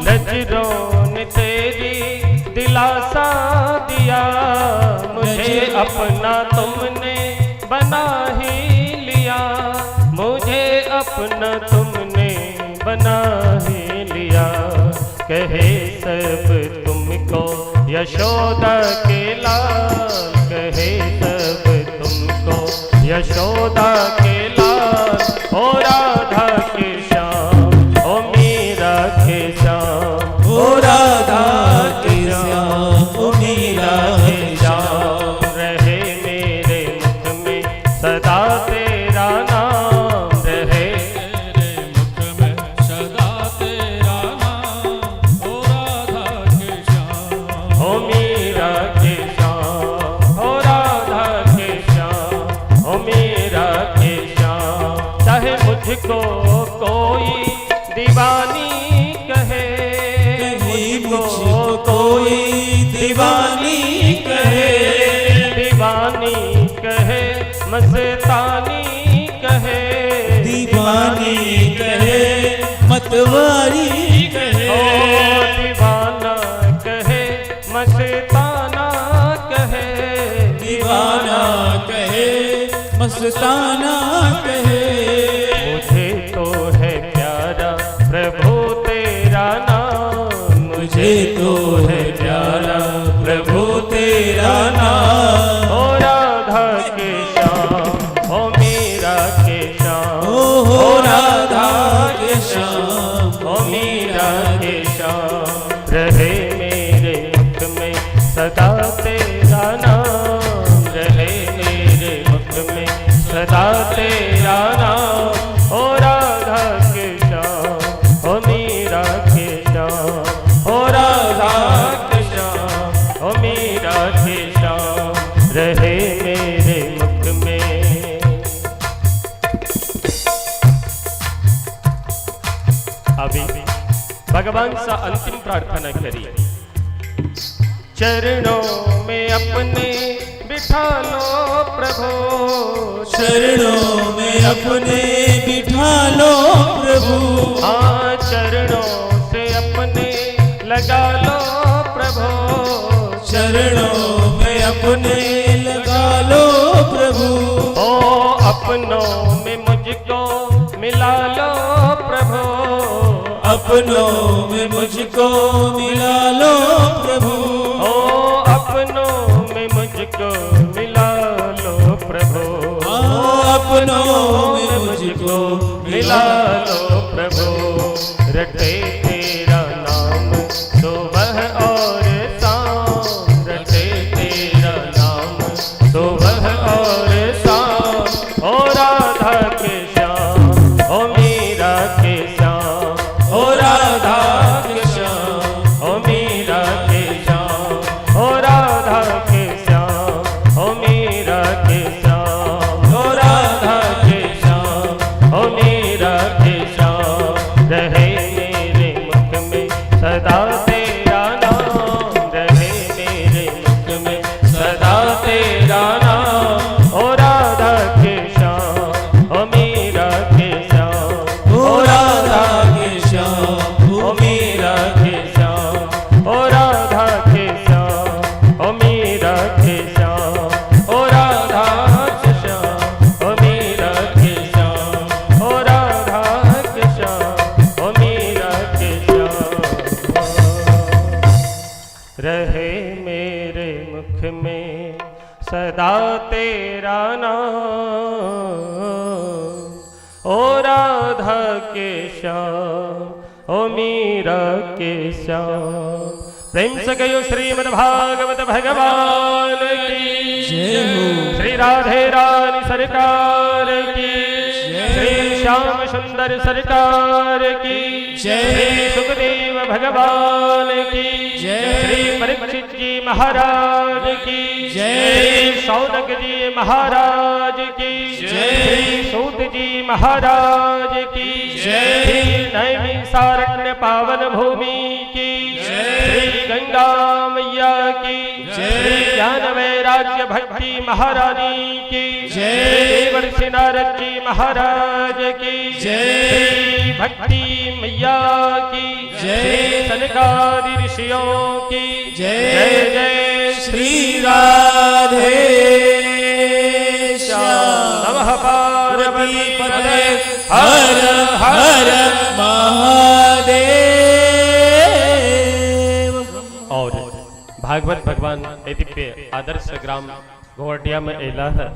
नजरों ने तेरी दिलासा दिया, मुझे अपना तुमने बना ही लिया, मुझे अपना तुमने बना ही लिया। कहे सब तुमको यशोदा के लाल, कहे सब तुमको यशोदा के लाल। ओ राधा के श्याम ओ मीरा के श्याम, ओ राधा के श्याम ओ मीरा के श्याम। रहे मेरे मुख में सदा तेरा नाम, रहे तेरे मुख में सदा तेरा नाम। ओ राधा के श्याम ओ मीरा के श्याम, ओ राधा के श्याम ओ मीरा के श्याम। चाहे मुझको कोई दीवानी कहे, मुझको कोई दीवानी कहे, दीवानी कहे मस्तानी कहे, दीवानी कहे मतवारी कहे। ओ दीवाना कहे मस्ताना कहे, दीवाना कहे मस्ताना कहे। मुझे तो है प्यारा सदा तेरा नाम, ओ राधा के श्याम, ओ मीरा के श्याम, ओ राधा के श्याम, ओ मीरा के श्याम, रहे मेरे मुख में। अभी भगवान सा अंतिम प्रार्थना करिए। चरणों में अपने बिठा लो प्रभु, चरणों में अपने बिठा लो प्रभु, हाँ चरणों से अपने लगा लो प्रभु, चरणों में अपने लगा लो प्रभु, ओ अपनों में मुझको मिला लो प्रभु, अपनों में मुझको मिला लो प्रभु, ओ अपनों में मुझको मिला लो प्रभु, अपनों में मुझको मिला लो प्रभु। रटे तेरा नाम सुबह और शाम, रटे तेरा नाम सुबह और शाम, ओ राधा के श्याम, ओ मीरा के श्याम, ओ राधा के श्याम, ओ मीरा के श्याम, ओ राधा के श्याम, ओ मीरा के श्याम, ओ राधा के श्याम, ओ मीरा के श्याम, रहे मेरे मुख में सदा तेरा नाम, रहे मेरे मुख में सदा तेरा नाम, ओ राधा के श्याम, ओ मीरा के श्याम, ओ राधा के श्याम, ओ मीरा के श्याम, ओ राधा के श्याम, ओ मीरा के श्याम, ओ राधा के श्याम, ओ मीरा के श्याम, ओ राधा के श्याम, ओ मीरा के श्याम, रहे मेरे मुख में सदा तेरा नाम, ओ राधा के श्याम, ओ मीरा के श्याम। प्रेम से कहो श्रीमद् भागवत भगवान की जय हो। श्री राधे रानी सरकार की, श्री श्याम सुंदर सरकार की, जय। श्री सुखदेव भगवान की, जय। श्री परीक्षित जी महाराज की, जय। श्री शौनक जी महाराज की, जय। श्री सूत जी महाराज की, जय। श्री नैमिषारण्य पावन भूमि की, जय। श्री गंगा मैया की, जय। श्री ज्ञान वैराग्य भक्ति महारानी की, जय। देवर्षि नारद जी महाराज की, जय। श्री भक्ति मैया की, जय। श्री सनकादि ऋषियों की, जय। जय जय श्री राधे श्याम। नमः पार्वती पते हर हर महादेव। और भागवत भगवान दिव्य आदर्श ग्राम घोरटिया में एला है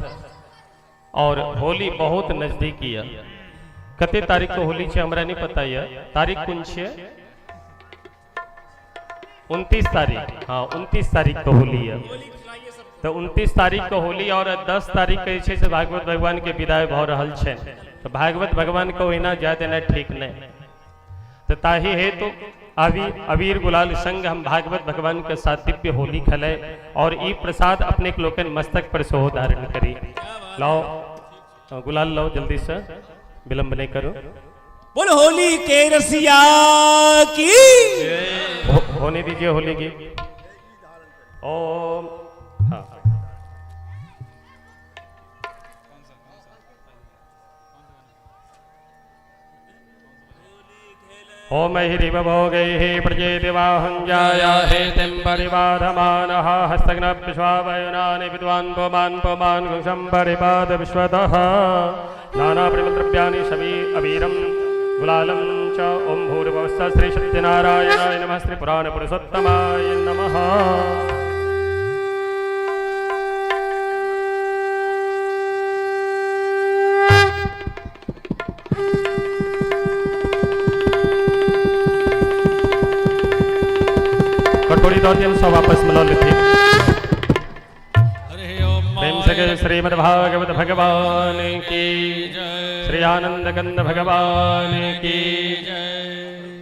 और होली बहुत नजदीकी है। कते तारीख को होली छे हमरा नहीं पता है, तारीख कौन छे? 29 तारीख, हाँ 29 तारीख को होली है। तो 29 तारीख को होली और 10 तारीख के छे से भागवत भगवान के विदाई भ रहल छे। तो भागवत भगवान को ओहिना जा देना ठीक नहीं। तो ताही है तो अबीर गुलाल संग हम भागवत भगवान के साथ दिव्य होली खेले और ई प्रसाद अपने के लोकन मस्तक पर सोह धारण करी। लाओ गुलाल लाओ जल्दी से, विलंब नहीं करो। बोल होली के रसिया की होने दीजिए होली की। ओम हाँ ओम हि भोगे हे प्रजे दिवाहं जाया हे तिम परिवारमानः हस्तग्न विश्वावयुनानि विद्वान् पुमान् गुंसं परिपाद विश्वतः नानापरिमलद्रव्याणि शमी अवीरं गुलालं च ओम भूर्भुवस्सुः श्री सत्यनारायणाय नमः श्री पुराणपुरुषोत्तमाय नमः। कटोरी दौती हम सब वापस मिला लेते। प्रेम से श्रीमद्भागवत भगवान की, श्री आनंद कंद भगवान की,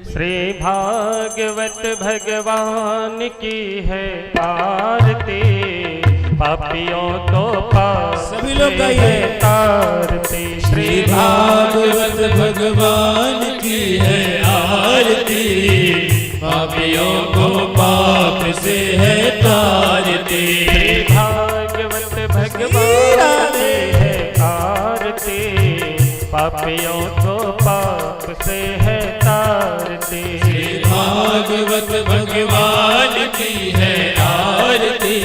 श्री भागवत भगवान की है आरती। पापियों को पाप सभी लोग गाइए। तारते श्री भागवत भगवान की है आरती, पापियों को पाप से है तारती। श्री भागवत भगवान की है आरती, पापियों को पाप से है तारती। श्री भागवत भगवान की है आरती,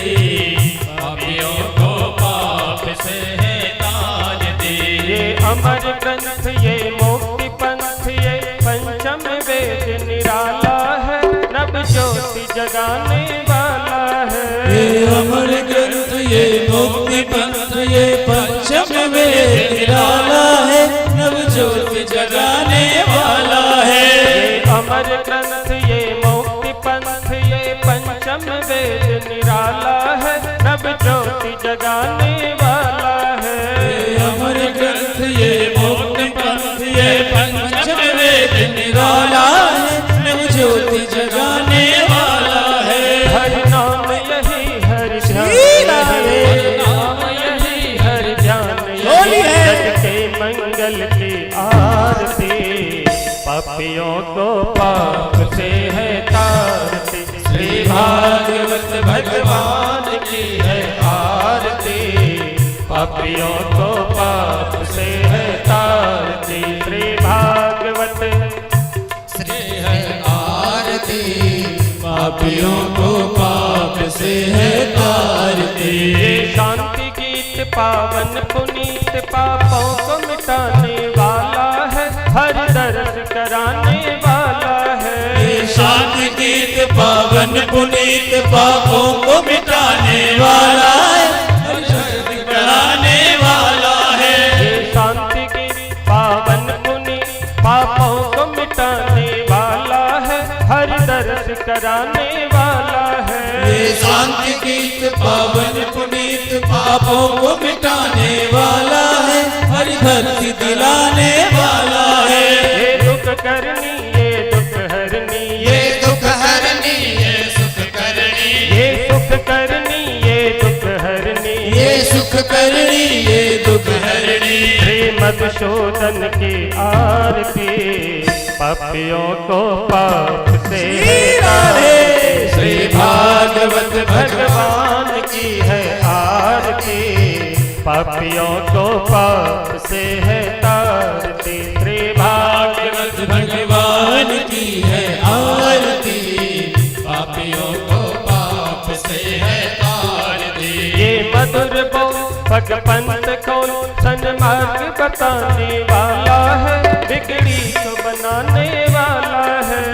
पापियों को पाप से है तारती। ये अमर ग्रंथ ये मुक्ति पंथ ये पंचम वेद निराला है, नव ज्योति जगाने वाला है। ये अमर ग्रंथ ये मुक्ति पंथ ये पंचम वेद निराला है, नव ज्योति जगाने वाला है। ये अमर ग्रंथ ये मुक्ति पंथ ये पंचम वेद निराला है, नव ज्योति जगाने वाला है। ये अमर ग्रंथ ये मुक्ति पंथ ये पंचम वेद निराला है, नव ज्योति जगाने वाला है। हर नाम यही हर ध्यान यही हर ध्यान यही जग के मंगल की आरती। पापियों को पाप से है तारती। श्री भागवत भगवान की है आरती, पापियों को पाप से है तारती। श्री भागवत आरती, पापियों को पाप से है तारती। ये शांति गीत पावन पुनीत पापों को मिटाने वाला है, हर दर्द कराने वाला है। ये शांति गीत पावन पुनीत पापों को मिटाने वाला है, हर दर्द कराने वाला है। ये शांति गीत पावन पुनीत पापों को मिटाने वाला है, हर दर्द कराने वाला है। ये शांति गीत पावन पुनीत पापों को मिटाने वाला है, हर धरती दिलाने वाला है। ये दुख करनी ये दुख हरनी ये दुख हरनी ये सुख करनी, ये सुख करनी ये दुख हरनी, ये सुख करनी ये दुख हरनी। श्री मधुसूदन की आरती, पापियों को पाप से है तारती। श्री भागवत भगवान की है आरती, पापियों को पाप से है तारती। श्री भागवत भगवान की है आरती, पापियों को पाप से है तारती। ये मधुर बोल भगवंत खोल सन्मार्ग बताने वाला है, बिगड़ी को बनाने वाला है।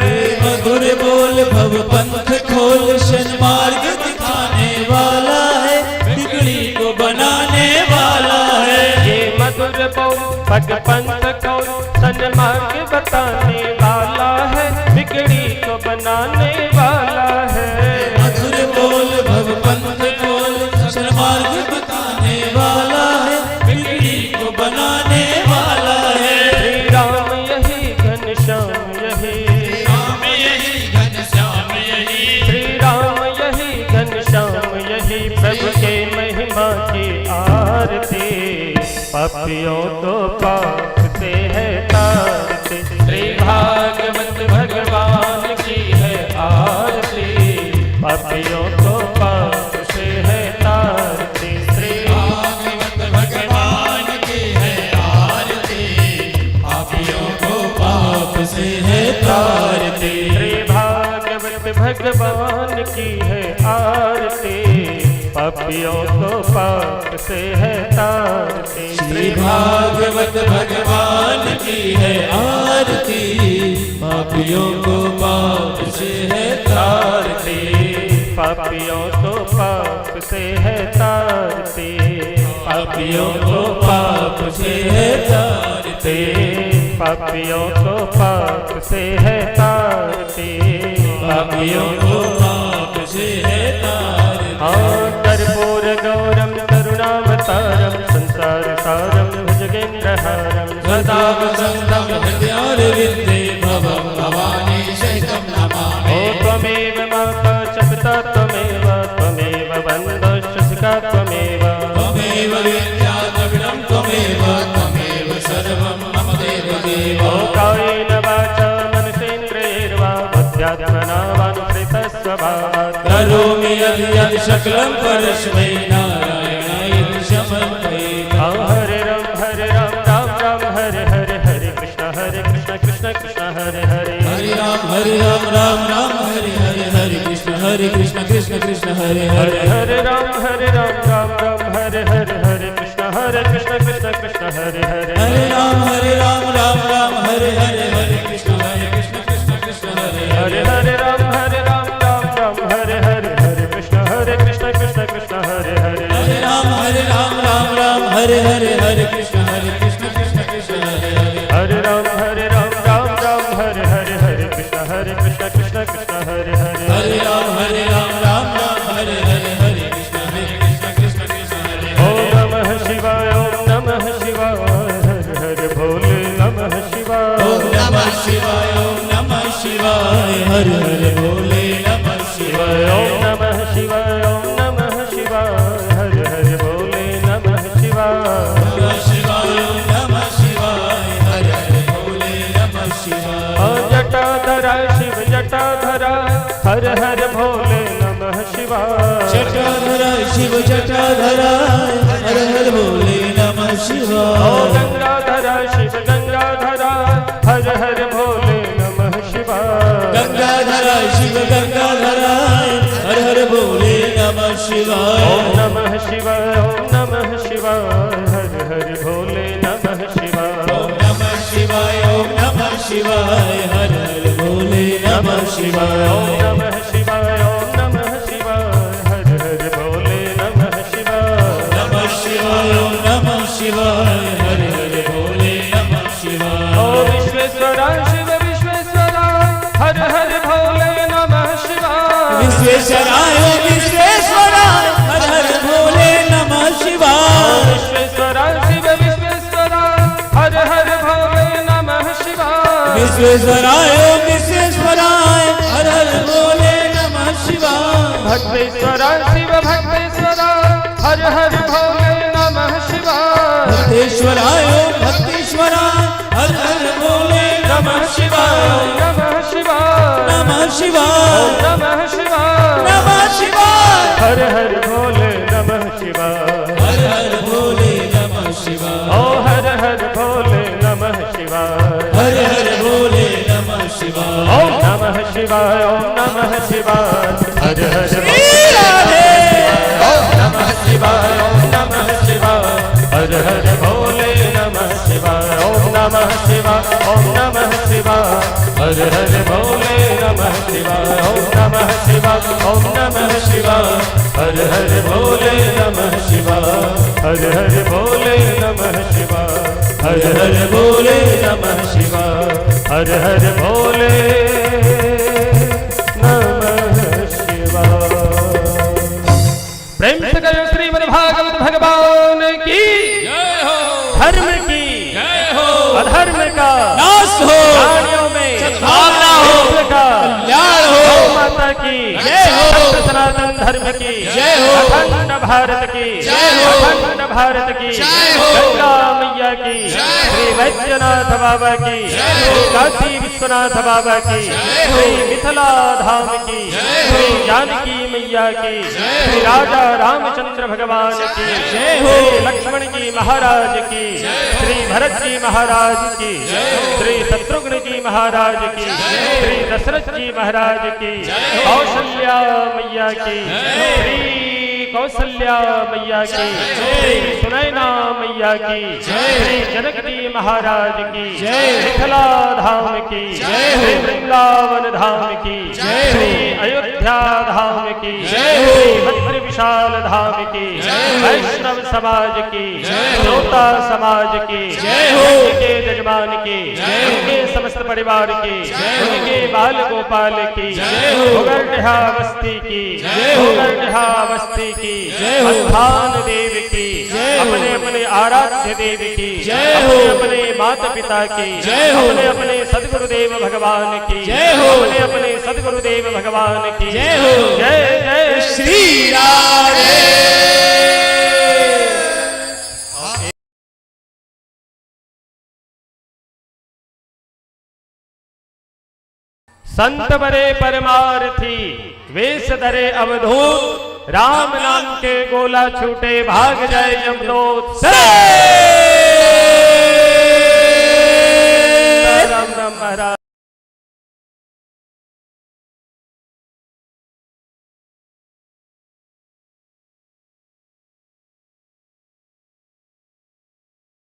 मधुर बोल भव पंथ खोल सन्मार्ग दिखाने वाला है, बिगड़ी को बनाने वाला है। ये मधुर बोल भगवंत खोल सन्मार्ग बताने वाला है, बिगड़ी को बनाने वाला है। मधुर बोल भव पंथ खोल सन्मार्ग बताने वाला है, बिगड़ी को बनाने वाला है। श्री राम यही घनश्याम यही, राम यही घनश्याम यही, श्री राम यही घनश्याम यही, प्रभु के महिमा की आरती। पापियों को पाप से है तारती। श्री भागवत भगवान की है आरती, पापियों को पाप से है तारती। श्री भागवत भगवान की है आरती, पापियों को पाप से है तारती। श्री भागवत भगवान की है आरती, पापियों को पाप से है तारती। श्री भागवत भगवान की है आरती, पापियों को पाप से है तारती। पापियों को पाप से है तारती। पापियों को पाप से है तारती। पापियों को पाप से है तारती। पापियों को पाप से है तारती। हाँ कर्पूर गौरम करुणावतारम सारम संसार सारम भुजगेन्द्रहारम सदा वसन्तं हृदयारविन्दे भवं भवानी सहितं नमामि। ओ त्वमेव माता च पिता त्वमेव त्वमेव बन्धुश्च सखा त्वमेव त्वमेव विद्या द्रविणं त्वमेव त्वमेव सर्वं मम देवदेव। ओ कायेन वाचा मनसेन्द्रियैर्वा बुद्ध्यात्मना वानुसृतः स्वभावात् करोमि यद् यद् सकलं परस्मै नारायणाय समर्पयामि। हरे राम राम राम हरे हरे हरे कृष्ण कृष्ण कृष्ण हरे हरे हरे राम राम राम हरे हरे हरे कृष्ण कृष्ण कृष्ण हरे हरे। हरे राम राम राम हरे हरे हरे कृष्ण कृष्ण कृष्ण हरे हरे। हरे राम राम राम हरे हरे हरे कृष्ण कृष्ण कृष्ण हरे हरे। हरे राम राम राम हरे हरे हरे कृष्ण कृष्ण कृष्ण हरे हरे। हरे राम राम राम हरे हरे हरे कृष्ण कृष्ण कृष्ण हरे हरे। हरे राम राम राम हरे हरे हरे कृष्ण कृष्ण कृष्ण हरे हरे। हरे राम राम राम हरे हरे हरे कृष्ण कृष्ण कृष्ण हरे हरे। ओम नमः शिवाय हरे हरे भोले नमः शिवाय। ओम नमः शिवाय हरे हरे भोले नमः शिवाय। ओम नमः शिवाय हरे हरे भोले नमः शिवाय। नमः शिवाय हरे हरे भोले नमः शिवाय। जटाधरा शिव जटाधरा हर हर भोले नमः शिवाय। जटाधरा शिव जटाधरा हर हर भोले नमः शिवाय। गंगाधरा शिव गंगाधरा हर हर भोले नमः शिवाय। गंगाधरा शिव गंगाधरा हर हर भोले नमः शिवाय। ओम नमः शिवाय हर हर भोले नमः शिवाय। ओम नमः शिवाय हर हर भोले नमः शिवाय। ओम नमः शिवाय हर हर भोले नमः शिवाय। नमः शिवाय हर हर भोले नमः शिवाय। ओ विश्वेश्वरा शिव विश्वेश्वरा हर हर भोले नमः शिवाय। विश्वेश्वराय हर हर भोले नमः शिवाय। विश्वेश्वरा शिव विश्वेश्वरा हर हर भोले नमः शिवाय। विश्वेश्वराय हर हर भोले नमः शिवाय। भक्तेश्वरा शिव भक्तेश्वरा हर हर भोले नमः शिवाय। भक्तेश्वराय हर हर भोले नमः शिवाय। नमः शिवाय नमः शिवाय नमः शिवाय नमः शिवाय। हर हर भोले नमः शिवाय। हर हर भोले नमः शिवाय। ओ हर हर भोले नमः शिवाय। हर हर भोले नमः शिवाय। ओम नमः शिवाय हर हर ओम नमः शिवाय हर हर भोले नमः शिवाय। ओम नमः शिवाय हर हर भोले नमः शिवाय। ओम नमः शिवाय हर हर भोले नमः शिवाय। हर हर भोले नमः शिवाय। हर हर भोले नमः शिवाय। हर हर भोले नमः शिवाय। प्रेम से करो श्रीमद् भागवत भगवान की जय हो धर्म की जय हो अधर्म का नाश हो प्राणियों में सद्भावना हो हित का कल्याण हो गौ माता की जय हो सत्य सनातन धर्म की जय हो अखंड भारत की जय हो अखंड भारत की जय हो गंगा मैया की जय हो श्री वैद्यनाथ बाबा की जय हो श्री काशी विश्वनाथ बाबा की जय हो श्री मिथिला धाम की जय हो श्री जानकी मैया की जय हो श्री राजा रामचंद्र भगवान की जय हो श्री लक्ष्मण जी महाराज की जय हो श्री भरत जी महाराज की जय हो श्री शत्रुघ्न जी महाराज की जय हो श्री दशरथ जी महाराज की जय हो कौशल्या मैया की जय हो श्री कौशल्या मैया की जय हो श्री सुनैना मैया की जय हो श्री जनक जी महाराज की जय हो मिथिला धाम की जय हो श्री वृंदावन धाम की जय हो श्री अयोध्या धाम की जय हो श्री भद्र विशाल धाम की जय हो वैष्णव समाज की जय हो श्रोता समाज की जय हो उनके जजमान की जय हो उनके समस्त परिवार की जय हो उनके बाल गोपाल की जय हो गोगरडेहा बस्ती की जय हो गोगरडेहा बस्ती की जय हो अस्थान देव की जय अपने अपने आराध्य देव की, जय हो। अपने अपने माता पिता की, जय हो। अपने अपने सदगुरुदेव भगवान की, जय हो। अपने अपने सदगुरुदेव भगवान की जय हो। जय जय श्री राधे। संत बरे परमार्थी वेश धरे अवधूत, राम नाम के गोला छूटे भाग जाए यमदूत। राम राम महाराज।